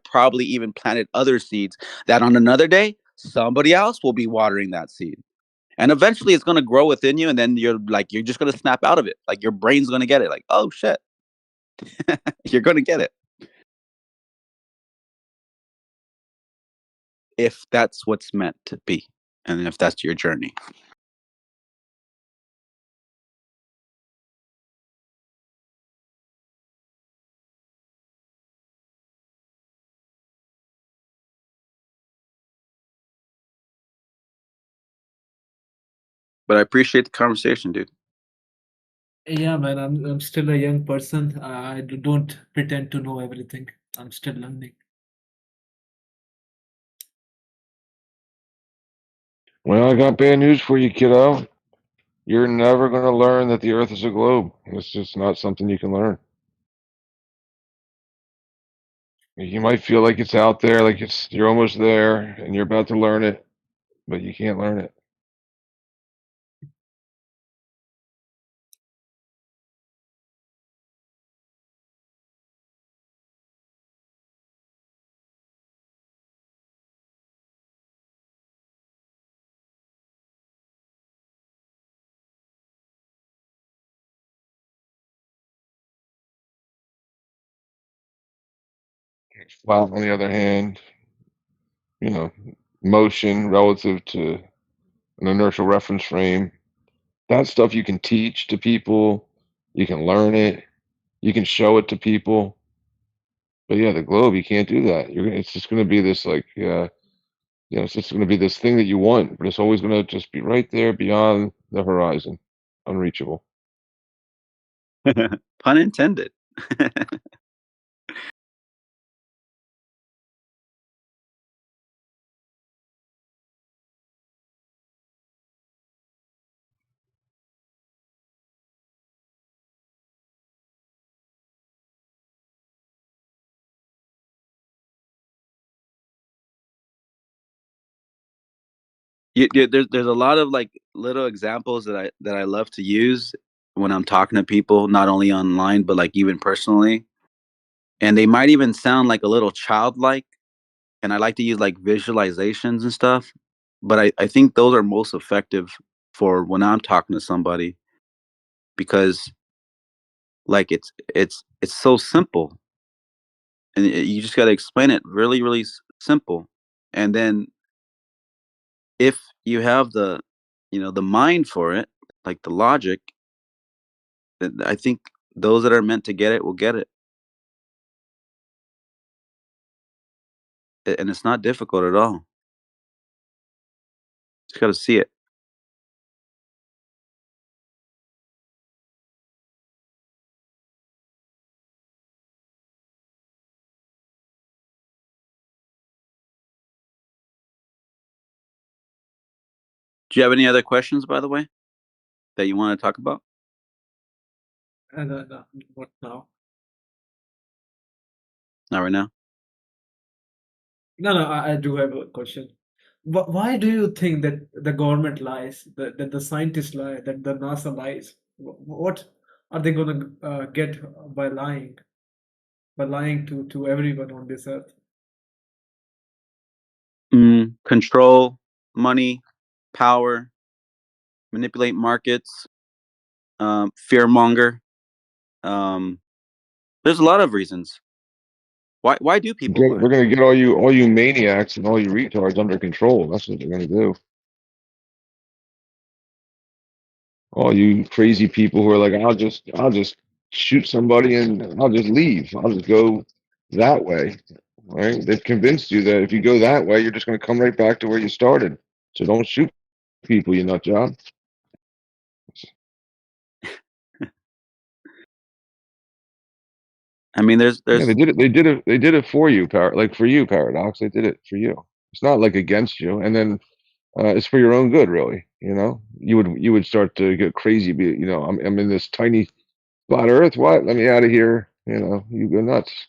probably even planted other seeds that on another day, somebody else will be watering that seed. And eventually it's gonna grow within you, and then you're just gonna snap out of it. Like your brain's gonna get it. Like, oh shit. You're gonna get it. If that's what's meant to be. And if that's your journey. But I appreciate the conversation, dude. Yeah, man, I'm still a young person. I don't pretend to know everything. I'm still learning. Well, I got bad news for you, kiddo. You're never going to learn that the Earth is a globe. It's just not something you can learn. You might feel like it's out there, like you're almost there, and you're about to learn it, but you can't learn it. Flat, on the other hand, you know, motion relative to an inertial reference frame. That stuff you can teach to people, you can learn it, you can show it to people. But yeah, the globe, you can't do that. It's just going to be this like, it's just going to be this thing that you want, but it's always going to just be right there beyond the horizon, unreachable. Pun intended. There's a lot of like little examples that I love to use when I'm talking to people, not only online but like even personally, and they might even sound like a little childlike. And I like to use like visualizations and stuff, but I think those are most effective for when I'm talking to somebody, because like it's so simple, and you just got to explain it really really simple, and then if you have the mind for it, like the logic, I think those that are meant to get it will get it. And it's not difficult at all. Just got to see it. Do you have any other questions, by the way, that you want to talk about? No, what now? Not right now. No, I do have a question. Why do you think that the government lies, that the scientists lie, that the NASA lies? What are they gonna get by lying? By lying to everyone on this earth? Control, money, power, manipulate markets, fearmonger. There's a lot of reasons. Why do people lie? They're going to get all you maniacs and all you retards under control. That's what they're going to do. All you crazy people who are like, I'll just shoot somebody and I'll just leave. I'll just go that way. right? They've convinced you that if you go that way, you're just going to come right back to where you started. So don't shoot people, you nut job. I mean, there's Yeah, they did it. They did it for you, like for you, Paradox. They did it for you. It's not like against you. And then it's for your own good, really. You know, you would start to get crazy. Be I'm in this tiny flat Earth. What? Let me out of here. You know, you go nuts.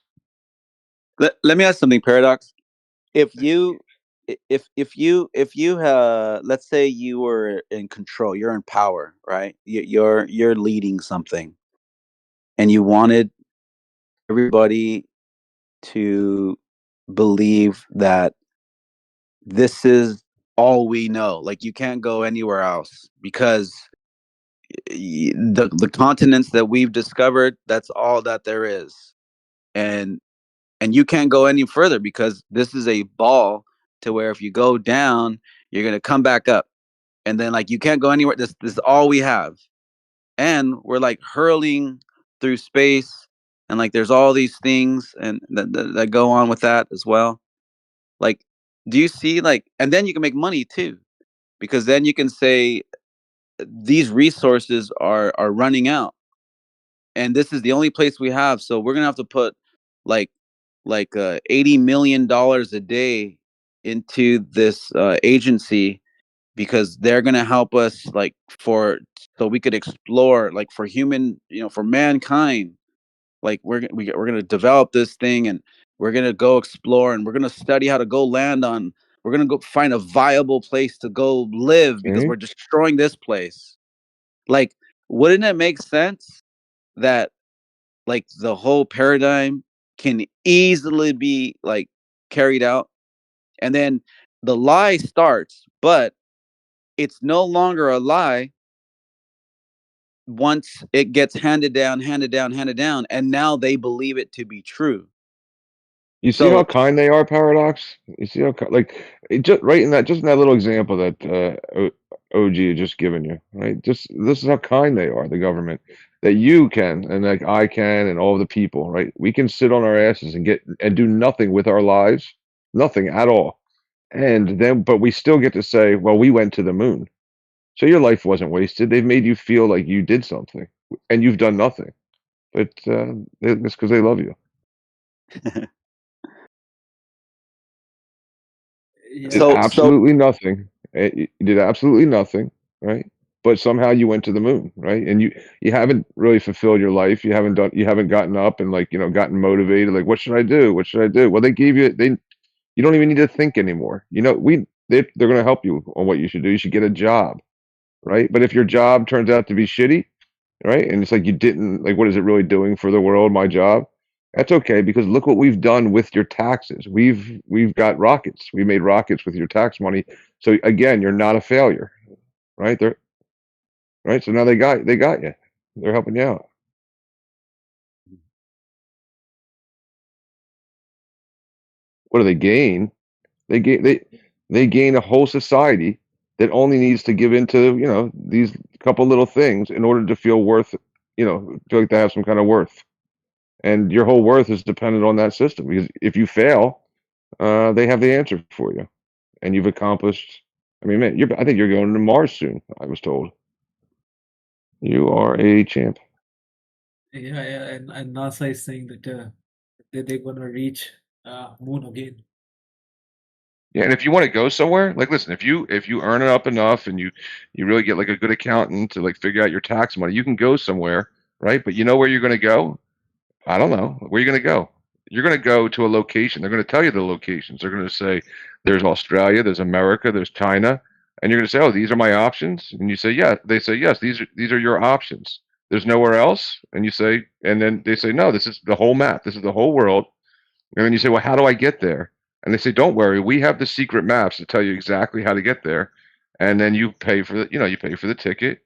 let me ask something, Paradox. If you let's say you were in control, you're in power, right? You're leading something, and you wanted everybody to believe that this is all we know. Like, you can't go anywhere else because the continents that we've discovered, that's all that there is. And you can't go any further because this is a ball to where if you go down, you're going to come back up. And then, like, you can't go anywhere. This is all we have. And we're like hurling through space, and like there's all these things and that go on with that as well. Like, do you see, like, and then you can make money too, because then you can say these resources are running out, and this is the only place we have, so we're gonna have to put like $80 million a day into this agency, because they're gonna help us, like, so we could explore, like, for human, for mankind. Like, we're gonna develop this thing, and we're gonna go explore, and we're gonna study how to go land on. We're gonna go find a viable place to go live because See? we're destroying this place. Like, wouldn't it make sense that, like, the whole paradigm can easily be, like, carried out, and then the lie starts, but it's no longer a lie once it gets handed down, handed down, handed down, and now they believe it to be true. You see how So kind they are, Paradox? You see how like just right in that little example that OG had just given you, right? Just this is how kind they are, the government, that you can and like I can and all the people, right? We can sit on our asses and get and do nothing with our lives, nothing at all, and then but we still get to say, well, we went to the moon, so your life wasn't wasted. They've made you feel like you did something, and you've done nothing, but it's because they love you. Yeah. Did so absolutely nothing. You did absolutely nothing, right? But somehow you went to the moon, right? And you haven't really fulfilled your life. You haven't gotten up and, like, gotten motivated. Like, what should I do? What should I do? Well, you don't even need to think anymore. They're going to help you on what you should do. You should get a job, right? But if your job turns out to be shitty, right? And it's like you didn't, like, what is it really doing for the world, my job? That's okay, because look what we've done with your taxes. We've got rockets. We made rockets with your tax money. So again, you're not a failure, right? They're right. So now they got you. They're helping you out. What do they gain? They gain a whole society that only needs to give into, these couple little things in order to feel worth, feel like they have some kind of worth. And your whole worth is dependent on that system, because if you fail, they have the answer for you, and you've accomplished. I mean, man, I think you're going to Mars soon. I was told you are a champ. Yeah, yeah, and NASA is saying that they're gonna reach moon again. Yeah, and if you want to go somewhere, like, listen, if you earn it up enough and you really get like a good accountant to like figure out your tax money, you can go somewhere, right? But you know where you're going to go? I don't know. Where are you going to go? You're going to go to a location. They're going to tell you the locations. They're going to say, there's Australia, there's America, there's China. And you're going to say, oh, these are my options. And you say, yeah. They say, yes, these are your options. There's nowhere else. And you say, and then they say, no, this is the whole map. This is the whole world. And then you say, well, how do I get there? And they say, don't worry. We have the secret maps to tell you exactly how to get there. And then you pay for you pay for the ticket,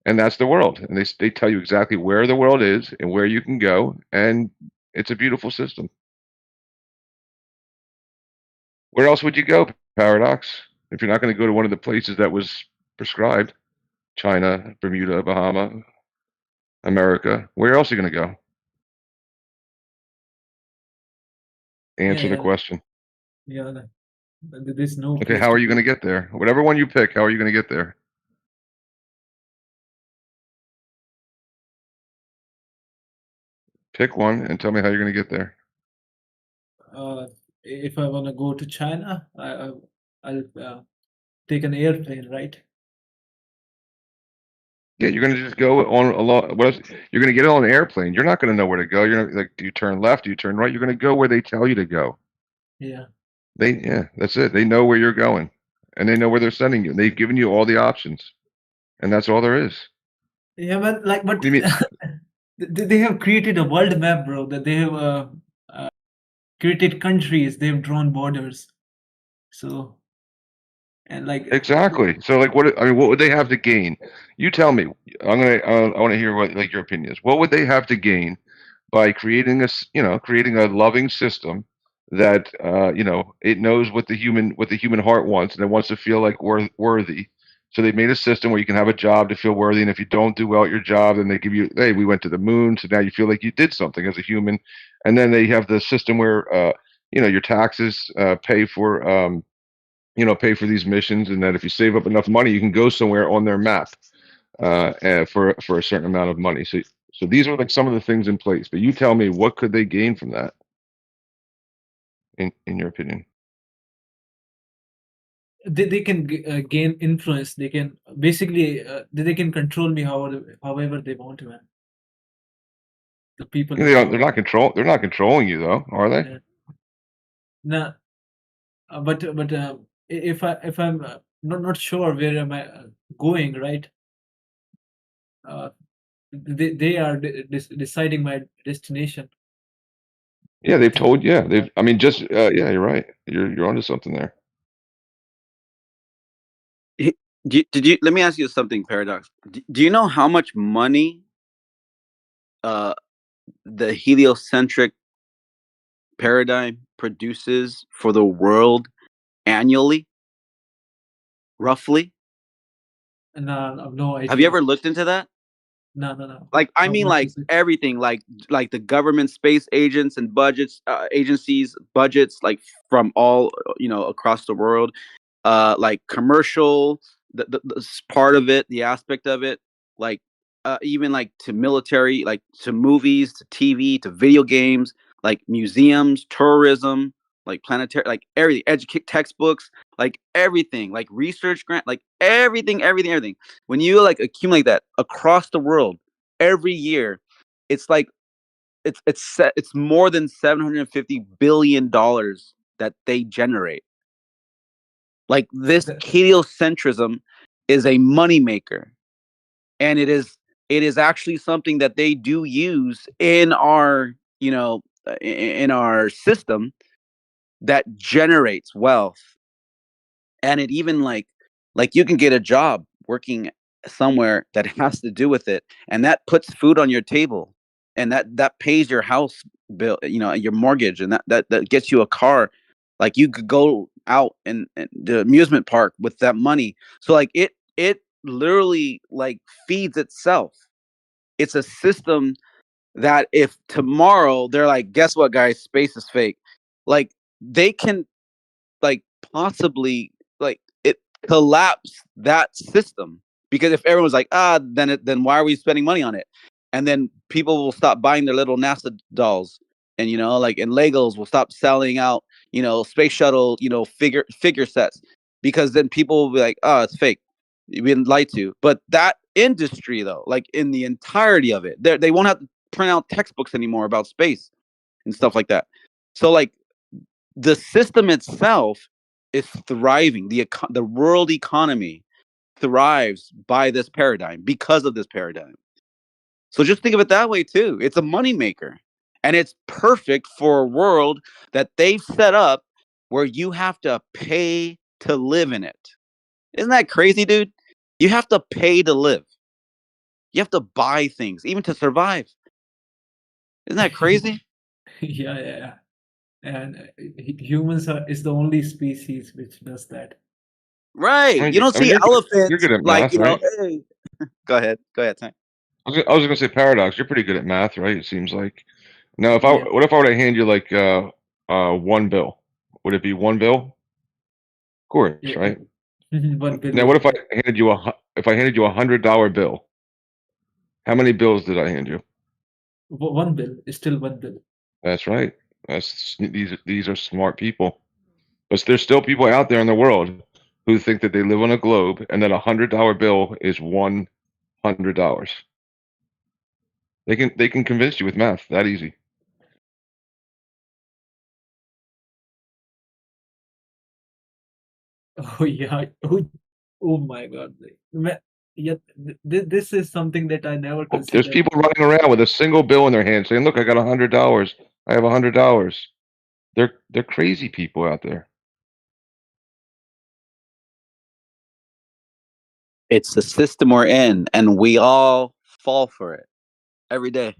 and that's the world. And they tell you exactly where the world is and where you can go, and it's a beautiful system. Where else would you go, Paradox, if you're not going to go to one of the places that was prescribed? China, Bermuda, Bahama, America. Where else are you going to go? Answer the yeah. question. Yeah, there's no Okay, place how to are you go. going to get there? Whatever one you pick, how are you going to get there? Pick one and tell me how you're going to get there. If I want to go to China, I'll take an airplane, right? Yeah, you're going to just go on along. What else? You're going to get on an airplane. You're not going to know where to go. You're not, like, do you turn left? Do you turn right? You're going to go where they tell you to go. Yeah. Yeah, that's it. They know where you're going, and they know where they're sending you. They've given you all the options, and that's all there is. Yeah, but like, but What do you mean? they have created a world map, bro. That they have created countries. They have drawn borders. So, and like Exactly. So, like, what would they have to gain? You tell me. I want to hear what, like, your opinion is. What would they have to gain by creating creating a loving system that, it knows what the human heart wants, and it wants to feel like worthy. So they made a system where you can have a job to feel worthy, and if you don't do well at your job, then they give you, hey, we went to the moon, so now you feel like you did something as a human. And then they have the system where, your taxes pay for these missions, and that if you save up enough money, you can go somewhere on their map, for a certain amount of money. So these are, like, some of the things in place. But you tell me, what could they gain from that, in your opinion? they can gain influence. They can basically they can control me however they want, man. The people in They're power. not controlling you, though, are they? Yeah. Nah, but if I'm not sure where am I going, right? They are deciding my destination. Yeah, they've told. Yeah, they've. I mean, just yeah, you're right. You're onto something there. Did you? Let me ask you something, Paradox. Do you know how much money the heliocentric paradigm produces for the world annually, roughly? No, I have no idea. Have you ever looked into that? No. Like, I How mean, much like is it? everything, like the government space agents and budgets, agencies budgets, like from all across the world, like commercial, the part of it, the aspect of it, like even like to military, like to movies, to TV, to video games, like museums, tourism, like planetary, like everything, educate textbooks, like everything, like research grant, like everything. When you like accumulate that across the world every year, it's like it's more than $750 billion that they generate. Like, this heliocentrism is a moneymaker, and it is actually something that they do use in our in our system that generates wealth. And it even like you can get a job working somewhere that has to do with it, and that puts food on your table, and that pays your house bill, your mortgage, and that gets you a car. Like, you could go out and the amusement park with that money. So like it literally like feeds itself. It's a system that if tomorrow they're like, guess what, guys, space is fake, like they can like possibly like it collapse that system. Because if everyone's like, then why are we spending money on it? And then people will stop buying their little NASA dolls, and and Legos will stop selling out, space shuttle, figure sets, because then people will be like, oh, it's fake, you've been lied to. But that industry, though, like in the entirety of it, they won't have to print out textbooks anymore about space and stuff like that. So like the system itself is thriving. The world economy thrives by this paradigm, because of this paradigm. So just think of it that way too. It's a moneymaker, and it's perfect for a world that they've set up where you have to pay to live in it. Isn't that crazy, dude? You have to pay to live. You have to buy things even to survive. Isn't that crazy? Yeah. And humans is the only species which does that. Right. You don't see you're elephants good at like, math, right? hey. Go ahead, Tank. I was just gonna say, Paradox, you're pretty good at math, right? It seems like. Now, Yeah. what if I were to hand you, like, one bill. Would it be one bill? Of course, Yeah, right? one bill. Now, what if I Yeah. handed you $100 bill? How many bills did I hand you? One bill is still one bill. That's right. These are smart people. But there's still people out there in the world who think that they live on a globe and that $100 bill is $100. They can convince you with math that easy. Oh yeah. Oh my God. Yeah, this is something that I never There's considered. people running around with a single bill in their hand saying, "Look, I got $100. I have $100." They're crazy people out there. It's the system we're in, and we all fall for it every day.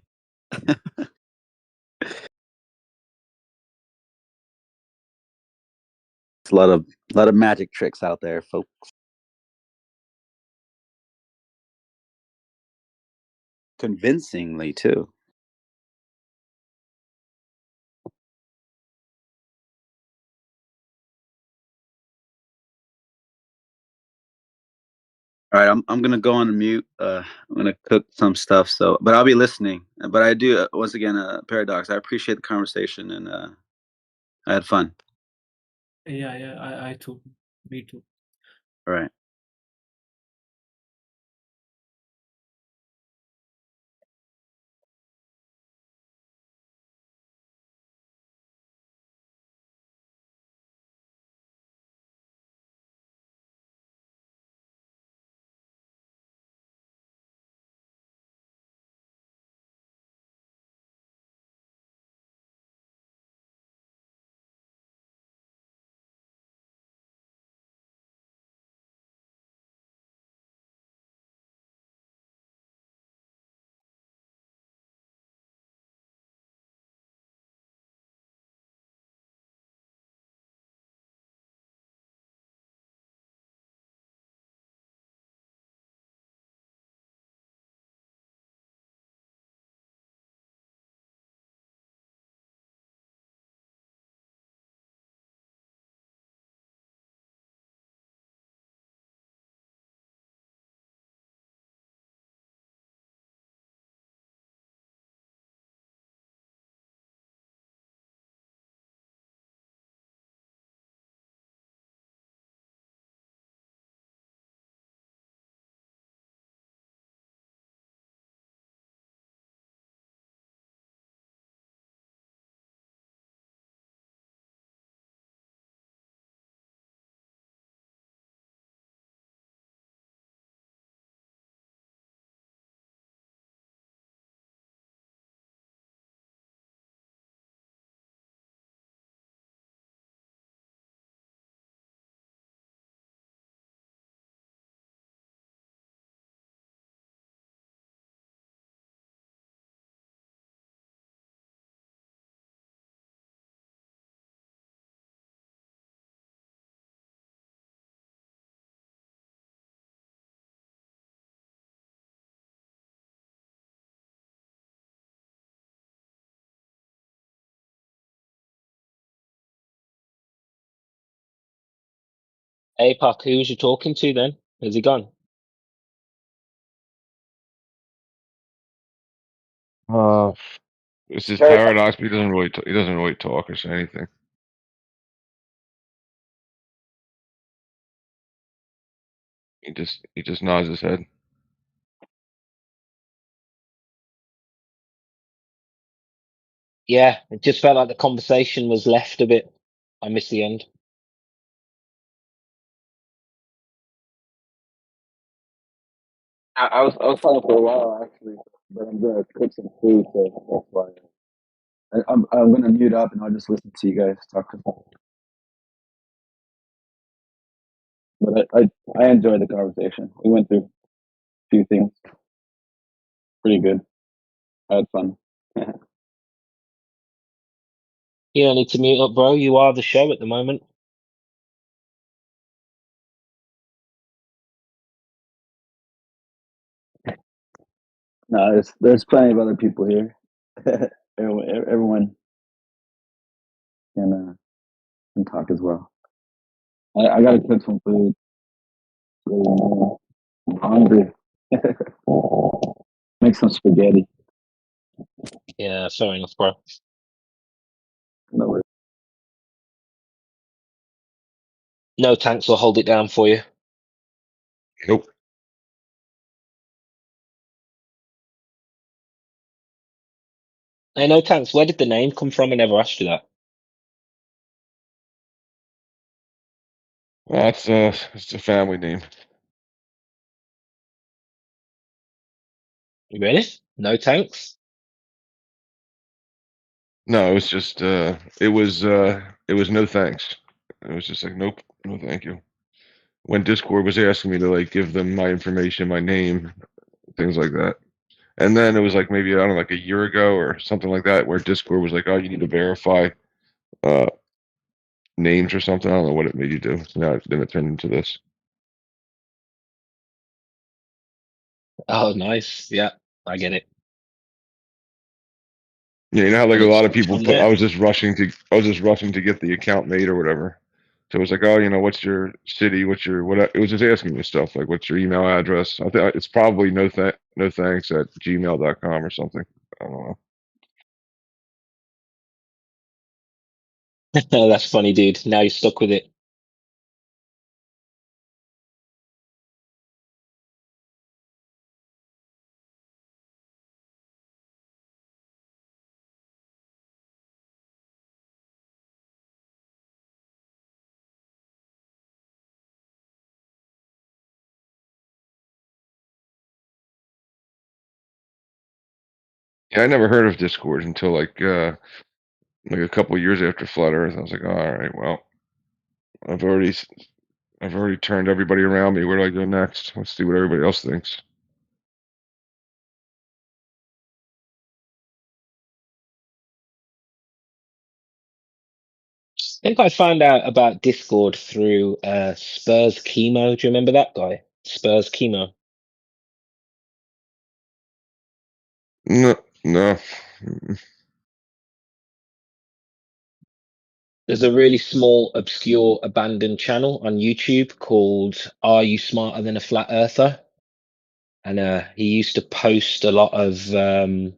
It's a lot of magic tricks out there, folks. Convincingly too. All right, I'm gonna go on mute. I'm gonna cook some stuff. So, but I'll be listening. But I do once again, Paradox. I appreciate the conversation, and I had fun. Yeah, I too. Me too. All right. APOC, who was you talking to then? Has he gone? Uh, this is Very Paradox. But he doesn't really talk or say anything. He just nods his head. Yeah, it just felt like the conversation was left a bit. I missed the end. I was talking for a while actually, but I'm gonna cook some food, so that's why I'm gonna mute up and I'll just listen to you guys talk. But I enjoyed the conversation. We went through a few things pretty good. I had fun. You don't need to mute up, bro. You are the show at the moment. No, there's plenty of other people here. Everyone can talk as well. I gotta cook some food. I'm hungry. Make some spaghetti. Yeah, fair enough, bro. No worries. No tanks will hold it down for you. Nope. Hey, no tanks. Where did the name come from? I never asked you that. That's it's a family name. You ready? No tanks. No, it was just it was no thanks. It was just like nope, no thank you. When Discord was asking me to like give them my information, my name, things like that. And then it was like maybe I don't know, like a year ago or something like that, where Discord was like, "Oh, you need to verify uh, names or something." I don't know what it made you do. So now then it turned into this. Oh, nice. Yeah, I get it. Yeah, you know how like And a it's lot of people from put, there. I was just rushing to get the account made or whatever. So it was like, oh, what's your city? What's your what? It was just asking me stuff like, what's your email address? I think it's probably no thanks at gmail.com or something. I don't know. That's funny, dude. Now you're stuck with it. Yeah, I never heard of Discord until like a couple years after Flat Earth. I was like, oh, all right, well, I've already I've already turned everybody around me. Where do I go next? Let's see what everybody else thinks. I think I found out about Discord through Spurs Chemo. Do you remember that guy? Spurs Chemo. No, no. There's a really small, obscure, abandoned channel on YouTube called "Are You Smarter Than a Flat Earther?" And he used to post a lot of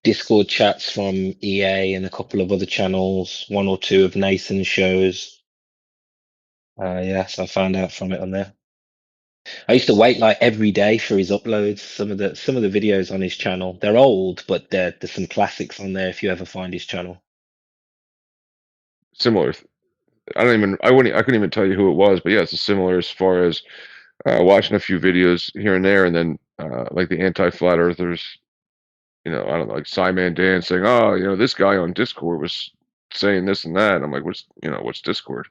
Discord chats from EA and a couple of other channels, one or two of Nathan's shows. Yes, I found out from it on there. I used to wait like every day for his uploads. Some of the videos on his channel, they're old, but there's some classics on there if you ever find his channel. Similar. I couldn't even tell you who it was, but yeah, it's similar as far as watching a few videos here and there, and then like the anti-flat earthers, I don't know, like Simon Dan saying, "Oh, this guy on Discord was saying this and that." I'm like, what's Discord?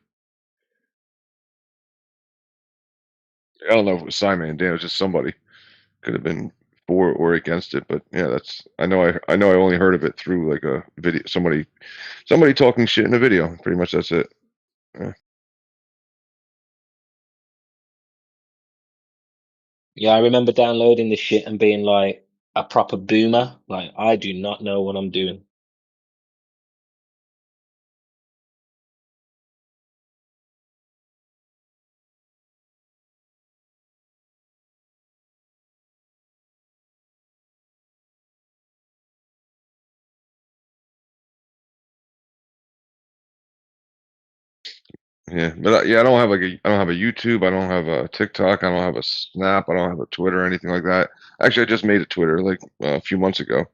I don't know if it was Simon Dan. It was just somebody. Could have been for or against it, but yeah, I know I only heard of it through like a video, somebody talking shit in a video. Pretty much that's it. Yeah. Yeah, I remember downloading this shit and being like a proper boomer. Like, I do not know what I'm doing. Yeah, but yeah, I don't have a YouTube, I don't have a TikTok, I don't have a Snap, I don't have a Twitter or anything like that. Actually, I just made a Twitter like a few months ago,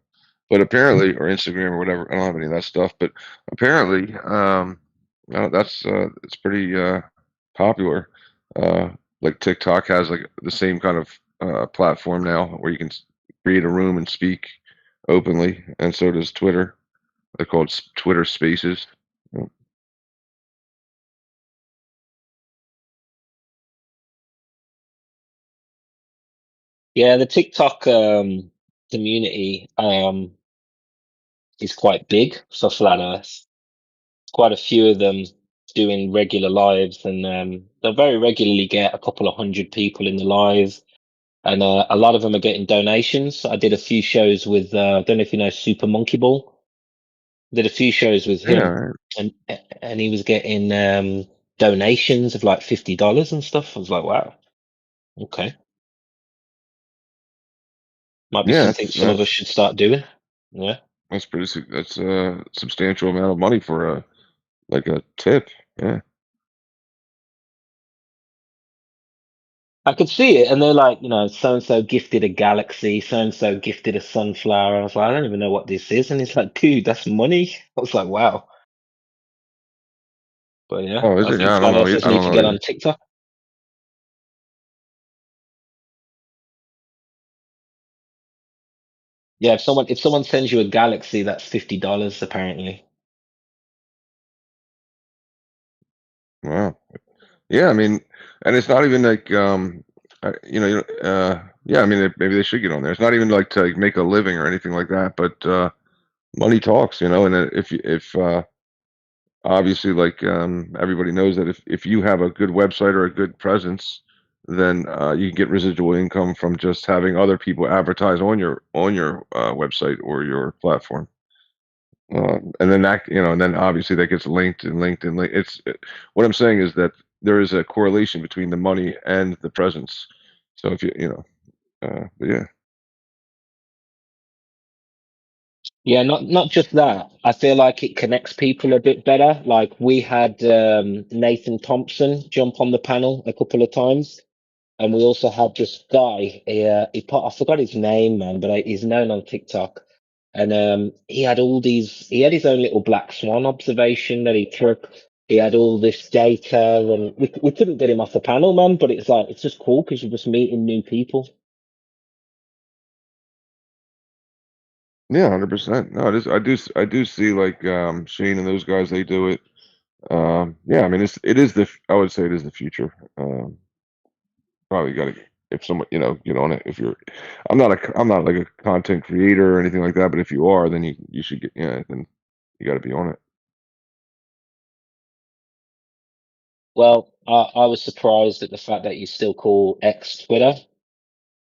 but apparently, or Instagram or whatever, I don't have any of that stuff. But apparently, that's it's pretty popular. Like TikTok has like the same kind of platform now where you can create a room and speak openly, and so does Twitter. They call it Twitter Spaces. Yeah, the TikTok community is quite big for Flat Earth. Quite a few of them doing regular lives, and they'll very regularly get a couple of hundred people in the live, and a lot of them are getting donations. I did a few shows with I don't know if you know Super Monkey Ball. Did a few shows with Yeah, him, right. and he was getting donations of like $50 and stuff. I was like, wow, okay, might be Yeah, something some of us should start doing. Yeah. that's that's a substantial amount of money for a tip. Yeah. I could see it, and they're like, so and so gifted a galaxy, so and so gifted a sunflower. I was like, I don't even know what this is, and it's like, dude, that's money. I was like, wow. But yeah, Oh, is I it? think Yeah, I don't flat know. earthers I need don't to know get either. on TikTok. Yeah, if someone sends you a galaxy, that's $50 apparently. Wow. Yeah, I mean, and it's not even like yeah, I mean maybe they should get on there. It's not even like to like, make a living or anything like that, but money talks, and if obviously like everybody knows that if you have a good website or a good presence, then you can get residual income from just having other people advertise on your website or your platform. And then and then obviously that gets linked and linked and linked. What I'm saying is that there is a correlation between the money and the presence. So if but yeah. Yeah, not just that. I feel like it connects people a bit better. Like we had Nathan Thompson jump on the panel a couple of times, and we also had this guy. I forgot his name, man, but he's known on TikTok. And he had all these. He had his own little black swan observation that he took. He had all this data, and we couldn't get him off the panel, man. But it's just cool because you're just meeting new people. Yeah, 100%. No, it is. I do see like Shane and those guys. They do it. Yeah, I mean, it is I would say it is the future. Probably got to if someone get on it. If you're, I'm not like a content creator or anything like that. But if you are, then you should get then you got to be on it. Well, I was surprised at the fact that you still call X Twitter,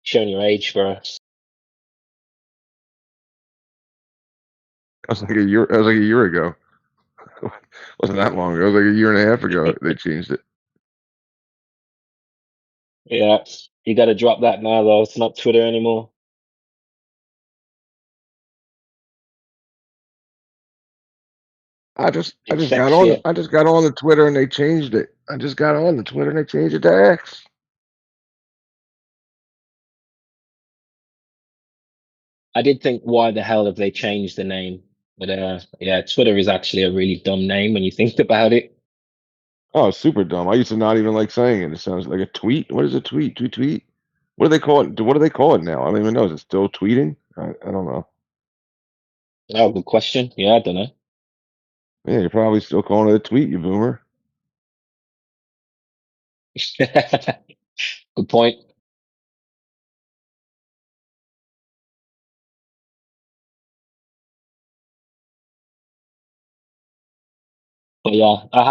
showing your age, bro. I was like a year. I was like a year ago. Wasn't that long ago. It was like a year and a half ago they changed it. Yeah, you got to drop that now, though. It's not Twitter anymore. I just It's got X, on yeah. I just got on the Twitter and they changed it. I just got on the Twitter and they changed it to X. I did think, why the hell have they changed the name? But yeah, Twitter is actually a really dumb name when you think about it. Oh, it's super dumb. I used to not even like saying it. It sounds like a tweet. What is a tweet? Tweet tweet. What do they call it? What do they call it now? I don't even know. Is it still tweeting? I don't know. Oh, good question. Yeah, I don't know. Yeah, you're probably still calling it a tweet, you boomer. Good point. But yeah, I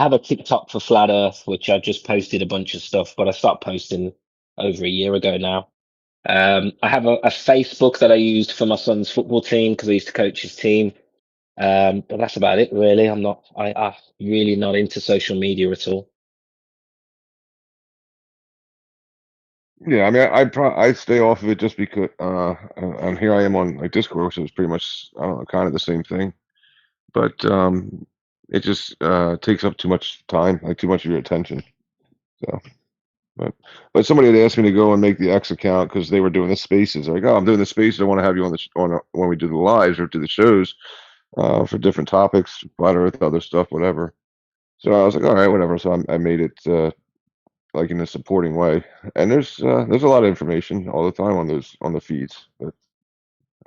have a TikTok for Flat Earth, which I just posted a bunch of stuff, but I stopped posting over a year ago now. I have a Facebook that I used for my son's football team because I used to coach his team. But that's about it, really. I'm really not into social media at all. Yeah, I mean, I stay off of it just because and here I am on like Discord, which is pretty much I don't know, kind of the same thing. But it just takes up too much time, like too much of your attention. So, but somebody had asked me to go and make the X account because they were doing the spaces. Like, oh, I'm doing the spaces. I want to have you on when we do the lives or do the shows for different topics, flat Earth, other stuff, whatever. So I was like, all right, whatever. So I made it like in a supporting way. And there's a lot of information all the time on the feeds. But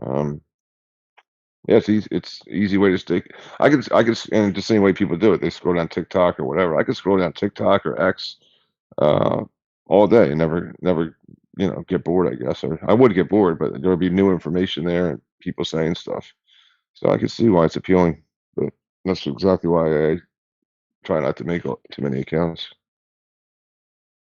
um, yeah, it's easy way to stay. I could, and the same way people do it, they scroll down TikTok or whatever. I could scroll down TikTok or X uh, all day and never get bored. I guess, or I would get bored, but there would be new information there and people saying stuff. So I can see why it's appealing. But that's exactly why I try not to make too many accounts.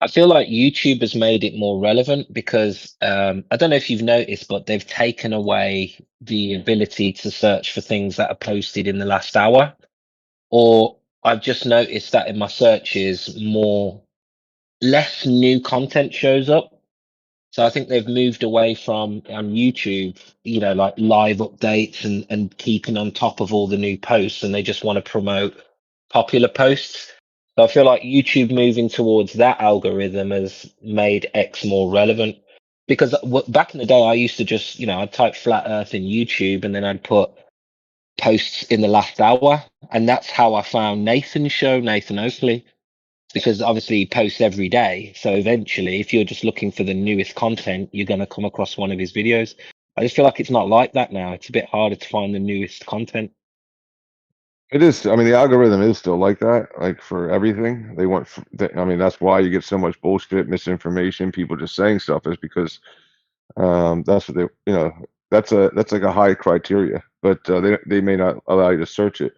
I feel like YouTube has made it more relevant because I don't know if you've noticed, but they've taken away the ability to search for things that are posted in the last hour. Or I've just noticed that in my searches, less new content shows up. So I think they've moved away from on YouTube, like live updates and keeping on top of all the new posts, and they just want to promote popular posts. So I feel like YouTube moving towards that algorithm has made X more relevant. Because back in the day, I used to just, I'd type flat Earth in YouTube and then I'd put posts in the last hour, and that's how I found Nathan's show, Nathan Oakley, because obviously he posts every day. So eventually, if you're just looking for the newest content, you're going to come across one of his videos. I just feel like it's not like that now. It's a bit harder to find the newest content. It is. I mean, the algorithm is still like that. Like for everything, they want. I mean, that's why you get so much bullshit, misinformation, people just saying stuff. Is because that's what they. That's like a high criteria, but they may not allow you to search it.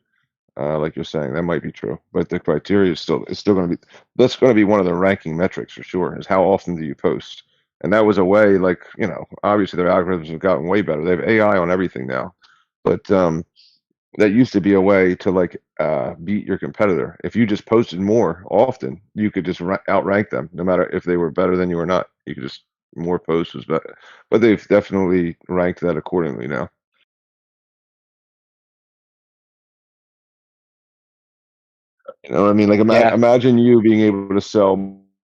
Like you're saying, that might be true, but the criteria is still going to be. That's going to be one of the ranking metrics for sure. Is how often do you post? And that was a way, like obviously their algorithms have gotten way better. They have AI on everything now, but that used to be a way to like beat your competitor. If you just posted more often, you could just outrank them, no matter if they were better than you or not. You could just more posts was better, but they've definitely ranked that accordingly now. I mean, like Yeah. imagine you being able to sell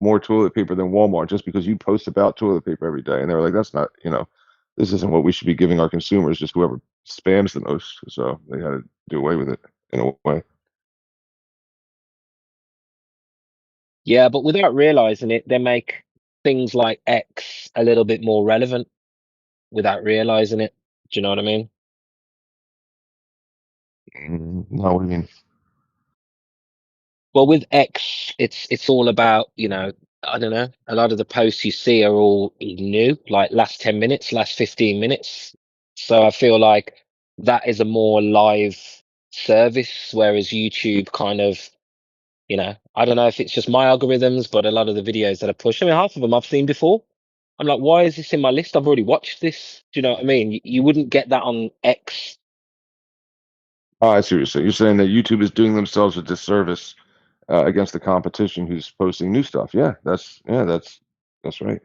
more toilet paper than Walmart just because you post about toilet paper every day, and they were like, "That's not, this isn't what we should be giving our consumers. Just whoever spams the most." So they had to do away with it in a way. Yeah, but without realizing it, they make things like X a little bit more relevant without realizing it. Do you know what I mean? No, what do you mean? Well, with X, it's all about, I don't know, a lot of the posts you see are all new, like last 10 minutes, last 15 minutes. So I feel like that is a more live service, whereas YouTube kind of, I don't know if it's just my algorithms, but a lot of the videos that I push, I mean, half of them I've seen before. I'm like, why is this in my list? I've already watched this. Do you know what I mean? You wouldn't get that on X. Oh, I see what you're saying. You're saying that YouTube is doing themselves a disservice against the competition who's posting new stuff. That's right.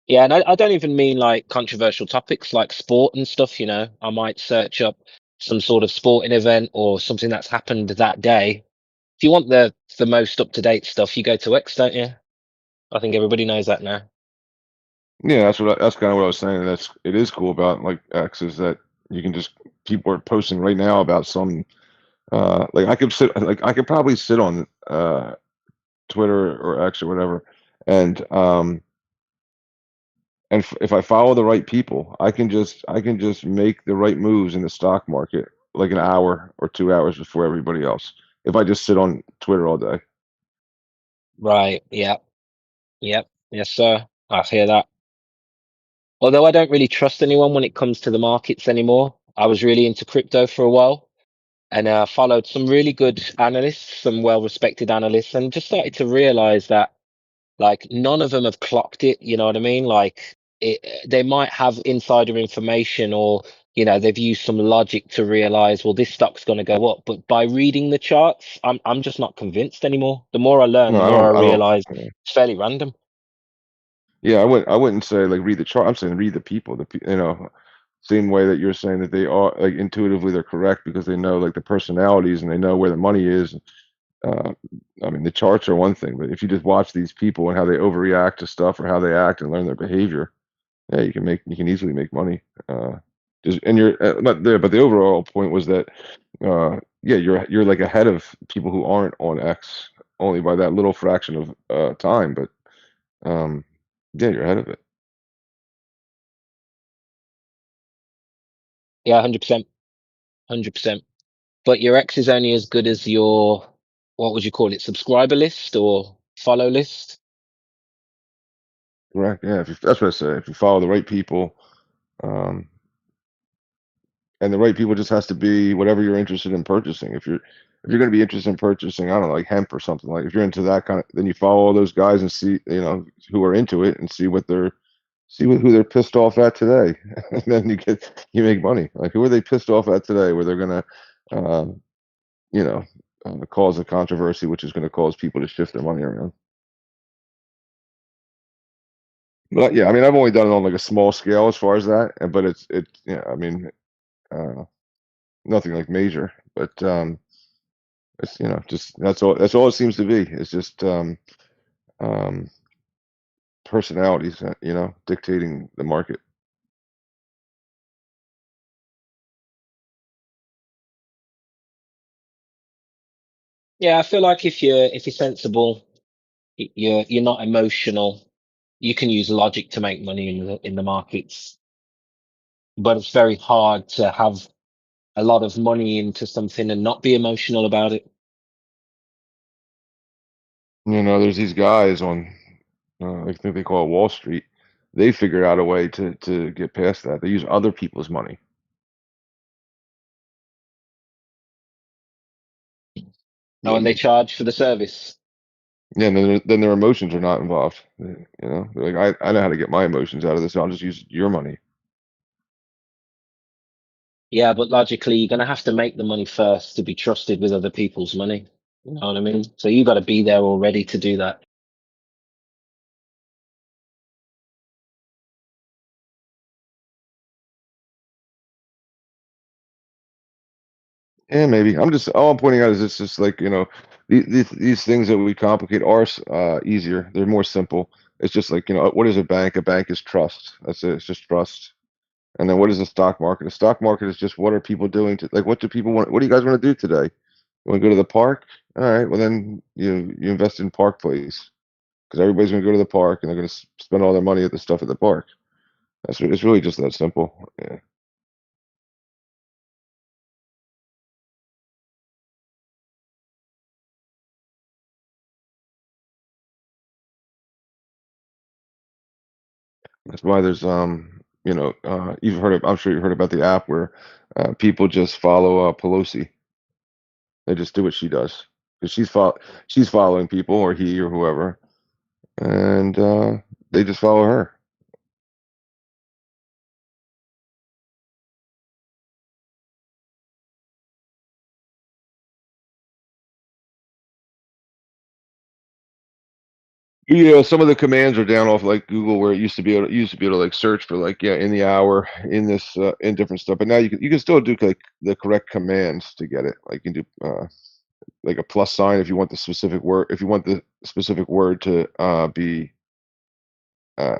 Yeah, and I don't even mean like controversial topics like sport and stuff, I might search up some sort of sporting event or something that's happened that day. If you want the most up to date stuff, you go to X, don't you? I think everybody knows that now. Yeah, that's kind of what I was saying. It is cool about like X is that you can just people are posting right now about some like I could probably sit on Twitter or X or whatever and if I follow the right people, I can just make the right moves in the stock market like an hour or 2 hours before everybody else. If I just sit on Twitter all day. Right. Yeah. Yep. Yes, sir. I hear that. Although I don't really trust anyone when it comes to the markets anymore. I was really into crypto for a while and followed some really good analysts, some well-respected analysts, and just started to realize that like none of them have clocked it. You know what I mean? Like they might have insider information or they've used some logic to realize, well, this stock's going to go up. But by reading the charts, I'm just not convinced anymore. The more I learn, No, the I more don't I I don't realize it's fairly random. Yeah, I wouldn't say like read the chart. I'm saying read the people. Same way that you're saying that they are like intuitively they're correct because they know like the personalities and they know where the money is. Uh, I mean, the charts are one thing, but if you just watch these people and how they overreact to stuff or how they act and learn their behavior, yeah, you can easily make money. Just and but the overall point was that yeah, you're like ahead of people who aren't on X only by that little fraction of time, but um, yeah, you're ahead of it. Yeah, 100%, 100%. But your X is only as good as your, what would you call it, subscriber list or follow list? Correct. Yeah, that's what I say. If you follow the right people, um, and the right people just has to be whatever you're interested in purchasing. If you're going to be interested in purchasing, I don't know, like hemp or something, like if you're into that kind of, then you follow all those guys and see, who are into it, and who they're pissed off at today, and then you make money. Like, who are they pissed off at today, where they're gonna, um, cause a controversy, which is going to cause people to shift their money around. But yeah, I mean, I've only done it on like a small scale as far as that, but yeah, I mean, uh, nothing like major, but it's just that's all it seems to be. It's just um, personalities, dictating the market. Yeah, I feel like if you're sensible, you're not emotional. You can use logic to make money in the markets, but it's very hard to have a lot of money into something and not be emotional about it. There's these guys on, I think they call it Wall Street. They figured out a way to get past that. They use other people's money. Oh, and they charge for the service. Yeah, and then their emotions are not involved. They're like, I know how to get my emotions out of this. I'll just use your money. Yeah, but logically, you're going to have to make the money first to be trusted with other people's money. You know what I mean? So you got to be there already to do that. Yeah, maybe. All I'm pointing out is it's just like, these things that we complicate are easier. They're more simple. It's just like, what is a bank? A bank is trust. That's it. It's just trust. And then what is the stock market? The stock market is just, what are people doing like, what do people want? What do you guys want to do today? You want to go to the park? All right. Well, then you invest in Park Place, because everybody's going to go to the park and they're going to spend all their money at the stuff at the park. It's really just that simple. Yeah. That's why there's I'm sure you've heard about the app where people just follow Pelosi. They just do what she does, because she's following people, or he or whoever, and they just follow her. Yeah, some of the commands are down off like Google, where it used to be able to like search for, like, yeah, in the hour, in this, in different stuff. But now you can still do like the correct commands to get it. Like, you can do like a plus sign if you want the specific word. If you want the specific word to be uh,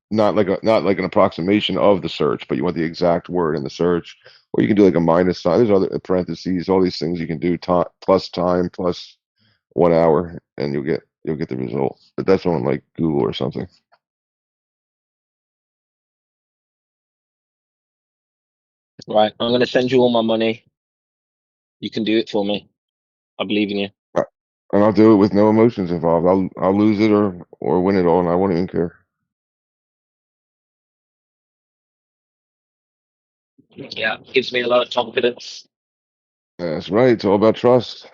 not like an approximation of the search, but you want the exact word in the search. Or you can do like a minus sign. There's other parentheses, all these things you can do. Time plus 1 hour, and you'll get the result. But that's on like Google or something. Right. I'm going to send you all my money. You can do it for me. I believe in you. And I'll do it with no emotions involved. I'll lose it or win it all, and I won't even care. Yeah. Gives me a lot of confidence. That's right. It's all about trust.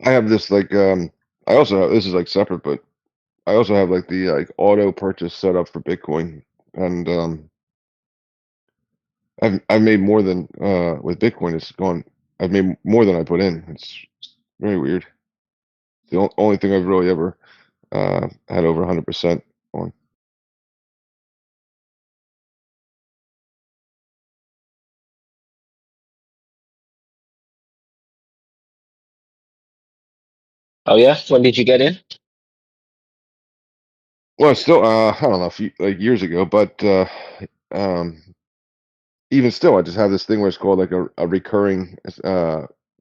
I have this like I also have, this is like separate, but I also have like the like auto purchase set up for Bitcoin, and I've made more than with Bitcoin. I've made more than I put in. It's very weird. The only thing I've really ever had over 100% on. Oh, yeah? When did you get in? Well, it's still I don't know, a few like years ago, but um, even still, I just have this thing where it's called like a recurring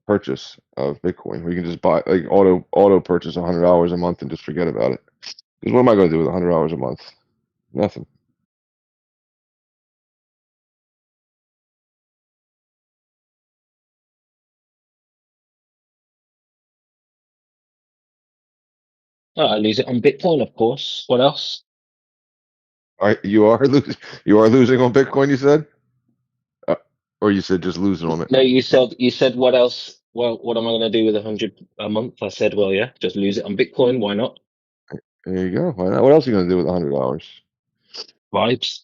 purchase of Bitcoin, where you can just buy like auto purchase $100 a month and just forget about it. Because what am I going to do with $100 a month? Nothing. Oh, I lose it on Bitcoin, of course. What else? You are losing. You are losing on Bitcoin. You said, uh, or you said just losing on it. No, you said what else? Well, what am I going to do with 100 a month? I said, well, yeah, just lose it on Bitcoin. Why not? There you go. Why not? What else are you gonna do with $100? Vibes.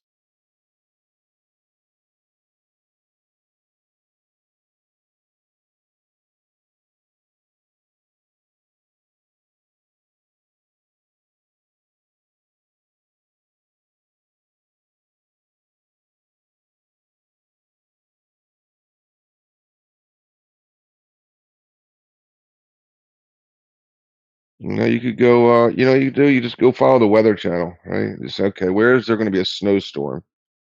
You could go. You do. You just go follow the Weather Channel, right? Just okay. Where is there going to be a snowstorm?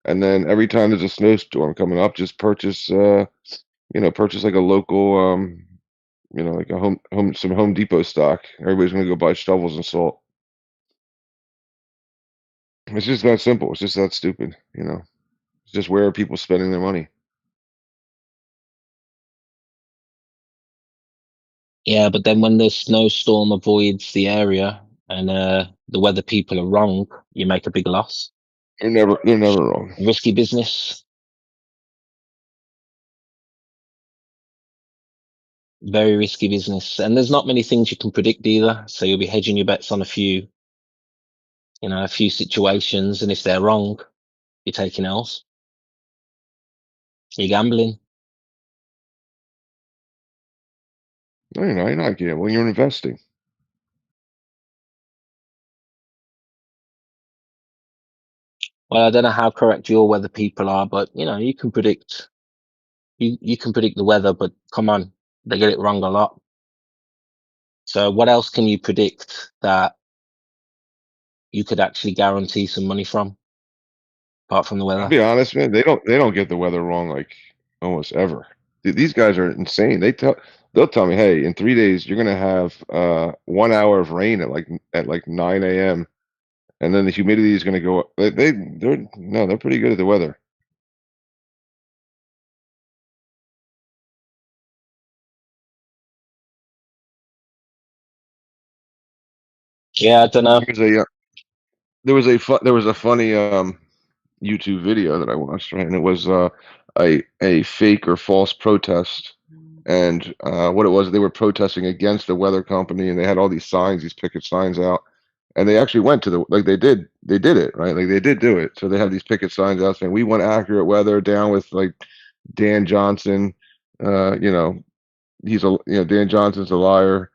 And then every time there's a snowstorm coming up, just purchase. Purchase like a local. Like a some Home Depot stock. Everybody's going to go buy shovels and salt. It's just that simple. It's just that stupid. It's just where are people spending their money? Yeah, but then when the snowstorm avoids the area and the weather people are wrong, you make a big loss. They're never wrong. Risky business. Very risky business. And there's not many things you can predict either. So you'll be hedging your bets on a few situations. And if they're wrong, you're taking L's. You're gambling. No, you're not gambling. You're investing. Well, I don't know how correct your weather people are, but you can predict you can predict the weather, but come on, they get it wrong a lot. So what else can you predict that you could actually guarantee some money from, apart from the I'll weather? be honest, man. They don't get the weather wrong like almost ever. These guys are insane. They'll tell me, hey, in 3 days you're gonna have 1 hour of rain at like 9 a.m. and then the humidity is gonna go up. They're pretty good at the weather. Yeah, I don't know. There was a funny YouTube video that I watched, right? And it was a fake or false protest. And what it was, they were protesting against the weather company, and they had all these signs, these picket signs out. And they actually went to they did it, right? Like they did do it. So they have these picket signs out saying, "We want accurate weather." Down with like Dan Johnson, uh, you know, Dan Johnson's a liar,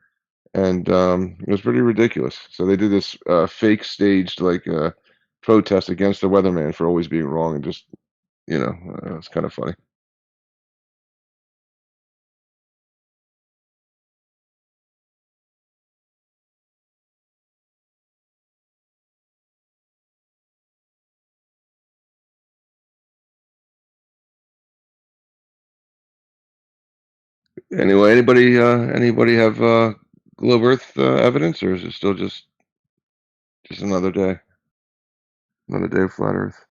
and it was pretty ridiculous. So they did this fake staged protest against the weatherman for always being wrong, and just it's kind of funny. Anyway, anybody have globe Earth evidence, or is it still just another day of flat Earth?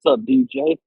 What's up, DJ?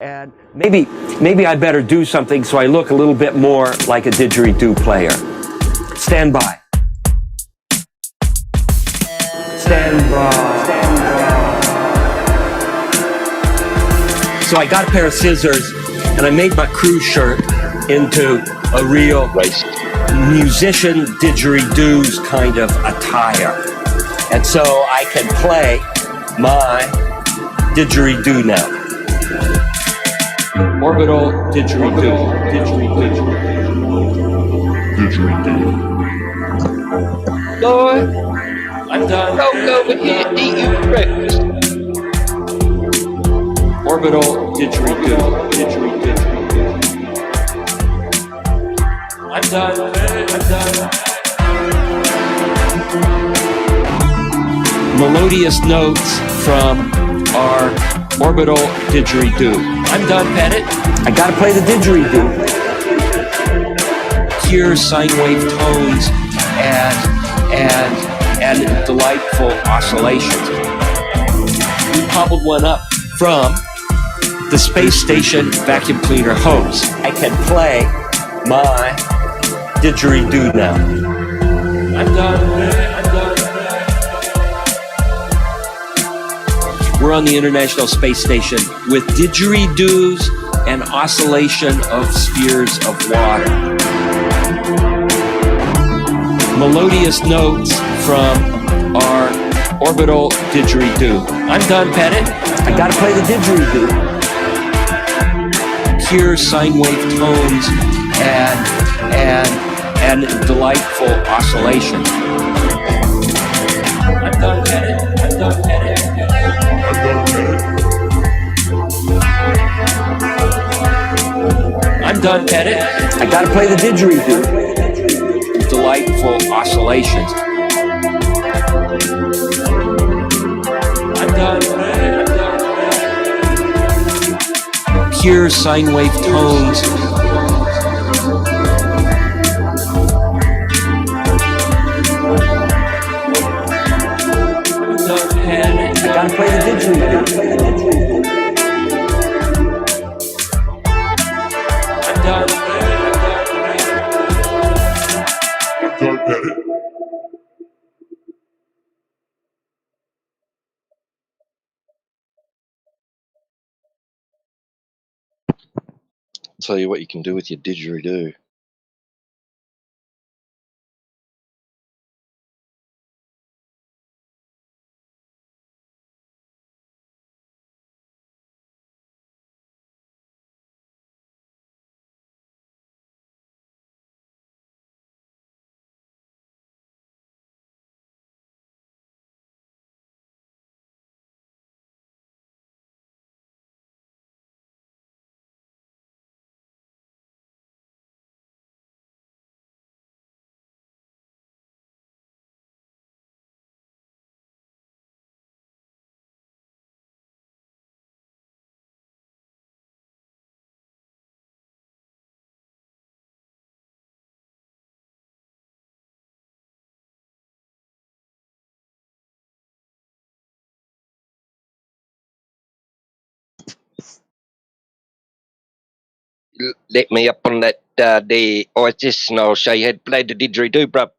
And maybe I better do something so I look a little bit more like a didgeridoo player. Stand by. Stand by. Stand by. So I got a pair of scissors and I made my crew shirt into a real musician didgeridoos kind of attire. And so I can play my didgeridoo now. Orbital didgeridoo. Didgeridoo. Lord, I'm done. Go over here and eat you breakfast. Orbital didgeridoo. I'm done. I'm done. Melodious notes from our orbital didgeridoo. I'm done, Pettit. I gotta play the didgeridoo. Pure sine wave tones and delightful oscillations. We cobbled one up from the space station vacuum cleaner hose. I can play my didgeridoo now. I'm done. I'm done. We're on the International Space Station with didgeridoos and oscillation of spheres of water. Melodious notes from our orbital didgeridoo. I'm done, Pettit. I gotta play the didgeridoo. Pure sine wave tones and delightful oscillation. I'm done, Pettit. I'm done, Pettit. I'm done, Pettit. I gotta play the didgeridoo. Delightful oscillations. I'm done. Pure sine wave tones. I'm done, Pettit. I gotta play the didgeridoo. I'm done. Tell you what you can do with your didgeridoo. Let me up on that the Oasis and I'll show you how to play the didgeridoo, bruv.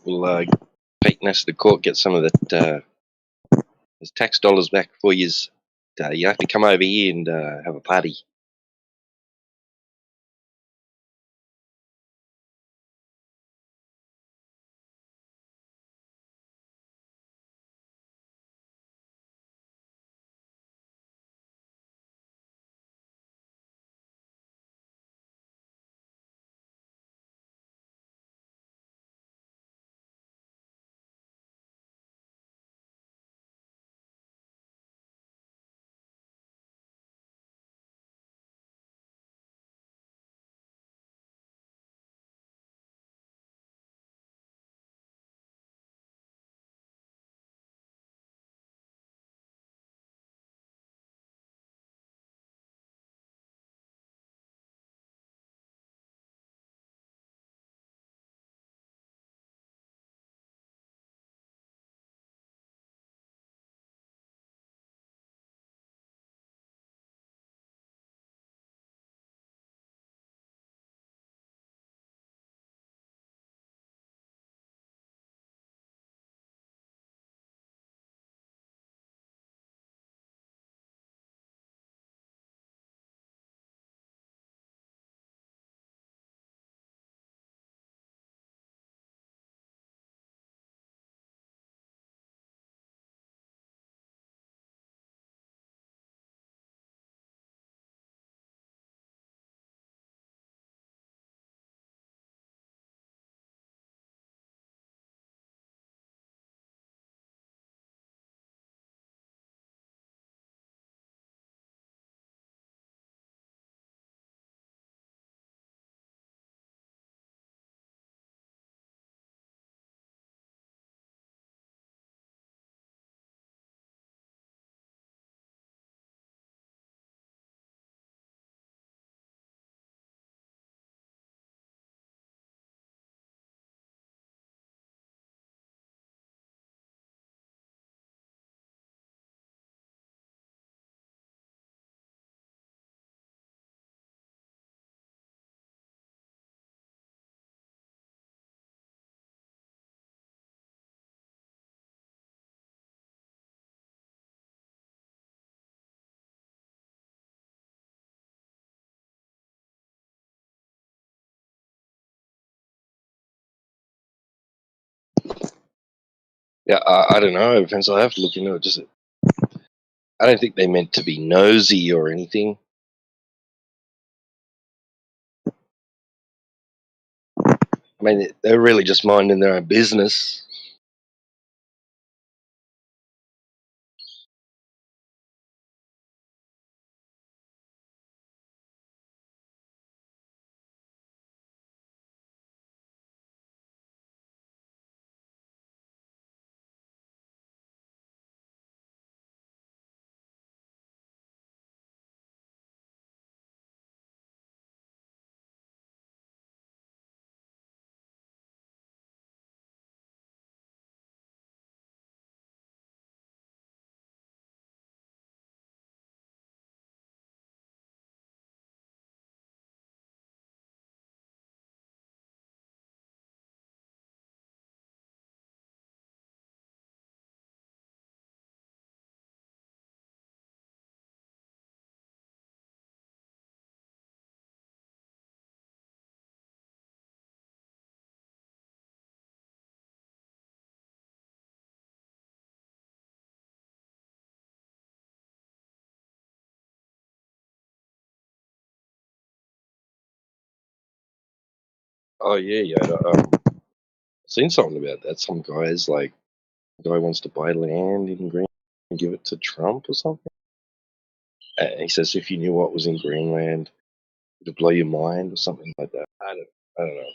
We'll take Ness to court, get some of that those tax dollars back for you. You have to come over here and have a party. Yeah, I don't know. Depends. I have to look into it. Just, I don't think they meant to be nosy or anything. I mean, they're really just minding their own business. Oh yeah, yeah. I've seen something about that. Some guys like guy wants to buy land in Greenland and give it to Trump or something. And he says if you knew what was in Greenland, it'd blow your mind or something like that. I don't know.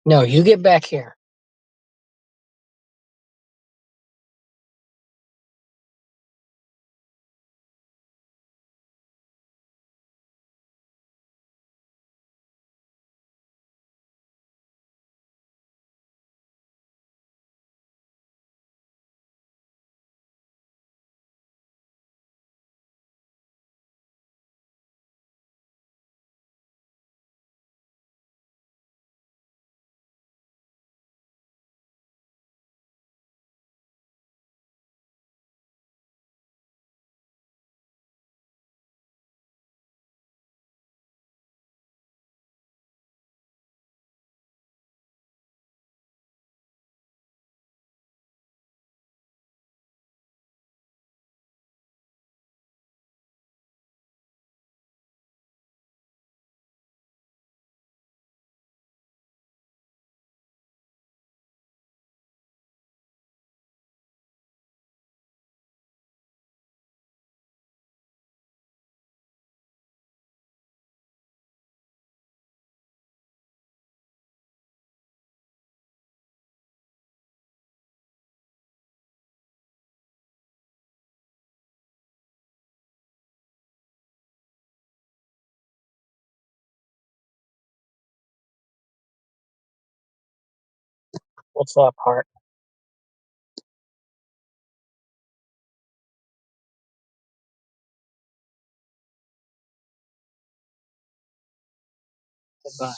No, you get back here. What's that part? Goodbye.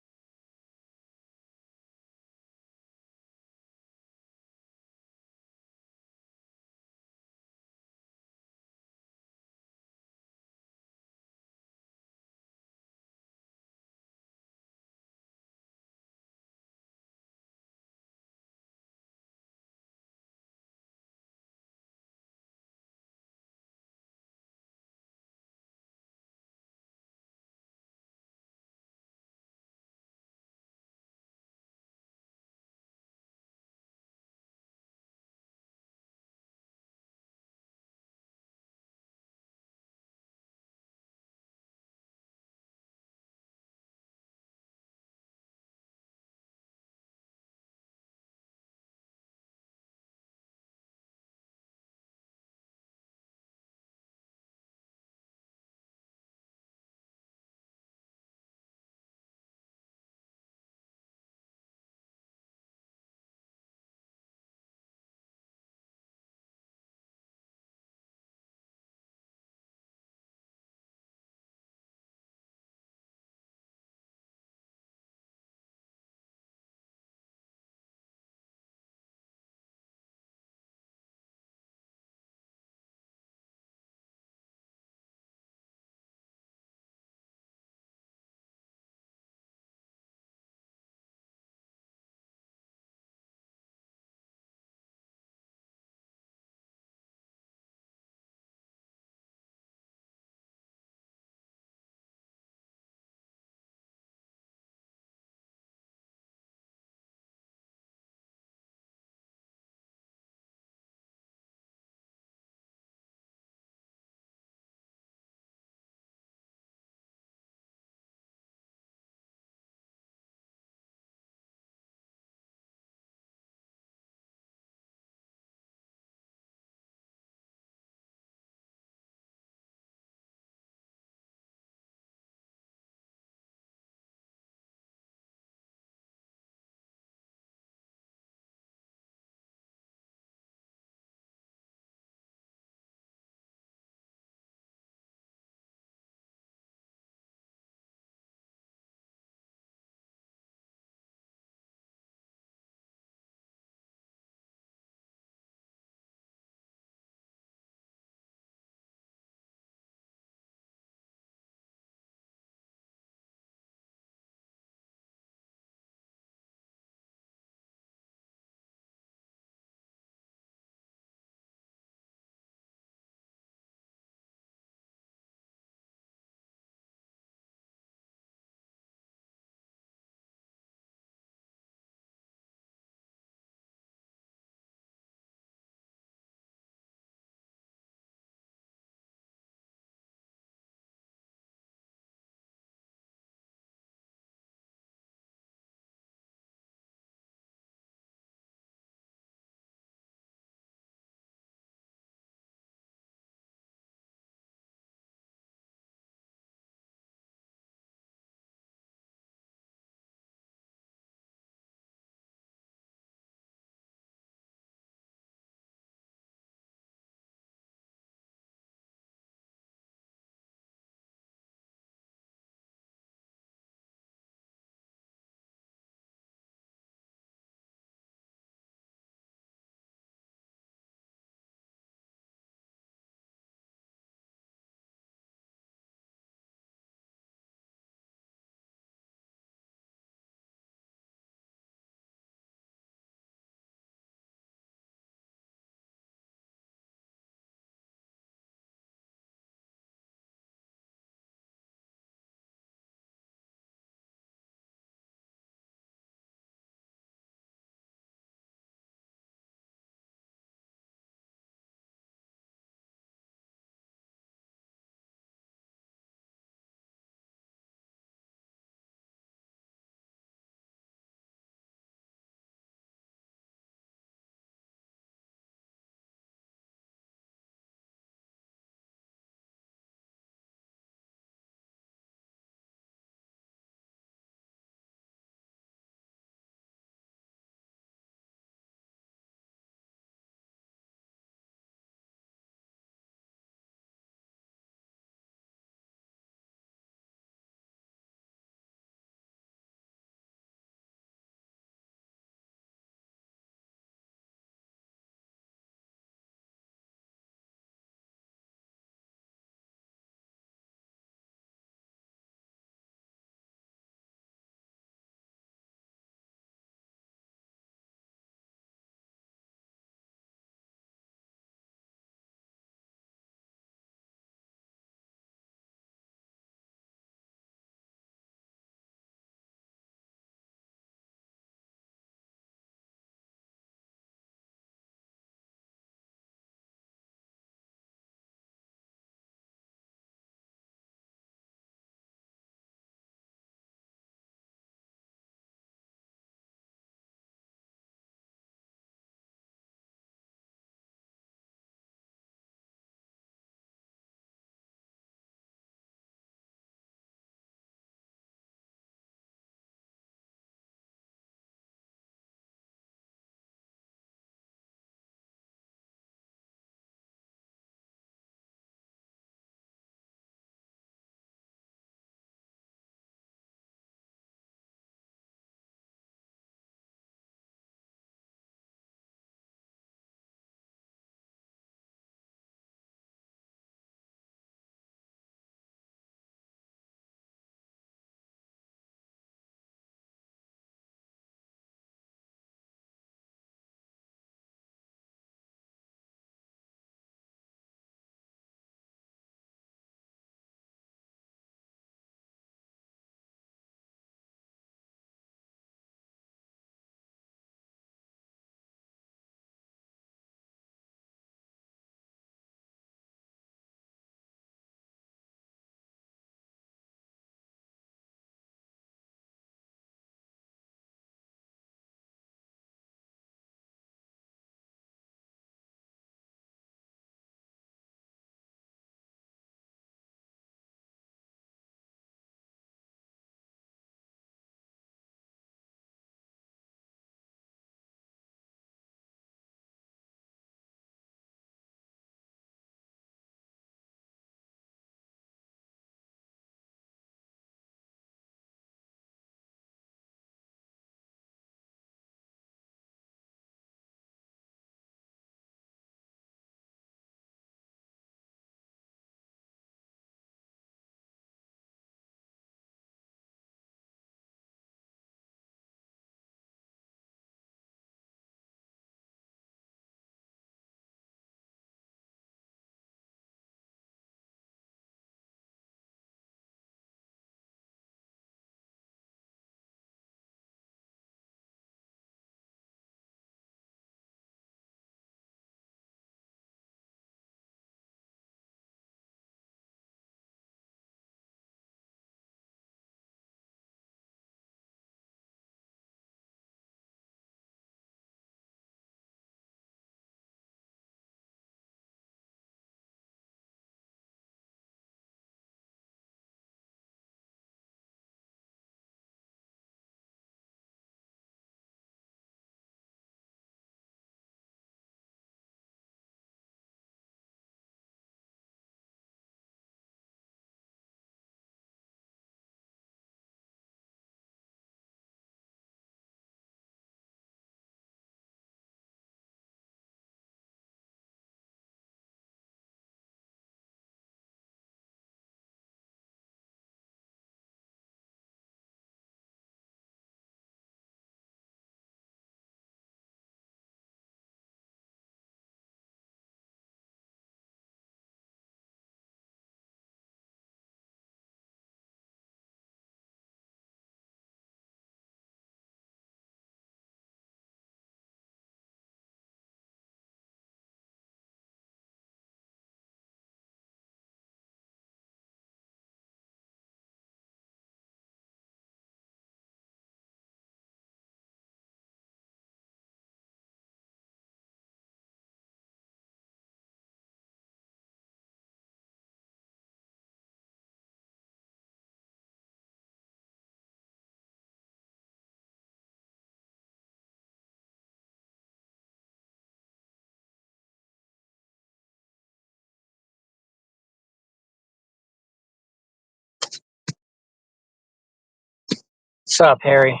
What's up, Harry?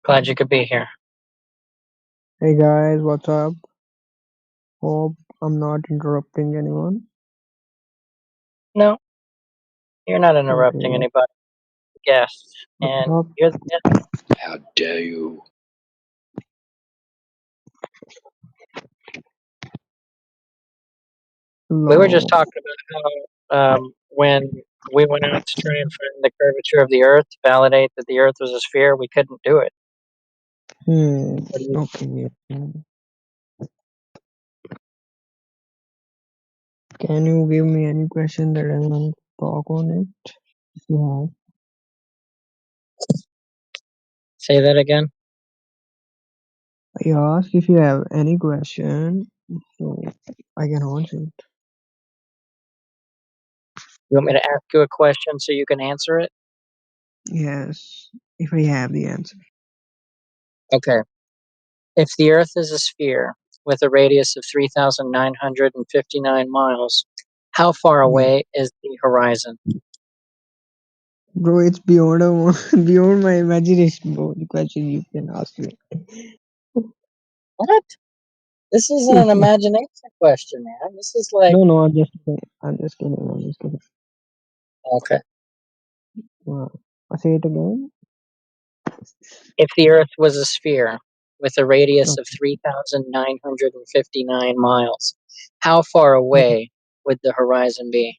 Glad you could be here. Hey guys, what's up? Hope I'm not interrupting anyone. No, you're not interrupting Okay. anybody. Guests, and Up. you're the guest. How dare you? We were just No. talking about how when we went out to try and find the curvature of the Earth to validate that the Earth was a sphere, we couldn't do it. Okay. Can you give me any question that I want to talk on it? If you Say that again. have. I ask if you have any question, so I can answer it. You want me to ask you a question so you can answer it? Yes, if I have the answer. Okay. If the Earth is a sphere with a radius of 3,959 miles, how far Yeah. away is the horizon? Bro, it's beyond beyond my imagination, bro. The question you can ask me. What? This isn't an imagination question, man. This is like, No, I'm just kidding. I'm just kidding. I'm just kidding. okay. I say it again. If the Earth was a sphere with a radius Okay. of 3,959 miles, how far away would the horizon be?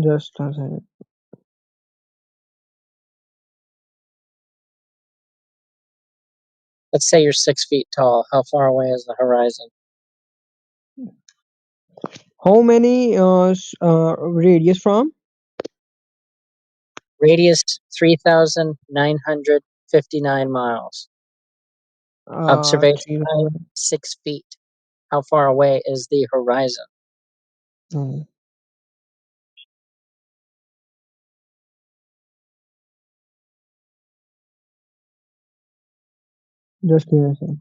Just a second. Let's say you're 6 feet tall. How far away is the horizon? How many radius from? Radius 3,959 miles. Observation height 6 feet. How far away is the horizon? Just give me a second.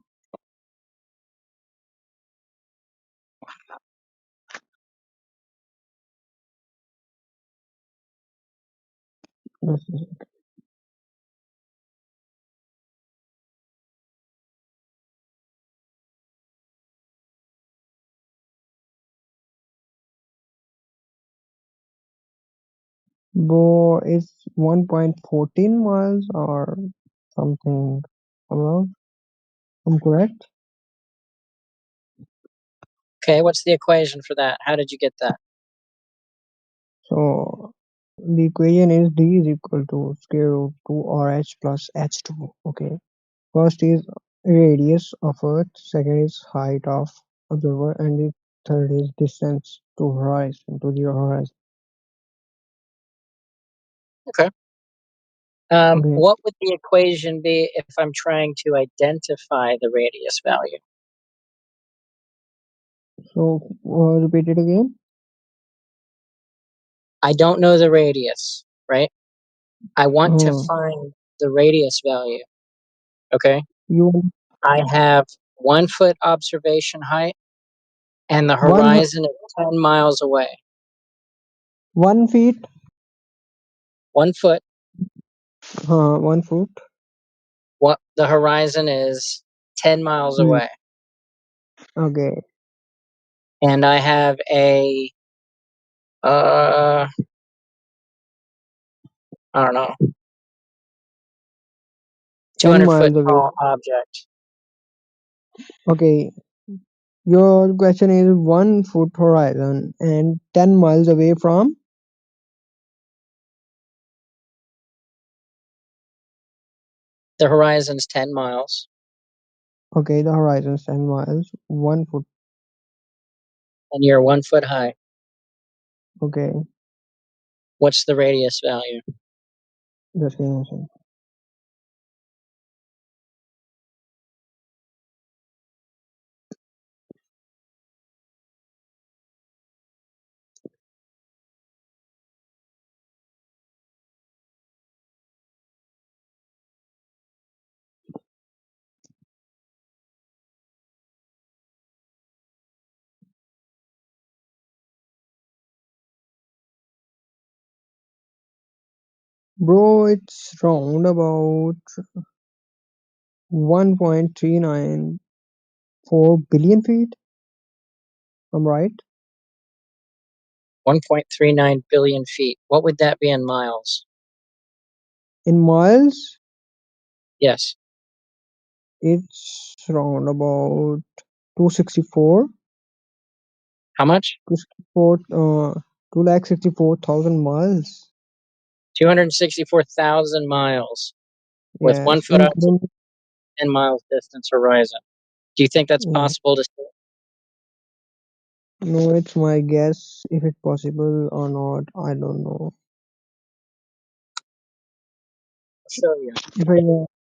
Just a second. Bro, it's 1.14 miles or something above. I'm correct. Okay, what's the equation for that? How did you get that? So the equation is D is equal to square root 2 RH plus H2. Okay. First is radius of Earth, second is height of observer, and the third is distance to horizon, to the horizon. Okay. Okay. What would the equation be if I'm trying to identify the radius value? So repeat it again. I don't know the radius, right? I want to Uh, find the radius value. Okay. you I have 1 foot observation height and the one horizon is 10 miles away. 1 feet. 1 foot. 1 foot. What the horizon is 10 miles away. Okay. And I have a I don't know, 10 200-foot miles away. tall object. Okay. Your question is 1 foot horizon and 10 miles away from. The horizon's 10 miles. Okay, the horizon is 10 miles. 1 foot. And you're 1 foot high. Okay. What's the radius value? Just give me a second. Bro, it's round about 1.394 billion feet. I'm right. 1.39 billion feet. What would that be in miles? In miles, Yes. it's round about 264. How much? 264,000 miles. 264,000 miles with 1 Yes, foot up to including 10 miles distance horizon. Do you think that's yeah. possible to see? No, it's my guess. If it's possible or not, I don't know. I'll show you.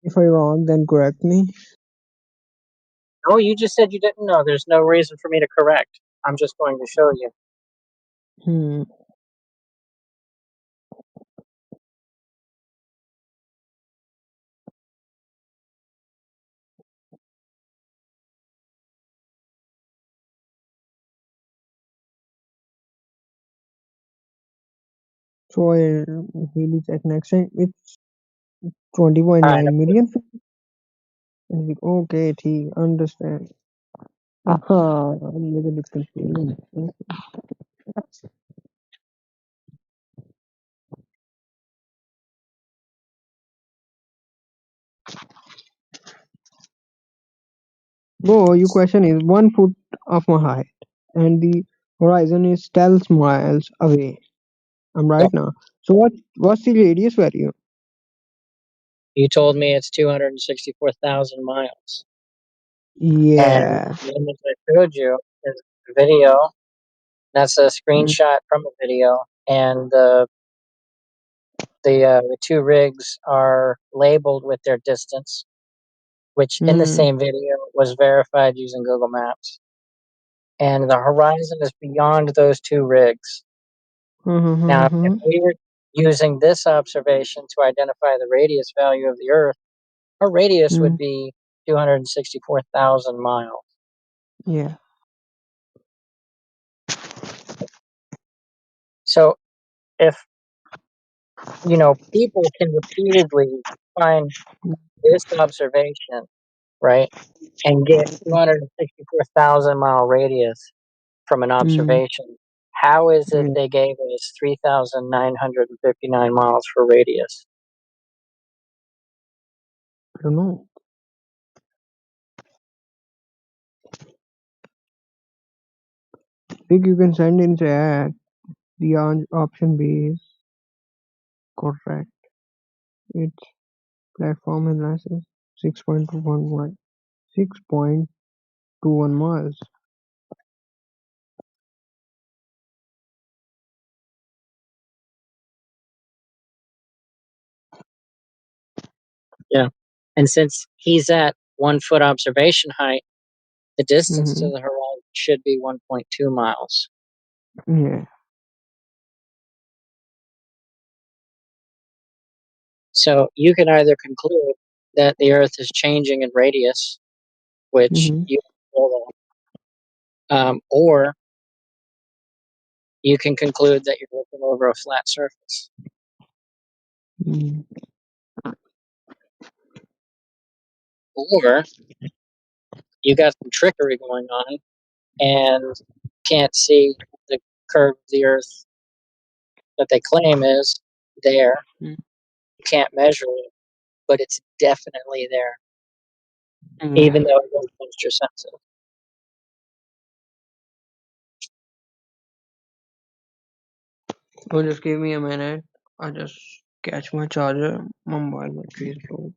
If I wrong, then correct me. No, you just said you didn't know. There's no reason for me to correct. I'm just going to show you. Hmm. So I really check next time. It's All right. 20.9 million. Okay, ठीक, understand. हाँ, little bit confusing. Bro, your question is 1 foot of my height, and the horizon is 10 miles away. I'm right now. So what's the radius value? You told me it's 264,000 miles. And Yeah. the image I showed you is a video. That's a screenshot from a video. And the two rigs are labeled with their distance, which in the Hmm. same video was verified using Google Maps. And the horizon is beyond those two rigs. Now, if Hmm. we were using this observation to identify the radius value of the Earth, our radius Hmm. would be 264,000 miles. Yeah. So if, people can repeatedly find this observation, right, and get 264,000-mile radius from an Hmm. observation, how is it Yeah. they gave us 3,959 miles for radius? I don't know. Think you can send in chat. The option B is correct. Its platform analysis 6.21 6.21 miles. Yeah. And since he's at 1 foot observation height, the distance to Hmm. the horizon should be 1.2 miles. Yeah. So you can either conclude that the Earth is changing in radius, which Hmm. you control that, or you can conclude that you're looking over a flat surface. Hmm. Or you got some trickery going on and can't see the curve of the Earth that they claim is there. Hmm. You can't measure it, but it's definitely there, Yeah. even though it was moisture sensitive. Oh, just give me a minute. I just catch my charger. My mobile battery is low.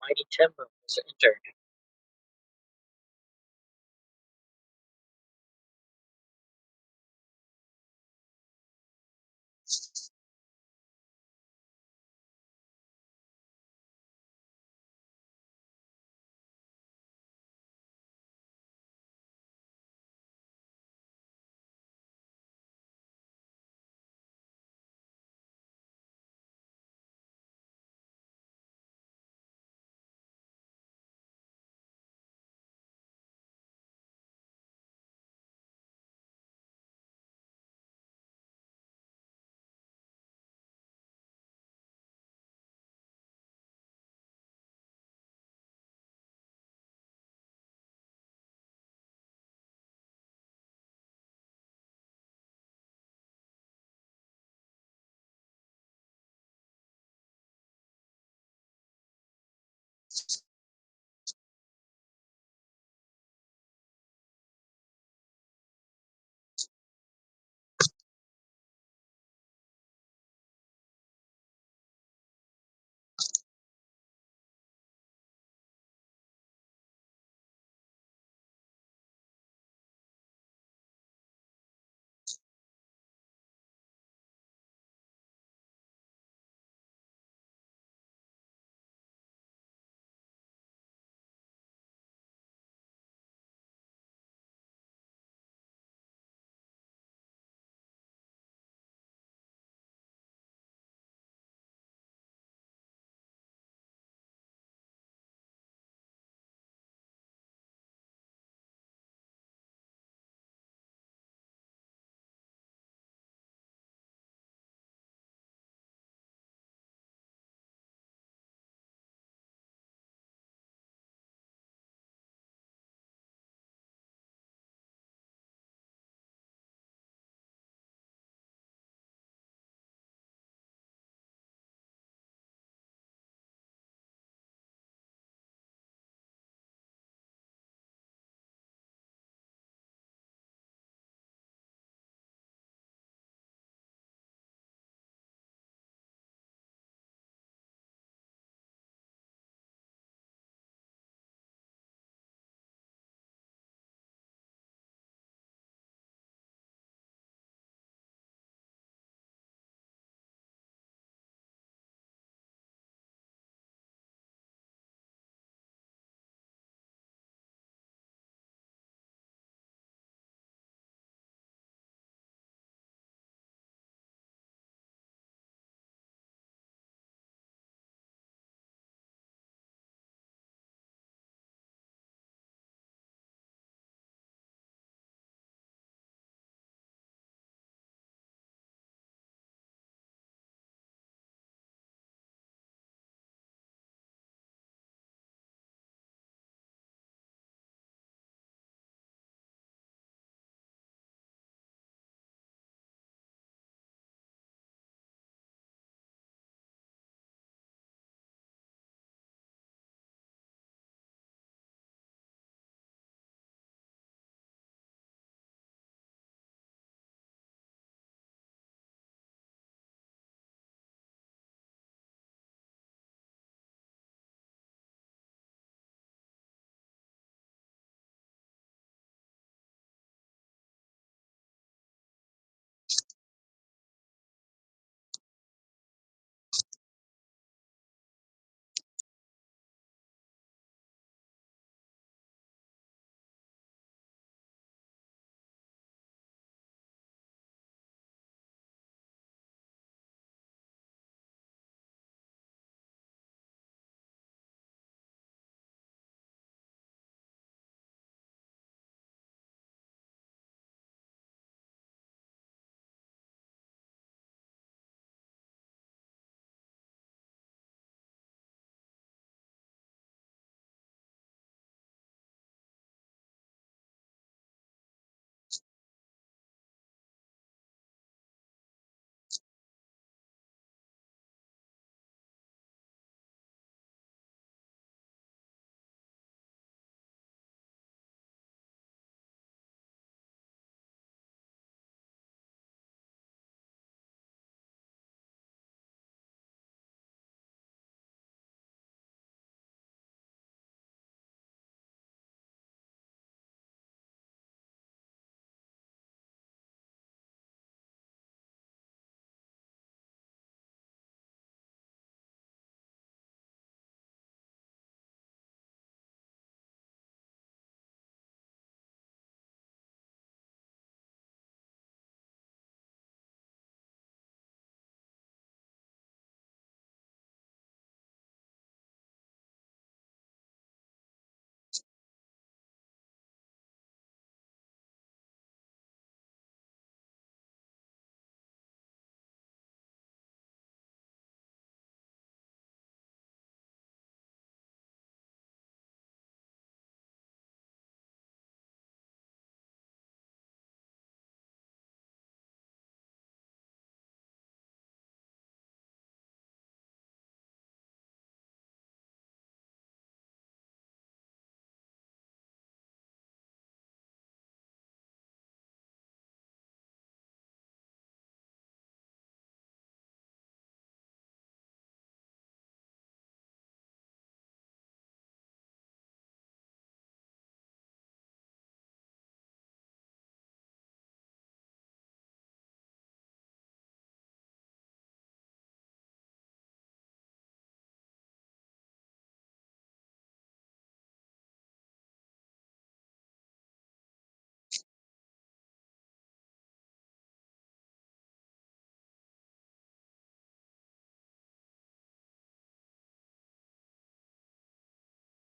mighty timber was entered.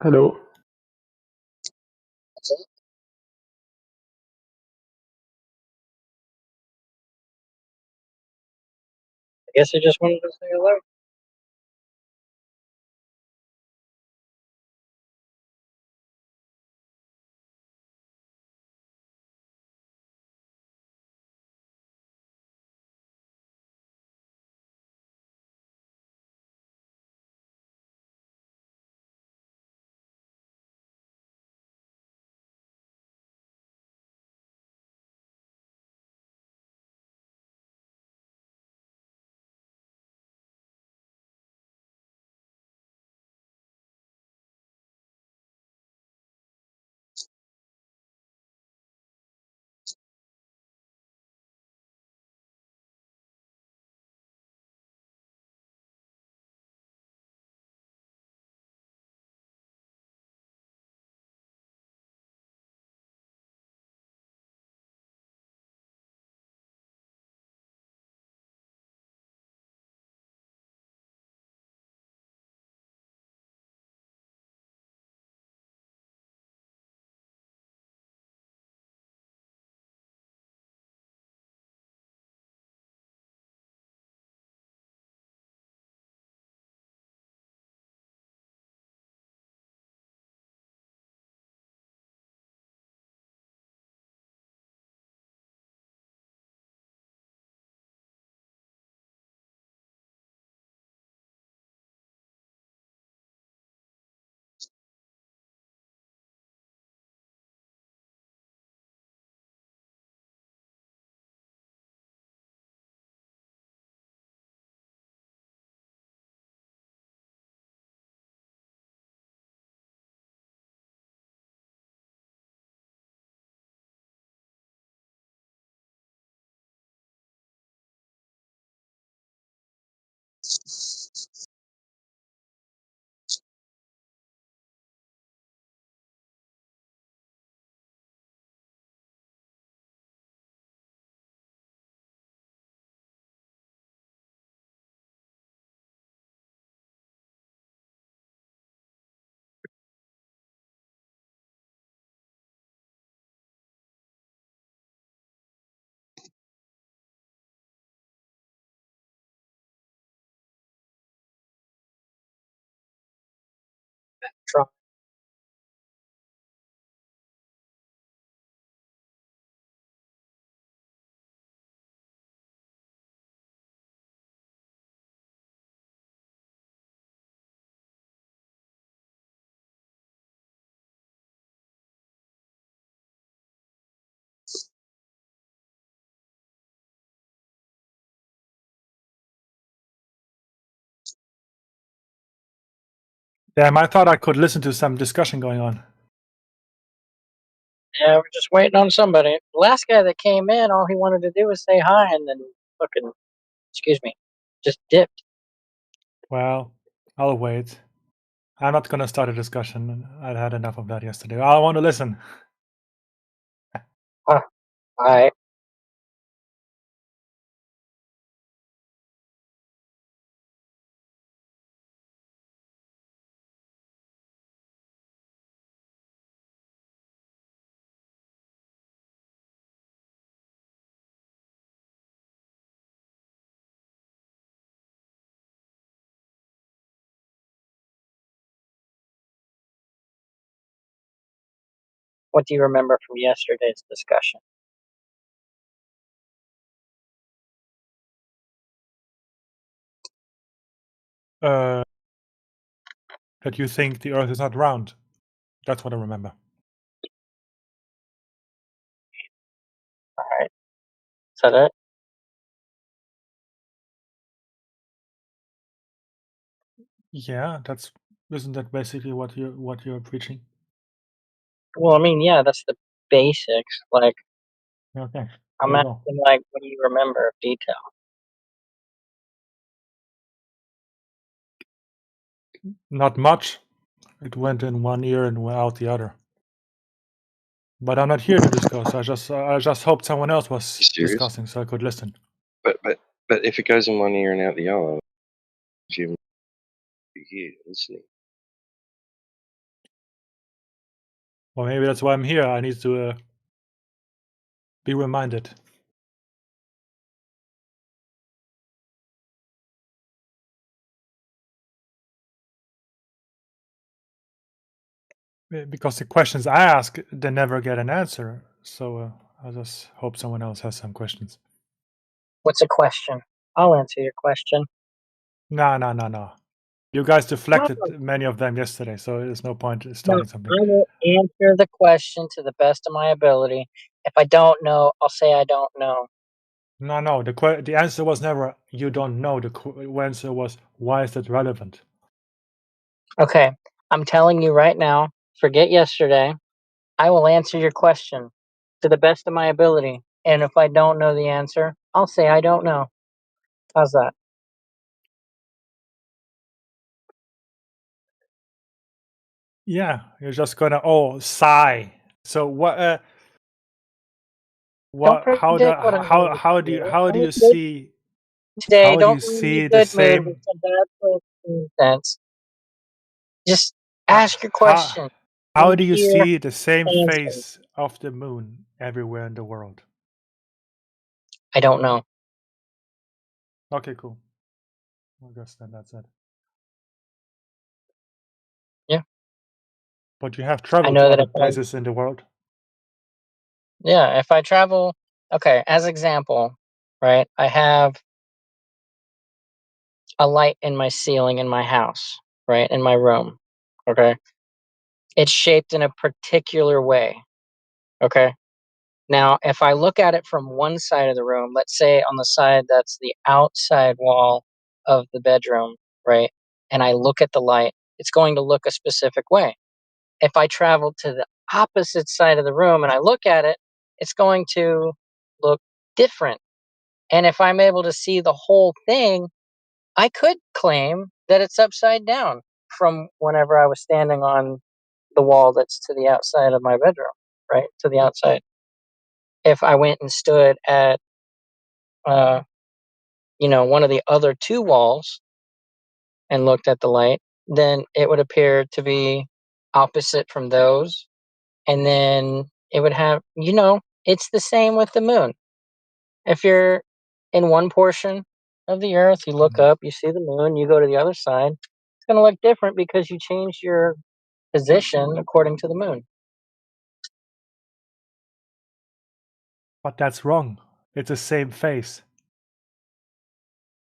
Hello. What's up? I guess I just wanted to say hello. Trump. Damn, I thought I could listen to some discussion going on. Yeah, we're just waiting on somebody. The last guy that came in, all he wanted to do was say hi and then fucking, excuse me, just dipped. Well, I'll wait. I'm not gonna start a discussion. I had enough of that yesterday. I want to listen. Huh. Alright. What do you remember from yesterday's discussion? That you think the Earth is not round. That's what I remember. Alright. Is that it? Yeah, isn't that basically what you're preaching? Well, I mean, yeah, that's the basics. Like, Okay, I'm there you go. asking, like, what do you remember of detail? Not much. It went in one ear and went out the other. But I'm not here to discuss. I just hoped someone else was You serious? discussing so I could listen. But if it goes in one ear and out the other, you be here listening. Well, maybe that's why I'm here. I need to be reminded. Because the questions I ask, they never get an answer. So I just hope someone else has some questions. What's a question? I'll answer your question. No. You guys No, deflected many of them yesterday, so there's no point in no, starting something. I will answer the question to the best of my ability. If I don't know, I'll say I don't know. No. The answer was never you don't know. The answer was why is that relevant? Okay, I'm telling you right now, forget yesterday. I will answer your question to the best of my ability. And if I don't know the answer, I'll say I don't know. How's that? Yeah, you're just gonna sigh. So what? Don't How predict what I'm going to how do you do. how do I'm in you a good see today. how do you Don't ruin my see the good mood with same some bad sense. Just how ask your question. how I'm do you here see the same to answer. face of the moon everywhere in the world? I don't know. Okay, cool. I guess then that's it. Yeah. But you have I traveled know to that other if I places in the world. if I travel, okay, as example, right? I have a light in my ceiling in my house, right? In my room. Okay? It's shaped in a particular way. Okay? Now, if I look at it from one side of the room, let's say on the side that's the outside wall of the bedroom, right? And I look at the light, it's going to look a specific way. If I travel to the opposite side of the room and I look at it, it's going to look different. And if I'm able to see the whole thing, I could claim that it's upside down from whenever I was standing on the wall that's to the outside of my bedroom, right? To the outside. If I went and stood at, uh, one of the other two walls and looked at the light, then it would appear to be opposite from those. And then it would have, it's the same with the moon. If you're in one portion of the earth, you look up, you see the moon, you go to the other side, it's going to look different because you changed your position according to the moon. But that's wrong. It's the same face.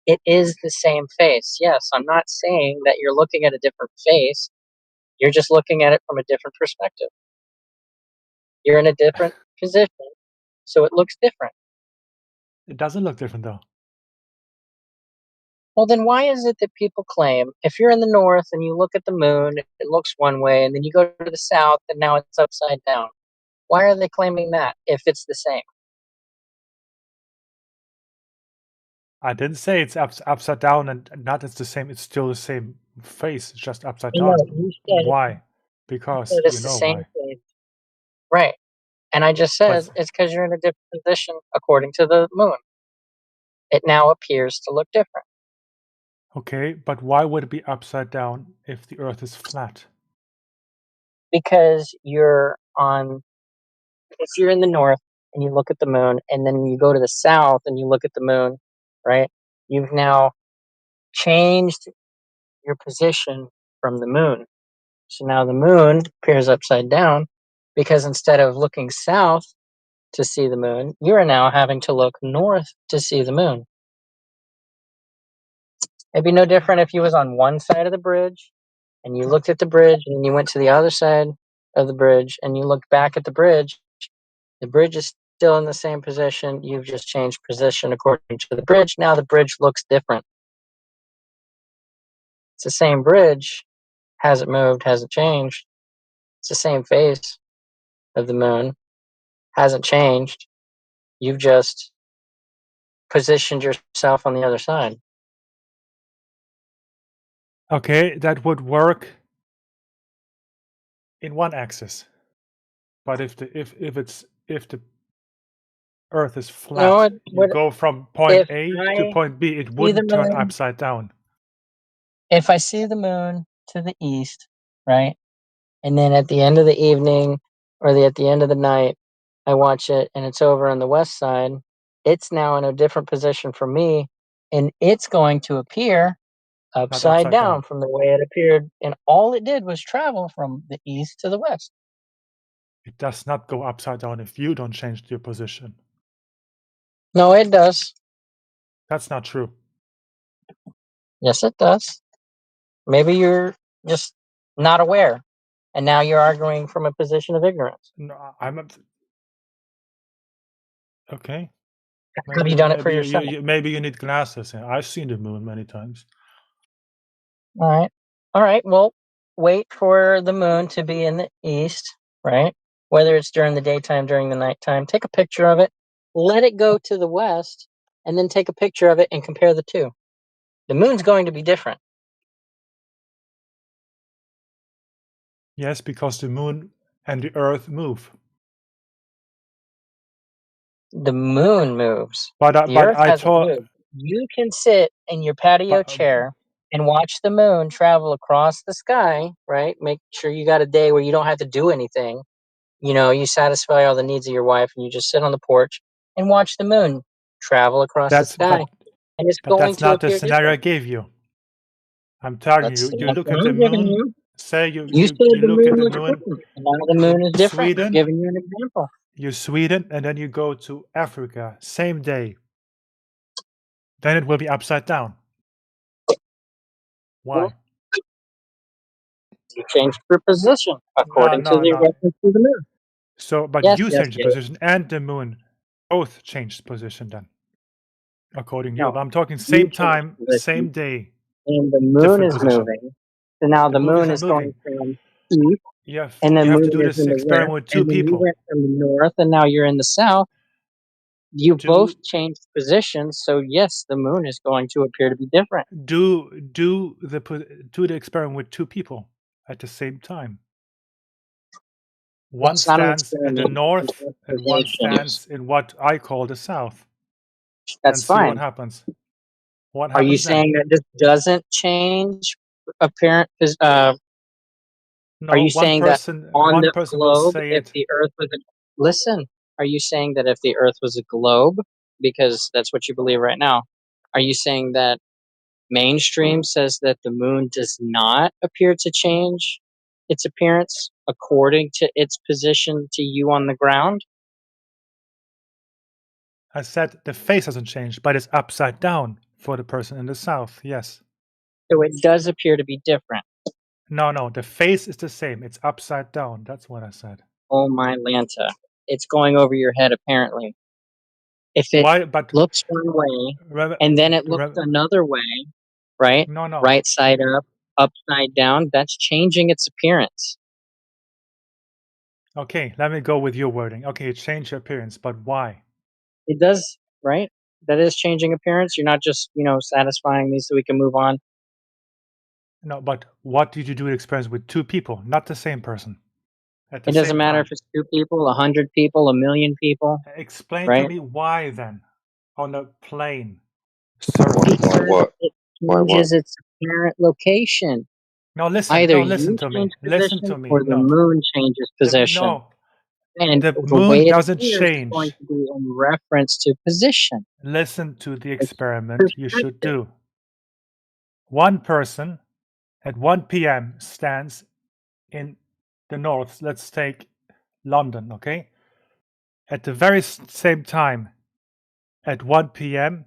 It is the same face. Yes, I'm not saying that you're looking at a different face. You're just looking at it from a different perspective. You're in a different position, so it looks different. It doesn't look different though. Well, then why is it that people claim if you're in the north and you look at the moon, it looks one way, and then you go to the south and now it's upside down? Why are they claiming that if it's the same? I didn't say it's upside down and not it's the same. It's still the same face. It's just upside No, down. you Why? said Because you it's the know same why. face. Right. And I just said But it's because you're in a different position according to the moon. It now appears to look different. okay, but why would it be upside down if the Earth is flat? Because if you're in the north and you look at the moon, and then you go to the south and you look at the moon, right? You've now changed your position from the moon. So now the moon appears upside down because instead of looking south to see the moon, you are now having to look north to see the moon. It'd be no different if you was on one side of the bridge and you looked at the bridge and you went to the other side of the bridge and you looked back at the bridge. The bridge is still in the same position. You've just changed position according to the bridge. Now the bridge looks different. It's the same bridge. Hasn't moved, hasn't changed. It's the same face of the moon. Hasn't changed. You've just positioned yourself on the other side. Okay, that would work in one axis. But if the Earth is No, flat, you go from point if A to I point B, it see the wouldn't turn moon, upside down. if I see the moon to the east, right? And then at the end of the evening, or at the end of the night, I watch it and it's over on the west side, it's now in a different position from me, and it's going to appear Not upside down down. from the way it appeared, and all it did was travel from the east to the west. It does not go upside down if you don't change your position. No, it does. That's not true. Yes, it does. Maybe you're just not aware, and now you're arguing from a position of ignorance. No, I'm okay. Have you done it for Maybe yourself? maybe you need glasses. Yeah, I've seen the moon many times. All right. All right. Well, wait for the moon to be in the east, right? Whether it's during the daytime, during the nighttime, take a picture of it, let it go to the west, and then take a picture of it and compare the two. The moon's going to be different. Yes, because the moon and the earth move. The moon moves. But The earth I hasn't thought. moved. You can sit in your patio chair and watch the moon travel across the sky, right? Make sure you got a day where you don't have to do anything. You know, you satisfy all the needs of your wife and you just sit on the porch and watch the moon travel across the sky. And it's But going that's to not the appear scenario I different. gave you. I'm telling That's you, the you look at answer the I'm giving moon. you. Say You you said the look at moon the was moon different, and now the moon in is different. I'm Sweden. giving you an example. You're Sweden, and then you go to Africa, same day. Then it will be upside down. Why? You changed your position according to the No. reference to the moon. So, but Yes, you yes, changed the yes. position, and the moon both changed position then, according to you. No, But I'm talking you same changed time, same position, day, and the moon different is position. moving. So now The the moon is moon not is going moving. from east, You and the have to moon do is this in the experiment west, with two and then you people. went from the north, and now you're in the south. You both Do changed positions, so yes, the moon is going to appear to be different. do the experiment with two people at the same time. One It's not an stands in the experiment. It's north an and one observation. stands in what I call the south, That's and see what fine. happens. What Are you happens then? saying that this doesn't change apparent? Are No, you saying that on one the person will globe, say if it. the Earth was a listen? Are you saying that if the Earth was a globe, because that's what you believe right now? Are you saying that mainstream says that the moon does not appear to change its appearance according to its position to you on the ground? I said the face hasn't changed, but it's upside down for the person in the south. Yes. So it does appear to be different. No, the face is the same. It's upside down. That's what I said. Oh my Lanta. It's going over your head apparently. If it Why? But looks one way and then it looks another way, right? no. Right side up, upside down, that's changing its appearance. Okay, let me go with your wording. Okay, change your appearance, but why? It does, right? That is changing appearance. You're not just, satisfying me so we can move on. No, but what did you do experiments with two people, not the same person, at the It doesn't same matter time? if it's 2 people, 100 people, 1,000,000 people. Explain to Right? me why then, on a plane, Because it Why changes its apparent location. No, listen. Either No, listen you to me. change Listen position to me. or the No, moon changes position. no. And The the way moon it doesn't appears is going change. to be in reference to position. Listen to the It's experiment you should perspective. do. One person at 1 p.m. stands in the north. Let's take London, okay? At the very same time, at 1 p.m.,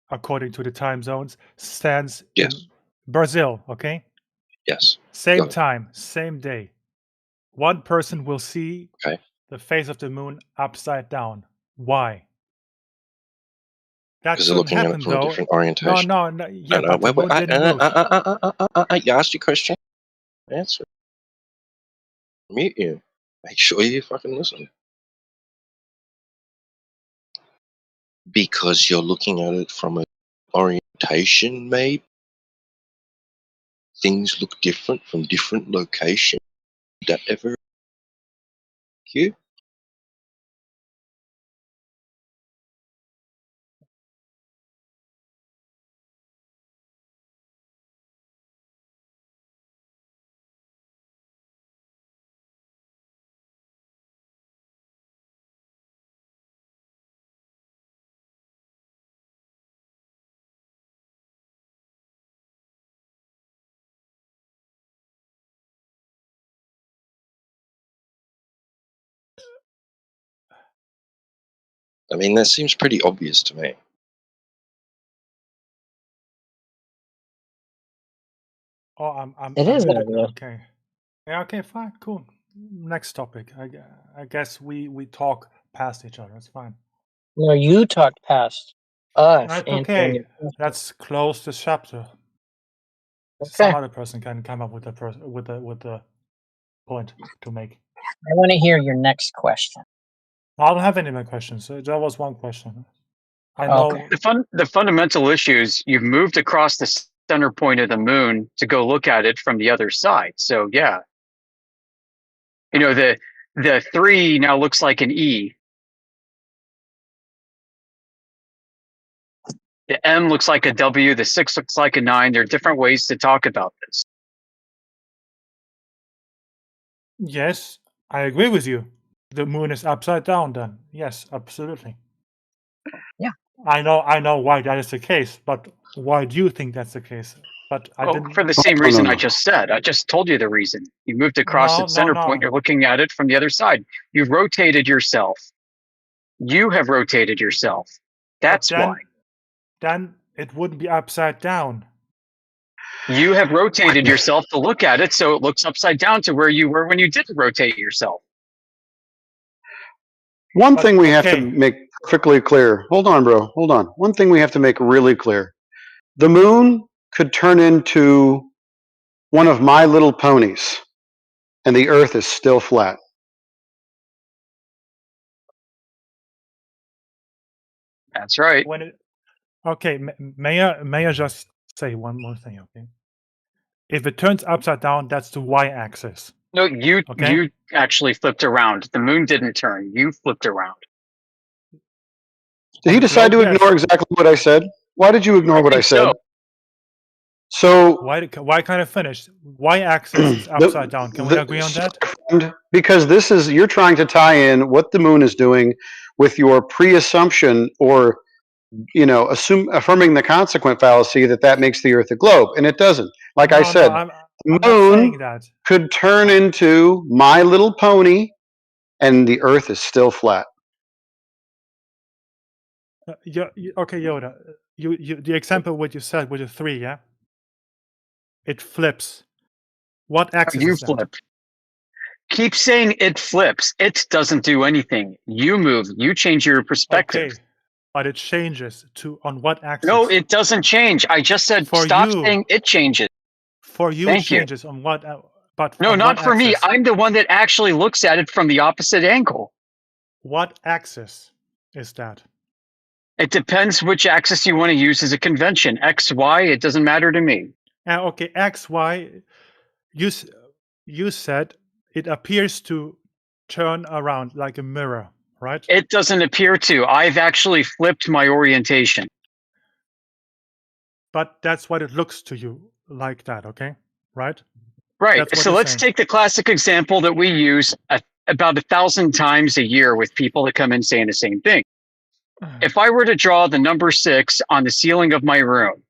according to the time zones, stands in Brazil, okay? Yes. Same time, same day. One person will see Okay. the face of the moon upside down. Why? That Because they're shouldn't looking at it happen, from a though. different orientation. No. Yeah, but the Wait, moon didn't move. you asked your question. Answer. Mute you. Make sure you fucking listen. Because you're looking at it from an orientation, maybe. Things look different from different locations. Did that ever you? I mean, that seems pretty obvious to me. Oh, I'm It is muted now. obvious. Okay. Yeah. Okay. Fine. Cool. Next topic. I guess we talk past each other. It's fine. No, you talked past us That's answering okay. your question. Let's close this chapter. Okay. Some other person can come up with the point to make. I want to hear your next question. I don't have any more questions. That was one question. I Okay. know. The fundamental issue is you've moved across the center point of the moon to go look at it from the other side. So yeah, you know, the 3 now looks like an E. The M looks like a W. The 6 looks like a 9. There are different ways to talk about this. Yes, I agree with you. The moon is upside down then. Yes, absolutely. Yeah. I know why that is the case, but why do you think that's the case? But I didn't. For the same reason I just said. I just told you the reason. You moved across its center point. You're looking at it from the other side. You've rotated yourself. You have rotated yourself. That's why. Then it wouldn't be upside down. You have rotated yourself to look at it, so it looks upside down to where you were when you didn't rotate yourself. One thing we have to make perfectly clear. Hold on, bro. Hold on. One thing we have to make really clear. The moon could turn into one of My Little Ponies, and the Earth is still flat. That's right. Okay, may I just say one more thing, okay? If it turns upside down, that's the y-axis. No, you actually flipped around. The moon didn't turn. You flipped around. Did he decide to ignore exactly what I said? Why did you ignore what I said? So why can't I finish? Y-axis is upside down. Can we agree on that? Because you're trying to tie in what the moon is doing with your pre-assumption or affirming the consequent fallacy that makes the Earth a globe, and it doesn't. Like I said, the moon could turn into My Little Pony, and the Earth is still flat. Okay, Yoda. The example what you said with the 3, yeah, it flips. What axis You is that? flip. Keep saying it flips. It doesn't do anything. You move. You change your perspective. Okay, but it changes on what axis? No, it doesn't change. I just said stop saying it changes. For you, it changes on what? But no, not for me. Axis? I'm the one that actually looks at it from the opposite angle. What axis is that? It depends which axis you want to use as a convention. X, Y, it doesn't matter to me. Okay, X, Y. You said it appears to turn around like a mirror, right? It doesn't appear to. I've actually flipped my orientation. But that's what it looks to you like that, okay? Right? Right. So let's take the classic example that we use about 1,000 times a year with people that come in saying the same thing. If I were to draw the number 6 on the ceiling of my room,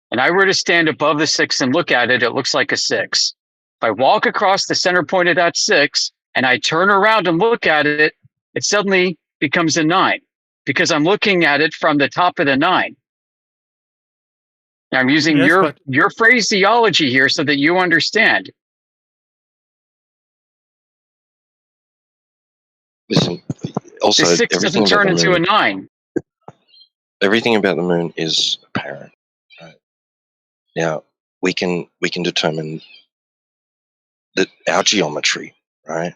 and I were to stand above the 6 and look at it, it looks like a 6. If I walk across the center point of that 6 and I turn around and look at it, it suddenly becomes a 9 because I'm looking at it from the top of the 9. Now, I'm using your phraseology here so that you understand. Listen, also, the 6 doesn't turn into a 9. Everything about the moon is apparent. Right? Now, we can determine that our geometry, right,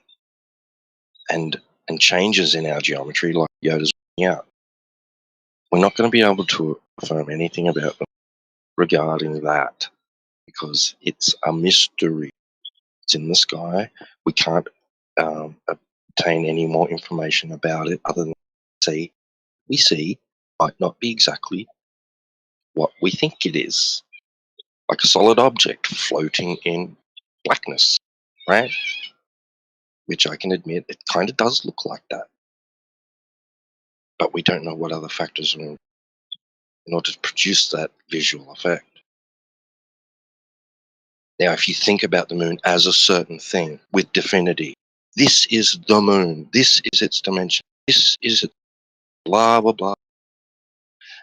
and changes in our geometry, like Yoda's pointing out. We're not going to be able to affirm anything about them regarding that because it's a mystery. It's in the sky. We can't obtain any more information about it other than we see might not be exactly what we think it is. Like a solid object floating in blackness, right? Which I can admit, it kind of does look like that. But we don't know what other factors are in order to produce that visual effect. Now, if you think about the moon as a certain thing with definity, this is the moon, this is its dimension, this is it. blah, blah, blah.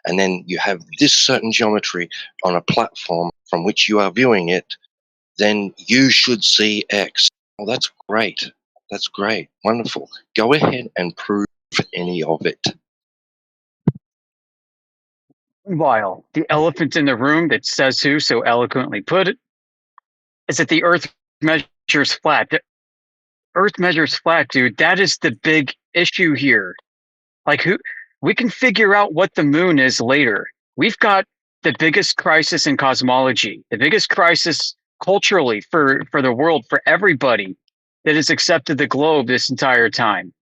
And then you have this certain geometry on a platform from which you are viewing it, then you should see X. Well, that's great. That's great. Wonderful. Go ahead and prove any of it. Meanwhile, the elephant in the room that says who so eloquently put it is that the Earth measures flat. The Earth measures flat, dude. That is the big issue here. Like, we can figure out what the moon is later. We've got the biggest crisis in cosmology, the biggest crisis culturally for the world, for everybody that has accepted the globe this entire time.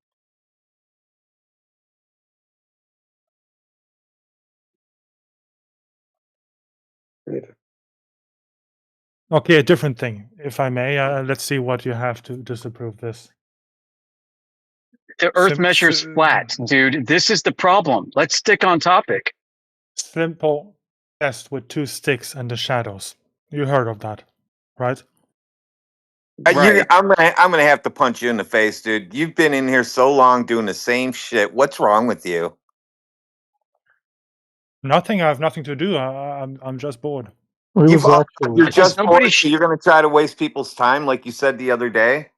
Okay, a different thing, if I may. Let's see what you have to disapprove this. The Earth measures flat, dude. This is the problem. Let's stick on topic. Simple test with 2 sticks and the shadows. You heard of that, right? I'm gonna have to punch you in the face, dude. You've been in here so long doing the same shit. What's wrong with you? Nothing. I have nothing to do. I'm just bored. You're just bored, so you're gonna try to waste people's time, like you said the other day.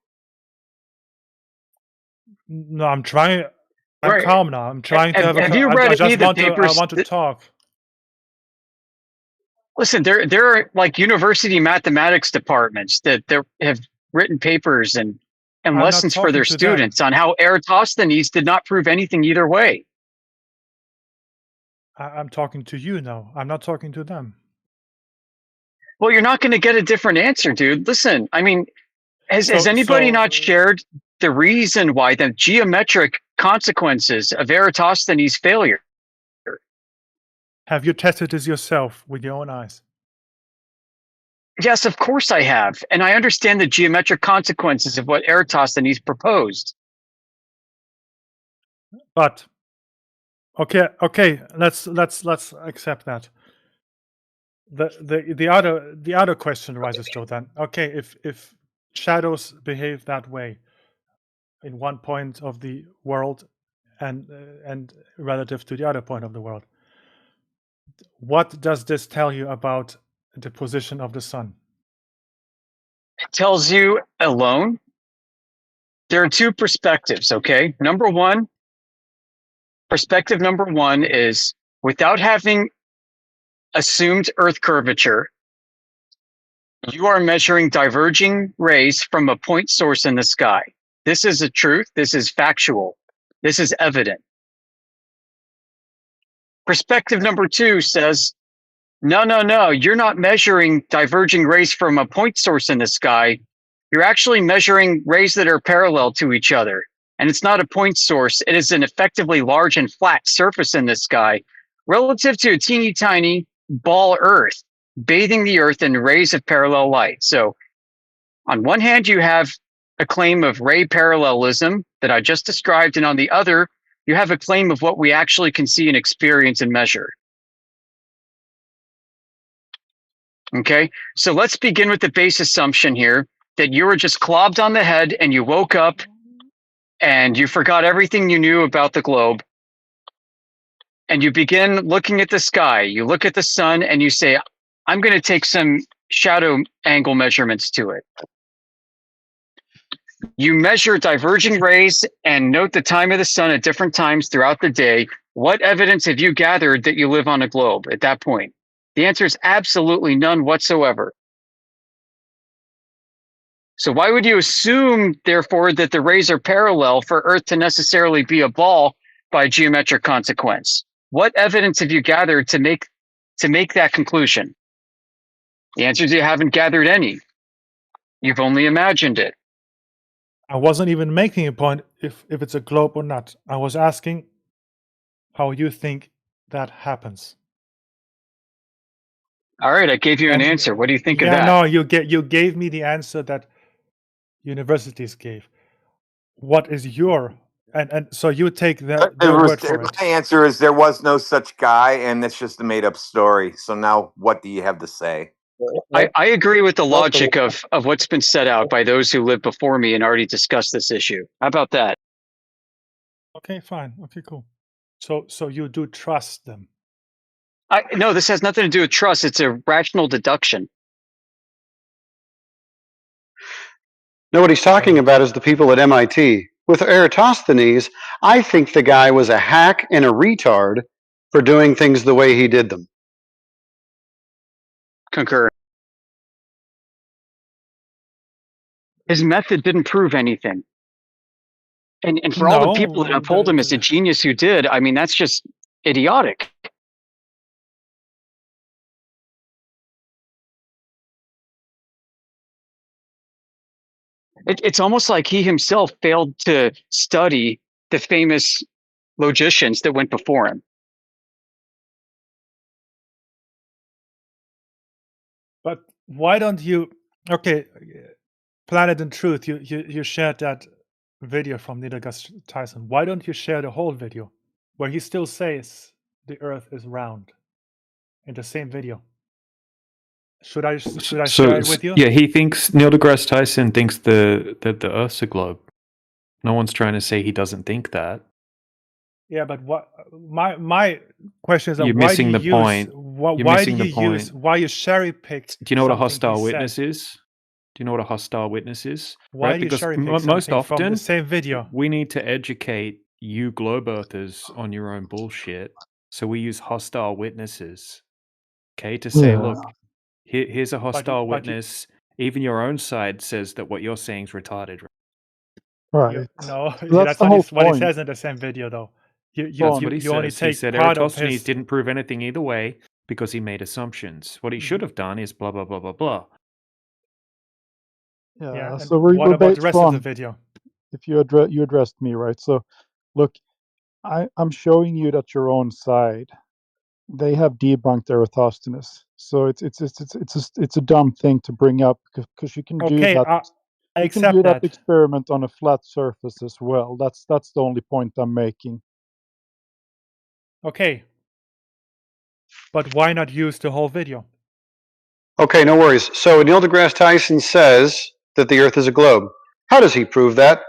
No, I'm trying. I'm Right. calm now. I'm trying to have a. Have you I read just any of the want to. I papers want to talk. Listen, there are like university mathematics departments that have written papers and not lessons for their talking to them. students on how Eratosthenes did not prove anything either way. I'm talking to you now. I'm not talking to them. Well, you're not going to get a different answer, dude. Listen, I mean, has anybody not shared the reason why the geometric consequences of Eratosthenes' failure? Have you tested this yourself with your own eyes? Yes, of course I have. And I understand the geometric consequences of what Eratosthenes proposed. But okay, let's accept that. The other question rises though then. Okay, if shadows behave that way in one point of the world and relative to the other point of the world, what does this tell you about the position of the sun? It tells you alone. There are 2 perspectives, okay? Perspective number one is without having assumed Earth curvature, you are measuring diverging rays from a point source in the sky. This is a truth. This is factual. This is evident. Perspective number 2 says, no, you're not measuring diverging rays from a point source in the sky. You're actually measuring rays that are parallel to each other. And it's not a point source. It is an effectively large and flat surface in the sky relative to a teeny tiny ball Earth, bathing the Earth in rays of parallel light. So on one hand, you have a claim of ray parallelism that I just described. And on the other, you have a claim of what we actually can see and experience and measure. Okay, so let's begin with the base assumption here that you were just clobbed on the head and you woke up and you forgot everything you knew about the globe. And you begin looking at the sky. You look at the sun and you say, I'm going to take some shadow angle measurements to it. You measure diverging rays and note the time of the sun at different times throughout the day. What evidence have you gathered that you live on a globe at that point? The answer is absolutely none whatsoever. So why would you assume, therefore, that the rays are parallel for Earth to necessarily be a ball by geometric consequence? What evidence have you gathered to make that conclusion? The answer is you haven't gathered any. You've only imagined it. I wasn't even making a point if it's a globe or not. I was asking how you think that happens. All right, I gave you an answer. What do you think of that? No, you gave me the answer that universities gave. What is your and so you take their word for it. My answer is there was no such guy, and it's just a made-up story. So now, what do you have to say? I agree with the logic of what's been set out by those who lived before me and already discussed this issue. How about that? Okay, fine. Okay, cool. So you do trust them? No, this has nothing to do with trust. It's a rational deduction. No, what he's talking about is the people at MIT. With Eratosthenes, I think the guy was a hack and a retard for doing things the way he did them. Concur. His method didn't prove anything. And for all the people that uphold him as a genius who did, I mean, that's just idiotic. It's almost like he himself failed to study the famous logicians that went before him. But why don't you? Okay, Planet and Truth. You shared that video from Neil deGrasse Tyson. Why don't you share the whole video where he still says the Earth is round in the same video? Should I share it with you? Yeah, he thinks Neil deGrasse Tyson thinks that the Earth's a globe. No one's trying to say he doesn't think that. Yeah, but what my question is that You're why missing do the you point. use You're why do missing you the point. use why you cherry picked? Do you know what a something he hostile witness said? is? Do you know what a hostile witness is? Why Right? do you Because cherry pick most something from often the same video? we need to educate you globe earthers on your own bullshit. So we use hostile witnesses. Okay, to say, Yeah. look, here's a hostile but you- witness. Even your own side says that what you're saying is retarded. Right. No, So that's the not whole what he point. says in the same video, though. That's what he You only says. He take said part of Eratosthenes his. didn't prove anything either way because he made assumptions. What he should have done is blah blah blah blah blah. Yeah, and So what about the rest of the Sean, video? if you addressed me, right? So look, I'm showing you that your own side, they have debunked Eratosthenes. So it's a dumb thing to bring up because you can do Okay, that. I You can do accept that that. experiment on a flat surface as well. That's the only point I'm making. Okay, but why not use the whole video? Okay, no worries. So Neil deGrasse Tyson says that the Earth is a globe. How does he prove that?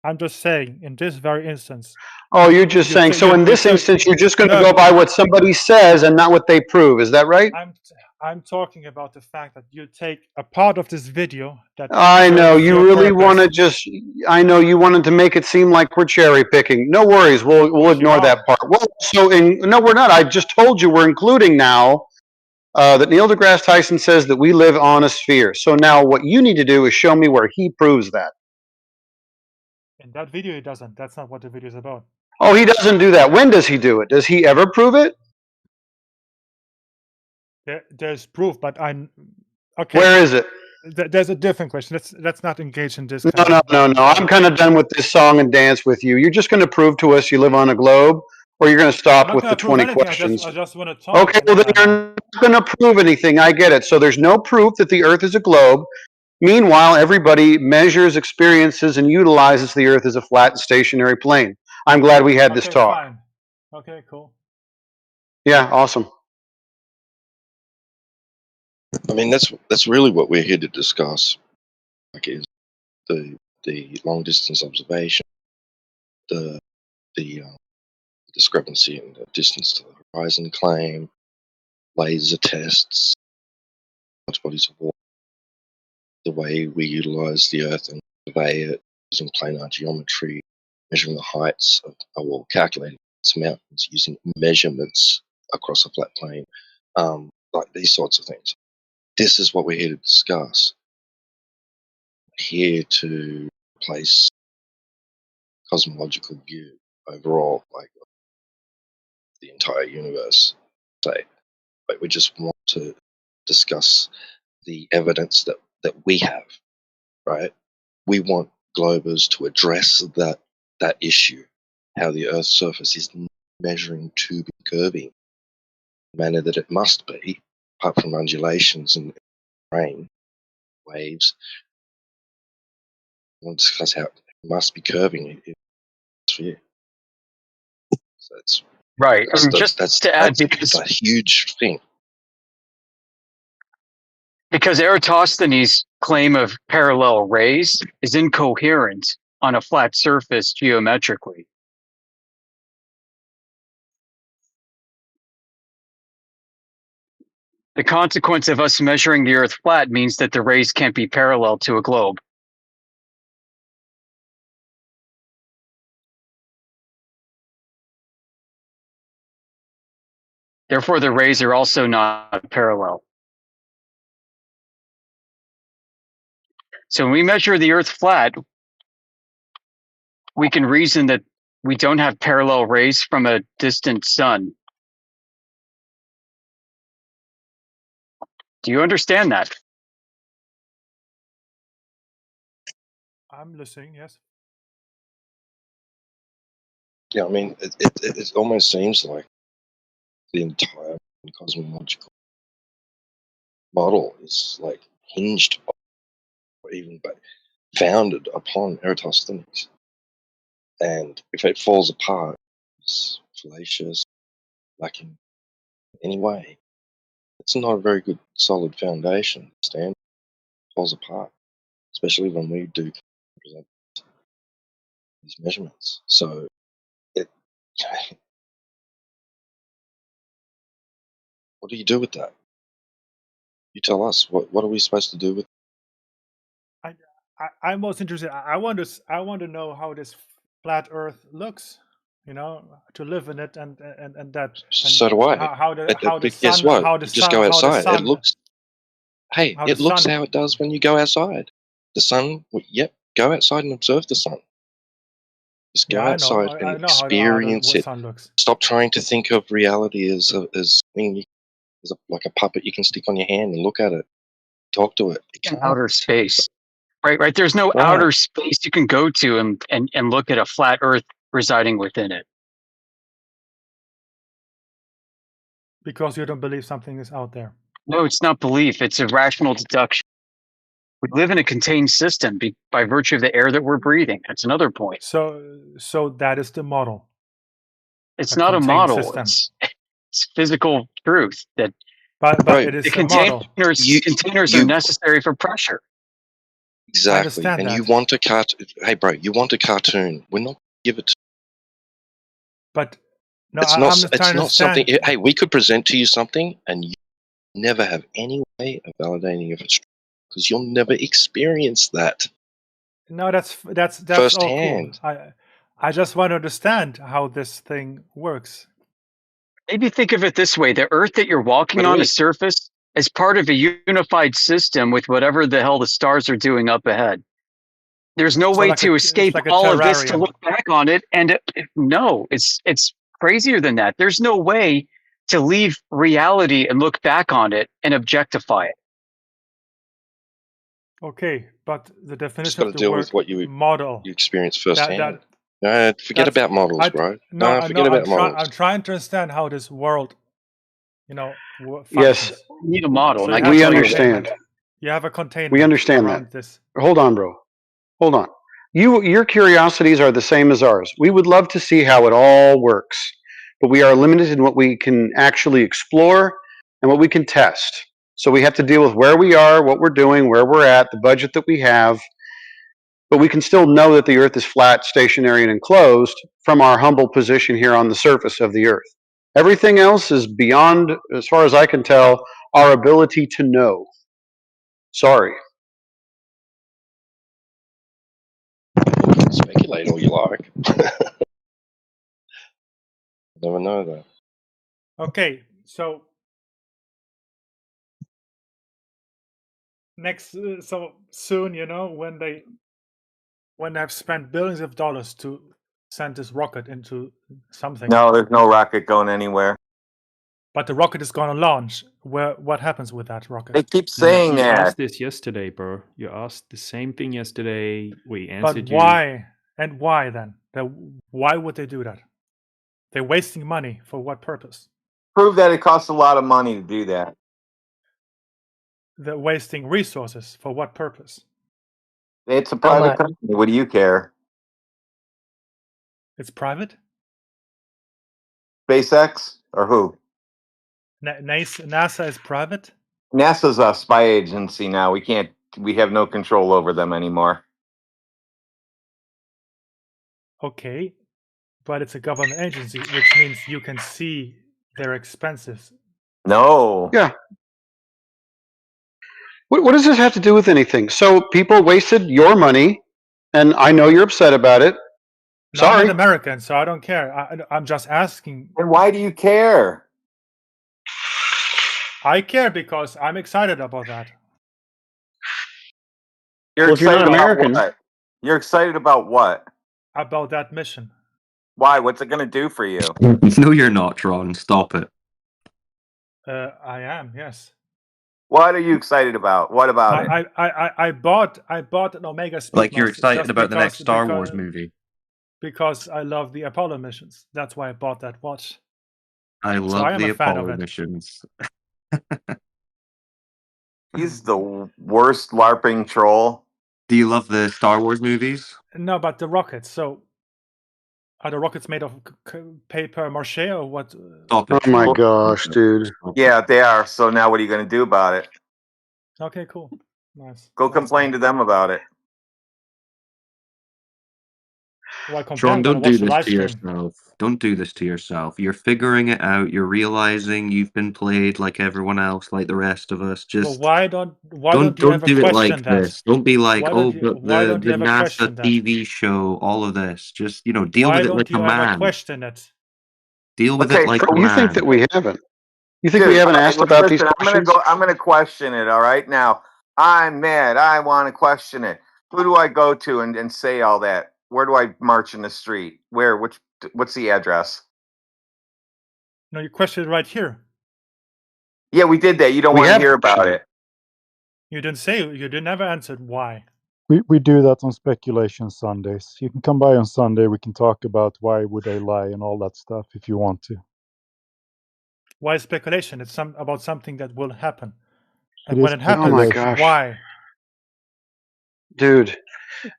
I'm just saying, in this very instance. Oh, you're just saying, so in this instance, you're just going to go by what somebody says and not what they prove. Is that right? I'm talking about the fact that you take a part of this video that I know, serves you your really want to purpose. I know you wanted to make it seem like we're cherry picking. No worries, we'll Yes, you ignore are. that part. Well, no, we're not. I just told you we're including now that Neil deGrasse Tyson says that we live on a sphere. So now what you need to do is show me where he proves that. In that video, he doesn't. That's not what the video is about. Oh, he doesn't do that. When does he do it? Does he ever prove it? There's proof, but I'm okay. Where is it? There's a different question. Let's not engage in this. No. I'm kind of done with this song and dance with you. You're just going to prove to us you live on a globe, or you're going to I'm stop not with going the to prove 20 anything. questions. I just want to talk. Okay, well then you're not going to prove anything. I get it. So there's no proof that the Earth is a globe. Meanwhile, everybody measures, experiences, and utilizes the Earth as a flat and stationary plane. I'm glad we had this talk. Fine. Okay, cool. Yeah, awesome. I mean, that's really what we're here to discuss. Like, is the long distance observation, the discrepancy in the distance to the horizon claim, laser tests, large bodies of water, the way we utilize the Earth and survey it using planar geometry, measuring the heights of, well, calculating its mountains using measurements across a flat plane, like these sorts of things. This is what we're here to discuss. Here to place cosmological view overall, like the entire universe. Say, but we just want to discuss the evidence that we have, right? We want globers to address that issue, how the Earth's surface is measuring to be curving, the manner that it must be, apart from undulations and rain waves. We want to discuss how it must be curving in the sphere. So that's Right. That's Just to add, because a huge thing. Because Eratosthenes' claim of parallel rays is incoherent on a flat surface geometrically. The consequence of us measuring the Earth flat means that the rays can't be parallel to a globe. Therefore, the rays are also not parallel. So when we measure the Earth flat, we can reason that we don't have parallel rays from a distant sun. Do you understand that? I'm listening, yes. Yeah, I mean, it almost seems like the entire cosmological model is like hinged or even founded upon Eratosthenes. And if it falls apart, it's fallacious, lacking any way. It's not a very good solid foundation. Stand falls apart, especially when we do present these measurements. So it what do you do with that? You tell us. What are we supposed to do with I'm most interested. I want to know how this flat Earth looks. You know, to live in it and that. So And do I. how the But guess sun what? You just go outside. It looks Hey, how the it looks sun. how it does when you go outside. The sun, yep, go outside and observe the sun. Just Yeah, go I know. outside and I know experience what it. sun looks. Stop trying to think of reality as like a puppet you can stick on your hand and look at it, talk to it. It can't. Outer space. Right. There's no Right. outer space you can go to and look at a flat Earth residing within it. Because you don't believe something is out there. No, it's not belief. It's a rational deduction. We live in a contained system by virtue of the air that we're breathing. That's another point. So that is the model. It's not a contained model. system. It's physical truth that. But Right. it is The a model. containers are necessary for pressure. Exactly. And you want a cartoon. Hey, bro, you want a cartoon. We're not give it to. But no, it's I'm not. just It's trying to not something. understand. Hey, we could present to you something, and you never have any way of validating if it's true because you'll never experience that. No, that's firsthand. all cool. I just want to understand how this thing works. Maybe think of it this way: the Earth that you're walking on, a surface, is part of a unified system with whatever the hell the stars are doing up ahead. There's no way to escape all of this to look back on it. And no, it's crazier than that. There's no way to leave reality and look back on it and objectify it. Okay, but the definition got of to the deal word with what you model experience firsthand. Forget that's- about models, bro. No, Forget about models. I'm trying to understand how this world, functions. Yes. You need a model. So and I We can tell you understand. You have a containment. We understand around that. this. Hold on, bro. Hold on. Your curiosities are the same as ours. We would love to see how it all works, but we are limited in what we can actually explore and what we can test. So we have to deal with where we are, what we're doing, where we're at, the budget that we have. But we can still know that the Earth is flat, stationary, and enclosed from our humble position here on the surface of the Earth. Everything else is beyond, as far as I can tell, our ability to know. Sorry. Speculate all you like. Never know that. Okay, so so soon, when they have spent billions of dollars to send this rocket into something. No, there's no rocket going anywhere. But the rocket is going to launch. What happens with that rocket? They keep saying you that. asked this yesterday, bro. You asked the same thing yesterday. We answered But why? And why then? Why would they do that? They're wasting money for what purpose? Prove that it costs a lot of money to do that. They're wasting resources for what purpose? It's a private company. What do you care? It's private? SpaceX or who? NASA is private? NASA's a spy agency now. We have no control over them anymore. Okay, but it's a government agency, which means you can see their expenses. No. Yeah. What does this have to do with anything? So people wasted your money, and I know you're upset about it. No, I'm Sorry. not American, so I don't care. I'm just asking. And why do you care? I care because I'm excited about that. You're Well, if you're excited not about American, what? You're excited about what? About that mission. Why? What's it going to do for you? No, you're not, Tron. Stop it. I am, yes. What are you excited about? What about it? I bought an Omega Speedmaster. Like you're excited just about the next Star because- Wars movie. Because I love the Apollo missions. That's why I bought that watch. I So love I am the a fan of Apollo it. missions. He's the worst LARPing troll. Do you love the Star Wars movies? No, but the rockets. So are the rockets made of paper mache or what? Stop oh it, my Tron. gosh, dude. Yeah, they are. So now what are you going to do about it? Okay, cool. Nice. Go complain to them about it. Well, I Tron, don't do watch the this live to stream. yourself. Don't do this to yourself. You're figuring it out. You're realizing you've been played like everyone else, like the rest of us. But Just why don't you have a do it question like that? this. Don't be like, Why oh, don't you but the have a NASA question that? TV show, all of this. Just deal Why with it don't like you a ever man. question it? Deal with Okay, it like so a You think man. that we haven't? You think Dude, we haven't all right, asked about these listen, questions? I'm gonna question it. All right, now I'm mad. I want to question it. Who do I go to and say all that? Where do I march in the street? Where? What's the address? No, you question it right here. Yeah, we did that. You don't We want to have hear about questioned it. You didn't say. You didn't ever answer why. We do that on Speculation Sundays. You can come by on Sunday. We can talk about why would they lie and all that stuff if you want to. Why speculation? It's about something that will happen. And It when is it happens, Oh my speculation. gosh. why? Dude,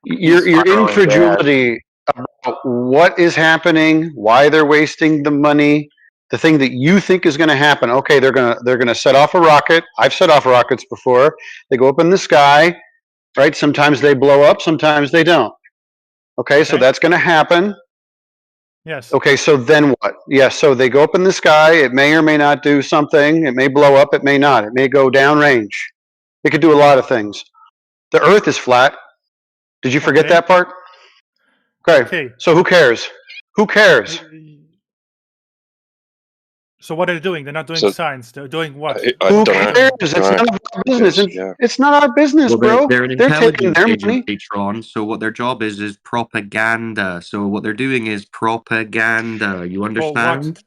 He's your spiraling incredulity about what is happening, why they're wasting the money, the thing that you think is going to happen. Okay, they're going to set off a rocket. I've set off rockets before. They go up in the sky, right? Sometimes they blow up, sometimes they don't. Okay, so Okay. that's going to happen. Yes. Okay, so then what? Yeah, so they go up in the sky. It may or may not do something. It may blow up. It may not. It may go downrange. It could do a lot of things. The Earth is flat. Did you forget Okay. that part? Okay. So who cares? Who cares? So what are they doing? They're not doing So- science. They're doing what? Who cares? It's none of our business. It's not our business, Well, bro. they're an They're taking intelligence their money. agency, Tron. So what their job is propaganda. So what they're doing is propaganda. You For what? understand?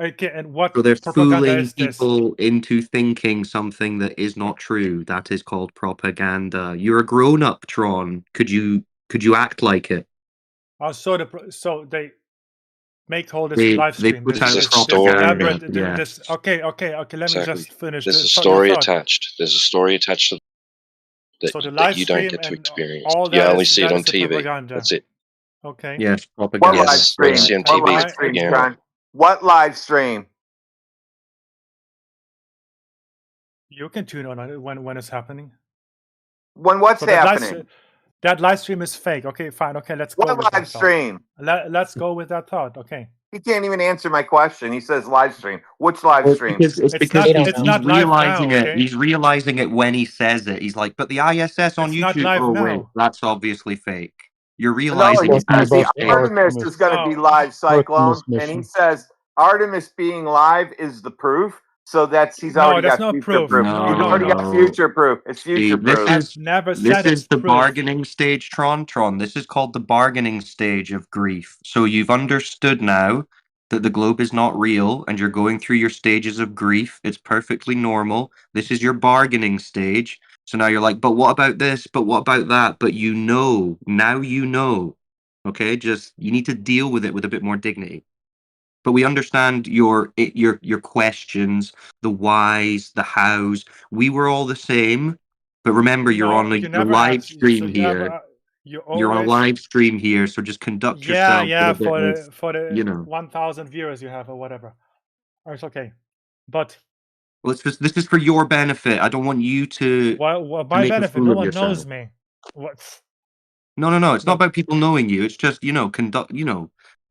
Okay, and what So they're propaganda fooling is this? people into thinking something that is not true. That is called propaganda. You're a grown-up, Tron. Could you act like it? Oh, so they make all this They live stream. put This, out this, propaganda. this Yeah. this okay. Let me Exactly. just finish. There's a your story thought. attached. There's a story attached to that, So the that live you don't stream get to and experience. all You that only is see it on the TV. propaganda. That's it. Okay. Yes, What propaganda. live Yes, stream? what you see on What TV. live stream, Yeah. John? What live stream? You can tune on it when it's happening. When what's So happening? that live stream is fake. Okay, fine. Okay, let's go What with live that thought. stream? Let's go with that thought. Okay. He can't even answer my question. He says live stream. Which live Well, stream? it's because It's he's not live realizing now, it. okay? He's realizing it when he says it. He's like, but the ISS on It's not YouTube. live Oh wait, now. that's obviously fake. You're No, realizing he it says as the it's fake. Artemis is going to be live, Cyclone, and he says Artemis being live is the proof. So he's No, already that's got not future proof. proof. No, He's no, already no. got future proof. It's See, future proof. I've never said this is it's the proof. bargaining stage, Tron. This is called the bargaining stage of grief. So you've understood now that the globe is not real and you're going through your stages of grief. It's perfectly normal. This is your bargaining stage. So now you're like, but what about this? But what about that? But now you know. Okay, just you need to deal with it with a bit more dignity. But we understand your questions, the whys, the hows. We were all the same. But remember, you're No, on you the never live asked. stream here. You You're on a always. live stream here, so just conduct Yeah, yourself with a bit for of, the 1,000 viewers you have or whatever. It's okay, but Well, this is for your benefit. I don't want you to Why? My make a benefit. fool No of one yourself. knows me. What? No. It's not Look, about people knowing you. It's just, conduct,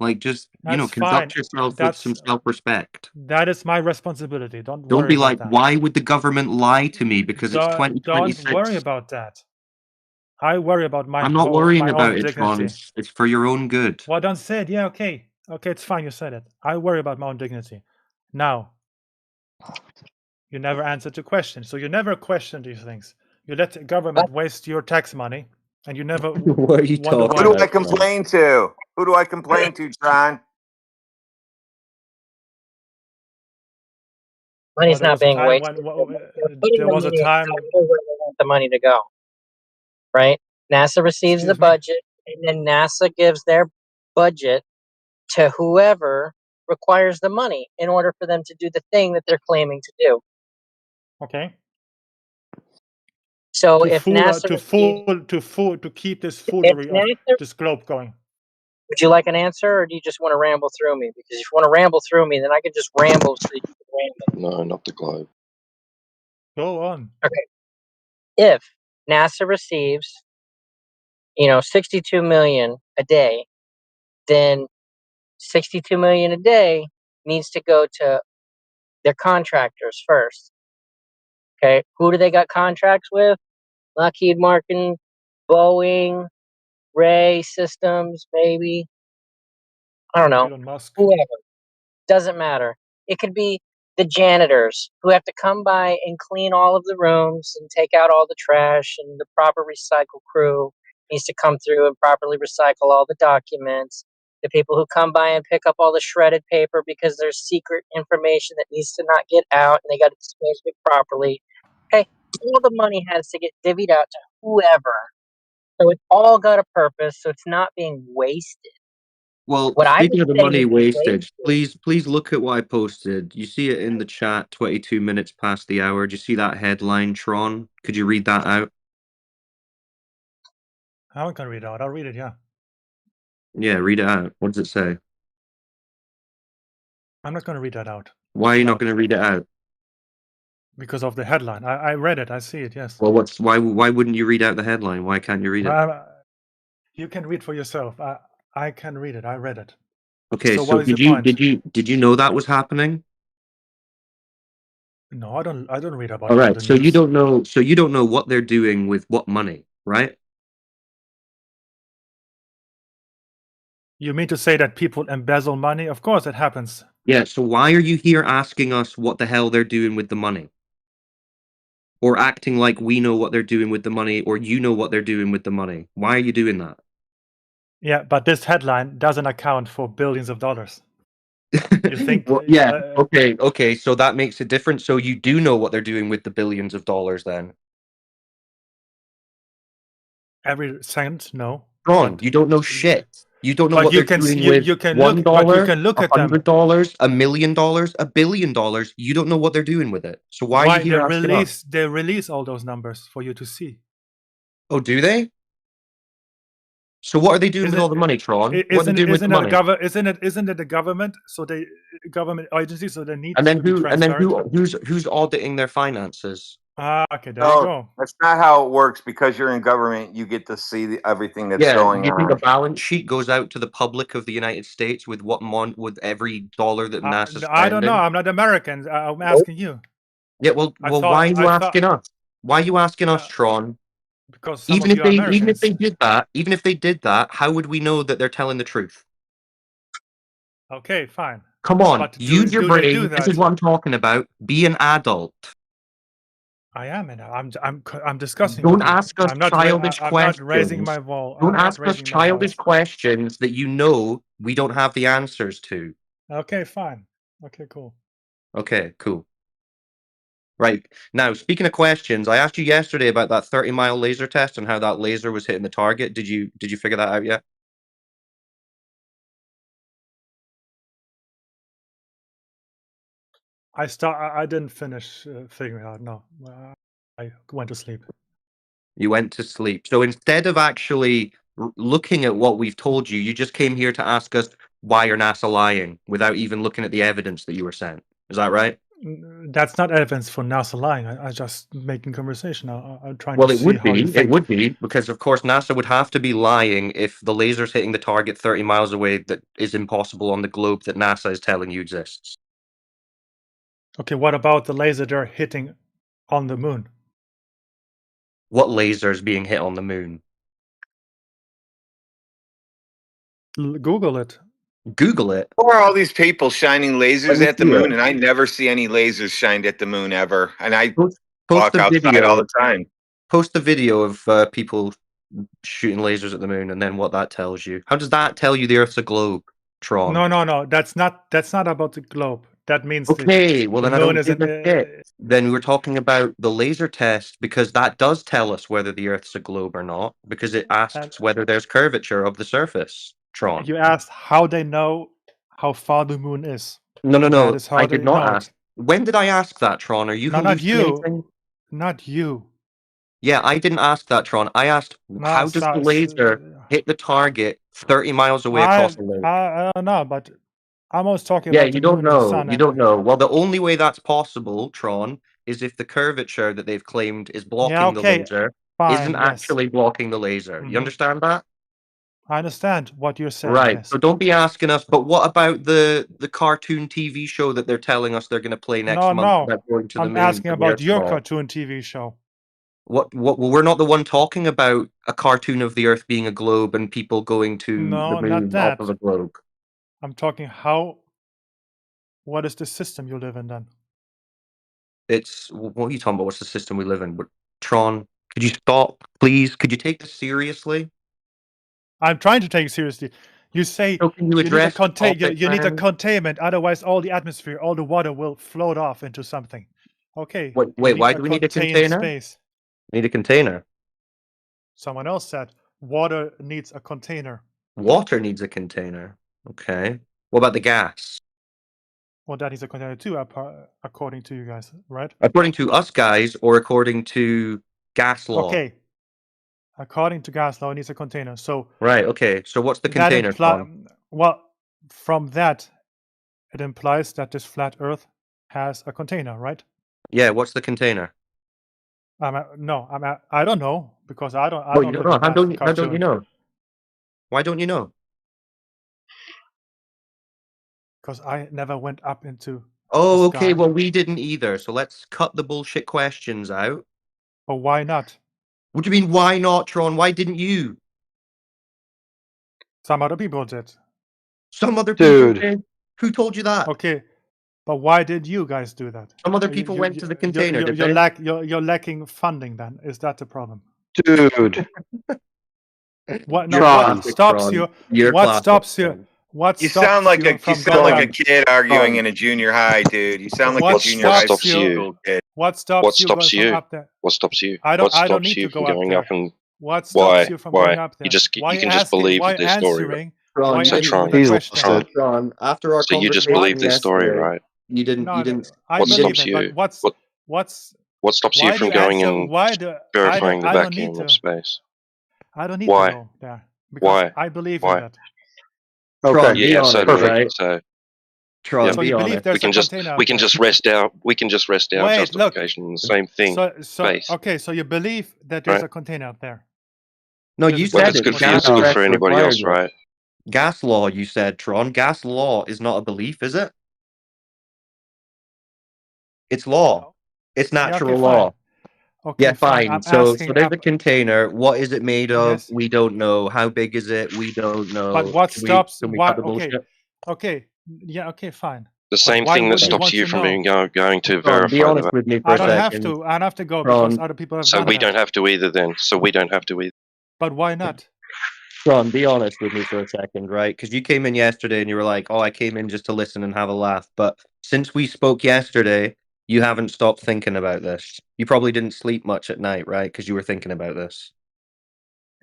like just, that's fine. conduct yourself with some That's self-respect. that is my responsibility. Don't Don't worry be about like, that. why would the government lie to me because it's Don't worry 2026? about that. I worry about I'm not worrying my about own it, Tron. dignity. It's for your own good. Well, don't say it. Yeah, okay. Okay, it's fine. You said it. I worry about my own dignity. Now, you never answered the question. So you never question these things. You let the government waste your tax money, and you never What are you wonder talking Who why. do I complain to? Who do I complain to, John? Money's There not was a being time wasted. when They're putting there the was a money time. exactly where they want the money to go. Right? NASA receives the Excuse me. budget, and then NASA gives their budget to whoever requires the money in order for them to do the thing that they're claiming to do. Okay. So To if fool, NASA receives, to keep this if foolery of NASA, this globe going. would you like an answer, or do you just want to ramble through me? Because if you want to ramble through me, then I can just ramble so you can ramble. No, not the globe. Go on. Okay. If NASA receives, 62 million a day, then 62 million a day needs to go to their contractors first. Okay. Who do they got contracts with? Lockheed Martin, Boeing, Ray Systems, maybe. I don't know. Elon Musk. Whoever. Doesn't matter. It could be the janitors who have to come by and clean all of the rooms and take out all the trash, and the proper recycle crew needs to come through and properly recycle all the documents. The people who come by and pick up all the shredded paper because there's secret information that needs to not get out and they got to dispose of it properly. Okay, all the money has to get divvied out to whoever. So it's all got a purpose, so it's not being wasted. Well, What I speaking would of the say money would be wasted, wasted. please look at what I posted. You see it in the chat, 22 minutes past the hour. Do you see that headline, Tron? Could you read that out? I'm not gonna read it out. I'll read it. Yeah. Yeah, read it out. What does it say? I'm not gonna read that out. Why are you not going to read it out? Because of the headline. I read it. I see it. Yes. Well, why wouldn't you read out the headline? Why can't you read it? You can read for yourself. I can read it. I read it. Okay, So so what is the point? did you know that was happening? No, I don't read about All it on right, the so you news. don't know what they're doing with what money, right? You mean to say that people embezzle money? Of course it happens. Yeah, so why are you here asking us what the hell they're doing with the money? Or acting like we know what they're doing with the money, or you know what they're doing with the money? Why are you doing that? Yeah, but this headline doesn't account for billions of dollars. You think? Well, yeah, okay, so that makes a difference. So you do know what they're doing with the billions of dollars then? Every cent? No. Wrong. You don't know shit. You don't know But what you they're can doing you with you can $1, look. But you can look at them. $100, $1 million, $1 billion. You don't know what they're doing with it. So why are you here asking us? They release all those numbers for you to see. Oh, do they? So what are they doing with all the money, Tron? What are they doing with the money? Isn't it the government? So they government agency. So they need And then to be transparent. who's auditing their finances? Okay, there you No, go. that's not how it works. Because you're in government, you get to see everything that's Yeah, going you think a on. balance sheet goes out to the public of the United States with with every dollar that NASA's I don't know. spending? I'm not American. I'm asking you. Yeah, well, why are you asking us? Why are you asking us, Tron? Because some of you are Americans. Even if they did that, how would we know that they're telling the truth? Okay, fine. Come on, but use your do they do brain. that? This is what I'm talking about. Be an adult. I am, and I'm discussing. Don't with you. ask us I'm not childish I'm questions. not raising my wall. Don't ask us childish questions that you know we don't have the answers to. Okay, fine. Okay, cool. Okay, cool. Right. Now, speaking of questions, I asked you yesterday about that 30-mile laser test and how that laser was hitting the target. Did you figure that out yet? I didn't finish figuring out. No, I went to sleep. You went to sleep. So instead of actually looking at what we've told you, you just came here to ask us why are NASA lying without even looking at the evidence that you were sent. Is that right? That's not evidence for NASA lying. I just making conversation. I'm trying Well, to it see would how you be. It think. would be because, of course, NASA would have to be lying if the laser's hitting the target 30 miles away that is impossible on the globe that NASA is telling you exists. Okay, what about the laser they're hitting on the moon? What laser is being hit on the moon? Google it. Google it. Who are all these people shining Let lasers me at the see moon? it. And I never see any lasers shined at the moon ever. And I Post walk the outside all video. the time. Post the video of people shooting lasers at the moon, and then what that tells you. How does that tell you the Earth's a globe, Tron? No. That's not about the globe. That means Okay, well the then I moon don't is give a shit. Then we're talking about the laser test because that does tell us whether the Earth's a globe or not, because it asks whether there's curvature of the surface, Tron. You asked how they know how far the moon is. No, That is how I they did not know ask. it. When did I ask that, Tron? Are you No, not you. hallucinating? Not you. Yeah, I didn't ask that, Tron. I asked, No, how does the laser hit the target 30 miles away across the lake? I don't know, but I'm always talking Yeah, about the you don't moon and the know. sun. You don't know. Well, the only way that's possible, Tron, is if the curvature that they've claimed is blocking the okay, laser fine, isn't yes. actually blocking the laser. You understand that? I understand what you're saying, Right. yes. So don't be asking us, but what about the cartoon TV show that they're telling us they're going to play next month No. about going to the I'm moon asking for the about Earth your ball? cartoon TV show. What? Well, we're not the one talking about a cartoon of the Earth being a globe and people going to No, the not moon off that. of a globe. I'm talking what is the system you live in then? It's what are you talking about? What's the system we live in? But Tron, could you stop, please? Could you take this seriously? I'm trying to take it seriously. You say So can you you need a address the topic, you need a man? containment, otherwise all the atmosphere, all the water will float off into something. Okay. Wait, you why need do a we need a contained container? space. We need a container. Someone else said water needs a container. Water needs a container. Okay. What about the gas? Well, that needs a container too, according to you guys, right? According to us guys, or according to gas law? Okay. According to gas law, it needs a container. So right. Okay. So what's the that container? well, from that, it implies that this flat Earth has a container, right? Yeah. What's the container? I don't know because I don't Well, you live don't know. in that How don't you cartoon. know? Why don't you know? Because I never went up into Oh, the okay. sky. Well, we didn't either. So let's cut the bullshit questions out. But why not? What do you mean, why not, Tron? Why didn't you? Some other people did. Some other people did. Who told you that? Okay, but why did you guys do that? Some other people went to the container, did You're they? you're lacking funding. Then is that the problem? Dude. What? No. Tron. What stops you? You're What classic, stops you? Tron. What You stops sound like you a from going a up? kid arguing in a junior high, dude. You sound like What a junior high stops you? school kid. What stops you going from up there? What stops you? I What don't stops need you to from go up going there. up and What stops you from going why? up there? You can just believe Why this story, answering? Tron, Why So answering Tron, the question? Tron, Tron, after our so you just conversation believe this story, yesterday, right? you didn't. No, You didn't. I What believe stops it. But you? what's What stops you why do from you going answer? and Why do verifying the I don't need vacuum to? of space? I don't need to Why? go there because Why? I believe in Why? that. Tron, be Yeah, honest, so do we. right? So Tron, So be you believe honest. there's a container up we can there? just rest our Wait, look. justification on the same thing. So Space. okay, so you believe that there's Right. a container up there? No, There's you a Well, if said it's it. good for you, Gas it's good test for anybody required else, it. right? Gas law, you said, Tron. Gas law is not a belief, is it? It's law. It's Yeah, natural okay, law. fine. Okay, Yeah, fine. fine. I'm So asking. there's a container. What is it made of? Yes. We don't know. How big is it? We don't know. But what stops? Can we Why? cut the bullshit? Okay. Yeah. Okay. Fine. The But same why thing that would you stops want you to from know? going to Tron, be verify honest the. with me for I a don't have second. to. I don't have to go because Tron, other people have So done we that. don't have to either. Then, so we don't have to either. But why not? Tron, be honest with me for a second, right? Because you came in yesterday and you were like, "Oh, I came in just to listen and have a laugh." But since we spoke yesterday, you haven't stopped thinking about this. You probably didn't sleep much at night, right? Because you were thinking about this.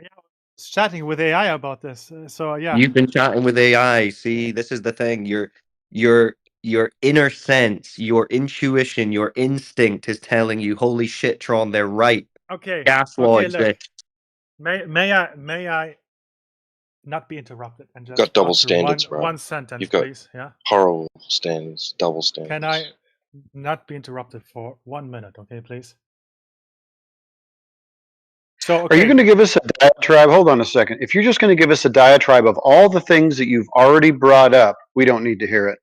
Yeah, I was chatting with AI about this. So yeah. You've been chatting with AI. See, this is the thing. Your inner sense, your intuition, your instinct is telling you, "Holy shit, Tron, they're right." Okay. Gas law Okay. Look. exists. May I not be interrupted and just Got double answer standards, right? one sentence, You've got please? Yeah. horrible standards, double standards. not be interrupted for 1 minute, okay, please? So, Are you okay. going to give us a diatribe? Hold on a second. If you're just going to give us a diatribe of all the things that you've already brought up, we don't need to hear it.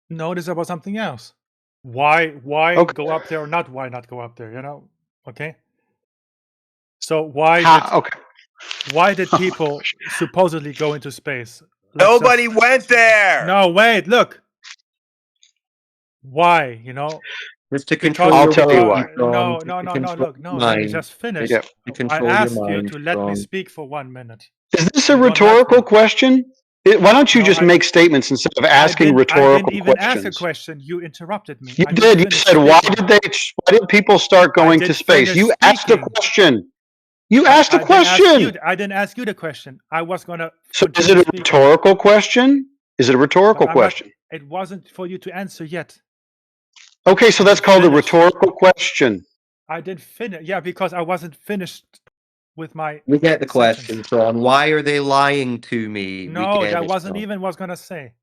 No, this is about something else. Why Okay. go up there or not? Why not go up there? You know? Okay. So why did people supposedly go into space? Nobody went there. No, wait, look. Why? You know? Just to Because control I'll your tell you mind, why. no, Tron. look, no, let me just finish. Yep. To I control your asked you mind, to let me Tron. speak for 1 minute. Is this a You don't let rhetorical me. question? Why don't you No, just make statements instead of asking I rhetorical didn't even ask a questions? question. You interrupted me. You I didn't did. You finish said, speaking. why did people start I going did to space? finish You asked a speaking. question. You But asked a question. I didn't ask you the question. I was gonna So is continue it a speaking. rhetorical question? Is it a rhetorical But I'm not. question? It wasn't for you to answer yet. Okay, so I that's didn't called a finish. rhetorical question. I did finish. Yeah, because I wasn't finished with my We get the sentence. question, Tron. Why are they lying to me? No, we get that it, wasn't Tron. even what I was gonna say.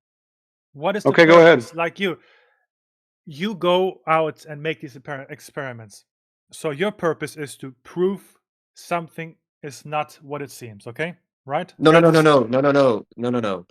What is the Okay, purpose? go ahead. Like you go out and make these experiments. So your purpose is to prove something is not what it seems. Okay, right? No.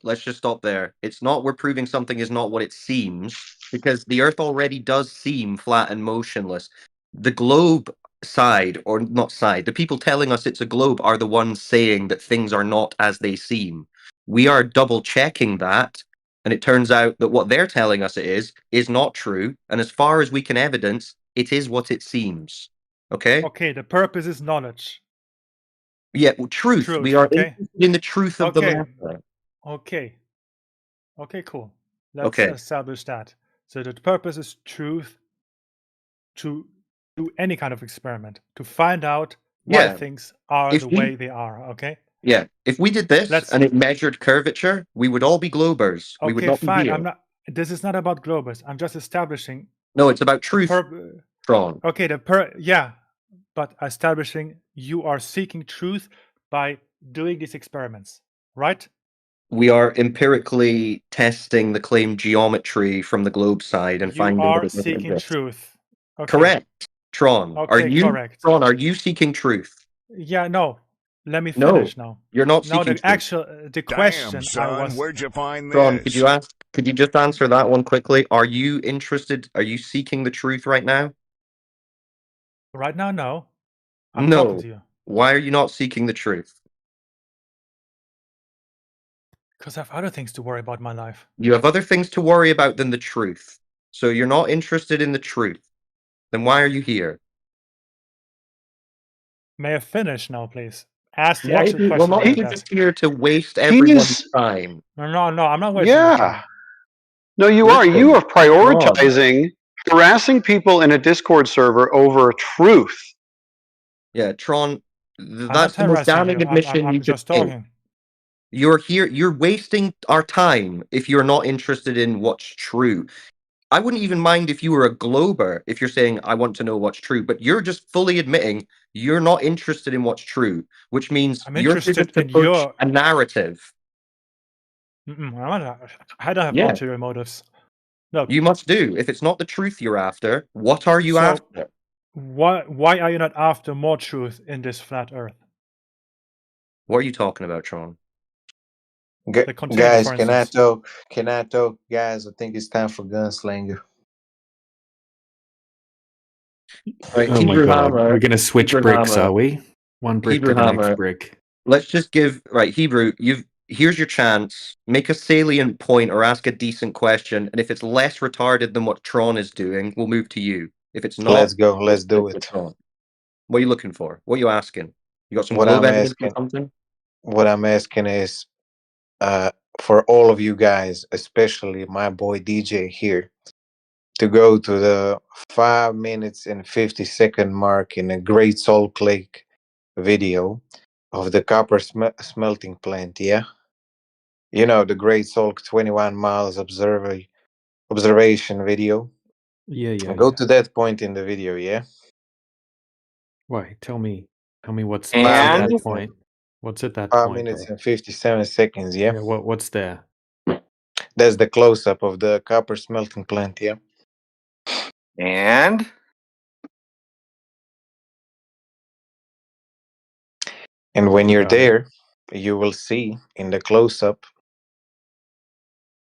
Let's just stop there. It's not we're proving something is not what it seems, because the Earth already does seem flat and motionless. The globe side, or not side, the people telling us it's a globe are the ones saying that things are not as they seem. We are double checking that, and it turns out that what they're telling us it is not true. And as far as we can evidence, it is what it seems. Okay? Okay, the purpose is knowledge. Yeah, well, truth. Truth, We are okay? interested in the truth of the matter. Okay, cool. Let's Okay. establish that. So the purpose is truth, to do any kind of experiment, to find out why Yeah. things are the way they are, okay? Yeah, if we did this and it measured curvature, we would all be globers. We would Okay, not be fine. here. This is not about globus. I'm just establishing. No, it's about truth, Tron. Okay, yeah, but establishing you are seeking truth by doing these experiments, right? We are empirically testing the claimed geometry from the globe side and You finding are that it doesn't seeking exist. truth. Okay. Correct, Tron. Okay, correct. Tron, are you seeking truth? Yeah, no. Let me No, finish now. you're not No, seeking the truth. actual the question son, I was. where'd you find Tron, this? could you just answer that one quickly? Are you seeking the truth right now? Right now, no. I'm talking to you. Why are you not seeking the truth? Because I have other things to worry about in my life. You have other things to worry about than the truth. So you're not interested in the truth. Then why are you here? May I finish now, please? Ask the Why actual question. well, not that you I just asked. here to waste everyone's He's time. No, I'm not wasting your time. No, you are. You are prioritizing harassing people in a Discord server over truth. Yeah, Tron, I'm that's not the most harassing damning you. admission I'm you could just make. talking. You're here, you're wasting our time if you're not interested in what's true. I wouldn't even mind if you were a glober, if you're saying, I want to know what's true, but you're just fully admitting you're not interested in what's true, which means I'm you're here interested to in push your. a narrative. I don't have ulterior motives. Look. You must do. If it's not the truth you're after, what are you after? Why are you not after more truth in this flat Earth? What are you talking about, Tron? The container, Guys, for can I instance. talk? Can I talk? Guys, I think it's time for Gunslinger. Right, Oh my god, we're gonna switch bricks, are we? One brick Hebrew to the Hammer. next brick. Let's just give Hebrew. Here's your chance. Make a salient point or ask a decent question, and if it's less retarded than what Tron is doing, we'll move to you. If it's not, Let's go. Let's do it. Tron. What are you looking for? What are you asking? You got some What globe I'm evidence or asking, something? what I'm asking is, for all of you guys, especially my boy DJ here, to go to the 5 minutes and 50-second mark in a Great Salt Lake video of the copper smelting plant. Yeah, you know the Great Salt 21 miles observation video. Yeah. Go to that point in the video. Yeah. Why? Tell me what's And at that point. What's at that 5 point? minutes and 57 seconds. Yeah. What's there? That's the close-up of the copper smelting plant, yeah. And when you're Got it. there, you will see in the close-up,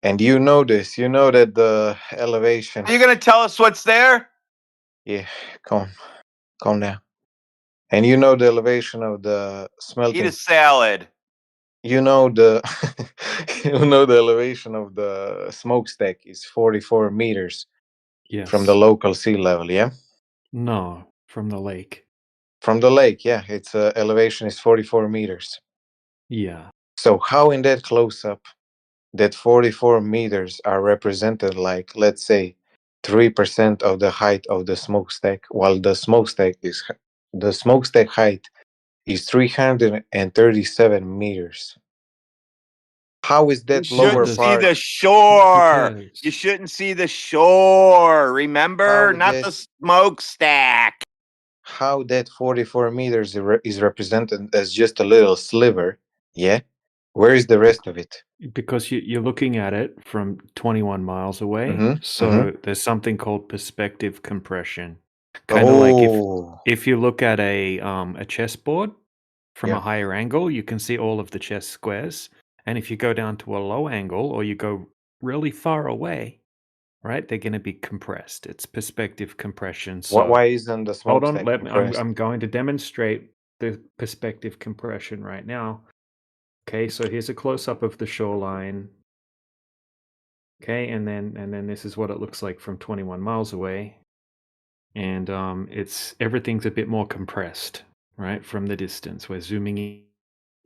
and you know this, you know that the elevation. are you going to tell us what's there? Yeah, calm down. And you know the elevation of the Eat smelting. a salad. You know the you know the elevation of the smokestack is 44 meters Yes. from the local sea level, yeah? No, from the lake. From the lake, yeah. Its elevation is 44 meters. Yeah. So how in that close-up that 44 meters are represented like, let's say, 3% of the height of the smokestack, while the smokestack height is 337 meters. How is that You lower shouldn't see part? the shore. Because You shouldn't see the shore. Remember? How Not that the smokestack. how that 44 meters is represented as just a little sliver, yeah? Where is the rest of it? because you're looking at it from 21 miles away, Mhm, so there's something called perspective compression. Kind of like Oh, if you look at a chessboard from yeah. a higher angle, you can see all of the chess squares, and if you go down to a low angle or you go really far away, right, they're going to be compressed. It's perspective compression. So Why isn't the hold on, smokestack compressed? I'm going to demonstrate the perspective compression right now. Okay, so here's a close-up of the shoreline. Okay, and then this is what it looks like from 21 miles away. And it's everything's a bit more compressed, right, from the distance. We're zooming in,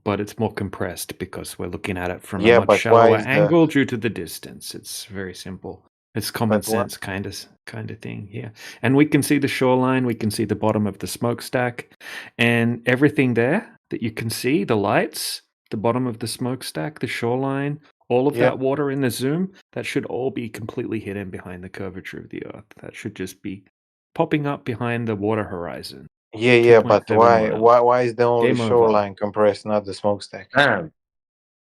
but it's more compressed because we're looking at it from a Yeah, much but why shallower is the angle due to the distance. It's very simple. It's common but what sense kind of thing here. And we can see the shoreline, we can see the bottom of the smokestack, and everything there that you can see, the lights, the bottom of the smokestack, the shoreline, all of yeah. that water in the zoom, that should all be completely hidden behind the curvature of the earth. That should just be popping up behind the water horizon. Yeah, but 2.7 why miles. why is the only Game over. shoreline compressed, not the smokestack?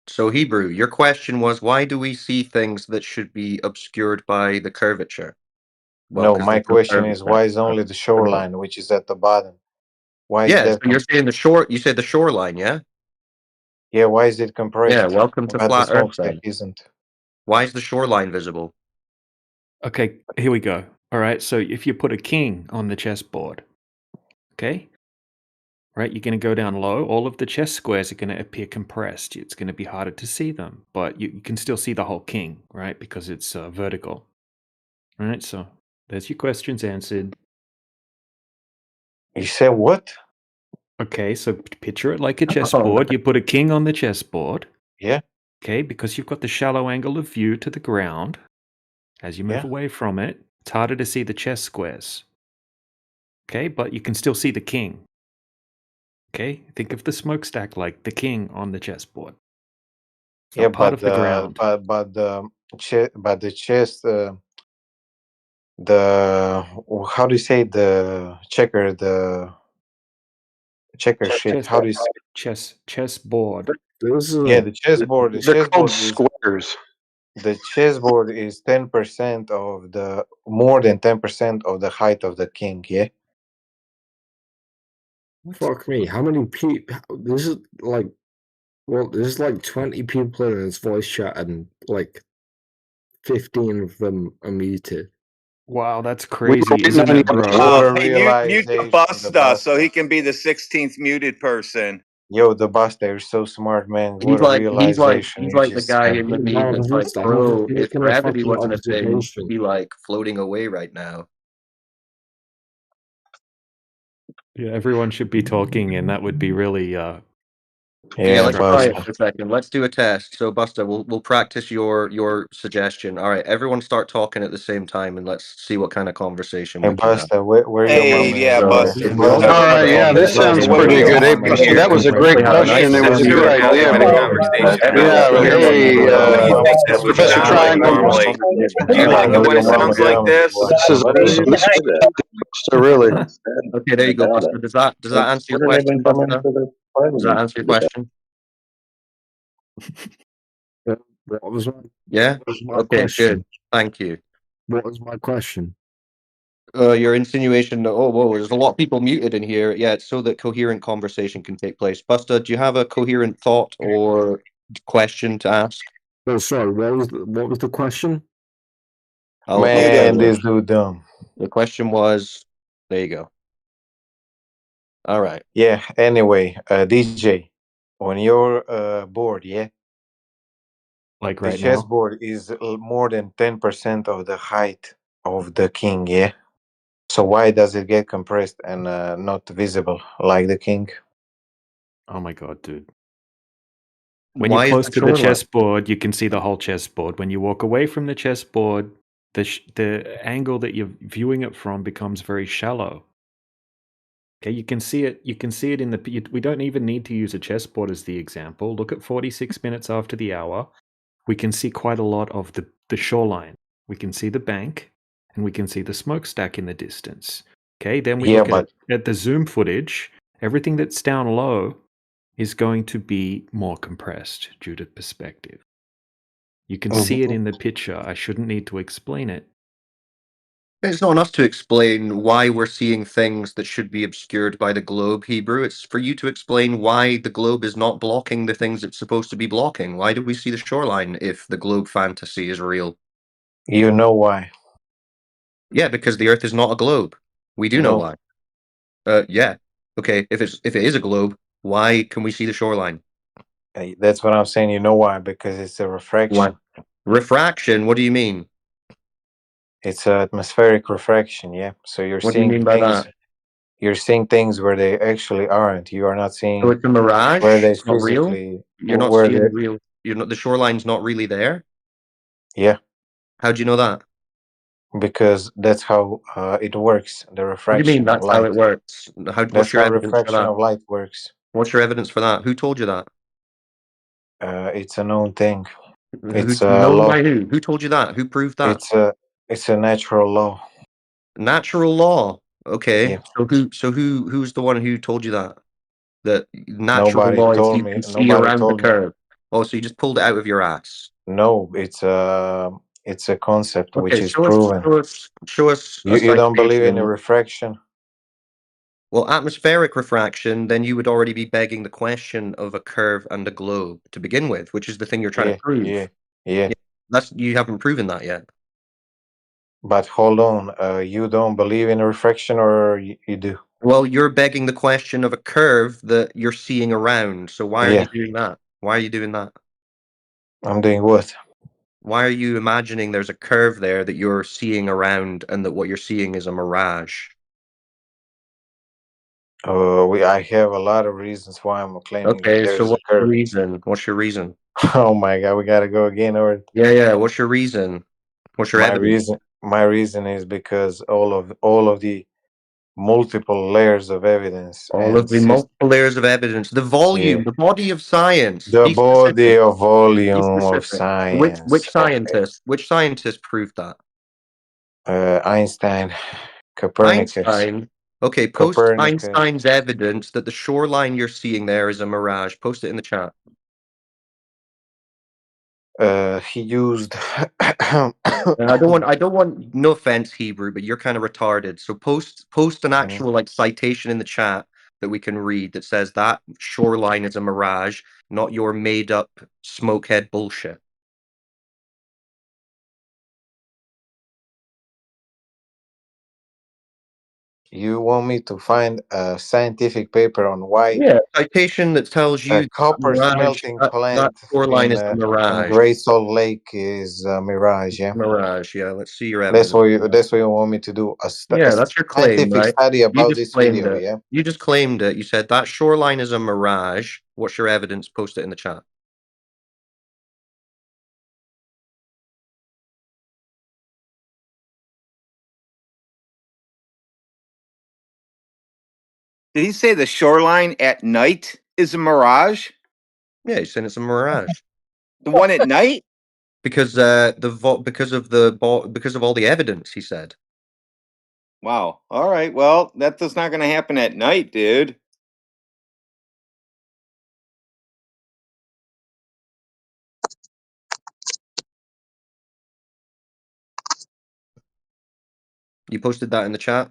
So Hebrew, your question was why do we see things that should be obscured by the curvature? Well, No, because my there's no question is curvature. why is only the shoreline, which is at the bottom? Why is Yeah, so that you're saying the shore. You said the shoreline, yeah? yeah, why is it Yeah. compressed? Welcome to But the flat Earth smokestack then. isn't. Why is the shoreline visible? Okay, here we go. All right, so if you put a king on the chessboard, okay, right, you're going to go down low. All of the chess squares are going to appear compressed. It's going to be harder to see them, but you can still see the whole king, right, because it's vertical. All right, so there's your questions answered. You said what? Okay, so picture it like a chessboard. You put a king on the chessboard. Yeah. Okay, because you've got the shallow angle of view to the ground. As you move Yeah. away from it, it's harder to see the chess squares. Okay, but you can still see the king. Okay, think of the smokestack like the king on the chessboard. It's Yeah, not part but of the ground. but the chest the how do you say the checker shit? How do you say? Chessboard. Yeah, the chessboard. The They're called chessboard is squares. the chessboard is 10% of the more than 10% of the height of the king. Yeah. Fuck me. How many people? This is like, well, there's like 20 people in this voice chat, and like 15 of them are muted. Wow, that's We crazy, were isn't waiting on it, you. bro? Hey, mute the Busta so he can be the 16th muted person. Yo, the Buster, you're so smart, man. He's What a like realization you the just guy had. in the meme No, that's like, Busta, I'm bro, just if making a gravity fucking wasn't a thing, observation. you'd be like floating away right now. Yeah, everyone should be talking, and that would be really Yeah, let's Yeah, try it Buster. for a second. Let's do a test. So, Busta, we'll practice your suggestion. All right, everyone start talking at the same time, and let's see what kind of conversation Hey, we can have. Buster, where your Hey, mama yeah, is, bro? Buster. If we all All have right, yeah, conversation, this sounds so what do pretty we good. all Hey, want to Buster, hear? that was a Can great we have a question. nice It was a good civil idea, Having a bro. conversation. Yeah, so everyone can hey, go down What do you low. think this would Professor sound like Triangle. normally? Do you like it when it sounds like this? This is awesome. This is Buster, really. Okay, there you go, Buster. Does that answer your question, Buster? Does that answer your question? What was my, Yeah? what was my Okay, good. question? Thank you. What was my question? Your insinuation that, oh, whoa, there's a lot of people muted in here. Yeah, it's so that coherent conversation can take place. Busta, do you have a coherent thought or question to ask? Oh, sorry. What was the question? Man, this dude dumb. The question was, there you go. All right. Yeah. Anyway, DJ, when you're bored, yeah, Like the right now. chessboard is more than 10% of the height of the king, yeah. So why does it get compressed and not visible like the king? Oh my god, dude. When Why you're is close the to the shoreline? chessboard, you can see the whole chessboard. When you walk away from the chessboard, the angle that you're viewing it from becomes very shallow. Okay, you can see it. You can see it in the. We don't even need to use a chessboard as the example. Look at 46 minutes after the hour. We can see quite a lot of the shoreline. We can see the bank, and we can see the smokestack in the distance. Okay, then we Yeah, look but at the zoom footage. Everything that's down low is going to be more compressed due to perspective. You can see it in the picture. I shouldn't need to explain it. It's not enough to explain why we're seeing things that should be obscured by the globe, Hebrew. It's for you to explain why the globe is not blocking the things it's supposed to be blocking. Why do we see the shoreline if the globe fantasy is real? you know why? Yeah, because the Earth is not a globe. We do know No. why. Yeah. Okay, if it is a globe, why can we see the shoreline? That's what I'm saying. You know why? Because it's a refraction. Why? Refraction, what do you mean? It's atmospheric refraction, yeah. So you're What do you seeing mean by things. that? You're seeing things where they actually aren't. You are not So seeing it's a where mirage? they It's not real? physically You're not where seeing they. real the shoreline's not really there? Yeah, How'd you know that? because that's how it works. The What do you mean refraction of that's how light. it works? That's What's your how evidence for refraction that? of light works. What's your evidence for that? Who told you that? It's a known thing. Who It's a known law. by who? Who told you that? Who proved that? It's a natural law. Natural law. Okay. Yeah. Who's the one who told you that? That natural Nobody law is told you me. can see Nobody around the told me. curve. Oh, so you just pulled it out of your ass. No, it's a concept which Okay, is proven. show us a You don't believe in citation. refraction? Well, atmospheric refraction, then you would already be begging the question of a curve and a globe to begin with, which is the thing you're trying to prove. Yeah. That's you haven't proven that yet. But hold on, you don't believe in refraction, or you do? Well, you're begging the question of a curve that you're seeing around. So why are you Yeah. doing that? Why are you doing that? I'm doing what? Why are you imagining there's a curve there that you're seeing around and that what you're seeing is a mirage? I have a lot of reasons why I'm claiming that Okay, so there's a what's your curve. reason? What's your reason? Oh my God, we gotta go again, or Yeah. What's your reason? What's your evidence? my reason is because all of the multiple layers of evidence All and of the multiple layers of evidence, the yeah, volume, the body of science. the Be body specific. of Be volume of specific. Which science. Okay. scientist? Which scientist proved that? Einstein, Copernicus, Einstein. Okay, post Copernicus. Einstein's evidence that the shoreline you're seeing there is a mirage. Post it in the chat. He used. And I don't want no offense, Hebrew, but you're kind of retarded. So post an actual like citation in the chat that we can read that says that shoreline is a mirage, not your made up smokehead bullshit. You want me to find a scientific paper on why Yeah, citation that tells a you that copper mirage, smelting that plant shoreline is a in mirage. Great Salt Lake is a mirage? Yeah, Mirage, yeah. Let's see your evidence. that's what you want me to do. Yeah, that's your claim, Scientific right? study You about just this claimed video. it. Yeah. You just claimed it. You said that shoreline is a mirage. What's your evidence? Post it in the chat. Did he say the shoreline at night is a mirage? Yeah, he's saying it's a mirage. The one at night? Because because of all the evidence, he said. Wow. All right. Well, that's not going to happen at night, dude. You posted that in the chat?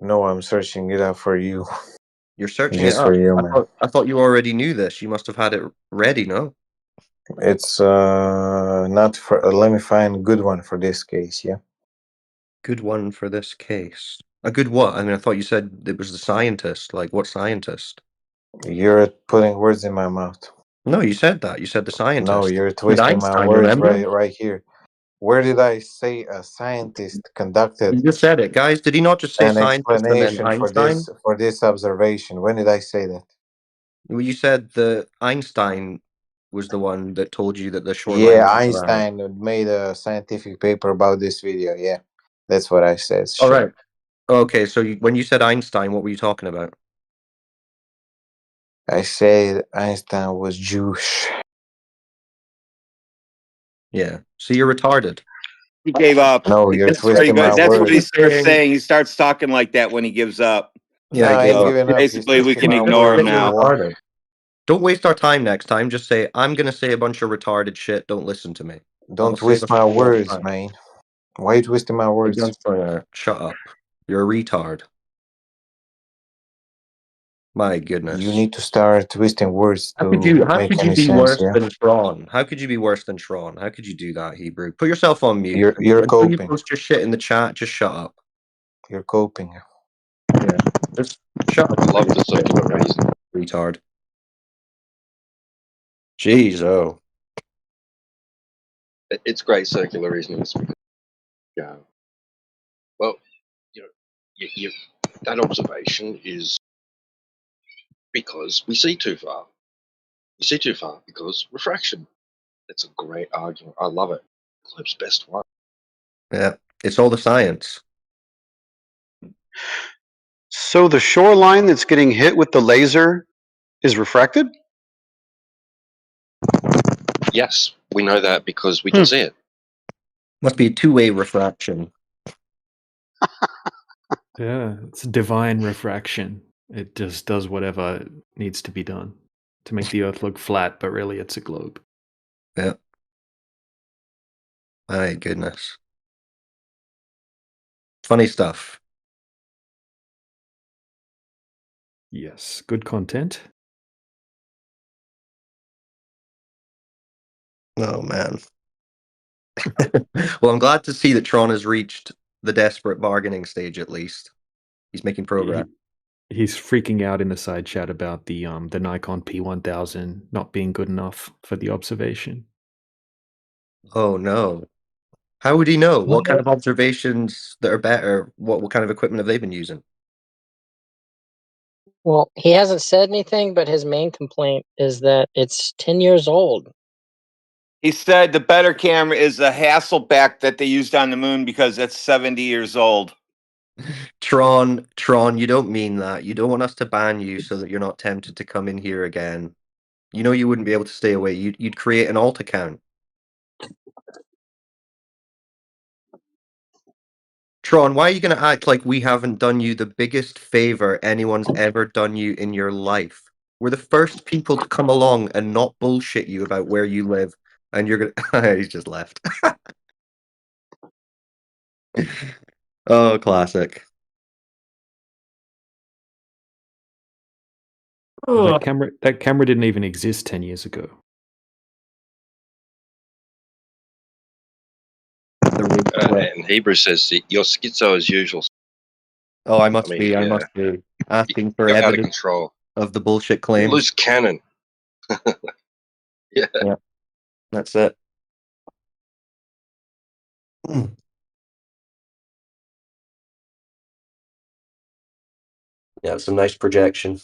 No, I'm searching it up for you. You're searching it Just up. for you, man. I thought you already knew this. You must have had it ready, no? It's not for. Let me find a good one for this case. Yeah. Good one for this case. A good what? I mean, I thought you said it was the scientist. Like, what scientist? You're putting words in my mouth. No, you said that. You said the scientist. No, you're With twisting my Einstein, words remember? right here. Where did I say a scientist conducted You just said it. Guys, did he not just say an scientist and then explanation Einstein? for this observation? When did I say that? Well, you said the Einstein was the one that told you that the shoreline Yeah, was around. Einstein made a scientific paper about this video. Yeah, that's what I said. All Sure. right. Okay, so when you said Einstein, what were you talking about? I said Einstein was Jewish. Yeah. So you're retarded. He gave up. No, you're That's pretty twisting my good. That's what he words. starts saying. He starts talking like that when he gives up. No, I ain't So giving up. He's basically, we twisting can my ignore him words, now. boy. Don't waste our time next time. Just say, I'm going to say a bunch of retarded shit. Don't listen to me. Don't twist my words, man. Why are you twisting my words? Shut up. You're a retard. My goodness. You need to start twisting words How to could you make any be sense, worse yeah? than Tron? How could you be worse than Tron? How could you do that, Hebrew? Put yourself on mute. You're Until you coping. post your shit in the chat, just shut up. You're coping. Yeah. Just shut up. I love the circular reasoning. Retard. Jeez, oh. It's great circular reasoning. Yeah. Well, you know, that observation is because we see too far. You see too far because refraction. That's a great argument. I love it. Globe's best one. Yeah. It's all the science. So the shoreline that's getting hit with the laser is refracted? Yes, we know that because we can see it. Must be a two-way refraction. Yeah, it's divine refraction. It just does whatever needs to be done to make the Earth look flat, but really it's a globe. Yeah. My goodness. Funny stuff. Yes, good content. Oh, man. Well, I'm glad to see that Tron has reached the desperate bargaining stage, at least. He's making progress. He's freaking out in the side chat about the Nikon P1000 not being good enough for the observation. Oh, no. How would he know? What kind of observations that are better? What kind of equipment have they been using? Well, he hasn't said anything, but his main complaint is that it's 10 years old. He said the better camera is the Hasselbeck that they used on the moon because that's 70 years old. Tron, you don't mean that. You don't want us to ban you so that you're not tempted to come in here again. You know you wouldn't be able to stay away. You'd create an alt account. Tron, why are you going to act like we haven't done you the biggest favor anyone's ever done you in your life? We're the first people to come along and not bullshit you about where you live, and you're gonna. He's just left. Oh, classic. That camera didn't even exist 10 years ago. And Hebrew says you're schizo as usual. Oh, I must mean, be. I yeah. must be asking for You're out of evidence control. of the bullshit You claims. lose cannon. Yeah. Yeah, that's it. Yeah, some nice projection.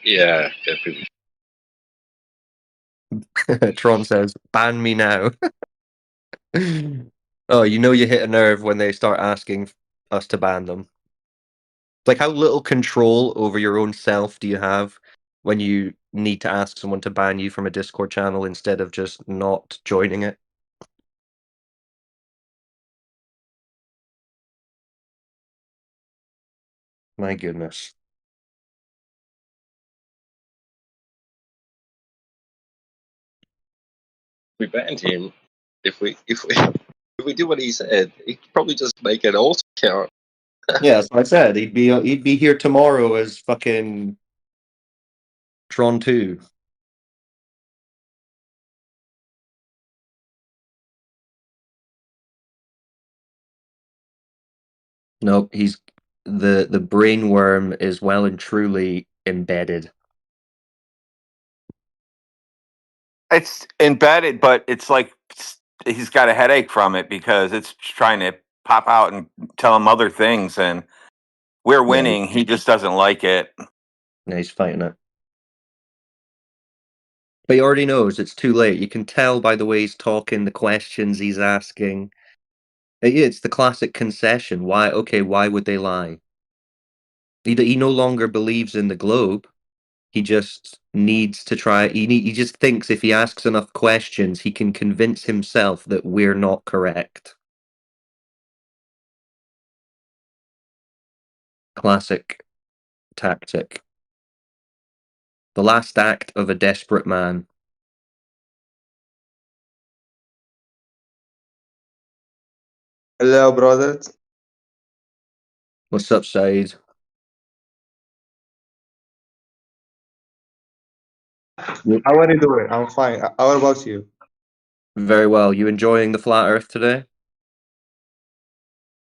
Yeah. Tron says, "Ban me now." Oh, you know you hit a nerve when they start asking us to ban them. Like, how little control over your own self do you have when you need to ask someone to ban you from a Discord channel instead of just not joining it? My goodness. we banned him, if we do what he said, he'd probably just make an alt account. Yeah, that's what I said. He'd be here tomorrow as fucking Tron 2. Nope, he's the brain worm is well and truly embedded. It's embedded, but it's like he's got a headache from it because it's trying to pop out and tell him other things, and we're Yeah, winning. He just doesn't like it. yeah, he's fighting it. But he already knows it's too late. You can tell by the way he's talking, the questions he's asking. It's the classic concession. Why? Okay, why would they lie? He no longer believes in the globe. He just needs to try. He just thinks if he asks enough questions, he can convince himself that we're not correct. Classic tactic. The last act of a desperate man. Hello, brothers. What's up, Said? How are you doing? I'm fine. How about you? Very well. You enjoying the flat Earth today?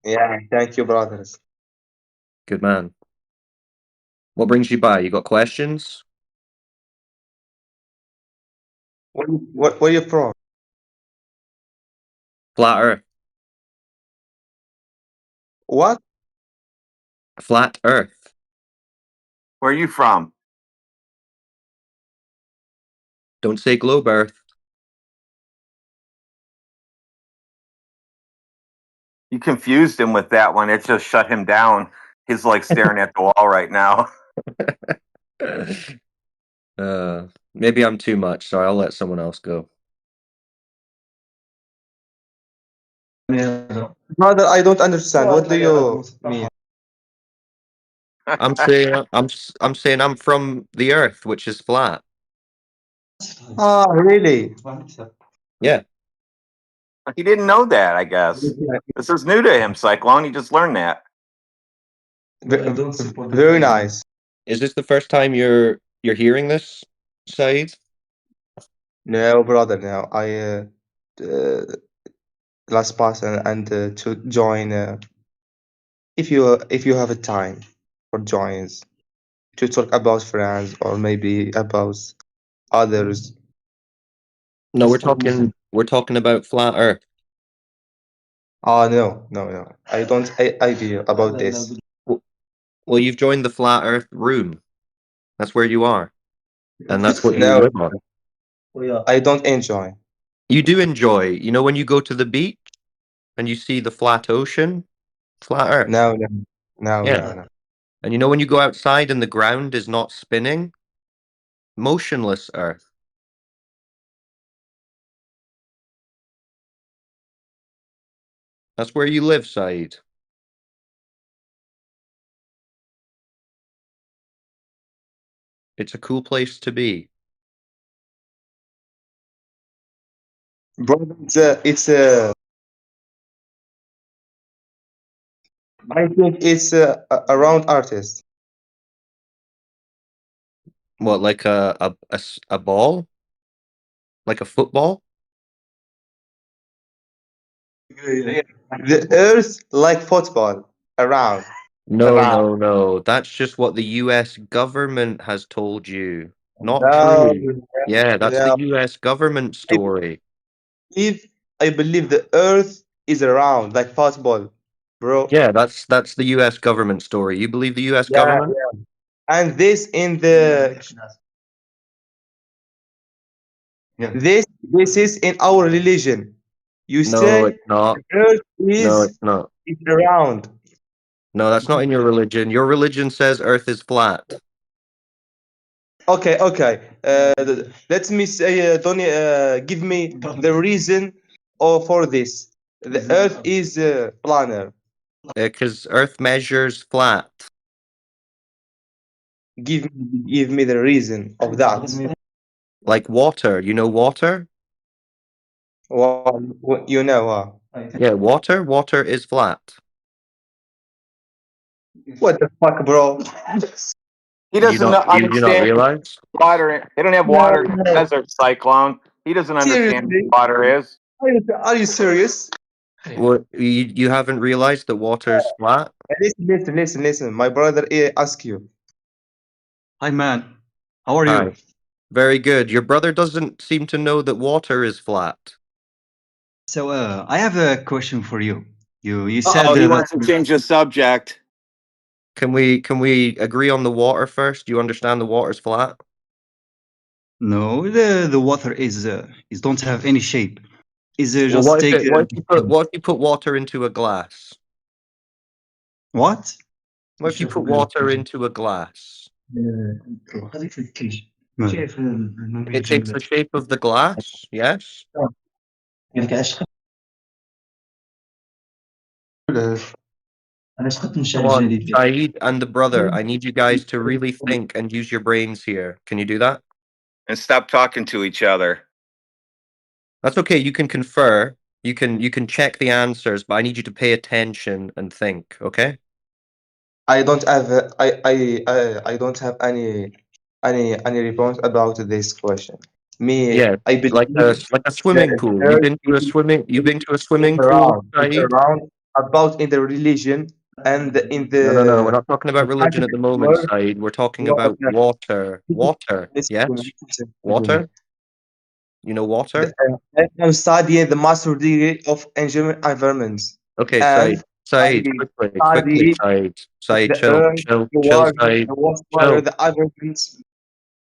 Yeah, thank you, brothers. Good man. What brings you by? You got questions? Where you from? Flat Earth. What? Flat Earth. Where are you from? Don't say globe Earth. You confused him with that one. It just shut him down. He's like staring at the wall right now. Maybe I'm too much, so I'll let someone else go. Brother, I don't understand. What do you mean? I'm saying I'm saying I'm from the Earth, which is flat. Ah, really? Yeah. He didn't know that, I guess. This is new to him, Cyclone. He just learned that. Very nice. Is this the first time you're hearing this, Said? No, brother, no. I uh, last pass and to join if you have a time for joins to talk about friends or maybe about others. No, we're talking about flat Earth. Oh no. I don't idea about this. Well, you've joined the flat Earth room. That's where you are, and that's what you No, live on. I don't enjoy. You do enjoy, you know, when you go to the beach and you see the flat ocean, flat Earth. No, no, Yeah. no. And you know when you go outside and the ground is not spinning, motionless Earth. That's where you live, Said. It's a cool place to be. Bro, I think it's around artists. What, like a ball? Like a football? The earth like football around. No. That's just what the US government has told you. Not No, true. Yeah, that's the no. US government I story. believe I believe the earth is around like football, bro. Yeah, that's the US government story. You believe the US Yeah, government? yeah. And this in the this is in our religion. You No, say it's not. the earth No, it's not. is around. No, that's not in your religion. Your religion says Earth is flat. Okay. Let me say, Tony, give me the reason for this. The Earth is planar. Because Earth measures flat. Give me the reason of that. Like water. You know water? Well, you know, Yeah, water is flat. what the fuck, bro? He Do you doesn't not do you not understand realize? water. They don't have No, water in the no. desert, Cyclone. He doesn't understand Seriously? what water is. Are you serious? What you haven't realized that water is flat? Listen. My brother ask you. Hi, man. How are Hi. you? Very good. Your brother doesn't seem to know that water is flat. So, I have a question for you. You Oh, said he that. wants to change the subject. Can we agree on the water first? Do you understand the water's flat? No, the water is don't have any shape. Is Well, just take what if you put water into a glass? what? What if you put water into a glass? It takes the shape of the glass, yes? Come on, Saeed and the brother. I need you guys to really think and use your brains here. Can you do that? And stop talking to each other. That's okay. You can confer. You can check the answers, but I need you to pay attention and think, okay? I don't have I don't have any response about this question. Yeah, I believe like a the swimming pool. earth You've been to a is swimming pool, around. It's Saeed? around about in the religion and in No. We're the not talking about religion at the scientific moment, word. Saeed. We're talking about Water. water. Water, Listen to yes? me. Listen to me. Water? You know water? I'm studying the master degree of environments, Okay, and Saeed. I Saeed, quickly, study Saeed. Saeed, the chill, earth, chill, the chill, water, Saeed. the wastewater, Chill. the environments.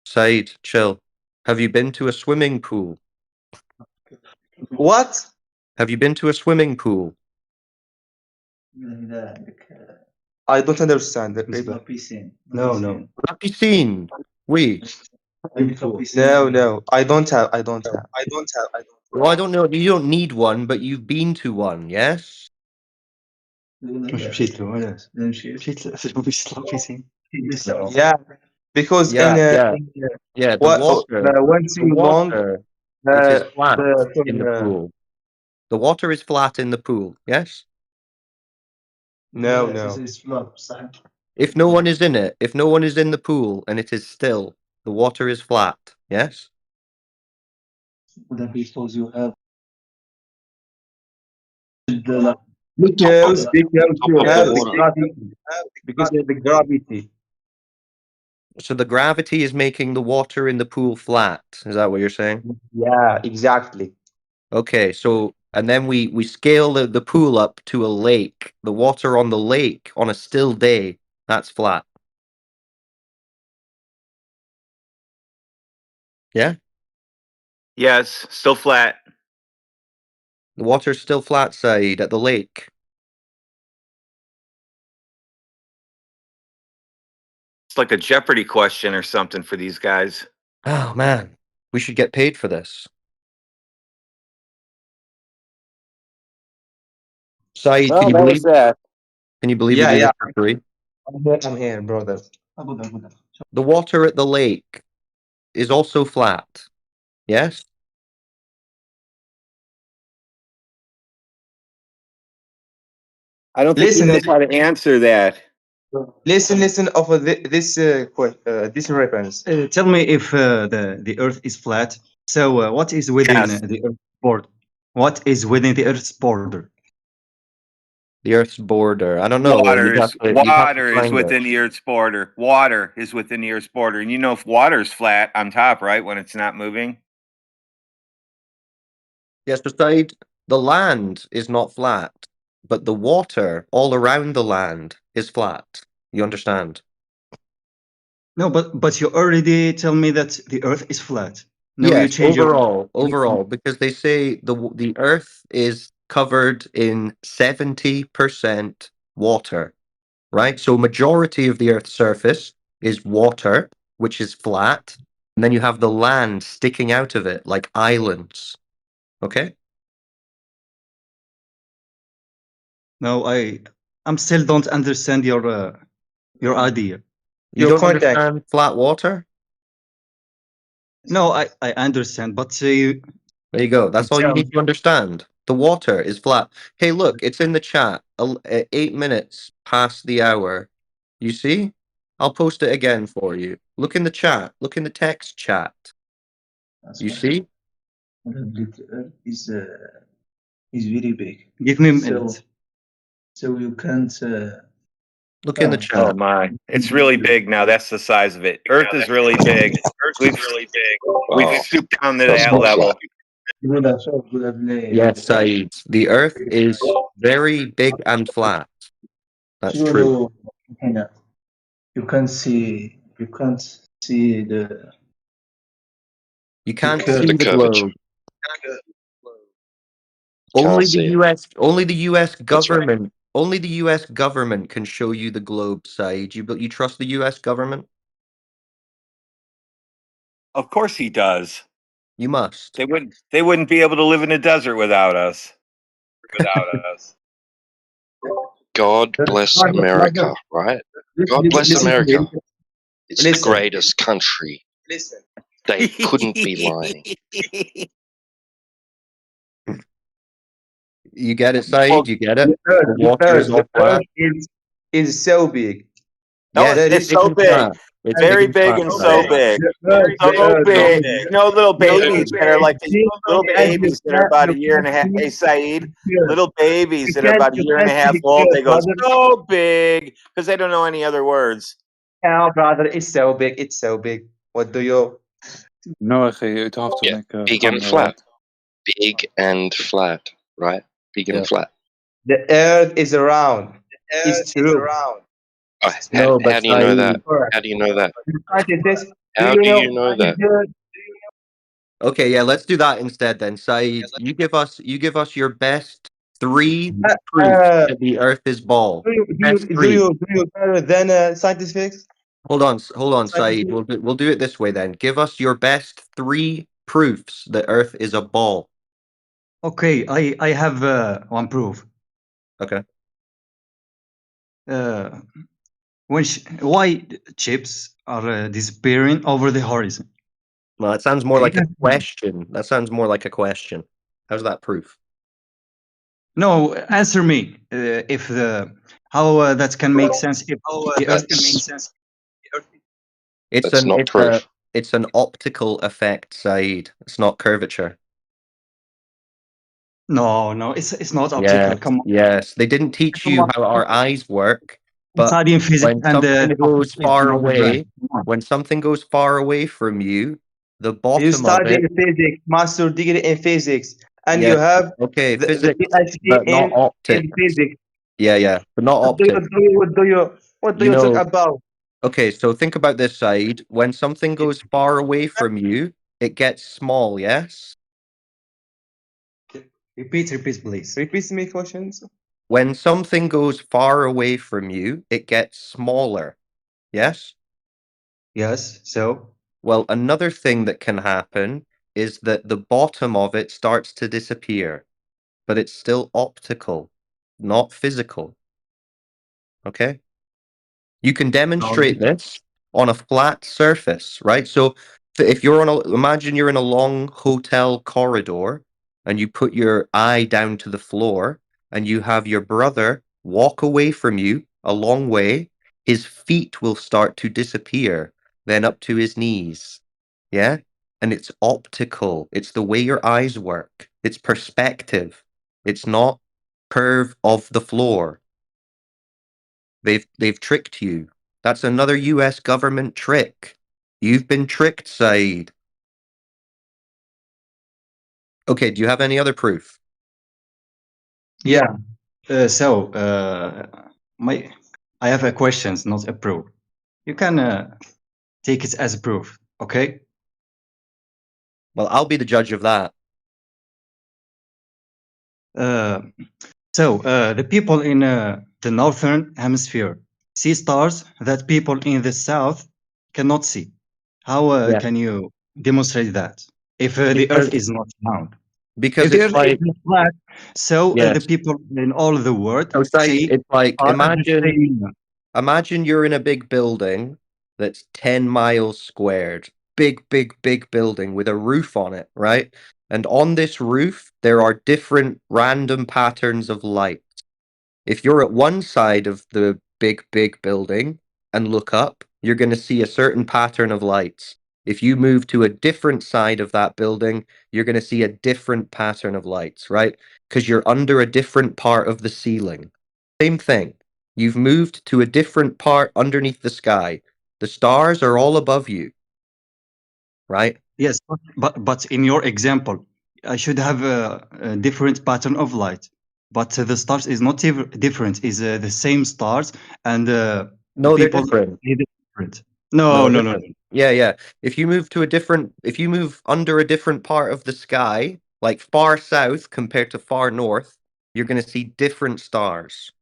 Saeed, chill. Have you been to a swimming pool? What? Have you been to a swimming pool? I don't understand. No. La piscine. Oui. No. I don't have. Well, I don't know. You don't need one, but you've been to one, yes? Yeah, because Yeah, yeah, yeah. when The too long, water, it is flat in the the pool. The water is flat in the pool, yes? no. If no one is in it, if no one is in the pool and it is still, the water is flat, yes? Because you Top of the have the water. gravity. Because of the gravity. So the gravity is making the water in the pool flat. Is that what you're saying? Yeah, exactly. Okay, so and then we scale the pool up to a lake. The water on the lake on a still day, that's flat. Yeah? Yes, still flat. The water's still flat side at the lake. It's like a Jeopardy question or something for these guys. Oh man, we should get paid for this. Saeed, Well, that was that. can you believe we Yeah, do yeah. this for free? I'm here, brother. The water at the lake is also flat. Yes? I don't think he knows how to answer that. Listen. Of this reference. Tell me if the Earth is flat. So, what is within Yes. the Earth's border? What is within the Earth's border? The Earth's border. I don't know. You'd have to Water is find it. within the Earth's border. Water is within the Earth's border. And you know if water's flat on top, right? When it's not moving. Yes, beside the land is not flat, but the water all around the land is flat. You understand? No, but you already tell me that the Earth is flat. No, you Yes, change your. overall, because they say the Earth is covered in 70% water, right? So majority of the Earth's surface is water, which is flat, and then you have the land sticking out of it like islands. Okay? No, I'm still don't understand your idea. You don't understand flat water? No, I understand, but you There you go. That's all you need to understand. The water is flat. Hey, look, it's in the chat. 8 minutes past the hour. You see? I'll post it again for you. Look in the chat. Look in the text chat. You see? The Earth is very big. Give me a minute. So you can't. Look in the chat. Oh my! It's really big now. That's the size of it. Earth is really big. We've Wow. stooped down to That's that not level. Yes, Saeed. The Earth is very big and flat. That's true. You can't see. You can't see the. You can't curve. see The the curvature. globe. Only the see it. US only the US That's right. government only the US government can show you the globe, Saeed. You trust the US government? Of course he does. You must. They wouldn't be able to live in the desert without us. God bless America, right? God bless America. It's the Listen. greatest country. They couldn't be lying. You get it, Saeed? You get it? The The water is all flat. is so big. No, Yes, it's big so and big. flat. It's Very and big flat, and so Saeed. big. So big. You know, little babies that are like little babies that are about a year and a half. Hey, Saeed, little babies that are about a year and a half old. They go so big because they don't know any other words. Yeah, brother, it's so big. It's so big. What do you? Noah, u te af toen Yeah, ik big and flat. Big and flat, right? Big and flat. The Earth is round. It's true. Oh, No, but how do you know that? Correct. How do you know that? Scientists, How do you know that? Okay, yeah, let's do that instead then. Saeed, you give us your best 3 proofs that the Earth is ball. Best 3. do you better than scientists? Hold on, Saeed. We'll do it this way then. Give us your best 3 proofs that Earth is a ball. Okay, I have one proof. Okay. Why chips are disappearing over the horizon? Well, it sounds more like a question. That sounds more like a question. How's that proof? No, answer me. If the how that can make sense if the Earth can make sense. It's an optical effect, Saeed. It's not curvature. No, it's not optical. Yes, Come on. yes. They didn't teach Come you on. how our eyes work, but Study in physics when and something goes optical is far not a brand. away, when something goes far away from you, the You bottom of study it. physics, master degree in physics, and you Yes, have okay, the physics, PhD but not in optics. physics. Yeah, but not What optics. do you talk about? Okay, so think about this side. When something goes far away from you, it gets small, yes? Repeat, please. Repeat me questions. When something goes far away from you, it gets smaller, yes? Yes, so? Well, another thing that can happen is that the bottom of it starts to disappear, but it's still optical, not physical. Okay? You can demonstrate this on a flat surface, right? So if you're imagine you're in a long hotel corridor and you put your eye down to the floor and you have your brother walk away from you a long way, his feet will start to disappear, then up to his knees. Yeah? And it's optical. It's the way your eyes work. It's perspective. It's not curve of the floor. They've tricked you. That's another US government trick. You've been tricked, Saeed. Okay, do you have any other proof? Yeah. I have a questions, not a proof. You can take it as a proof, okay? Well, I'll be the judge of that. The people in the northern hemisphere see stars that people in the south cannot see. How can you demonstrate that if the Earth is not round? Because if the it's Earth like is flat, so the yes. people in all the world So see it's like are at the same. imagine you're in a big building that's 10 miles squared. Big building with a roof on it, right? And on this roof, there are different random patterns of light. If you're at one side of the big building and look up, you're going to see a certain pattern of lights. If you move to a different side of that building, you're going to see a different pattern of lights, right? Because you're under a different part of the ceiling. Same thing. You've moved to a different part underneath the sky. The stars are all above you, right? Yes, but in your example, I should have a different pattern of light. But the stars is not different. Is the same stars, and No, they're people different. see it different. No, No, no, no, different. no. Yeah. If you move under a different part of the sky, like far south compared to far north, you're going to see different stars.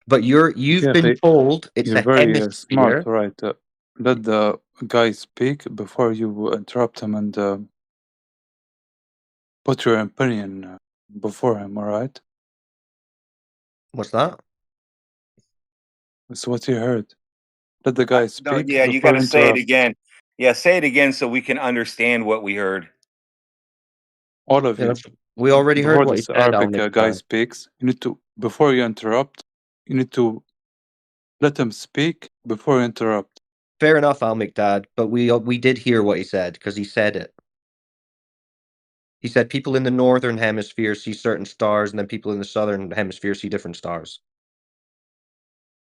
But you've Yeah, been told it's you're a very smart, hemisphere. right? Let the guy speak before you interrupt him and put your opinion before him, all right? What's that? That's what you heard. Let the guy No, speak yeah, you got before to you say it interrupt. again. Yeah, say it again so we can understand what we heard. All of Yeah, you. we already heard Before what he this said, Arabic guy Al-Miqdad. speaks, you need to, before you interrupt, you need to let him speak before you interrupt. Fair enough, Al-Miqdad, but we did hear what he said because he said it. He said people in the northern hemisphere see certain stars, and then people in the southern hemisphere see different stars.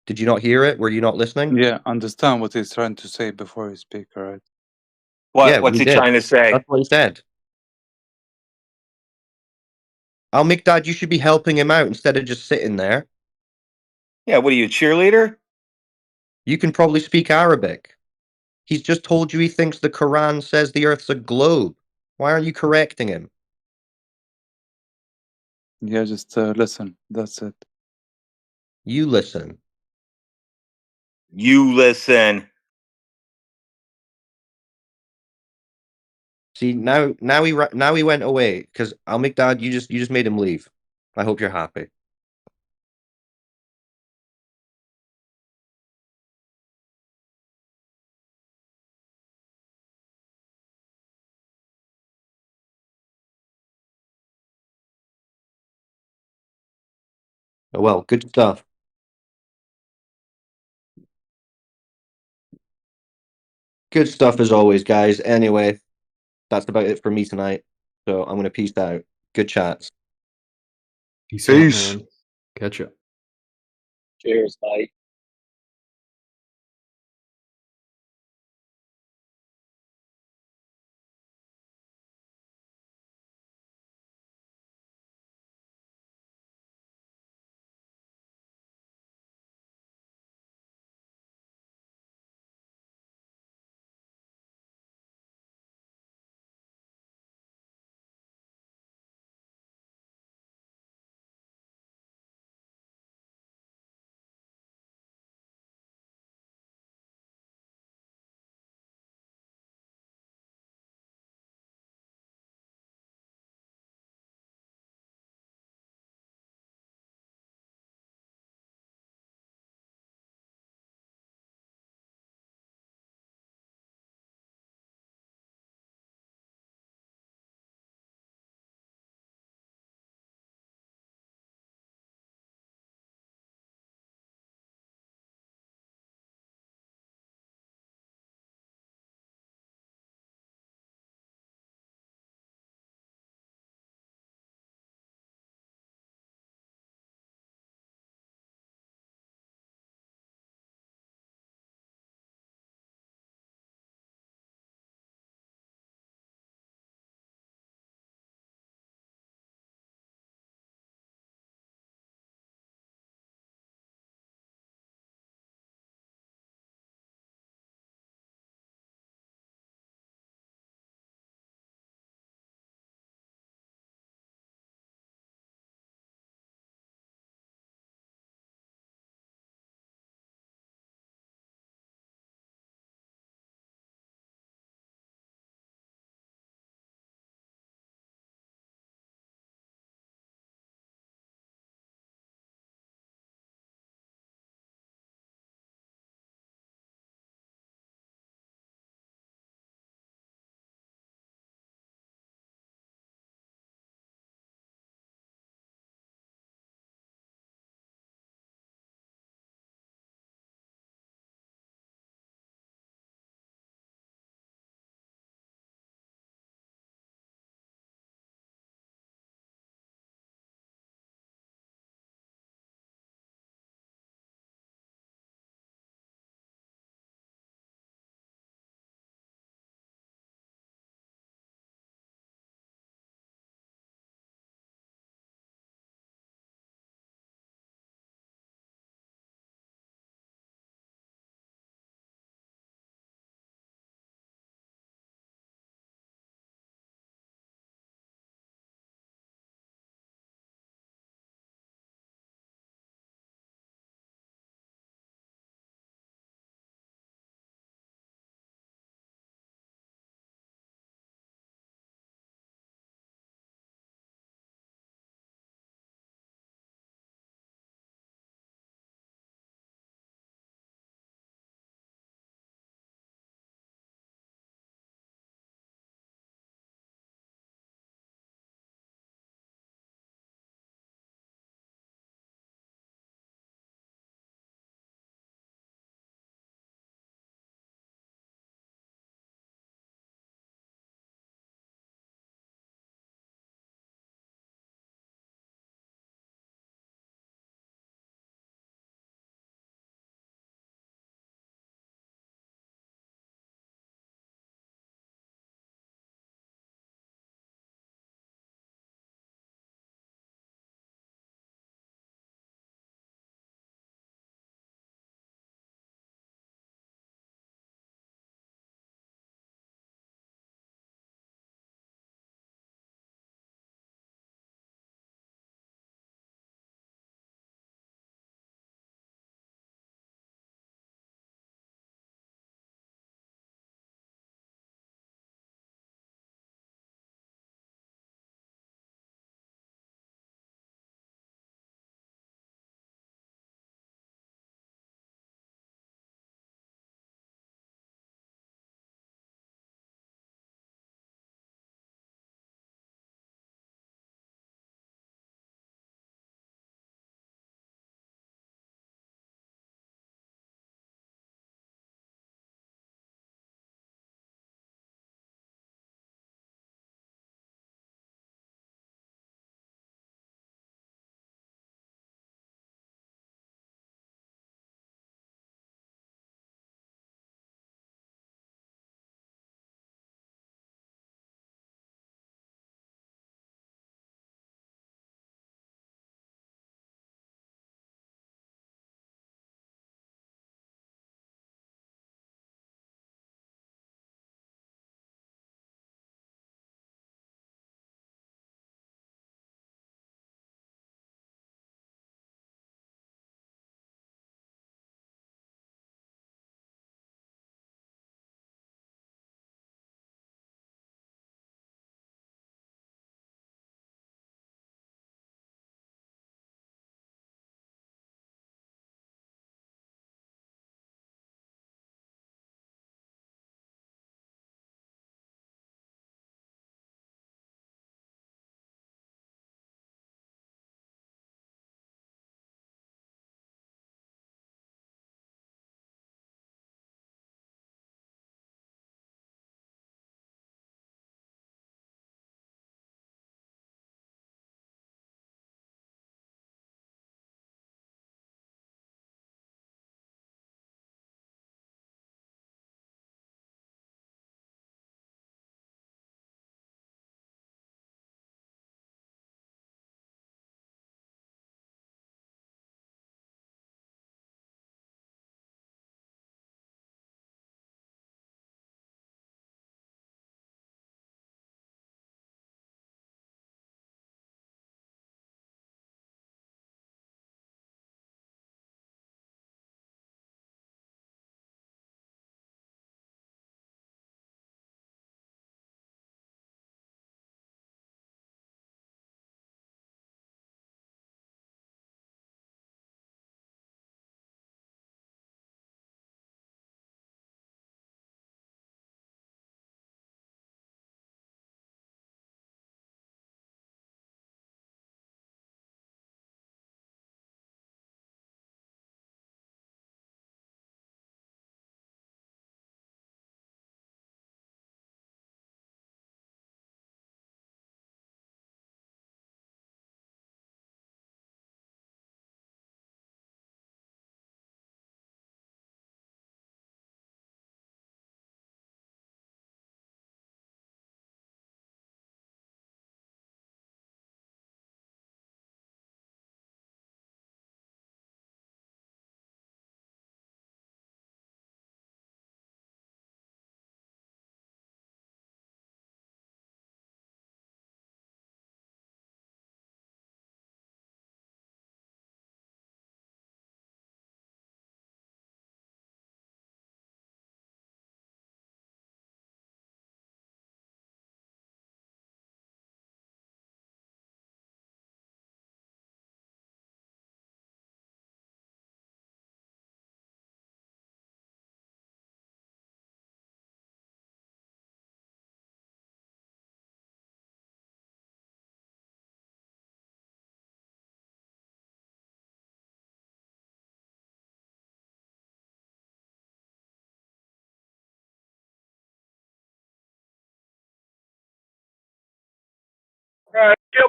Did you not hear it? Were you not listening? Yeah, understand what he's trying to say before you speak, all right? Yeah, What's we he did. trying to say? That's what he said. Al-Miqdad, you should be helping him out instead of just sitting there. Yeah, what are you, a cheerleader? You can probably speak Arabic. He's just told you he thinks the Quran says the Earth's a globe. Why aren't you correcting him? Yeah, just listen. That's it. You listen. You listen. See, now he went away because Al-Miqdad, you just made him leave. I hope you're happy. Oh, well, good stuff. Good stuff as always, guys. Anyway, that's about it for me tonight. So I'm gonna peace out. Good chats. Peace out, Peace. man. Catch ya. Cheers, bye.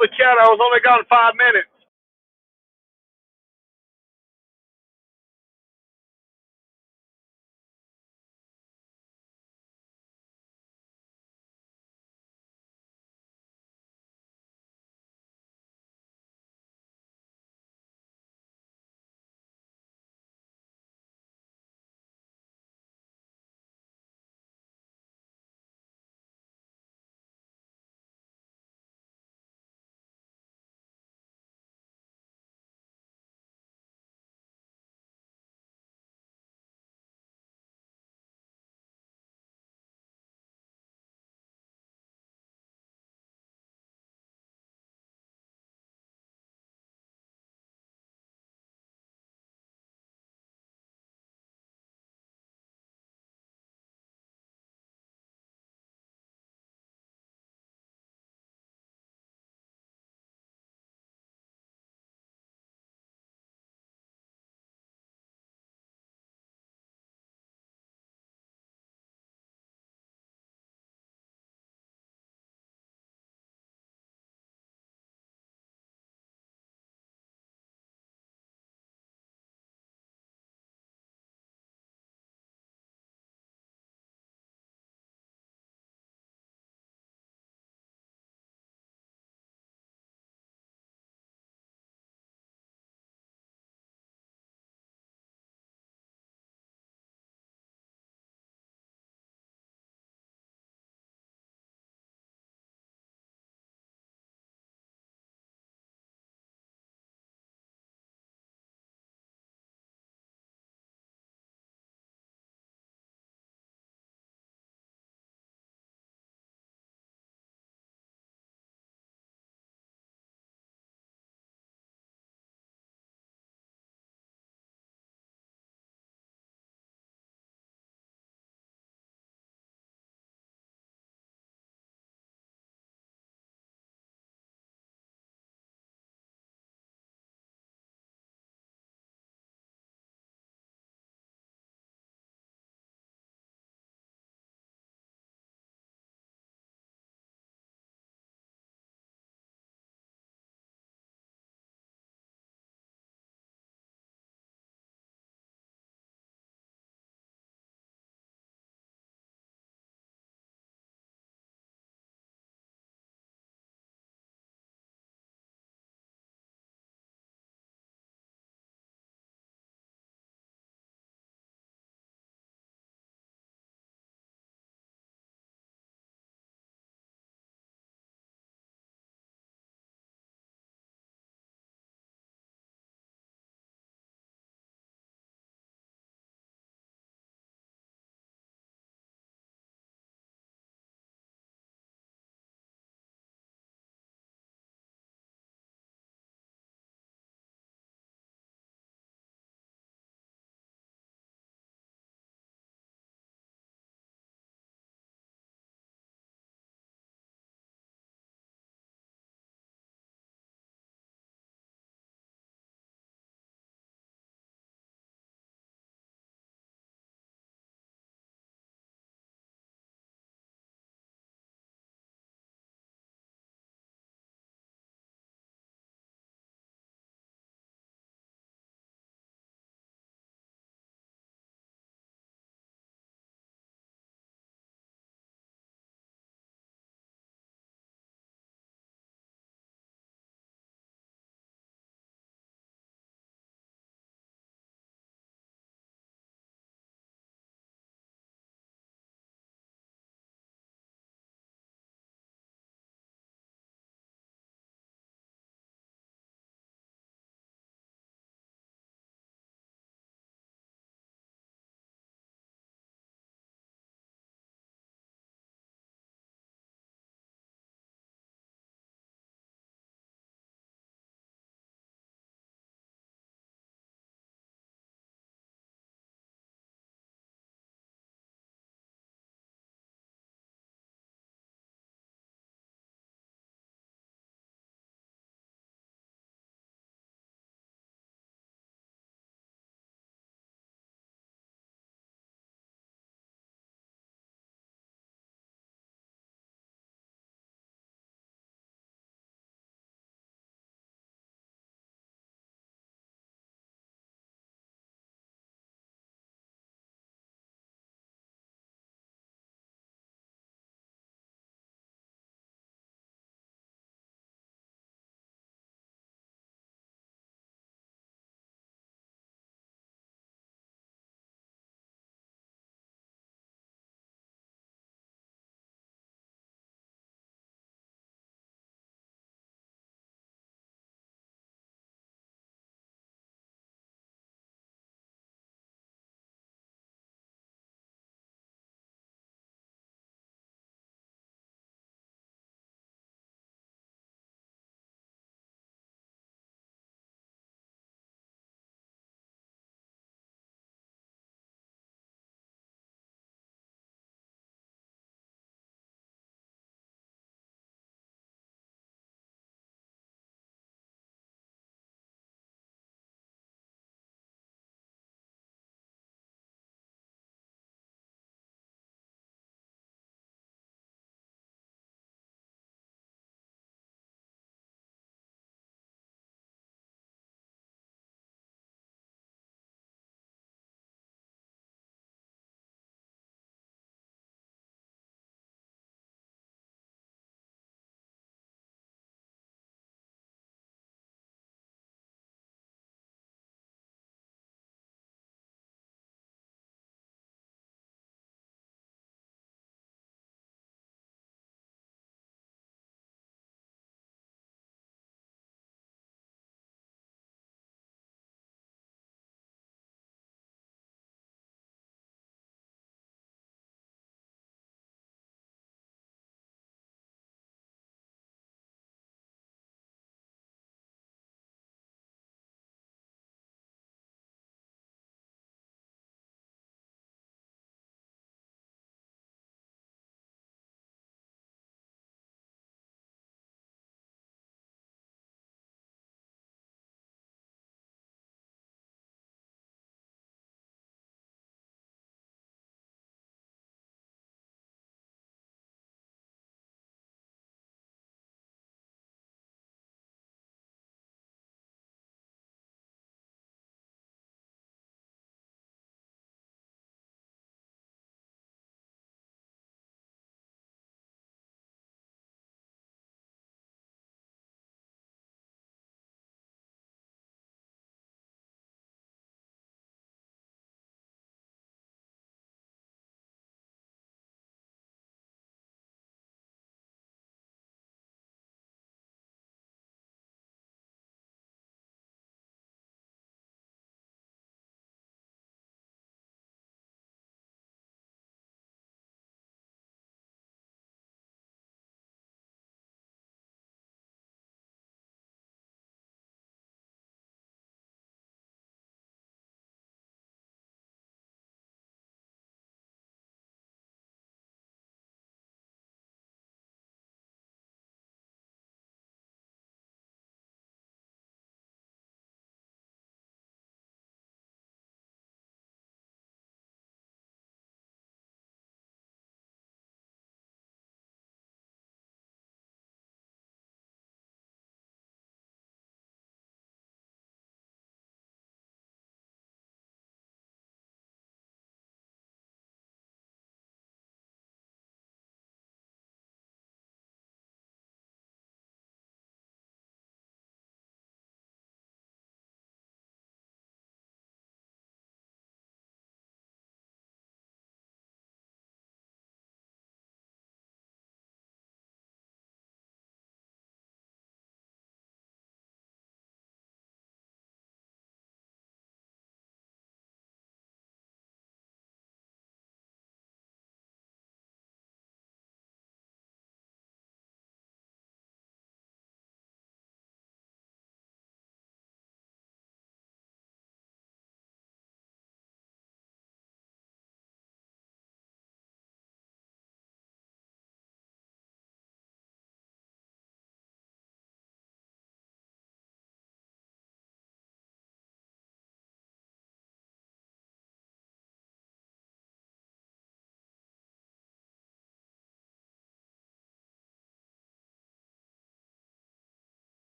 the chat. I was only gone 5 minutes.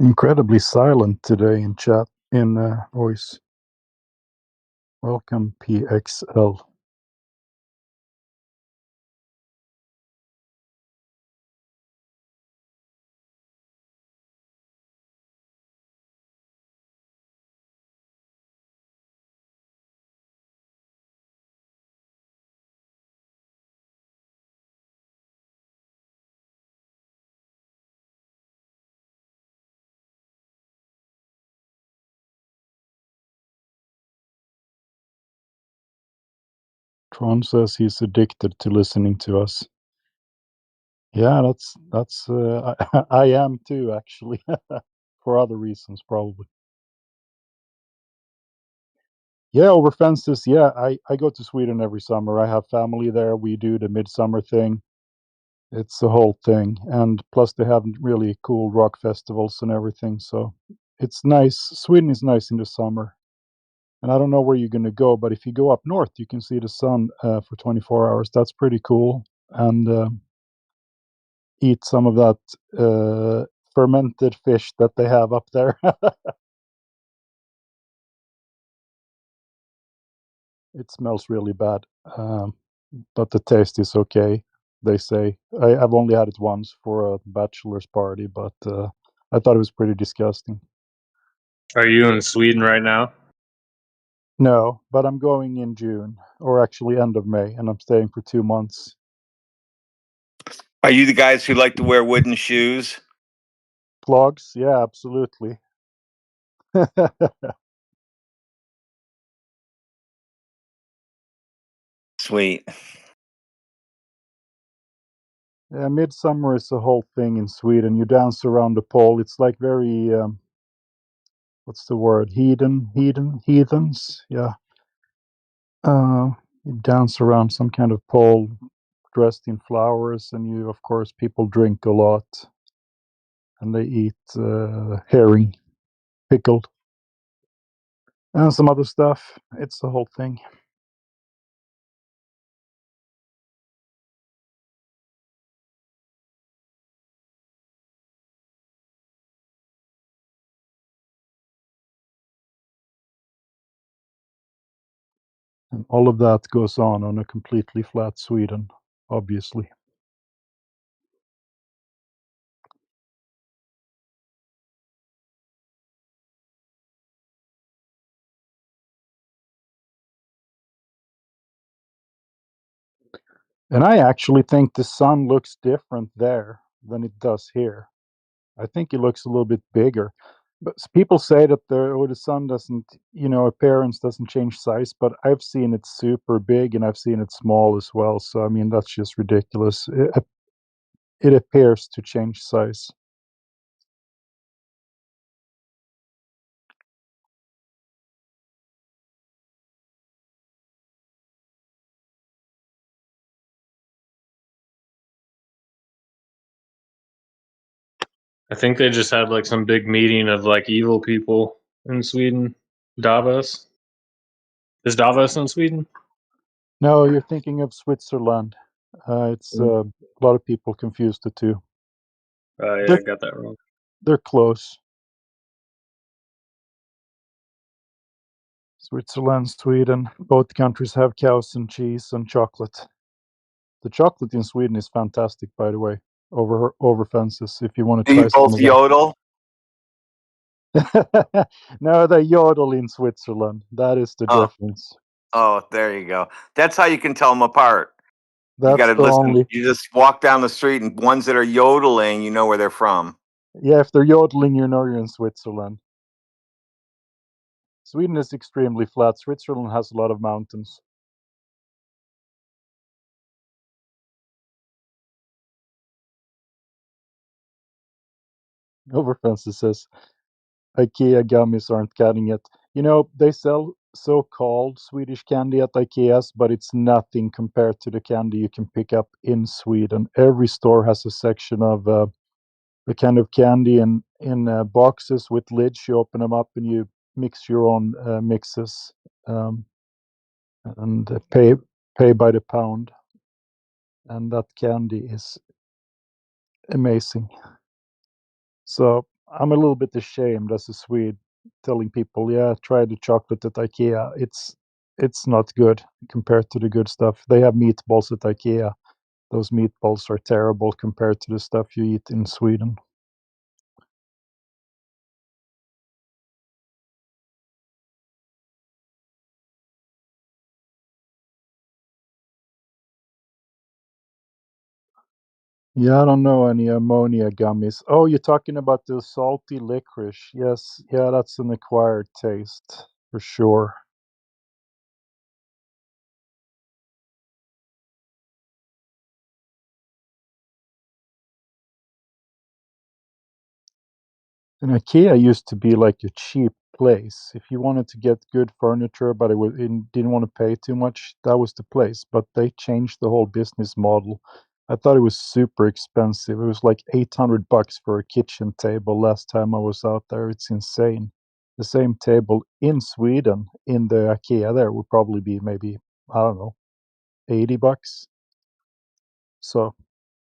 Incredibly silent today in chat, in voice. Welcome, PXL. Tron says he's addicted to listening to us. Yeah, that's I am too, actually, for other reasons probably. Yeah, over fences. Yeah, I go to Sweden every summer. I have family there. We do the midsummer thing. It's the whole thing, and plus they have really cool rock festivals and everything. So it's nice. Sweden is nice in the summer. And I don't know where you're going to go, but if you go up north, you can see the sun for 24 hours. That's pretty cool. And eat some of that fermented fish that they have up there. It smells really bad, but the taste is okay, they say. I've only had it once for a bachelor's party, but I thought it was pretty disgusting. Are you in Sweden right now? No, but I'm going in June, or actually end of May, and I'm staying for 2 months. Are you the guys who like to wear wooden shoes? Clogs? Yeah, absolutely. Sweet. Yeah, midsummer is a whole thing in Sweden. You dance around the pole. It's like very, what's the word? Heathens. Yeah. You dance around some kind of pole dressed in flowers, and you, of course, people drink a lot, and they eat herring, pickled, and some other stuff. It's the whole thing. And all of that goes on a completely flat Sweden, obviously. And I actually think the sun looks different there than it does here. I think it looks a little bit bigger. But people say that the sun doesn't, appearance doesn't change size, but I've seen it super big and I've seen it small as well. So, I mean, that's just ridiculous. It appears to change size. I think they just had like some big meeting of like evil people in Sweden. Davos. Is Davos in Sweden? No, you're thinking of Switzerland. It's a lot of people confuse the two. Yeah, I got that wrong. They're close. Switzerland, Sweden, both countries have cows and cheese and chocolate. The chocolate in Sweden is fantastic, by the way, over fences, if you want to Do try you some both of yodel? that. No, they yodel in Switzerland. That is the difference. Oh, there you go. That's how you can tell them apart. You got That's to the listen. only. You just walk down the street, and ones that are yodeling, you know where they're from. Yeah, if they're yodeling, you know you're in Switzerland. Sweden is extremely flat. Switzerland has a lot of mountains. Overfences says IKEA gummies aren't cutting it. They sell so-called Swedish candy at IKEAs, but it's nothing compared to the candy you can pick up in Sweden. Every store has a section of the kind of candy in boxes with lids. You open them up and you mix your own mixes, and pay by the pound. And that candy is amazing. So I'm a little bit ashamed as a Swede telling people, yeah, try the chocolate at IKEA. It's not good compared to the good stuff. They have meatballs at IKEA. Those meatballs are terrible compared to the stuff you eat in Sweden. Yeah, I don't know any ammonia gummies. Oh, you're talking about the salty licorice. Yes, yeah, that's an acquired taste for sure. And IKEA used to be like a cheap place. If you wanted to get good furniture, but didn't want to pay too much, that was the place. But they changed the whole business model. I thought it was super expensive. It was like $800 for a kitchen table last time I was out there. It's insane. The same table in Sweden, in the IKEA there, would probably be maybe, I don't know, $80. So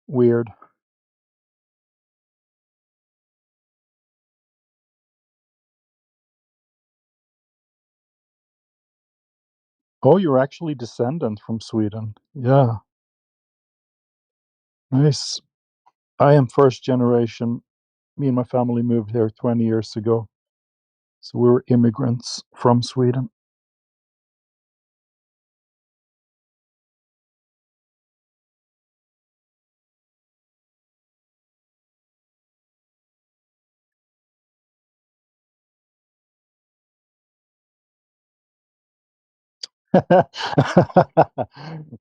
weird. Oh, you're actually descendant from Sweden. Yeah, nice. I am first generation. Me and my family moved here 20 years ago. So we were immigrants from Sweden.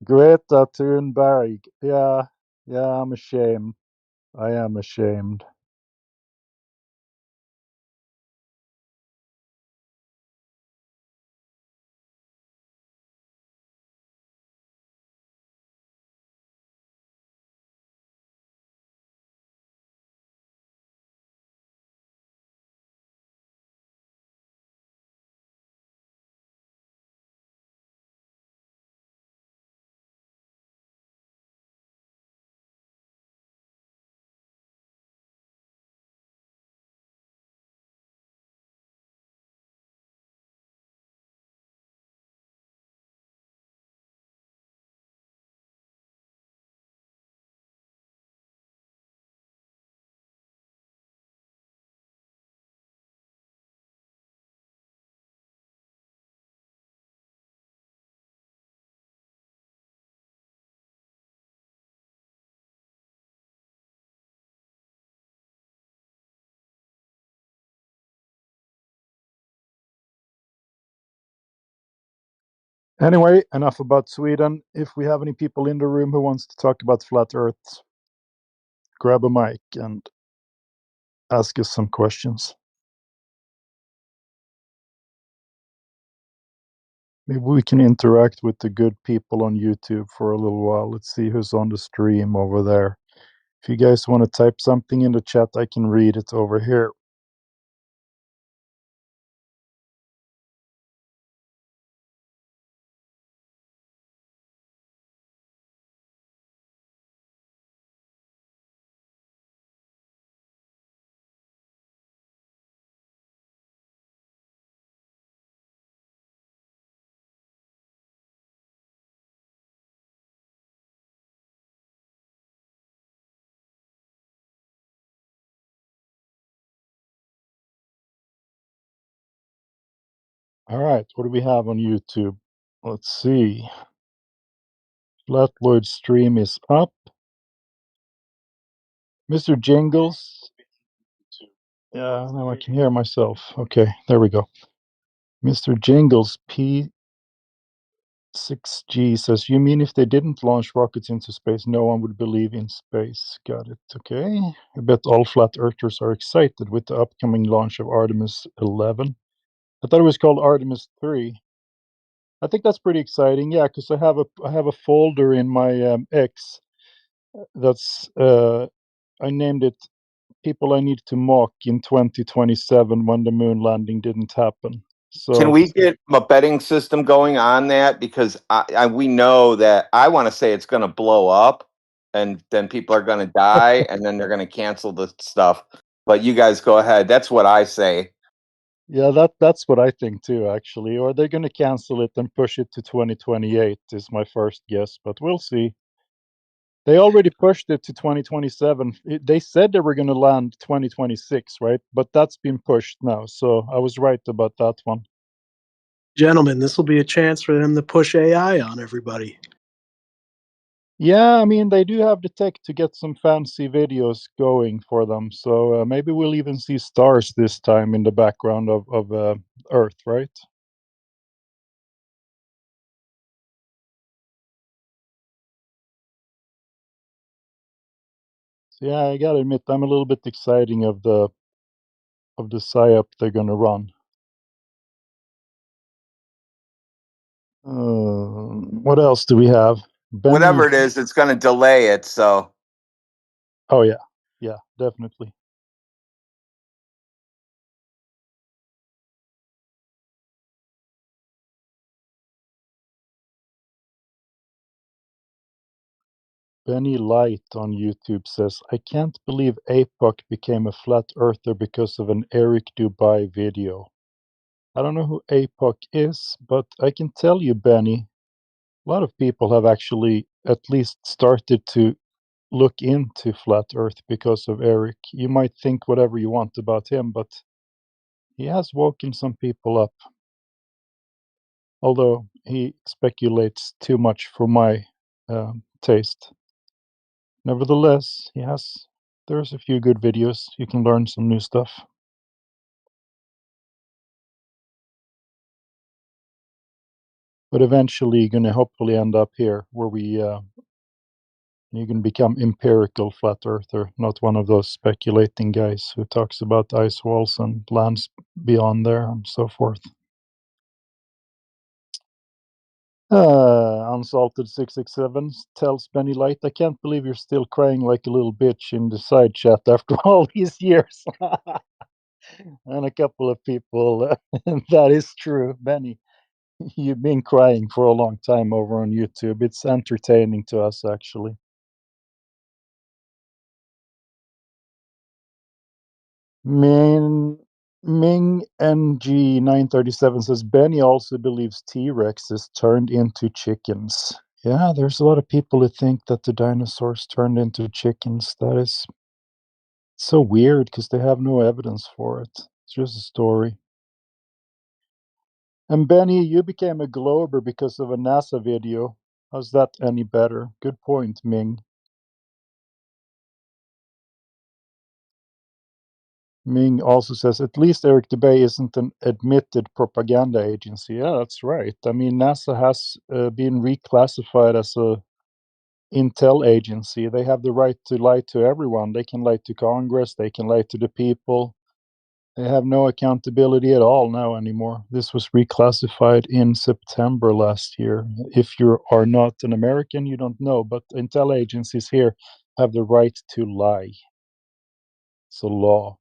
Greta Thunberg. Yeah, yeah, I'm ashamed. I am ashamed. Anyway, enough about Sweden. If we have any people in the room who wants to talk about flat Earth, grab a mic and ask us some questions. Maybe we can interact with the good people on YouTube for a little while. Let's see who's on the stream over there. If you guys want to type something in the chat, I can read it over here. All right, what do we have on YouTube? Let's see. Flatloid stream is up. Mr. Jingles. Yeah, now I can hear myself. Okay, there we go. Mr. Jingles P6G says, you mean if they didn't launch rockets into space, no one would believe in space? Got it. Okay. I bet all flat earthers are excited with the upcoming launch of Artemis 11. I thought it was called Artemis 3. I think that's pretty exciting. Yeah, because I have a folder in my X that's I named it "People I Need to Mock in 2027" when the moon landing didn't happen. Can So we get a betting system going on that? Because we know that I want to say it's going to blow up, and then people are going to die, and then they're going to cancel the stuff. But you guys go ahead. That's what I say. Yeah, that's what I think too, actually. Or they're going to cancel it and push it to 2028 is my first guess, but we'll see. They already pushed it to 2027. They said they were going to land 2026, right? But that's been pushed now, so I was right about that one. Gentlemen, this will be a chance for them to push AI on everybody. Yeah, I mean, they do have the tech to get some fancy videos going for them, so maybe we'll even see stars this time in the background of Earth, right? So yeah, I gotta admit, I'm a little bit exciting of the psyop they're gonna run. What else do we have? Whatever it is, it's going to delay it. So. Oh yeah, definitely. Benny Light on YouTube says, I can't believe APOC became a flat earther because of an Eric Dubai video. I don't know who APOC is, but I can tell you, Benny, a lot of people have actually at least started to look into flat earth because of Eric. You might think whatever you want about him, but he has woken some people up. Although he speculates too much for my taste. Nevertheless, there's a few good videos. You can learn some new stuff. But eventually you're gonna hopefully end up here where you can become empirical flat earther, not one of those speculating guys who talks about ice walls and lands beyond there and so forth. Unsalted 667 tells Benny Light, I can't believe you're still crying like a little bitch in the side chat after all these years. And a couple of people, that is true, Benny. You've been crying for a long time over on YouTube. It's entertaining to us, actually. Ming NG937 says Benny also believes T-Rexes turned into chickens. Yeah, there's a lot of people who think that the dinosaurs turned into chickens. That is so weird because they have no evidence for it. It's just a story. And Benny, you became a Glober because of a NASA video. How's that any better? Good point, Ming. Ming also says, at least Eric Dubay isn't an admitted propaganda agency. Yeah, that's right. I mean, NASA has been reclassified as a intel agency. They have the right to lie to everyone. They can lie to Congress. They can lie to the people. They have no accountability at all now anymore. This was reclassified in September last year. If you are not an American, you don't know, but intel agencies here have the right to lie. It's a law.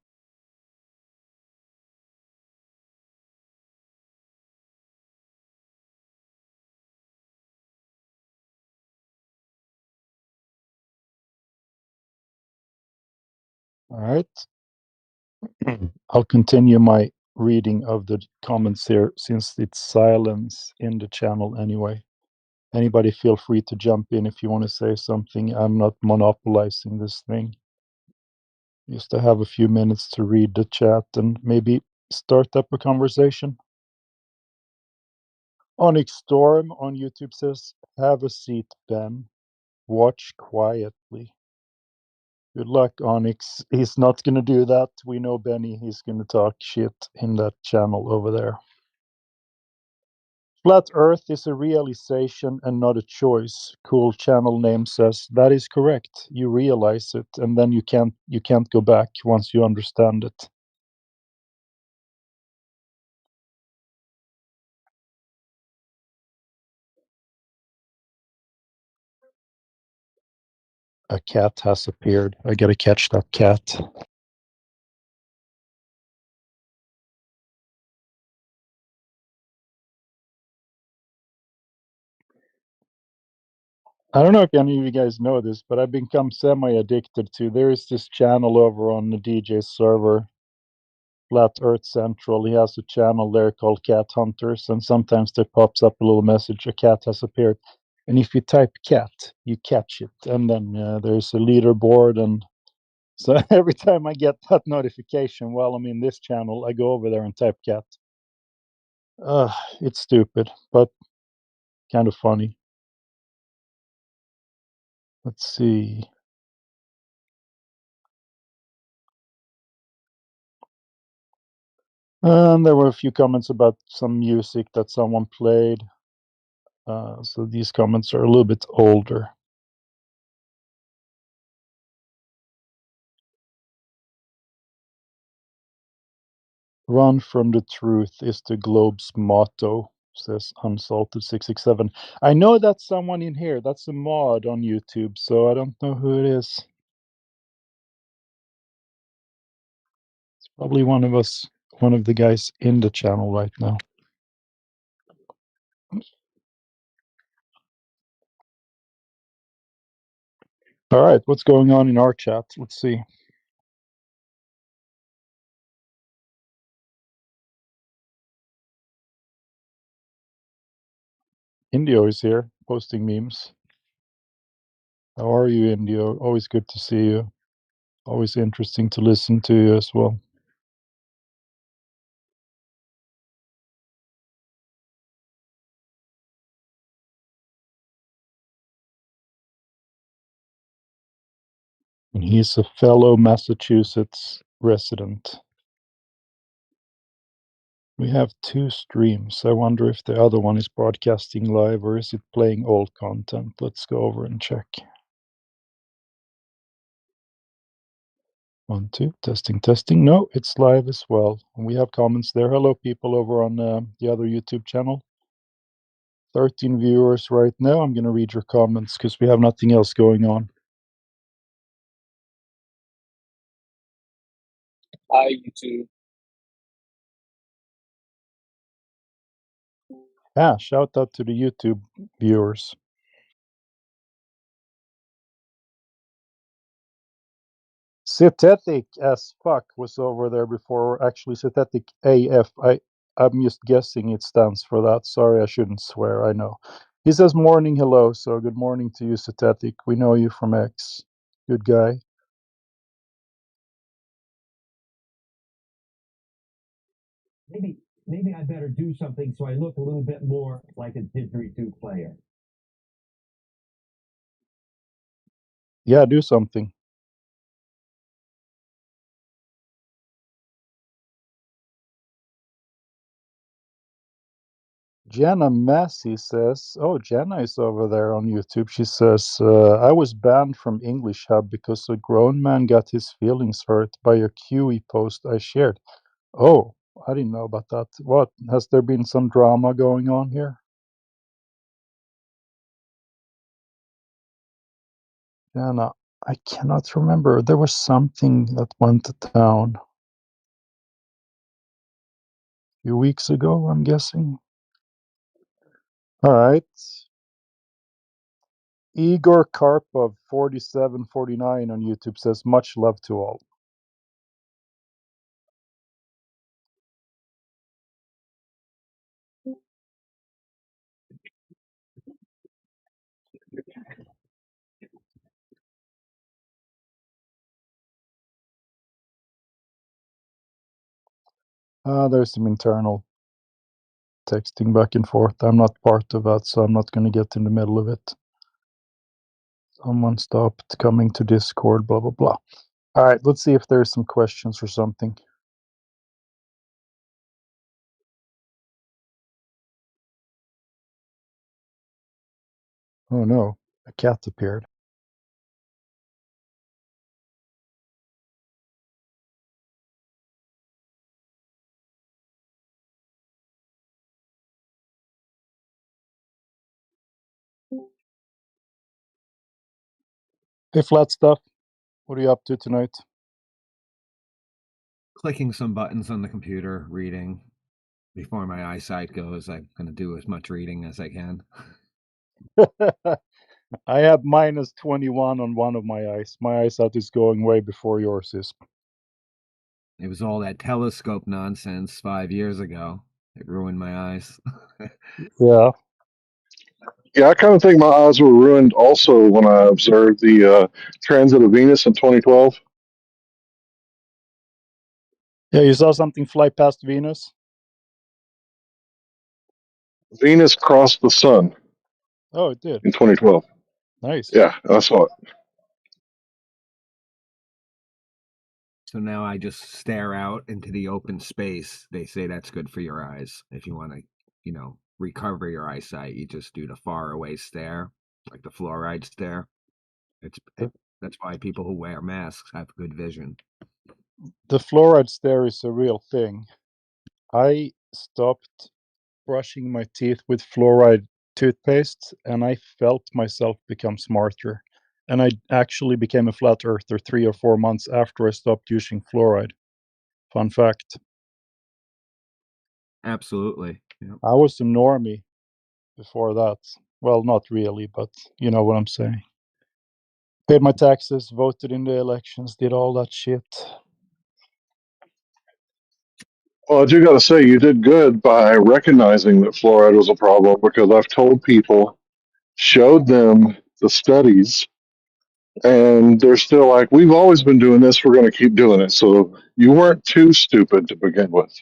All right. I'll continue my reading of the comments here since it's silence in the channel anyway. Anybody feel free to jump in if you want to say something. I'm not monopolizing this thing. Just to have a few minutes to read the chat and maybe start up a conversation. Onyx Storm on YouTube says, have a seat, Ben. Watch quietly. Good luck, Onyx. He's not going to do that. We know Benny. He's going to talk shit in that channel over there. Flat Earth is a realization and not a choice. Cool channel name says that is correct. You realize it, and then you can't go back once you understand it. A cat has appeared. I gotta catch that cat. I don't know if any of you guys know this, but I've become semi-addicted to. There is this channel over on the DJ's server, Flat Earth Central. He has a channel there called Cat Hunters, and sometimes there pops up a little message: a cat has appeared. And if you type cat, you catch it, and then there's a leaderboard. And so every time I get that notification while I'm in this channel, I go over there and type cat. It's stupid, but kind of funny. Let's see. And there were a few comments about some music that someone played. So these comments are a little bit older. Run from the truth is the globe's motto, says Unsalted667. I know that's someone in here. That's a mod on YouTube, so I don't know who it is. It's probably one of us, one of the guys in the channel right now. All right, what's going on in our chat? Let's see. Indio is here, posting memes. How are you, Indio? Always good to see you. Always interesting to listen to you as well. And he's a fellow Massachusetts resident. We have 2 streams. I wonder if the other one is broadcasting live or is it playing old content? Let's go over and check. 1, 2, testing, testing. No, it's live as well. And we have comments there. Hello, people over on the other YouTube channel. 13 viewers right now. I'm going to read your comments because we have nothing else going on. Hi, YouTube. Yeah, shout out to the YouTube viewers. Synthetic as fuck was over there before, actually Synthetic AF. I'm just guessing it stands for that. Sorry, I shouldn't swear, I know. He says morning hello, so good morning to you, Synthetic. We know you from X. Good guy. Maybe I better do something so I look a little bit more like a didgeridoo player. Yeah, do something. Jenna Massey says, oh, Jenna is over there on YouTube. She says, I was banned from English Hub because a grown man got his feelings hurt by a QE post I shared. Oh, I didn't know about that. What? Has there been some drama going on here? Jenna, I cannot remember. There was something that went down a few weeks ago, I'm guessing. All right. Igor Karpov, 4749 on YouTube says, much love to all. There's some internal texting back and forth. I'm not part of that, so I'm not going to get in the middle of it. Someone stopped coming to Discord, blah, blah, blah. All right, let's see if there's some questions or something. Oh no, a cat appeared. Hey, Flat Stuff, what are you up to tonight? Clicking some buttons on the computer, reading. Before my eyesight goes, I'm going to do as much reading as I can. I have -21 on one of my eyes. My eyesight is going way before yours is. It was all that telescope nonsense 5 years ago. It ruined my eyes. Yeah. Yeah, I kind of think my eyes were ruined also when I observed the transit of Venus in 2012. Yeah, you saw something fly past Venus? Venus crossed the sun Oh, it did. in 2012. Nice. Yeah, I saw it. So now I just stare out into the open space. They say that's good for your eyes. If you want to, recover your eyesight, you just do the far away stare, like the fluoride stare. That's why people who wear masks have good vision. The fluoride stare is a real thing. I stopped brushing my teeth with fluoride toothpaste, and I felt myself become smarter. And I actually became a flat earther 3 or 4 months after I stopped using fluoride. Fun fact. Absolutely. Yeah. I was a normie before that. Well, not really, but you know what I'm saying. Paid my taxes, voted in the elections, did all that shit. Well, I do got to say, you did good by recognizing that fluoride was a problem because I've told people, showed them the studies, and they're still like, we've always been doing this, we're going to keep doing it. So you weren't too stupid to begin with.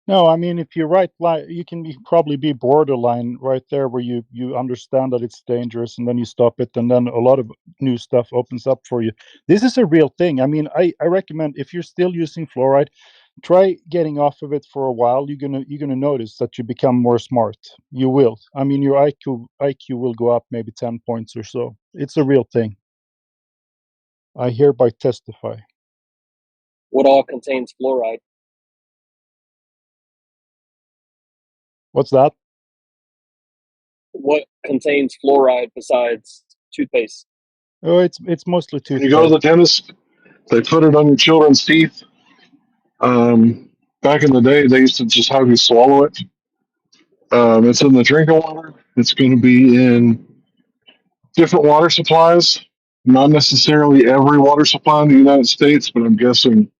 No, I mean, if you're right, you can probably be borderline right there where you understand that it's dangerous and then you stop it, and then a lot of new stuff opens up for you. This is a real thing. I mean, I recommend if you're still using fluoride, try getting off of it for a while. You're gonna notice that you become more smart. You will. I mean, your IQ will go up maybe 10 points or so. It's a real thing. I hereby testify. What all contains fluoride? What's that? What contains fluoride besides toothpaste? Oh, it's mostly When you go to toothpaste. the dentist, they put it on your children's teeth. Back in the day, they used to just have you swallow it. It's in the drinking water. It's going to be in different water supplies. Not necessarily every water supply in the United States, but I'm guessing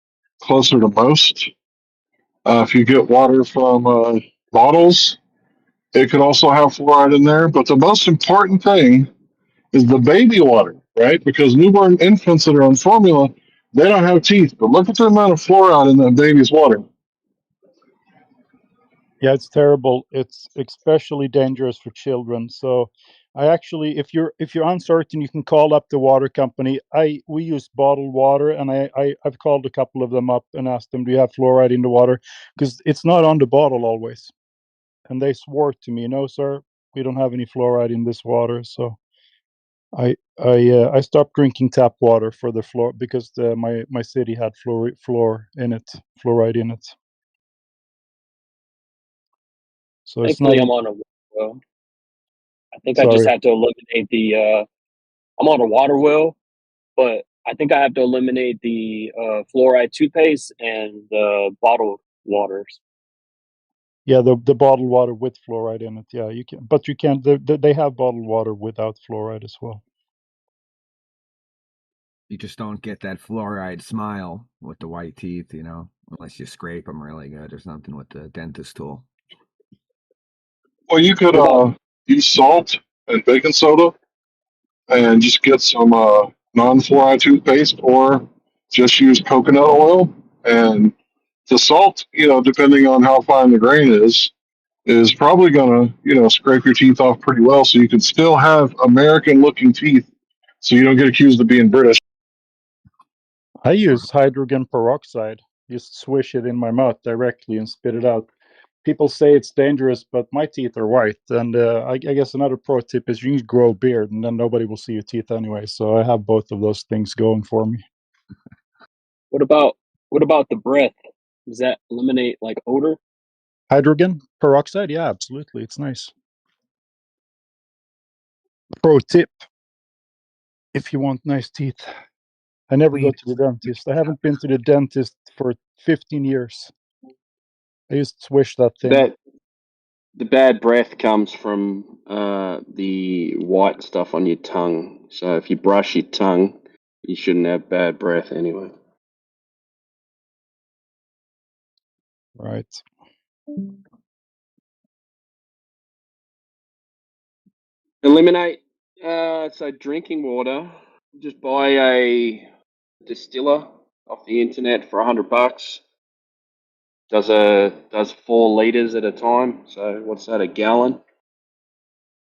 closer to most. If you get water from bottles, it could also have fluoride in there. But the most important thing is the baby water, right? Because newborn infants that are on formula, they don't have teeth. But look at the amount of fluoride in that baby's water. Yeah, it's terrible. It's especially dangerous for children. So I actually, if you're uncertain, you can call up the water company. We use bottled water, and I've called a couple of them up and asked them, do you have fluoride in the water? Because it's not on the bottle always. And they swore to me, no, sir, we don't have any fluoride in this water. So I stopped drinking tap water for the floor because my city had fluoride in it. So it's not. Thankfully, I'm on a well. I think I just Sorry. have to eliminate the. I'm on a water well, but I think I have to eliminate the fluoride toothpaste and the bottled waters. Yeah, the bottled water with fluoride in it. Yeah, you can, but you can't. They have bottled water without fluoride as well. You just don't get that fluoride smile with the white teeth, unless you scrape them really good or something with the dentist tool. Well, you could use salt and baking soda and just get some non-fluoride toothpaste, or just use coconut oil. And the salt, depending on how fine the grain is probably going to, scrape your teeth off pretty well, so you can still have American-looking teeth, so you don't get accused of being British. I use hydrogen peroxide. Just swish it in my mouth directly and spit it out. People say it's dangerous, but my teeth are white. And I guess another pro tip is you need to grow a beard, and then nobody will see your teeth anyway. So I have both of those things going for me. What about the breath? Does that eliminate like odor? Hydrogen peroxide? Yeah, absolutely. It's nice. Pro tip, if you want nice teeth. I never go to the dentist. I haven't been to the dentist for 15 years. I used to swish that thing. The bad breath comes from the white stuff on your tongue. So if you brush your tongue, you shouldn't have bad breath anyway. Right. Eliminate. So drinking water. Just buy a distiller off the internet for $100. Does 4 liters at a time. So what's that? A gallon.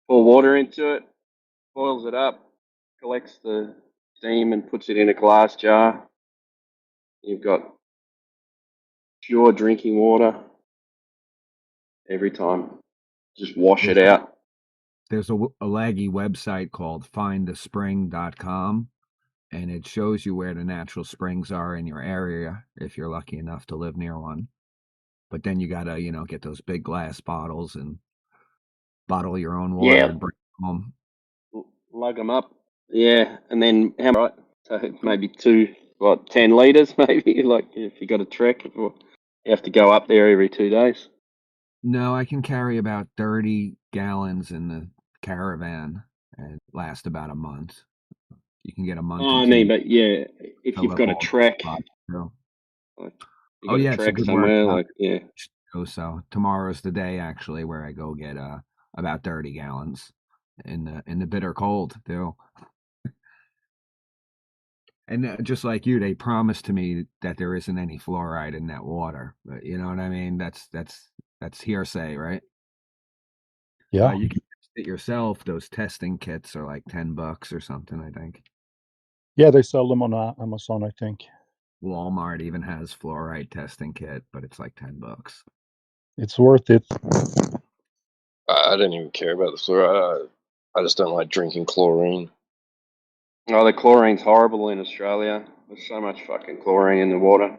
Pour water into it, boils it up, collects the steam, and puts it in a glass jar. You've got pure drinking water every time. Just wash it out. There's a laggy website called findaspring.com, and it shows you where the natural springs are in your area if you're lucky enough to live near one. But then you gotta, get those big glass bottles and bottle your own water and bring it home. Lug them up. Yeah, and then how much? So maybe 10 liters, maybe. Like if you got a trek, you have to go up there every 2 days. No, I can carry about 30 gallons in the caravan and last about a month. You can get a month. Oh, I mean, but yeah, if you've got a trek, Oh a yeah, it's a trek good somewhere, workout. like yeah. So tomorrow's the day actually where I go get about 30 gallons in the bitter cold too. And just like you, they promised to me that there isn't any fluoride in that water. But you know what I mean? That's hearsay, right? Yeah. You can test it yourself. Those testing kits are like $10 or something, I think. Yeah, they sell them on Amazon, I think. Walmart even has fluoride testing kit, but it's like $10. It's worth it. I don't even care about the fluoride. I just don't like drinking chlorine. Oh, the chlorine's horrible in Australia. There's so much fucking chlorine in the water.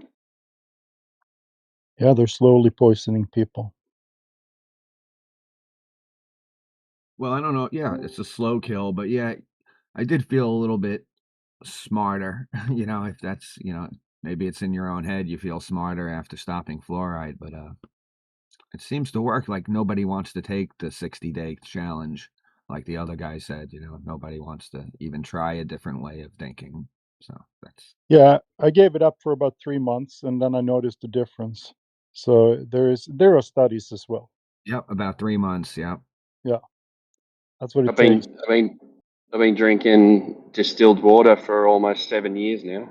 Yeah, they're slowly poisoning people. Well, I don't know. Yeah, it's a slow kill, but yeah, I did feel a little bit smarter. If that's, maybe it's in your own head, you feel smarter after stopping fluoride, but it seems to work. Like nobody wants to take the 60-day challenge, like the other guy said. Nobody wants to even try a different way of thinking. So that's Yeah, I gave it up for about 3 months, and then I noticed a difference. So there are studies as well. Yep, about 3 months. Yep. Yeah, that's what it I've takes. been drinking distilled water for almost 7 years now.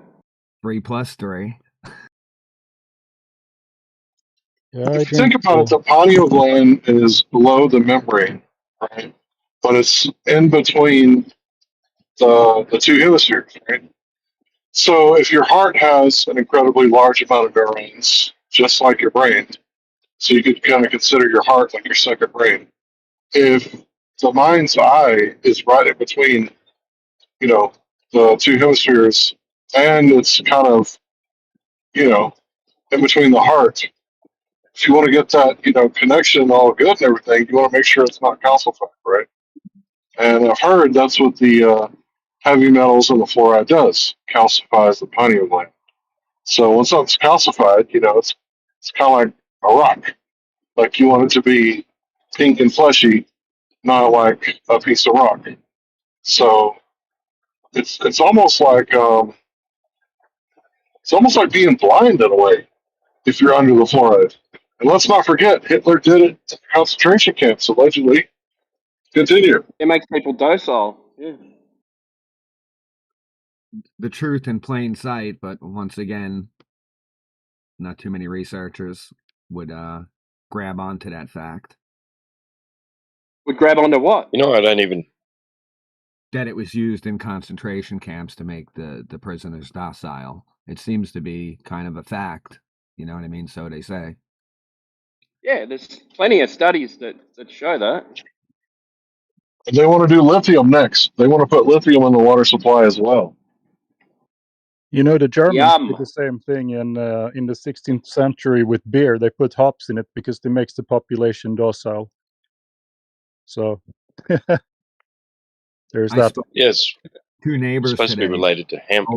3 plus 3. Yeah, If you think about it, the pineal gland is below the membrane, right? But it's in between the two hemispheres, right? So if your heart has an incredibly large amount of neurons, just like your brain, so you could kind of consider your heart like your second brain. If the mind's eye is right in between, the two hemispheres, and it's kind of, in between the heart, if you want to get that, connection all good and everything, you want to make sure it's not calcified, right? And I've heard that's what the heavy metals and the fluoride does, calcifies the pineal gland. So when something's calcified, it's kind of like a rock. Like you want it to be pink and fleshy, not like a piece of rock. So it's almost like being blind in a way if you're under the fluoride. And let's not forget, Hitler did it in concentration camps, allegedly. Continue. It makes people docile. Yeah. The truth in plain sight, but once again, not too many researchers would grab onto that fact. Would grab onto what? I don't even. That it was used in concentration camps to make the prisoners docile. It seems to be kind of a fact. You know what I mean? So they say. Yeah, there's plenty of studies that show that. And they want to do lithium next. They want to put lithium in the water supply as well. The Germans Yum. did the same thing in the 16th century with beer. They put hops in it because it makes the population docile. So there's that. Yes. 2 neighbors Supposed today to be related to hemp.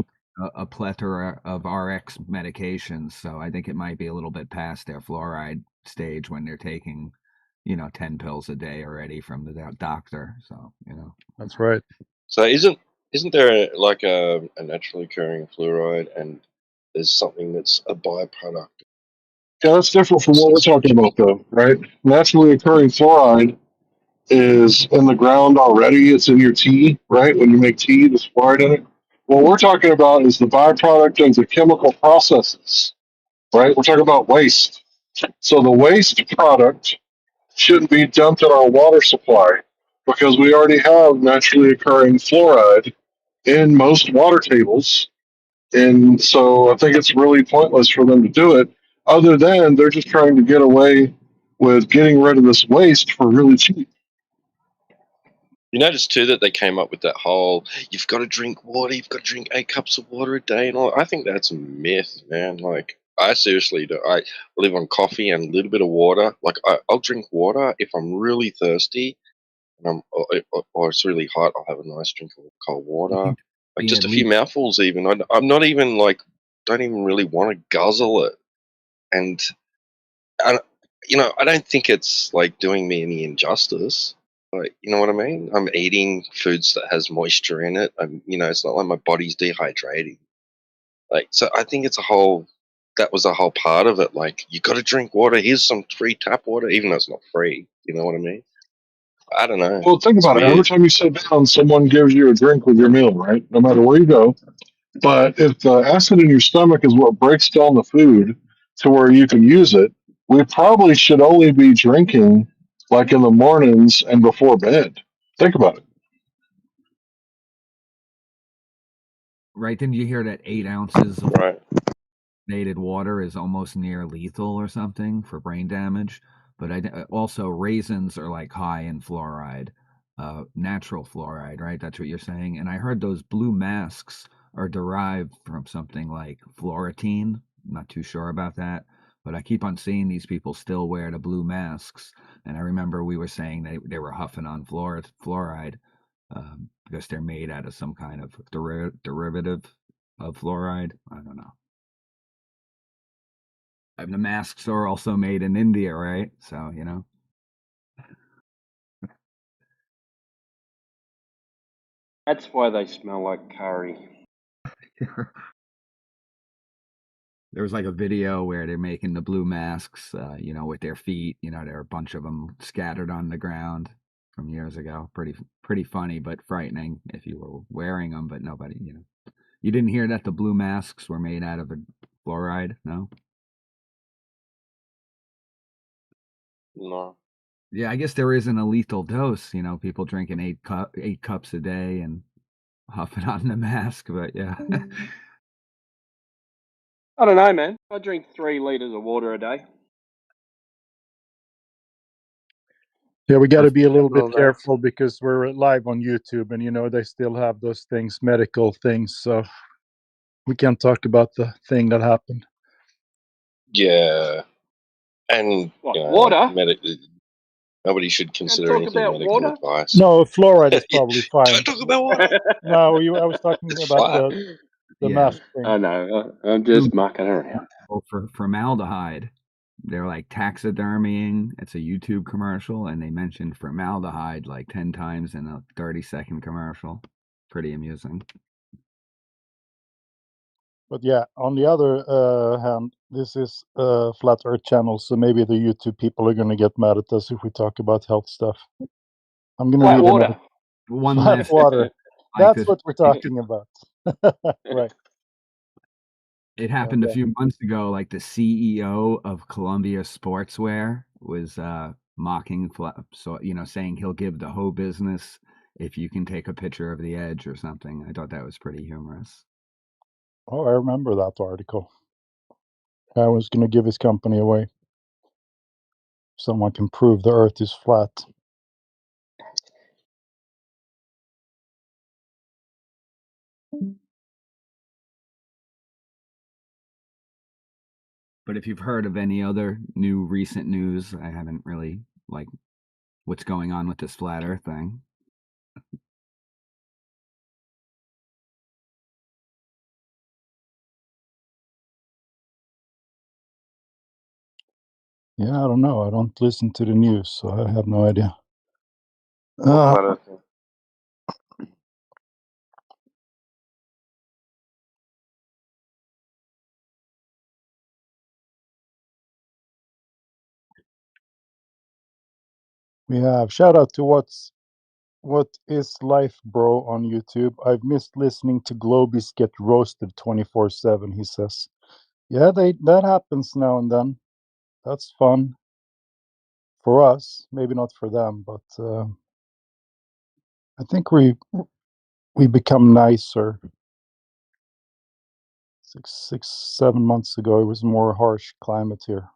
A plethora of RX medications, so I think it might be a little bit past their fluoride stage when they're taking 10 pills a day already from the doctor. So, That's right. So isn't there like a naturally occurring fluoride, and there's something that's a byproduct? Yeah, that's different from what we're talking about, though, right? Naturally occurring fluoride is in the ground already. It's in your tea, right? When you make tea, there's fluoride in it. What we're talking about is the byproduct of the chemical processes, right? We're talking about waste. So the waste product shouldn't be dumped in our water supply because we already have naturally occurring fluoride in most water tables. And so I think it's really pointless for them to do it, other than they're just trying to get away with getting rid of this waste for really cheap. You notice too that they came up with that whole you've got to drink water, you've got to drink 8 cups of water a day, and all. I think that's a myth, man. Like I seriously do. I live on coffee and a little bit of water. Like I'll drink water if I'm really thirsty, and or it's really hot. I'll have a nice drink of cold water, like yeah, just a few mouthfuls. Even I'm not even like don't even really want to guzzle it, and I, I don't think it's like doing me any injustice. Like, you know what I mean? I'm eating foods that has moisture in it. It's not like my body's dehydrating. Like, so I think that was a whole part of it. Like, you got to drink water. Here's some free tap water, even though it's not free. You know what I mean? I don't know. Well, think It's about it. Every weird. time you sit down, someone gives you a drink with your meal, right? No matter where you go. But if the acid in your stomach is what breaks down the food to where you can use it, we probably should only be drinking like in the mornings and before bed. Think about it. right. Didn't you hear that 8 ounces of chlorinated water is almost near lethal or something for brain damage? But also raisins are like high in fluoride, natural fluoride, right? That's what you're saying. And I heard those blue masks are derived from something like fluoritine. I'm not too sure about that, but I keep on seeing these people still wear the blue masks. And I remember we were saying they were huffing on fluoride because they're made out of some kind of derivative of fluoride. I don't know. And the masks are also made in India, right? So, That's why they smell like curry. there was like a video where they're making the blue masks, with their feet. There are a bunch of them scattered on the ground from years ago. Pretty funny, but frightening if you were wearing them, but nobody, You didn't hear that the blue masks were made out of a fluoride? No? No. Yeah, I guess there isn't a lethal dose. People drinking 8 cups a day and huffing on the mask. But yeah, I don't know, man. I drink 3 liters of water a day. Yeah, we got to be a little bit Well, careful because we're live on YouTube, and they still have those things, medical things. So we can't talk about the thing that happened. Yeah, and water? nobody should consider talk anything about medical water? advice. No, fluoride is probably fine. Don't talk about water. No, I was talking It's about fine. the yeah. mask thing. I know. I'm just mucking around. Well, for formaldehyde, they're like taxidermying. It's a YouTube commercial, and they mentioned formaldehyde like 10 times in a 30-second commercial. Pretty amusing. But yeah, on the other hand, this is a flat Earth channel, so maybe the YouTube people are going to get mad at us if we talk about health stuff. I'm going to Flat read another. water. One Flat last water. I That's could. what we're talking about. Right. It happened a few months ago. Like the CEO of Columbia Sportswear was mocking, so saying he'll give the whole business if you can take a picture of the edge or something. I thought that was pretty humorous. Oh, I remember that article. I was going to give his company away. Someone can prove the Earth is flat. But if you've heard of any other new recent news, I haven't really like what's going on with this flat Earth thing. Yeah, I don't know. I don't listen to the news, so I have no idea. What matter? We have shout out to what is life, bro, on YouTube. I've missed listening to Globies get roasted 24/7. He says, "Yeah, that happens now and then. That's fun for us. Maybe not for them, but I think we become nicer. 6, 7 months ago, it was more harsh climate here.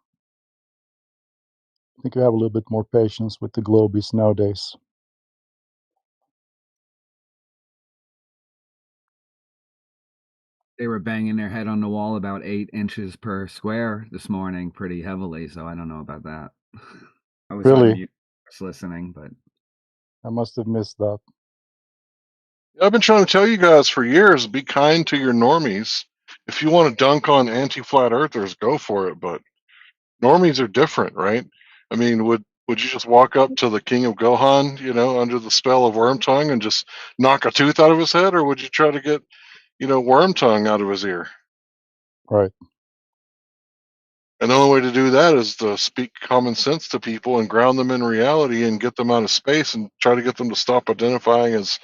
I think we have a little bit more patience with the Globies nowadays." They were banging their head on the wall about 8 inches per square this morning pretty heavily, so I don't know about that. I was on Really? mute just listening, but I must have missed that. I've been trying to tell you guys for years, be kind to your normies. If you want to dunk on anti-flat earthers, go for it, but normies are different, right? I mean, would you just walk up to the king of Gohan, under the spell of Worm Tongue and just knock a tooth out of his head, or would you try to get, Worm Tongue out of his ear? Right. And the only way to do that is to speak common sense to people and ground them in reality and get them out of space and try to get them to stop identifying as,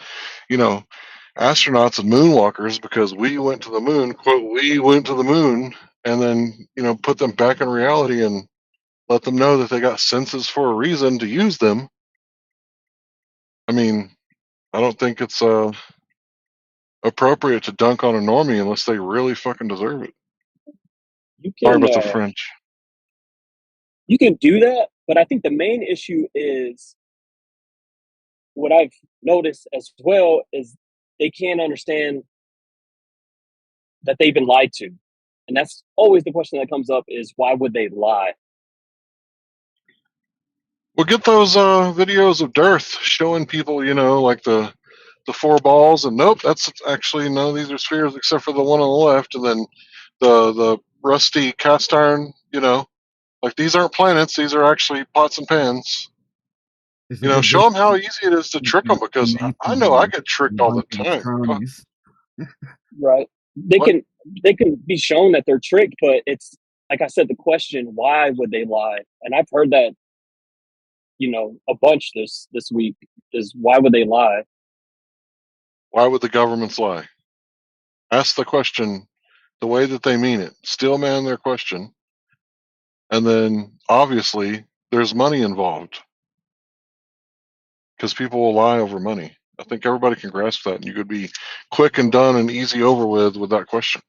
astronauts and moonwalkers because we went to the moon, quote, we went to the moon, and then, put them back in reality and let them know that they got senses for a reason to use them. I mean, I don't think it's appropriate to dunk on a normie unless they really fucking deserve it. You Sorry can about the French. you can do that, but I think the main issue is what I've noticed as well is they can't understand that they've been lied to. And that's always the question that comes up is why would they lie? Well, get those videos of Dearth showing people, like the 4 balls, and nope, that's actually no, these are spheres except for the one on the left, and then the rusty cast iron, like these aren't planets, these are actually pots and pans. there's a big Show them difference how easy it is to trick them because I know I get tricked and a all bunch the of his time. Fuck. cronies. Right. They What? can be shown that they're tricked, but it's like I said, the question, why would they lie? And I've heard that, a bunch this week is why would they lie? Why would the governments lie? Ask the question the way that they mean it. Steel man their question. And then obviously there's money involved because people will lie over money. I think everybody can grasp that, and you could be quick and done and easy over with that question.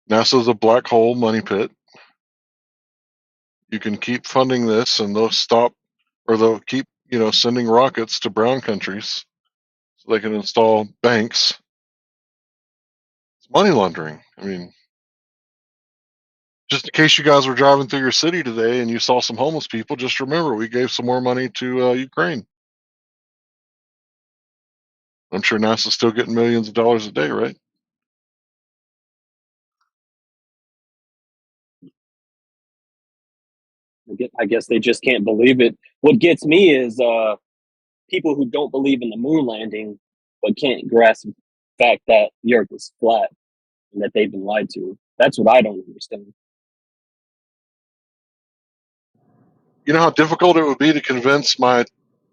NASA's a black hole money pit. You can keep funding this, and they'll stop, or they'll keep, sending rockets to brown countries so they can install banks. It's money laundering. I mean, just in case you guys were driving through your city today and you saw some homeless people, just remember we gave some more money to Ukraine. I'm sure NASA's still getting millions of dollars a day, right? I guess they just can't believe it. What gets me is people who don't believe in the moon landing but can't grasp the fact that the earth is flat and that they've been lied to. That's what I don't understand. You know how difficult it would be to convince my,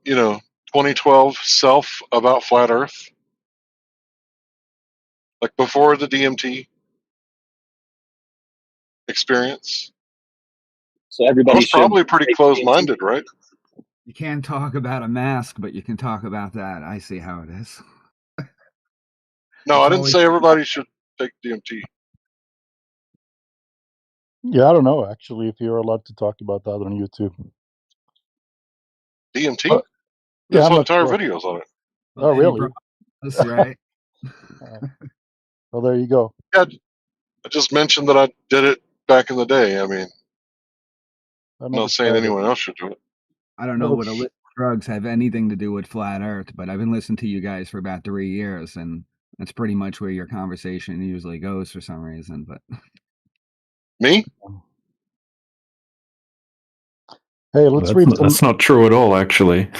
2012 self about flat Earth? Like before the DMT experience? So I everybody was should probably pretty take DMT. close-minded, right? You can't talk about a mask, but you can talk about that. I see how it is. No, It's I didn't always say everybody should take DMT. Yeah, I don't know actually if you're allowed to talk about that on YouTube. DMT? Yeah, There's I'm not entire sure. videos on it. Oh, really? That's right. Well, there you go. Yeah, I just mentioned that I did it back in the day. I mean, I I'm never not saying tried it. anyone else should do it. I don't know what illicit drugs have anything to do with flat Earth, but I've been listening to you guys for about 3 years, and that's pretty much where your conversation usually goes for some reason. But Me? Hey, let's read some. That's not true at all, actually.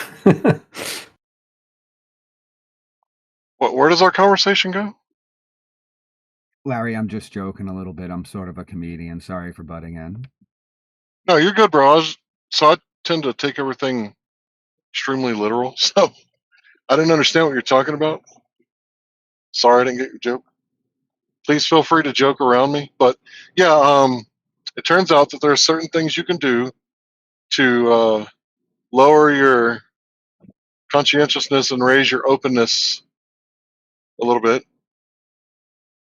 Where does our conversation go? Larry, I'm just joking a little bit. I'm sort of a comedian. Sorry for butting in. No, you're good, bro. So I tend to take everything extremely literal. So I didn't understand what you're talking about. Sorry, I didn't get your joke. Please feel free to joke around me. But yeah, it turns out that there are certain things you can do to lower your conscientiousness and raise your openness a little bit.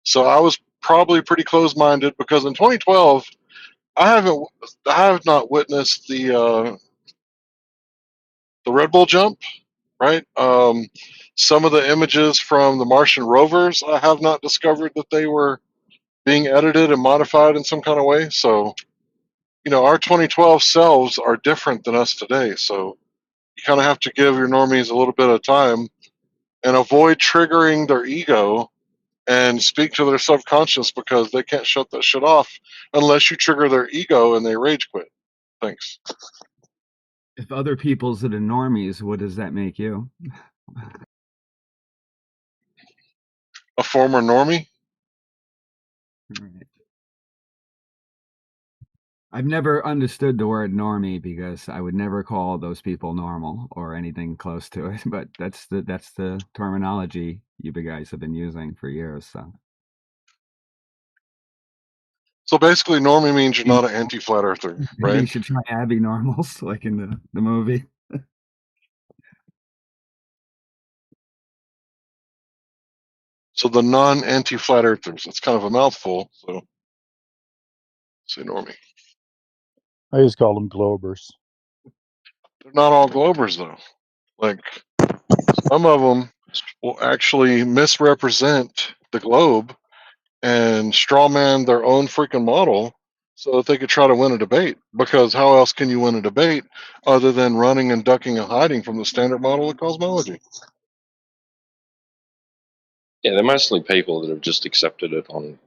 So I was probably pretty close-minded because in 2012, I have not witnessed the Red Bull jump, right? Some of the images from the Martian rovers, I have not discovered that they were being edited and modified in some kind of way. So, our 2012 selves are different than us today. So you kind of have to give your normies a little bit of time and avoid triggering their ego and speak to their subconscious because they can't shut that shit off unless you trigger their ego and they rage quit. Thanks. If other people's are the normies, what does that make you? A former normie? Right. I've never understood the word normie because I would never call those people normal or anything close to it. But that's the terminology you guys have been using for years. So basically, normie means you're not an anti-flat earther, Maybe right? you should try Abby normals like in the movie. So the non-anti-flat earthers. It's kind of a mouthful. So say normie. I just call them Globers. They're not all Globers though. Like some of them will actually misrepresent the globe and strawman their own freaking model so that they could try to win a debate. Because how else can you win a debate other than running and ducking and hiding from the standard model of cosmology? Yeah, they're mostly people that have just accepted it on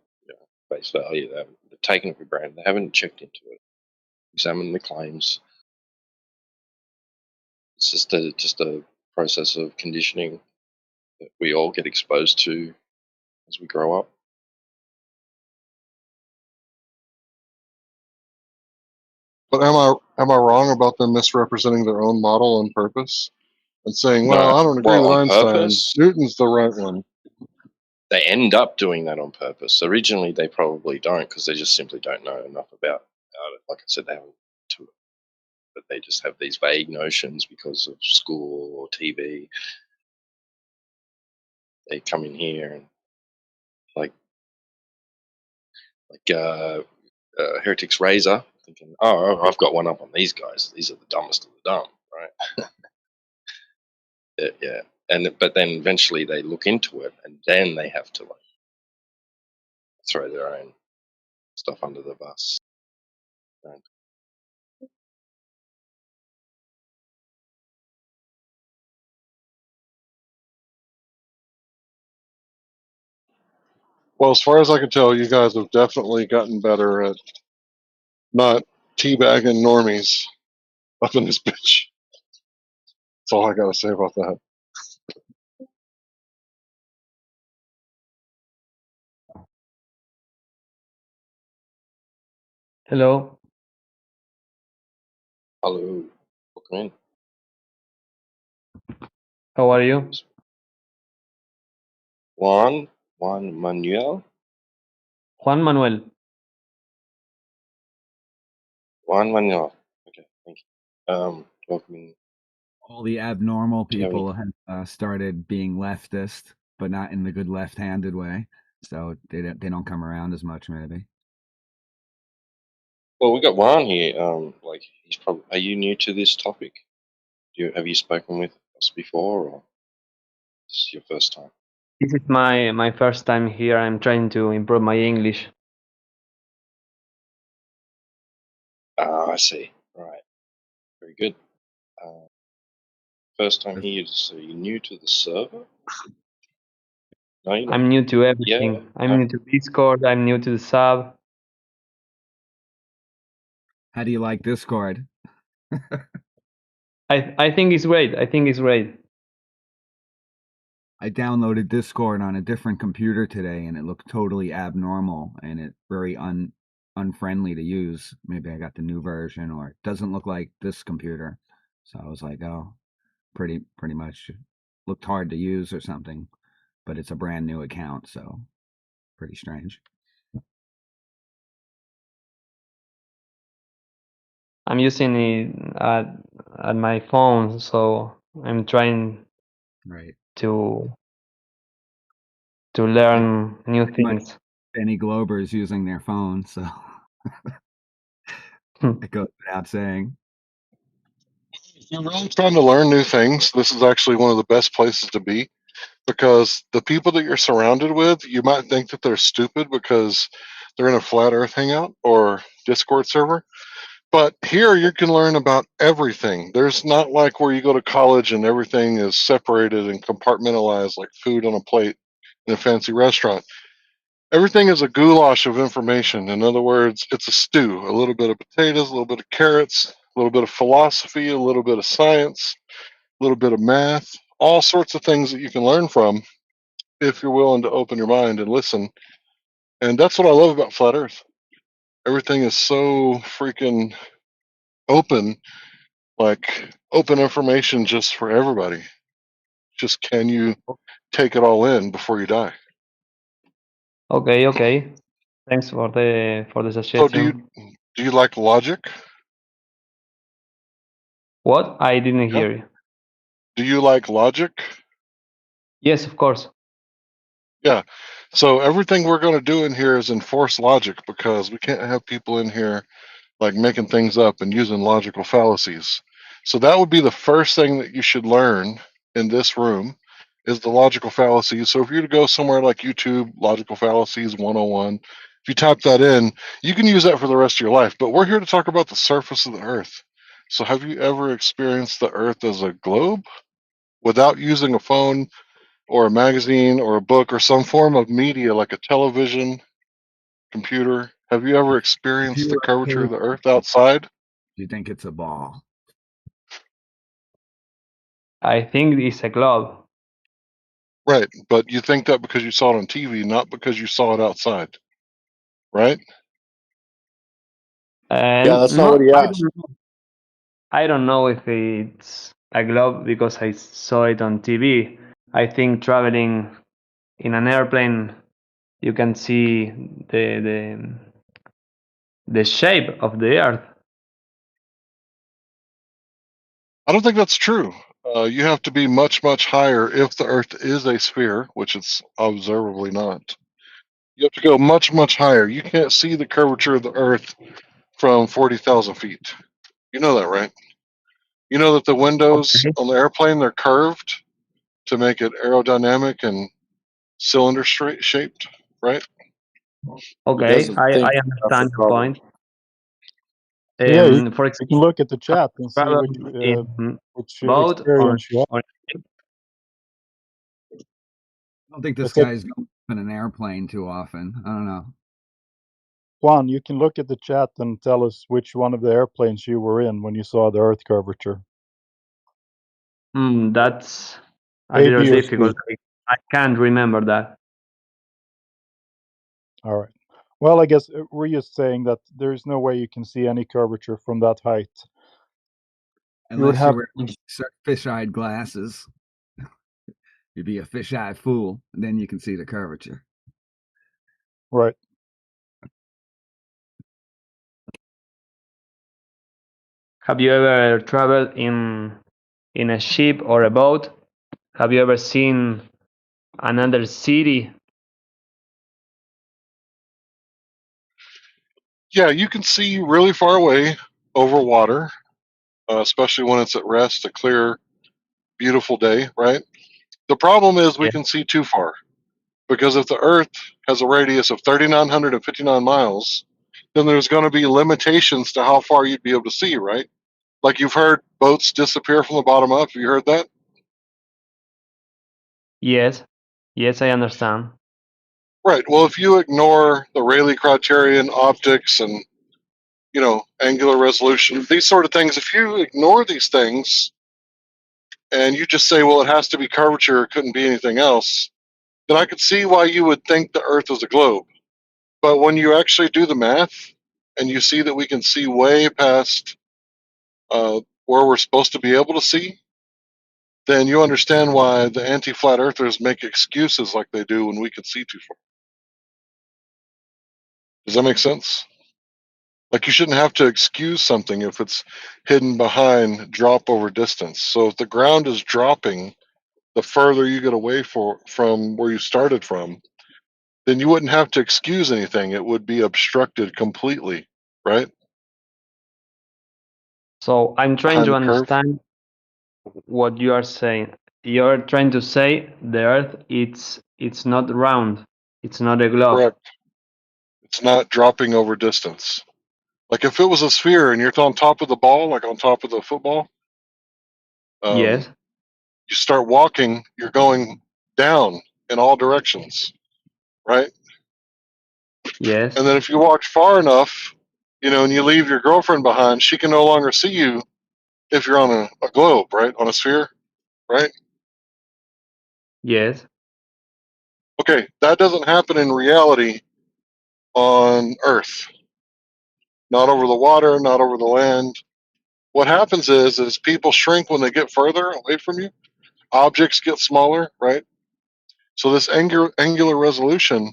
face value. They've taken it for granted. They haven't checked into it, examined the claims. It's just a process of conditioning that we all get exposed to as we grow up. But am I wrong about them misrepresenting their own model on purpose and saying, "Well, No, I don't agree well, with on Einstein. purpose, Newton's the right one." they end up doing that on purpose. Originally, they probably don't because they just simply don't know enough about it. Like I said, they haven't to it, but they just have these vague notions because of school or TV. They come in here and like Heretics Razor, thinking, "Oh, I've got one up on these guys. These are the dumbest of the dumb, right?" Yeah, but then eventually they look into it, and then they have to like throw their own stuff under the bus. Right? Well, as far as I can tell, you guys have definitely gotten better at not teabagging normies up in this bitch. That's all I gotta say about that. Hello. Hello, welcome in. How are you? Juan Manuel. Juan Manuel. Juan Manuel. Okay, thank you. Welcome in. All the abnormal Do you have any? people have started being leftist, but not in the good left-handed way. So they don't come around as much, maybe. Well, we got Juan here. Like he's probably. Are you new to this topic? Have you spoken with us before, or this is your first time? This is my first time here. I'm trying to improve my English. Ah, I see. Right. Very good. First time here, so you're new to the server? No, you're not. I'm new to Yeah. everything. I'm new to Discord. I'm new to the sub. How do you like Discord? I think it's great. I think it's great. I downloaded Discord on a different computer today, and it looked totally abnormal and it very unfriendly to use. Maybe I got the new version, or it doesn't look like this computer. So I was like, oh, pretty much looked hard to use or something. But it's a brand new account, so pretty strange. I'm using it at my phone, so I'm trying Right. to learn new things. Any Globers using their phone, so it goes without saying. If you're really trying to learn new things, this is actually one of the best places to be, because the people that you're surrounded with, you might think that they're stupid because they're in a flat earth hangout or Discord server. But here you can learn about everything. There's not like where you go to college and everything is separated and compartmentalized like food on a plate in a fancy restaurant. Everything is a goulash of information. In other words, it's a stew, a little bit of potatoes, a little bit of carrots, a little bit of philosophy, a little bit of science, a little bit of math, all sorts of things that you can learn from if you're willing to open your mind and listen. And that's what I love about Flat Earth. Everything is so freaking open, like open information just for everybody. Just can you take it all in before you die? Okay. Thanks for the So suggestion. do you like logic? What? I didn't hear you. Do you like logic? Yes, of course. Yeah. So everything we're going to do in here is enforce logic, because we can't have people in here like making things up and using logical fallacies. So that would be the first thing that you should learn in this room is the logical fallacies. So if you're to go somewhere like YouTube, logical fallacies 101, if you type that in, you can use that for the rest of your life. But we're here to talk about the surface of the earth. So have you ever experienced the earth as a globe without using a phone or a magazine or a book or some form of media like a television, computer? Have you ever If experienced you the were a curvature of cave, the earth outside? you think it's a ball. I think it's a globe. Right, but you think that because you saw it on TV, not because you saw it outside, right? Yeah, that's not what No, he I asked. don't know. I don't know if it's a globe because I saw it on TV. I think traveling in an airplane, you can see the shape of the earth. I don't think that's true. You have to be much, much higher if the earth is a sphere, which it's observably not. You have to go much, much higher. You can't see the curvature of the earth from 40,000 feet. You know that, right? You know that the windows Okay. on the airplane, they're curved to make it aerodynamic and cylinder straight shaped, right? He Okay, doesn't I think that's a understand your problem. point. Yeah, For you can example, look at the have chat you and see traveled in which boat or experience you have. ship? I don't think this I said, guy's going in an airplane too often. I don't know. Juan, you can look at the chat and tell us which one of the airplanes you were in when you saw the Earth curvature. That's a A, little B, or C. difficult. I can't remember that. All right. Well, I guess we're just saying that there's no way you can see any curvature from that height. You would Unless have, you're wearing fish-eyed glasses. You'd be a fish-eyed fool, and then you can see the curvature. right. Have you ever traveled in a ship or a boat? Have you ever seen another city? Yeah, you can see really far away over water, especially when it's at rest, a clear, beautiful day, right? The problem is we Yeah. can see too far, because if the Earth has a radius of 3,959 miles, then there's going to be limitations to how far you'd be able to see, right? Like you've heard boats disappear from the bottom up. Have you heard that? Yes. Yes, I understand. Right. Well, if you ignore the Rayleigh criterion, optics, and angular resolution, these sort of things. If you ignore these things and you just say, well, it has to be curvature, it couldn't be anything else, then I could see why you would think the Earth is a globe. But when you actually do the math and you see that we can see way past where we're supposed to be able to see, then you understand why the anti-flat earthers make excuses like they do when we can see too far. Does that make sense? Like, you shouldn't have to excuse something if it's hidden behind drop over distance. So if the ground is dropping, the further you get away from where you started from, then you wouldn't have to excuse anything. It would be obstructed completely, right? So I'm trying Behind to the curve. understand what you are saying. You're trying to say the Earth it's not round. It's not a globe. Correct. It's not dropping over distance. Like if it was a sphere and you're on top of the ball, like on top of the football, Yes. you start walking, you're going down in all directions, right? Yes. And then if you walk far enough, and you leave your girlfriend behind, she can no longer see you if you're on a globe, right? On a sphere, right? Yes. Okay, that doesn't happen in reality on Earth. Not over the water, not over the land. What happens is people shrink when they get further away from you. Objects get smaller, right? So this angular resolution,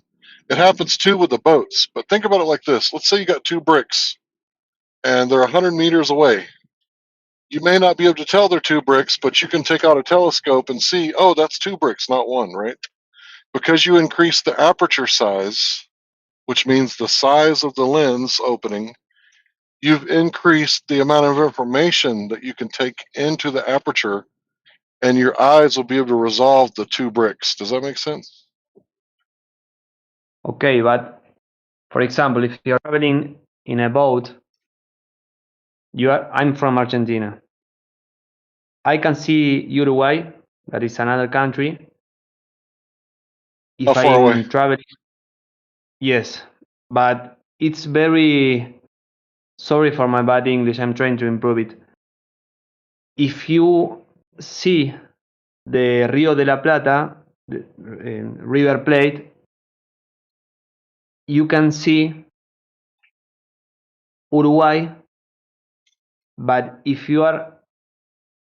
it happens too with the boats. But think about it like this. Let's say you got two bricks and they're 100 meters away. You may not be able to tell they're two bricks, but you can take out a telescope and see, oh, that's two bricks, not one, right? Because you increase the aperture size, which means the size of the lens opening, you've increased the amount of information that you can take into the aperture, and your eyes will be able to resolve the two bricks. Does that make sense? Okay, but for example, if you're traveling in a boat, I'm from Argentina. I can see Uruguay, that is another country. How If far away? I'm traveling, yes, but it's very sorry for my bad English. I'm trying to improve it. If you see the Rio de la Plata, the River Plate, you can see Uruguay, but if you are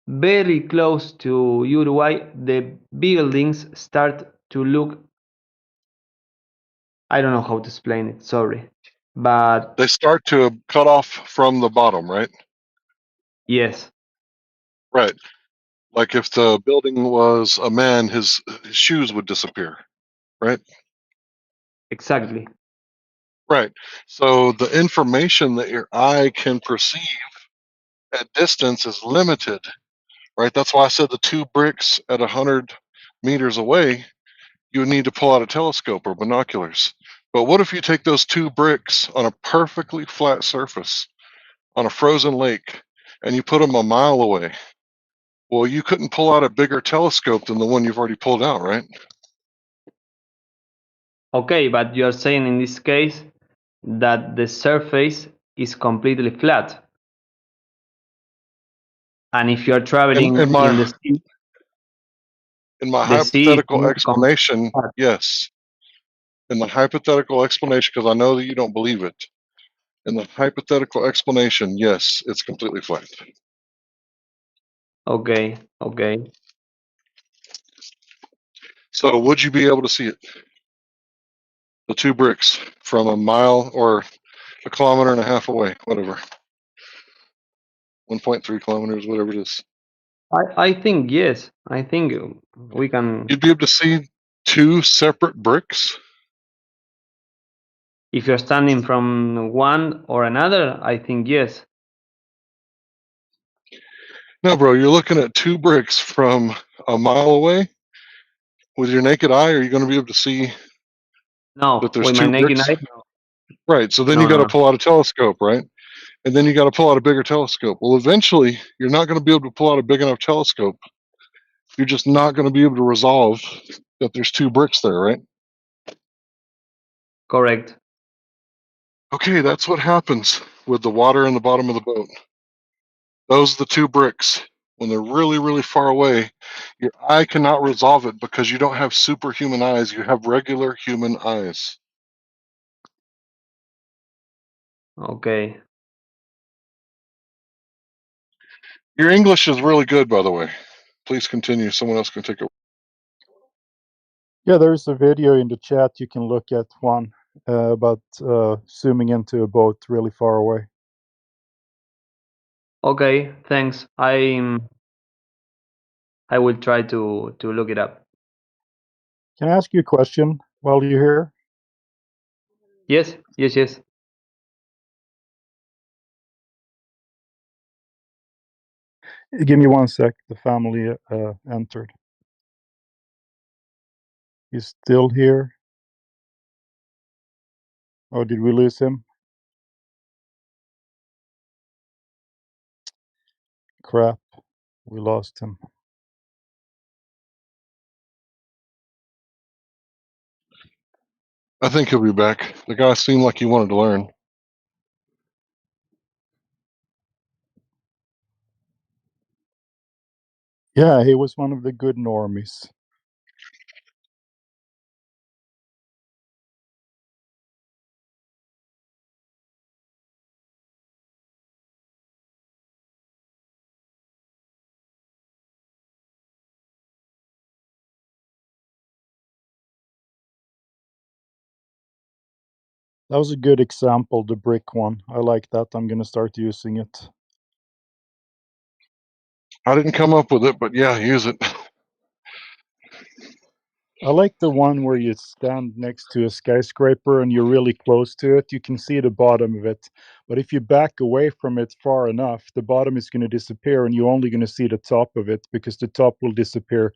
very close to Uruguay, the buildings start to look, I don't know how to explain it, sorry. But They start to cut off from the bottom, right? yes. Right. Like if the building was a man, his shoes would disappear, right? Exactly. Right. So the information that your eye can perceive at distance is limited, right? That's why I said the two bricks at 100 meters away, you would need to pull out a telescope or binoculars. But what if you take those two bricks on a perfectly flat surface on a frozen lake and you put them a mile away? Well, you couldn't pull out a bigger telescope than the one you've already pulled out, right? Okay, but you're saying in this case that the surface is completely flat. And if you're In traveling in the sea, the sea is hypothetical not explanation, flat. yes. In the hypothetical explanation, because I know that you don't believe it. In the hypothetical explanation, yes, it's completely flat. Okay, okay. So would you be able to see it? The two bricks from a mile or a kilometer and a half away, whatever. 1.3 kilometers, whatever it is. I think yes. I think we can. You'd be able to see two separate bricks? If you're standing from one or another, I think yes. No, bro, you're looking at two bricks from a mile away. With your naked eye, are you going to be able to see No, that there's with my two naked bricks? eye, Right, so then no, you got no, to no. pull out a telescope, right? And then you got to pull out a bigger telescope. Well, eventually, you're not going to be able to pull out a big enough telescope. You're just not going to be able to resolve that there's two bricks there, right? Correct. Okay, that's what happens with the water in the bottom of the boat. Those are the two bricks. When they're really, really far away, your eye cannot resolve it because you don't have superhuman eyes. You have regular human eyes. Okay. Your English is really good, by the way. Please continue. Someone else can take it. Yeah, there's a video in the chat. You can look at one about zooming into a boat really far away. Okay, thanks. I will try to look it up. Can I ask you a question while you're here? Yes, yes, yes. Give me 1 sec. The family entered. He's still here. Oh, did we lose him? Crap. We lost him. I think he'll be back. The guy seemed like he wanted to learn. Yeah, he was one of the good normies. That was a good example, the brick one. I like that. I'm going to start using it. I didn't come up with it, but yeah, use it. I like the one where you stand next to a skyscraper and you're really close to it. You can see the bottom of it. But if you back away from it far enough, the bottom is going to disappear and you're only going to see the top of it because the top will disappear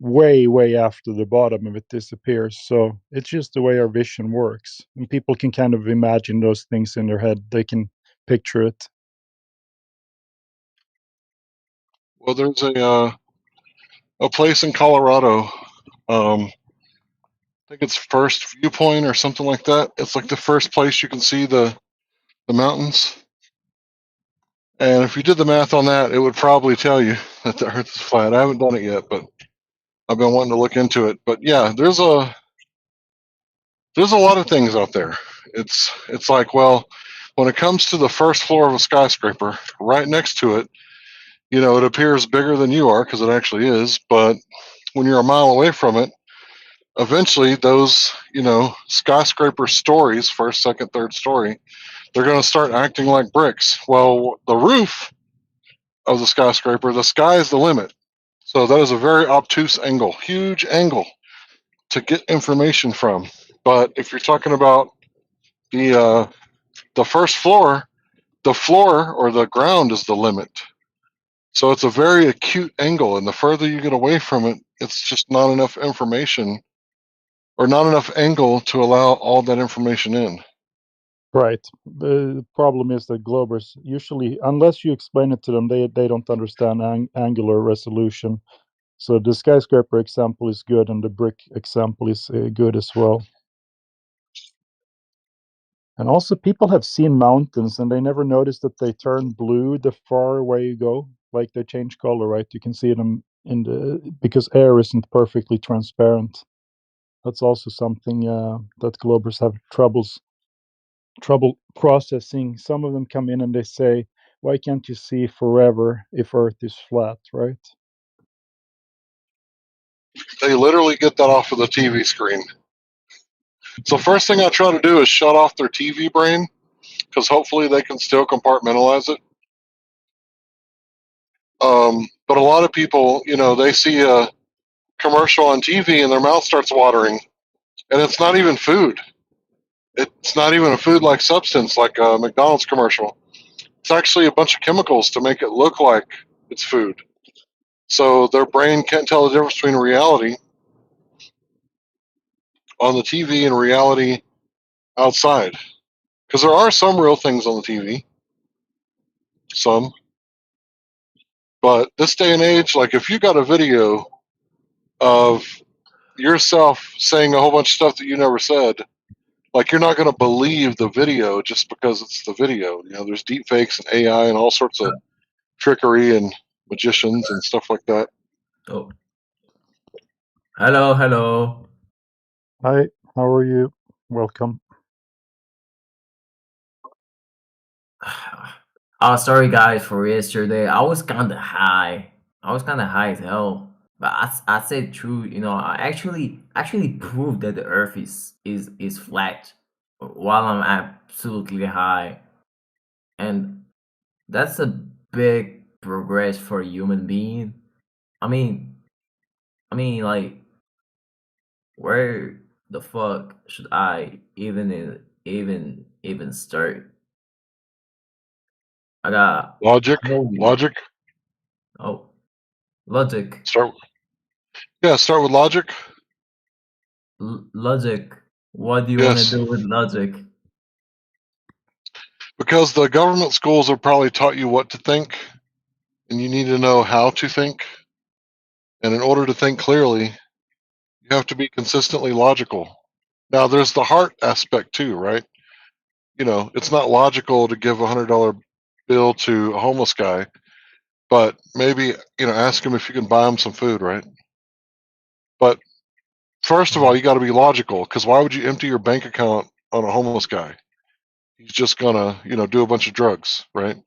way, way after the bottom of it disappears. So it's just the way our vision works. And people can kind of imagine those things in their head. They can picture it. Well, there's a place in Colorado. I think it's First Viewpoint or something like that. It's like the first place you can see the mountains. And if you did the math on that, it would probably tell you that the Earth is flat. I haven't done it yet, but I've been wanting to look into it. But yeah, there's a lot of things out there. It's like, well, when it comes to the first floor of a skyscraper, right next to it, you know, it appears bigger than you are because it actually is. But when you're a mile away from it, eventually those, you know, skyscraper stories, first, second, third story, they're going to start acting like bricks. Well, the roof of the skyscraper, the sky is the limit. So that is a very obtuse angle, huge angle to get information from. But if you're talking about the first floor, the floor or the ground is the limit. So it's a very acute angle, and the further you get away from it, it's just not enough information or not enough angle to allow all that information in. Right. The problem is that Globers usually, unless you explain it to them, they don't understand angular resolution. So the skyscraper example is good, and the brick example is good as well. And also, people have seen mountains, and they never notice that they turn blue the far away you go. Like they change color, right? You can see them because air isn't perfectly transparent. That's also something that Globers have trouble processing. Some of them come in and they say, why can't you see forever if Earth is flat, right? They literally get that off of the TV screen. So first thing I try to do is shut off their TV brain, because hopefully they can still compartmentalize it. But a lot of people, you know, they see a commercial on TV and their mouth starts watering, and it's not even food. It's not even a food-like substance like a McDonald's commercial. It's actually a bunch of chemicals to make it look like it's food. So their brain can't tell the difference between reality on the TV and reality outside. Because there are some real things on the TV, some. But this day and age, like if you got a video of yourself saying a whole bunch of stuff that you never said, Like you're not going to believe the video just because it's the video. You know, there's deep fakes and AI and all sorts of trickery and magicians and stuff like that. Oh, hello, hello. Hi, how are you? Welcome. Oh, sorry guys for yesterday. I was kind of high. I was kind of high as hell. But I said true. You know, I actually proved that the Earth is flat while I'm absolutely high, and that's a big progress for a human being. I mean, like, where the fuck should I even start? I got Logic, logic. oh, logic. Start with logic. Logic. What do you want to Yes, do with logic? because the government schools have probably taught you what to think, and you need to know how to think. And in order to think clearly, you have to be consistently logical. Now, there's the heart aspect too, right? You know, it's not logical to give $100 bill to a homeless guy, but maybe, you know, ask him if you can buy him some food, right? But first of all, you got to be logical, because why would you empty your bank account on a homeless guy? He's just gonna, you know, do a bunch of drugs, right?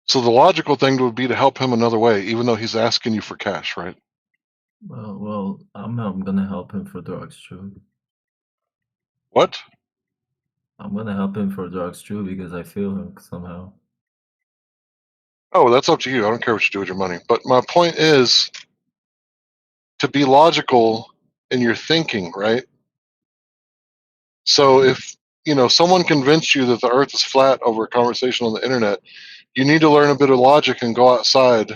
So the logical thing would be to help him another way, even though he's asking you for cash, right? Well, I'm gonna help him for drugs too. What? I'm gonna help him for drugs too because I feel him somehow. Oh, that's up to you. I don't care what you do with your money. But my point is to be logical in your thinking, right? So if, you know, someone convinced you that the earth is flat over a conversation on the internet, you need to learn a bit of logic and go outside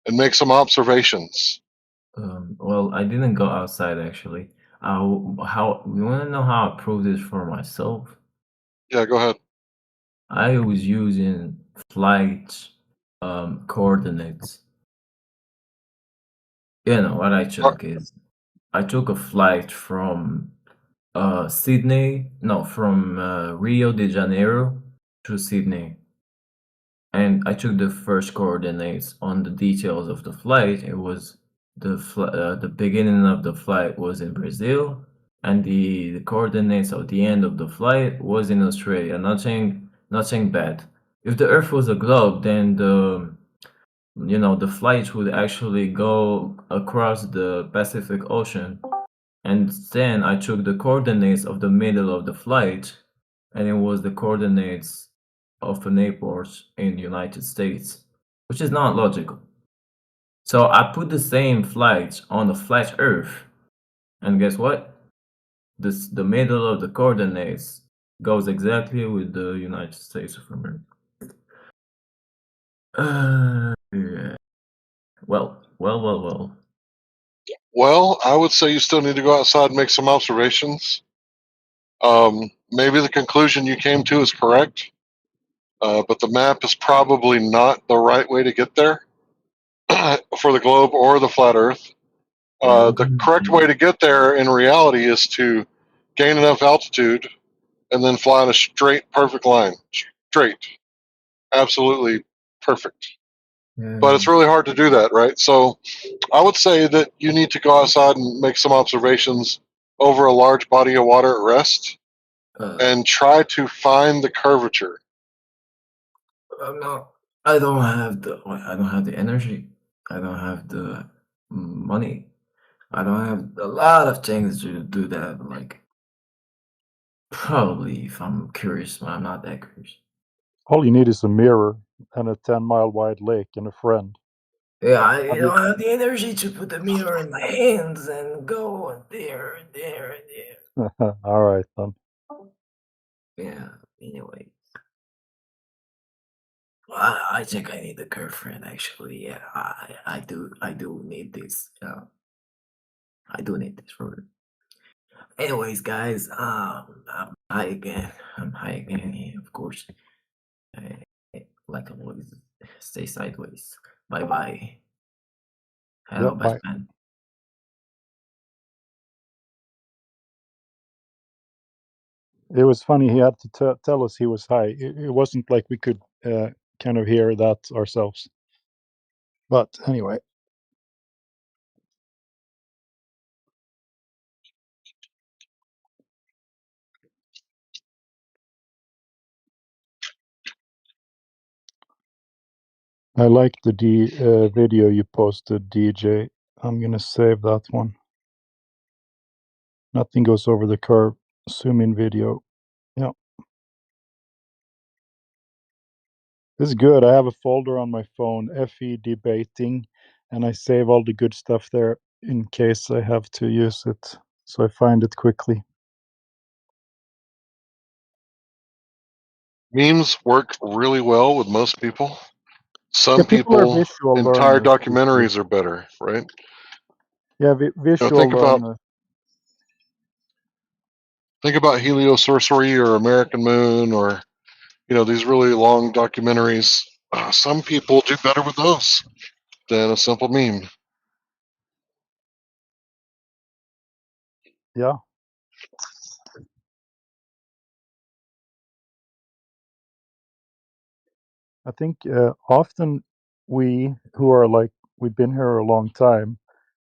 and make some observations. Well, I didn't go outside actually. How you want to know how I proved this for myself? Yeah, go ahead. I was using flight coordinates. You know what I took is I took a flight from Sydney, no, from Rio de Janeiro to Sydney, and I took the first coordinates on the details of the flight. It was the beginning of the flight was in Brazil, and the coordinates of the end of the flight was in Australia. Nothing bad. If the Earth was a globe, then the flight would actually go across the Pacific Ocean. And then I took the coordinates of the middle of the flight, and it was the coordinates of an airport in the United States, which is not logical. So I put the same flight on a flat Earth, and guess what? The middle of the coordinates goes exactly with the United States of America. Yeah. Well. Well, I would say you still need to go outside and make some observations. Maybe the conclusion you came to is correct, but the map is probably not the right way to get there for the globe or the flat Earth. The correct way to get there in reality is to gain enough altitude and then fly in a straight, perfect line. Straight. Absolutely perfect. But it's really hard to do that, right? So I would say that you need to go outside and make some observations over a large body of water at rest and try to find the curvature. No, I don't have the energy. I don't have the money. I don't have a lot of things to do that. Like, probably if I'm curious, but I'm not that curious. All you need is a mirror and a 10-mile wide lake and a friend. Yeah, I don't have the energy to put the mirror in my hands and go there and there and there. All right, then. Yeah. Anyway, I think I need a girlfriend. Actually, yeah, I do need this. Yeah, I do need this for. Anyways, guys, I'm high again. I'm high again. Yeah, of course. I, like always, stay sideways. Bye bye. Hello, Yep, best bye. man. It was funny. He had to tell us he was high. It wasn't like we could kind of hear that ourselves. But anyway. I like the video you posted, DJ. I'm gonna save that one. Nothing goes over the curve. Zoom in video. Yeah. This is good. I have a folder on my phone, FE debating, and I save all the good stuff there in case I have to use it. So I find it quickly. Memes work really well with most people. Some Yeah, people are people, visual entire learners usually. documentaries are better, right? Yeah, You know, visual learners. think about heliosorcery or American Moon or these really long documentaries. Some people do better with those than a simple meme. Yeah. I think often we who are like, we've been here a long time,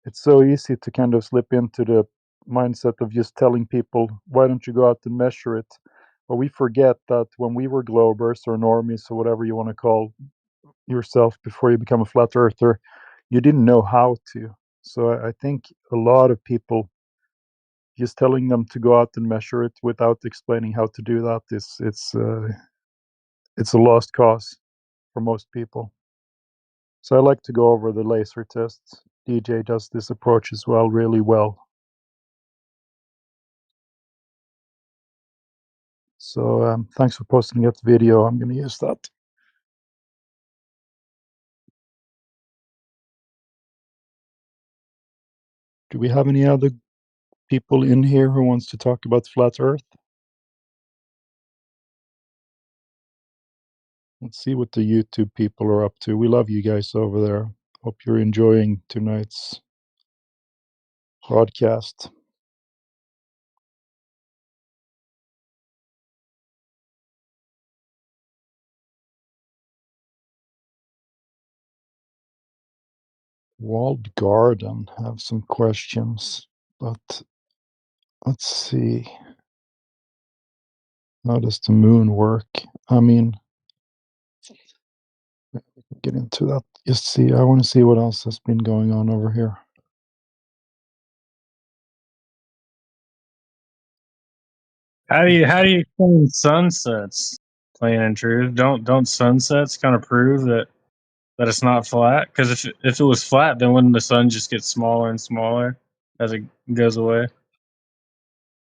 it's so easy to kind of slip into the mindset of just telling people, why don't you go out and measure it? But we forget that when we were globers or normies or whatever you want to call yourself before you become a flat earther, you didn't know how to. So I think a lot of people, just telling them to go out and measure it without explaining how to do that it's a lost cause for most people. So I like to go over the laser tests. DJ does this approach as well, really well. So thanks for posting that video. I'm going to use that. Do we have any other people in here who wants to talk about flat Earth? Let's see what the YouTube people are up to. We love you guys over there. Hope you're enjoying tonight's broadcast. Walled Garden have some questions, but let's see. How does the moon work? I mean, get into that. Just see. I want to see what else has been going on over here. How do you explain sunsets? Plain and true. Don't sunsets kind of prove that it's not flat? Because if it was flat, then wouldn't the sun just get smaller and smaller as it goes away?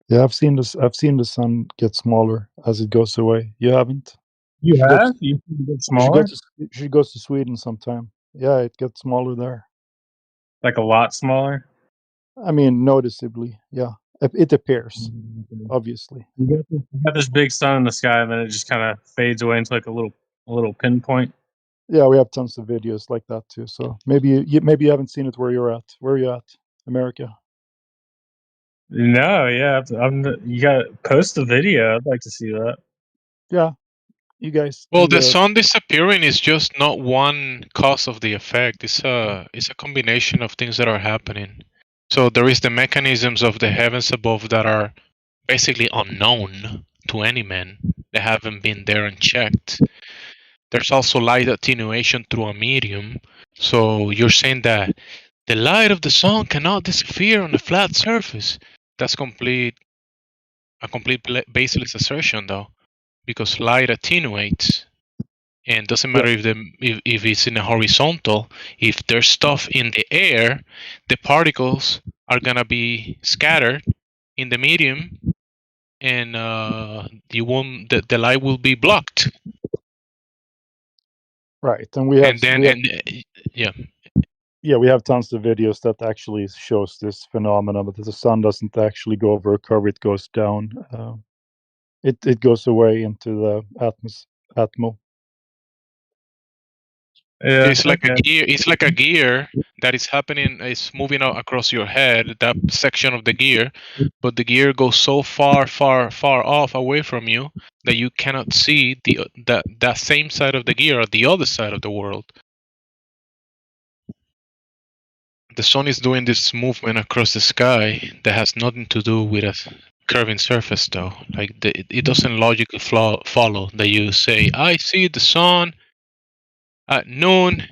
Yeah, I've seen this. I've seen the sun get smaller as it goes away. You haven't? You should go to, have? You think it gets you should go smaller? to you should go to Sweden sometime. Yeah, it gets smaller there. Like a lot smaller? I mean, noticeably. Yeah, it appears. Obviously. You got this big sun in the sky, and then it just kind of fades away into like a little pinpoint. Yeah, we have tons of videos like that too. So maybe you haven't seen it where you're at. Where are you at? America. No, yeah, you got to post the video. I'd like to see that. Yeah, you guys. Well, the sun disappearing is just not one cause of the effect. It's a combination of things that are happening. So there is the mechanisms of the heavens above that are basically unknown to any man. They haven't been there and checked. There's also light attenuation through a medium. So you're saying that the light of the sun cannot disappear on a flat surface. That's a complete baseless assertion, though, because light attenuates, and doesn't matter if it's in a horizontal. If there's stuff in the air, the particles are gonna be scattered in the medium, and the light will be blocked. Right, and we have yeah. Yeah, we have tons of videos that actually shows this phenomenon, but the sun doesn't actually go over a curve; it goes down. It goes away into the atmo. Yeah. It's like a Okay. gear. It's like a gear that is happening. It's moving out across your head. That section of the gear, but the gear goes so far, far, far off away from you that you cannot see that same side of the gear or the other side of the world. The sun is doing this movement across the sky that has nothing to do with a curving surface, though. Like it doesn't logically follow that you say, "I see the sun at noon,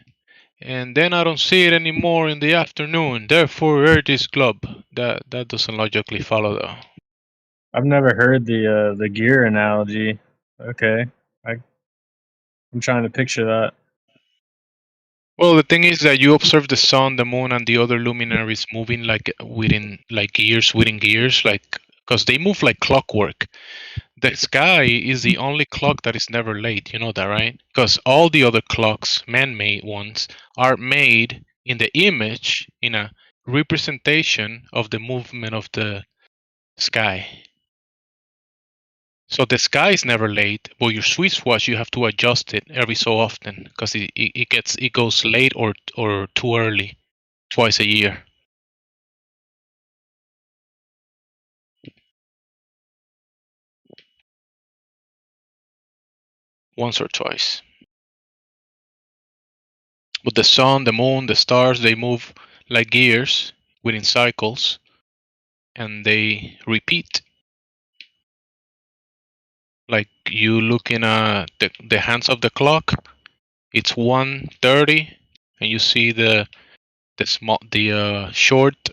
and then I don't see it anymore in the afternoon. Therefore, Earth is globe." That doesn't logically follow, though. I've never heard the gear analogy. Okay. I'm trying to picture that. Well, the thing is that you observe the sun, the moon, and the other luminaries moving like gears within gears, like because they move like clockwork. The sky is the only clock that is never late. You know that, right? Because all the other clocks, man-made ones, are made in the image, in a representation of the movement of the sky. So the sky is never late, but your Swiss watch you have to adjust it every so often because it goes late or too early, twice a year. Once or twice. But the sun, the moon, the stars, they move like gears within cycles, and they repeat. Like you looking at the hands of the clock, it's 1:30, and you see the short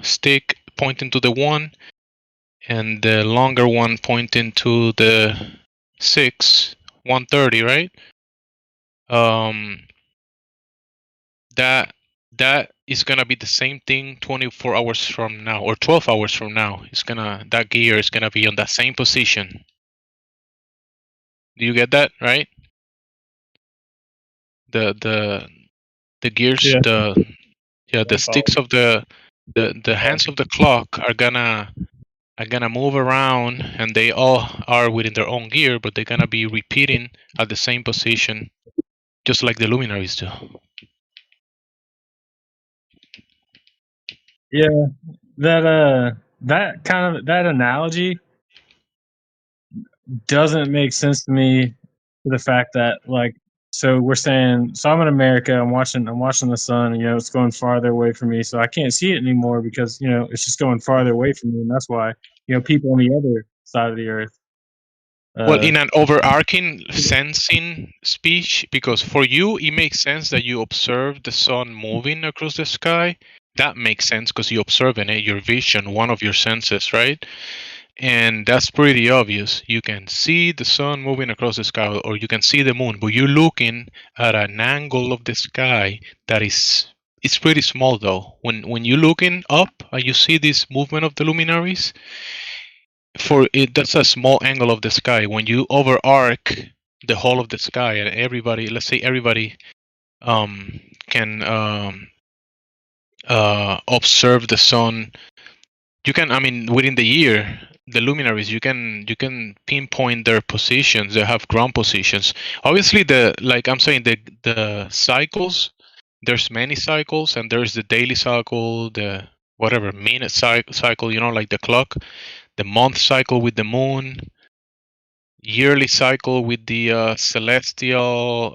stick pointing to the 1, and the longer one pointing to the 6, 1:30, right? That is gonna be the same thing 24 hours from now or 12 hours from now. That gear is gonna be on that same position. Do you get that, right? The gears, Yeah. the sticks of the hands of the clock are gonna move around, and they all are within their own gear, but they're gonna be repeating at the same position, just like the luminaries do. Yeah. That kind of that analogy doesn't make sense to me for the fact that so we're saying so I'm in America, I'm watching the sun, and it's going farther away from me, so I can't see it anymore because it's just going farther away from me, and that's why people on the other side of the earth Well, in an overarching sensing speech, because for you it makes sense that you observe the sun moving across the sky. That makes sense because you observing it, your vision, one of your senses, right? And that's pretty obvious. You can see the sun moving across the sky, or you can see the moon, but you're looking at an angle of the sky that it's pretty small, though. When you're looking up and you see this movement of the luminaries, that's a small angle of the sky. When you overarch the whole of the sky, and let's say everybody can observe the sun. You can, within the year, the luminaries, you can pinpoint their positions. They have ground positions. Obviously, like I'm saying, the cycles. There's many cycles, and there's the daily cycle, the whatever minute cycle. Like the clock, the month cycle with the moon, yearly cycle with the celestial,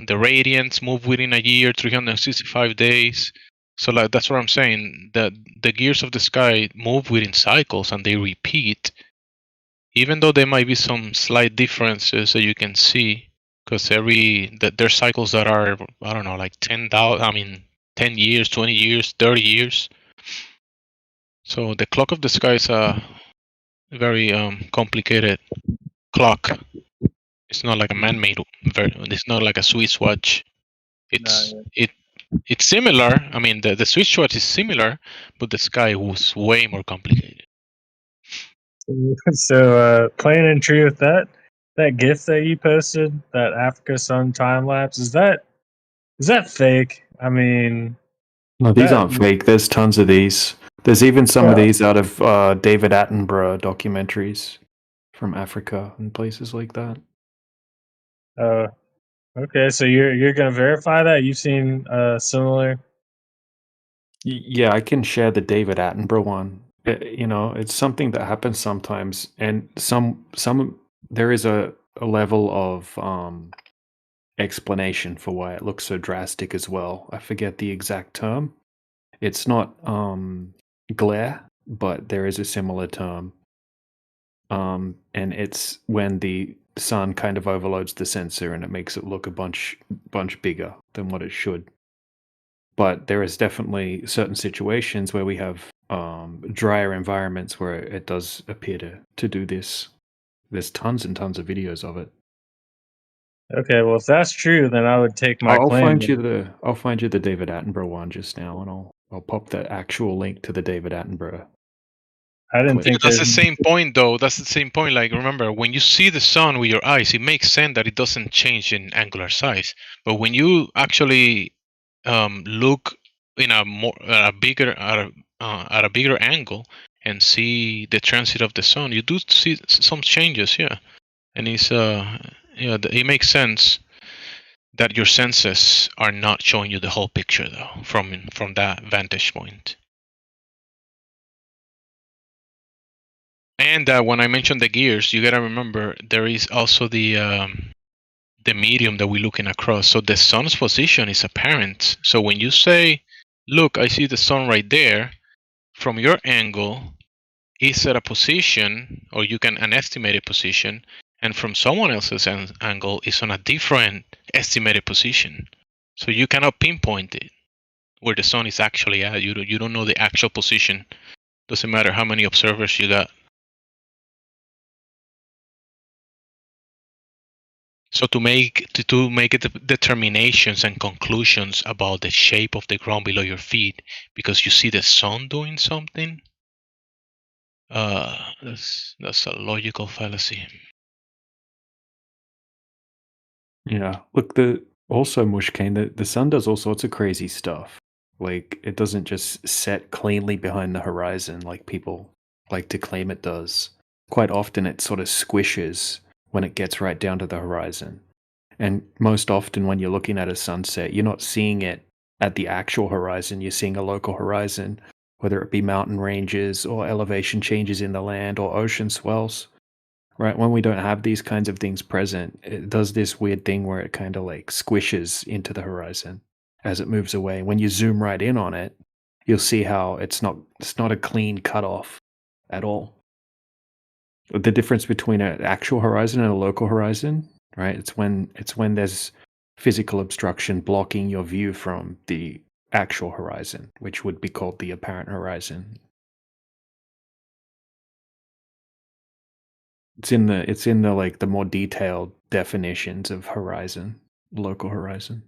the radiants move within a year, 365 days. So that's what I'm saying. The gears of the sky move within cycles and they repeat, even though there might be some slight differences that you can see, because there's cycles that are, I don't know, like 10 years, 20 years, 30 years. So the clock of the sky is a very complicated clock. It's not like a man-made. It's not like a Swiss watch. It's similar. The Swiss watch is similar, but the sky was way more complicated. So playing in true with that GIF that you posted, that Africa sun time lapse, is that fake? No, these aren't fake. There's tons of these. There's even some of these out of David Attenborough documentaries from Africa and places like that. Okay, so you're gonna verify that? You've seen similar? Yeah, I can share the David Attenborough one. It's something that happens sometimes, and some there is a level of explanation for why it looks so drastic as well. I forget the exact term. It's not glare, but there is a similar term. And it's when the sun kind of overloads the sensor and it makes it look a bunch bigger than what it should. But there is definitely certain situations where we have drier environments where it does appear to do this. There's tons and tons of videos of it. Okay, well if that's true, then I would take my I'll claim. find you the David Attenborough one just now, and I'll pop the actual link to the David Attenborough. I didn't clip. Yeah, that's the same point, though. That's the same point. Like, remember, when you see the sun with your eyes, it makes sense that it doesn't change in angular size. But when you actually look in a bigger at a bigger angle and see the transit of the sun, you do see some changes. Yeah, and it's it makes sense that your senses are not showing you the whole picture, though, from that vantage point. And when I mentioned the gears, you gotta remember there is also the medium that we're looking across. So the sun's position is apparent. So when you say, "Look, I see the sun right there," from your angle, it's at a position, or you can an estimated position, and from someone else's angle, it's on a different estimated position. So you cannot pinpoint it where the sun is actually at. You don't know the actual position. Doesn't matter how many observers you got. So to make determinations and conclusions about the shape of the ground below your feet, because you see the sun doing something, that's a logical fallacy. Yeah. Look, also Mushkane, the sun does all sorts of crazy stuff. Like, it doesn't just set cleanly behind the horizon like people like to claim it does. Quite often it sort of squishes when it gets right down to the horizon. And most often when you're looking at a sunset, you're not seeing it at the actual horizon, you're seeing a local horizon, whether it be mountain ranges or elevation changes in the land or ocean swells. Right, when we don't have these kinds of things present, it does this weird thing where it kind of like squishes into the horizon as it moves away. When you zoom right in on it, you'll see how it's not a clean cutoff at all. The difference between an actual horizon and a local horizon, right? It's when there's physical obstruction blocking your view from the actual horizon, which would be called the apparent horizon. It's in the like the more detailed definitions of horizon, local horizon.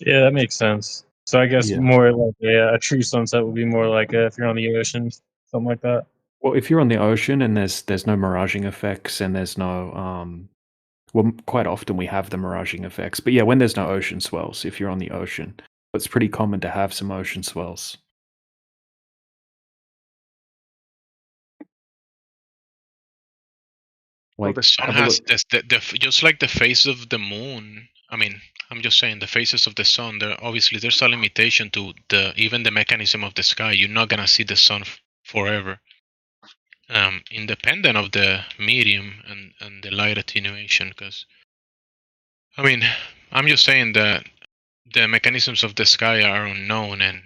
Yeah, that makes sense. So I guess Yeah. more like a true sunset would be more like if you're on the ocean, something like that. Well, if you're on the ocean and there's no miraging effects and there's no well, quite often we have the miraging effects, but yeah, when there's no ocean swells, if you're on the ocean, it's pretty common to have some ocean swells. Well, the sun has just like the face of the moon. I mean, I'm just saying the phases of the sun. There's a limitation to even the mechanism of the sky. You're not gonna see the sun forever, independent of the medium and the light attenuation. Because, I mean, I'm just saying that the mechanisms of the sky are unknown, and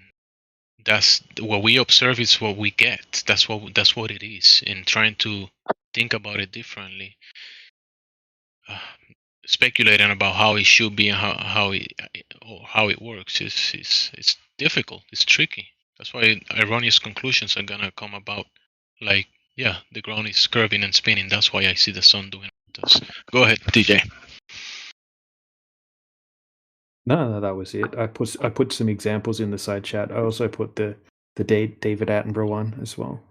that's what we observe is what we get. That's what it is. In trying to think about it differently. Speculating about how it should be and how it works is difficult. It's tricky. That's why erroneous conclusions are gonna come about. Like, yeah, the ground is curving and spinning. That's why I see the sun doing this. Go ahead, DJ. No, that was it. I put some examples in the side chat. I also put the David Attenborough one as well.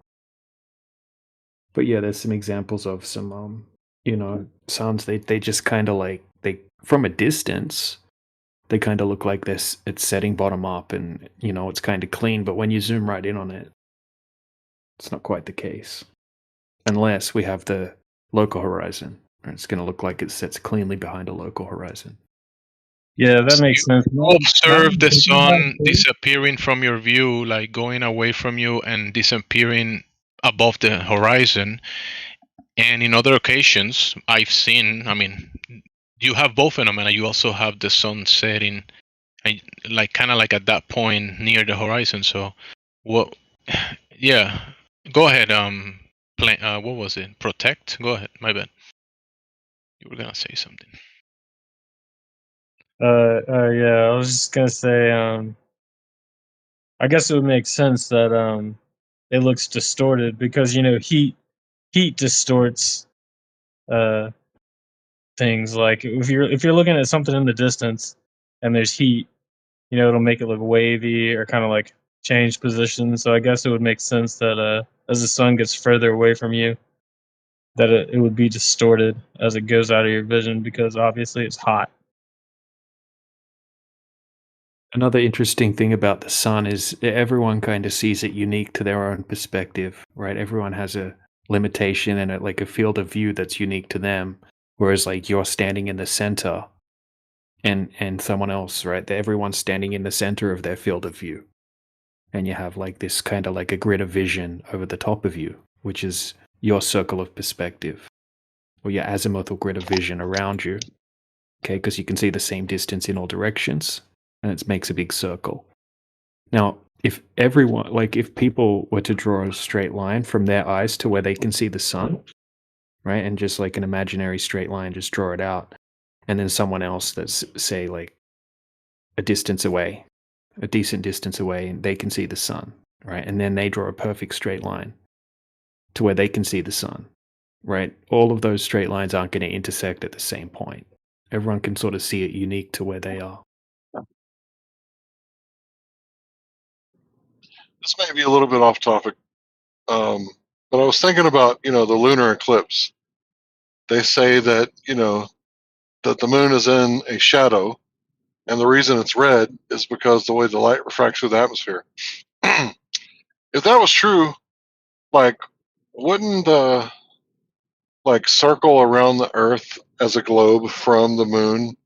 But yeah, there's some examples of some sounds they just kind of like they from a distance they kind of look like this. It's setting bottom up, and it's kind of clean. But when you zoom right in on it, it's not quite the case, unless we have the local horizon, It's going to look like it sets cleanly behind a local horizon. Yeah, that makes sense. Observe the sun disappearing from your view, like going away from you and disappearing above the horizon. And in other occasions, I've seen, I mean, you have both phenomena. You also have the sun setting, like kind of like at that point near the horizon. So, what? Yeah, go ahead. What was it? Protect. Go ahead. My bad. You were gonna say something. Yeah, I was just gonna say, I guess it would make sense that it looks distorted because heat distorts things. Like if you're looking at something in the distance and there's heat, it'll make it look wavy or kind of like change position. So I guess it would make sense that as the sun gets further away from you, that it would be distorted as it goes out of your vision because obviously it's hot. Another interesting thing about the sun is everyone kind of sees it unique to their own perspective, right? Everyone has a limitation and like a field of view that's unique to them. Whereas like you're standing in the center and someone else, right? Everyone's standing in the center of their field of view. And you have like this kind of like a grid of vision over the top of you, which is your circle of perspective or your azimuthal grid of vision around you. Okay, because you can see the same distance in all directions. And it makes a big circle. Now, if everyone, like if people were to draw a straight line from their eyes to where they can see the sun, right, and just like an imaginary straight line, just draw it out, and then someone else that's, say, like a distance away, a decent distance away, and they can see the sun, right, and then they draw a perfect straight line to where they can see the sun, right, all of those straight lines aren't going to intersect at the same point. Everyone can sort of see it unique to where they are. This may be a little bit off topic, but I was thinking about the lunar eclipse. They say that that the moon is in a shadow, and the reason it's red is because the way the light refracts through the atmosphere. If that was true, like, wouldn't the circle around the Earth as a globe from the moon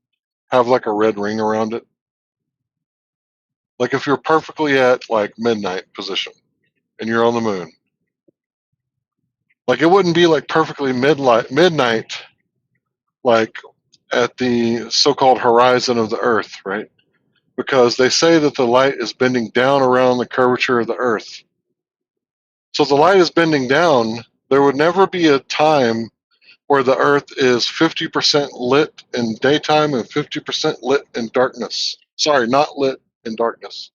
have like a red ring around it? Like if you're perfectly at like midnight position and you're on the moon, like it wouldn't be like perfectly midnight, like at the so-called horizon of the Earth, right? Because they say that the light is bending down around the curvature of the Earth. So if the light is bending down, there would never be a time where the Earth is 50% lit in daytime and 50% lit in darkness. Sorry, not lit in darkness.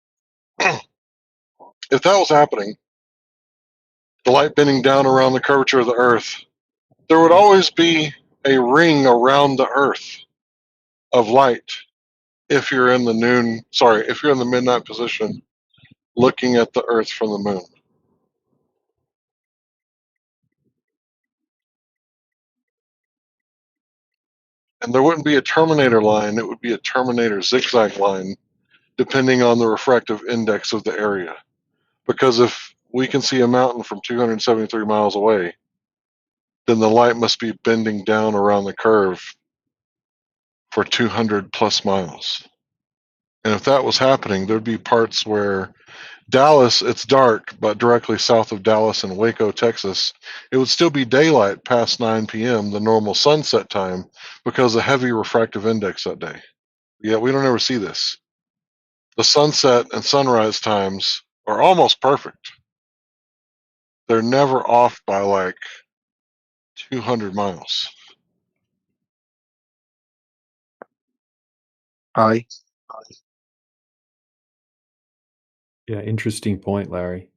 If that was happening, the light bending down around the curvature of the Earth, there would always be a ring around the Earth of light if you're in the midnight position looking at the Earth from the moon. And there wouldn't be a terminator line, it would be a terminator zigzag line, depending on the refractive index of the area. Because if we can see a mountain from 273 miles away, then the light must be bending down around the curve for 200 plus miles. And if that was happening, there'd be parts where Dallas, it's dark, but directly south of Dallas in Waco, Texas, it would still be daylight past 9 p.m., the normal sunset time, because of heavy refractive index that day. Yet we don't ever see this. The sunset and sunrise times are almost perfect. They're never off by like 200 miles. Hi. Yeah, interesting point, Larry.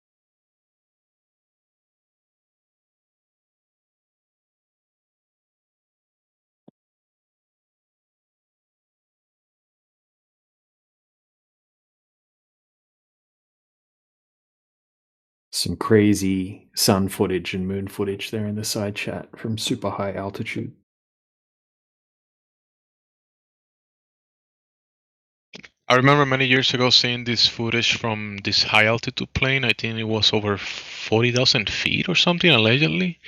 Some crazy sun footage and moon footage there in the side chat from super high altitude. I remember many years ago seeing this footage from this high altitude plane. I think it was over 40,000 feet or something, allegedly.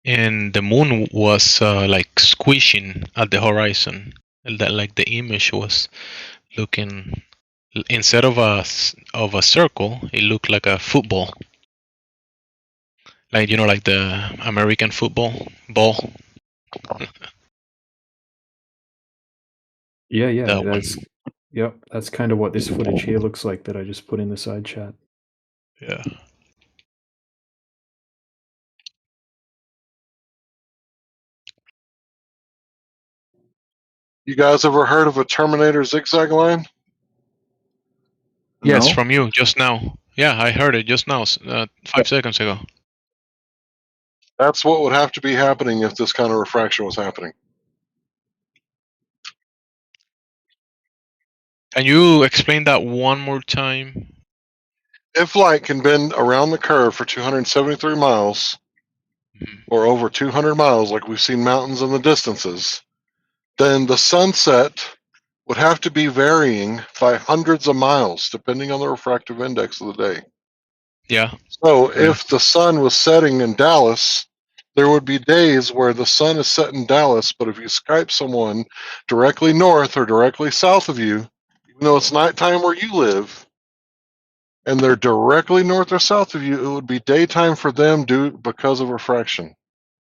and the moon was like squishing at the horizon. That like the image was looking, instead of a circle, it looked like a football, like like the American football ball. Yeah, That that's one. yep, that's kind of what this footage here looks like that I just put in the side chat. Yeah. You guys ever heard of a Terminator zigzag line? Yes, No. from you just now. Yeah, I heard it just now, 5 seconds ago. That's what would have to be happening if this kind of refraction was happening. Can you explain that one more time? If light can bend around the curve for 273 miles, or over 200 miles, like we've seen mountains in the distances, then the sunset would have to be varying by hundreds of miles, depending on the refractive index of the day. Yeah. So Yeah. if the sun was setting in Dallas, there would be days where the sun is set in Dallas, but if you Skype someone directly north or directly south of you, even though it's nighttime where you live, and they're directly north or south of you, it would be daytime for them due because of refraction.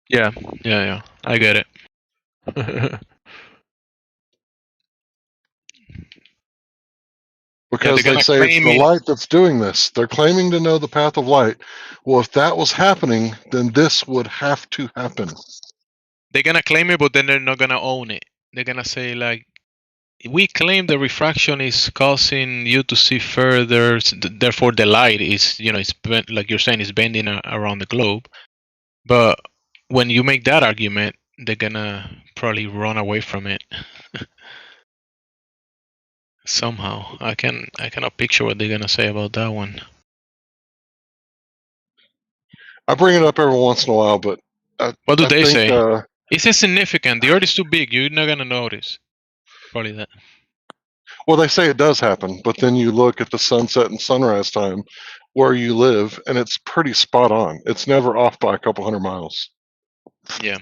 Yeah. I get it. Because they're they gonna say it's claim the it. light that's doing this. They're claiming to know the path of light. Well, if that was happening, then this would have to happen. They're gonna claim it, but then they're not gonna own it. They're gonna say like, we claim the refraction is causing you to see further, therefore the light is, it's like you're saying, is bending around the globe. But when you make that argument, they're gonna probably run away from it. Somehow, I cannot picture what they're gonna say about that one. I bring it up every once in a while, but What do I they think say? It's insignificant. The Earth is too big. You're not gonna notice. Probably that. well, they say it does happen, but then you look at the sunset and sunrise time where you live, and it's pretty spot on. It's never off by a couple hundred miles. Yeah.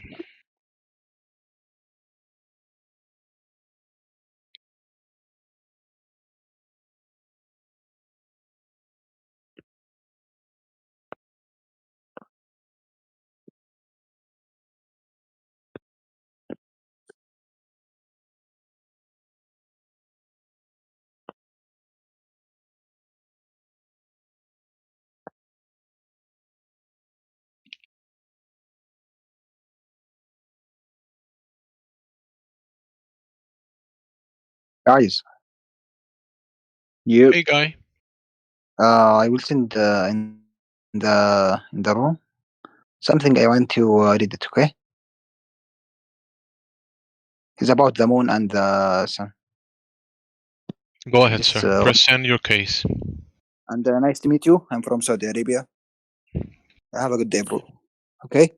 Guys, you. Hey, guy. I will send in the room something I want to read it. Okay, it's about the moon and the sun. Go ahead, Just sir. Present your case. and nice to meet you. I'm from Saudi Arabia. Have a good day, bro. Okay.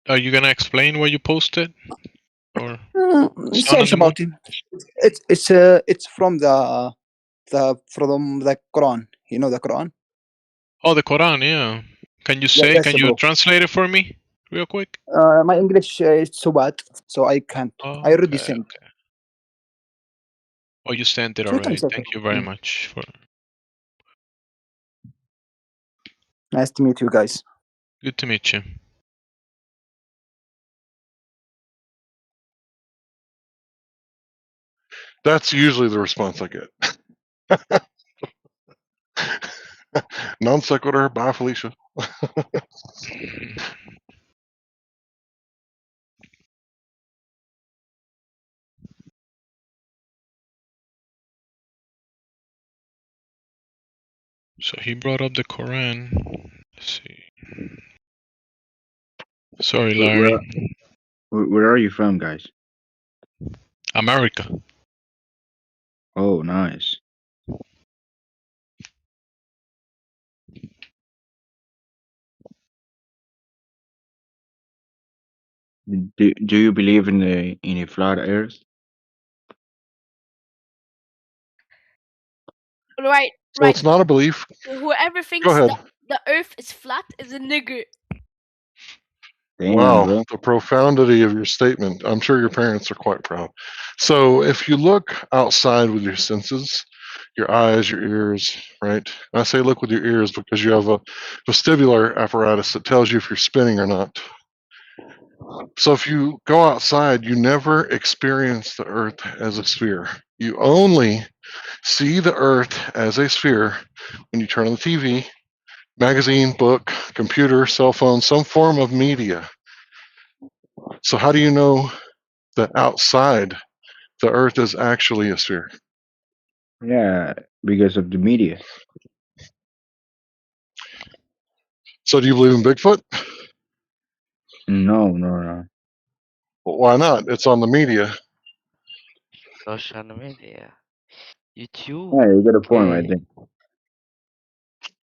Are you gonna explain what you posted, or sun and Search the moon? about him. It's from the Quran. You know the Quran. Oh, the Quran. Yeah. Can you Yeah, say? yes, Can you bro. translate it for me, real quick? My English is so bad, so I can't. I already Okay. sent. Oh, you sent it So you can already. check it. Thank you very much for. Nice to meet you guys. Good to meet you. That's usually the response I get. Non sequitur. Bye, Felicia. So he brought up the Quran. Let's see. Sorry, Larry. Where are you from, guys? America. Oh, nice. Do you believe in a flat Earth? Right, So it's not a belief. Whoever Go thinks ahead. that the Earth is flat is a nigger. Damn, Wow, bro. the profundity of your statement. I'm sure your parents are quite proud. So, if you look outside with your senses, your eyes, your ears, right? And I say look with your ears because you have a vestibular apparatus that tells you if you're spinning or not. So, if you go outside, you never experience the Earth as a sphere. You only see the Earth as a sphere when you turn on the TV, magazine, book, computer, cell phone, some form of media. So, how do you know that outside the Earth is actually a sphere? Yeah, because of the media. So, do you believe in Bigfoot? No, no, no. Well, why not? It's on the media. Social media. YouTube. Yeah, you got a point right Okay. there.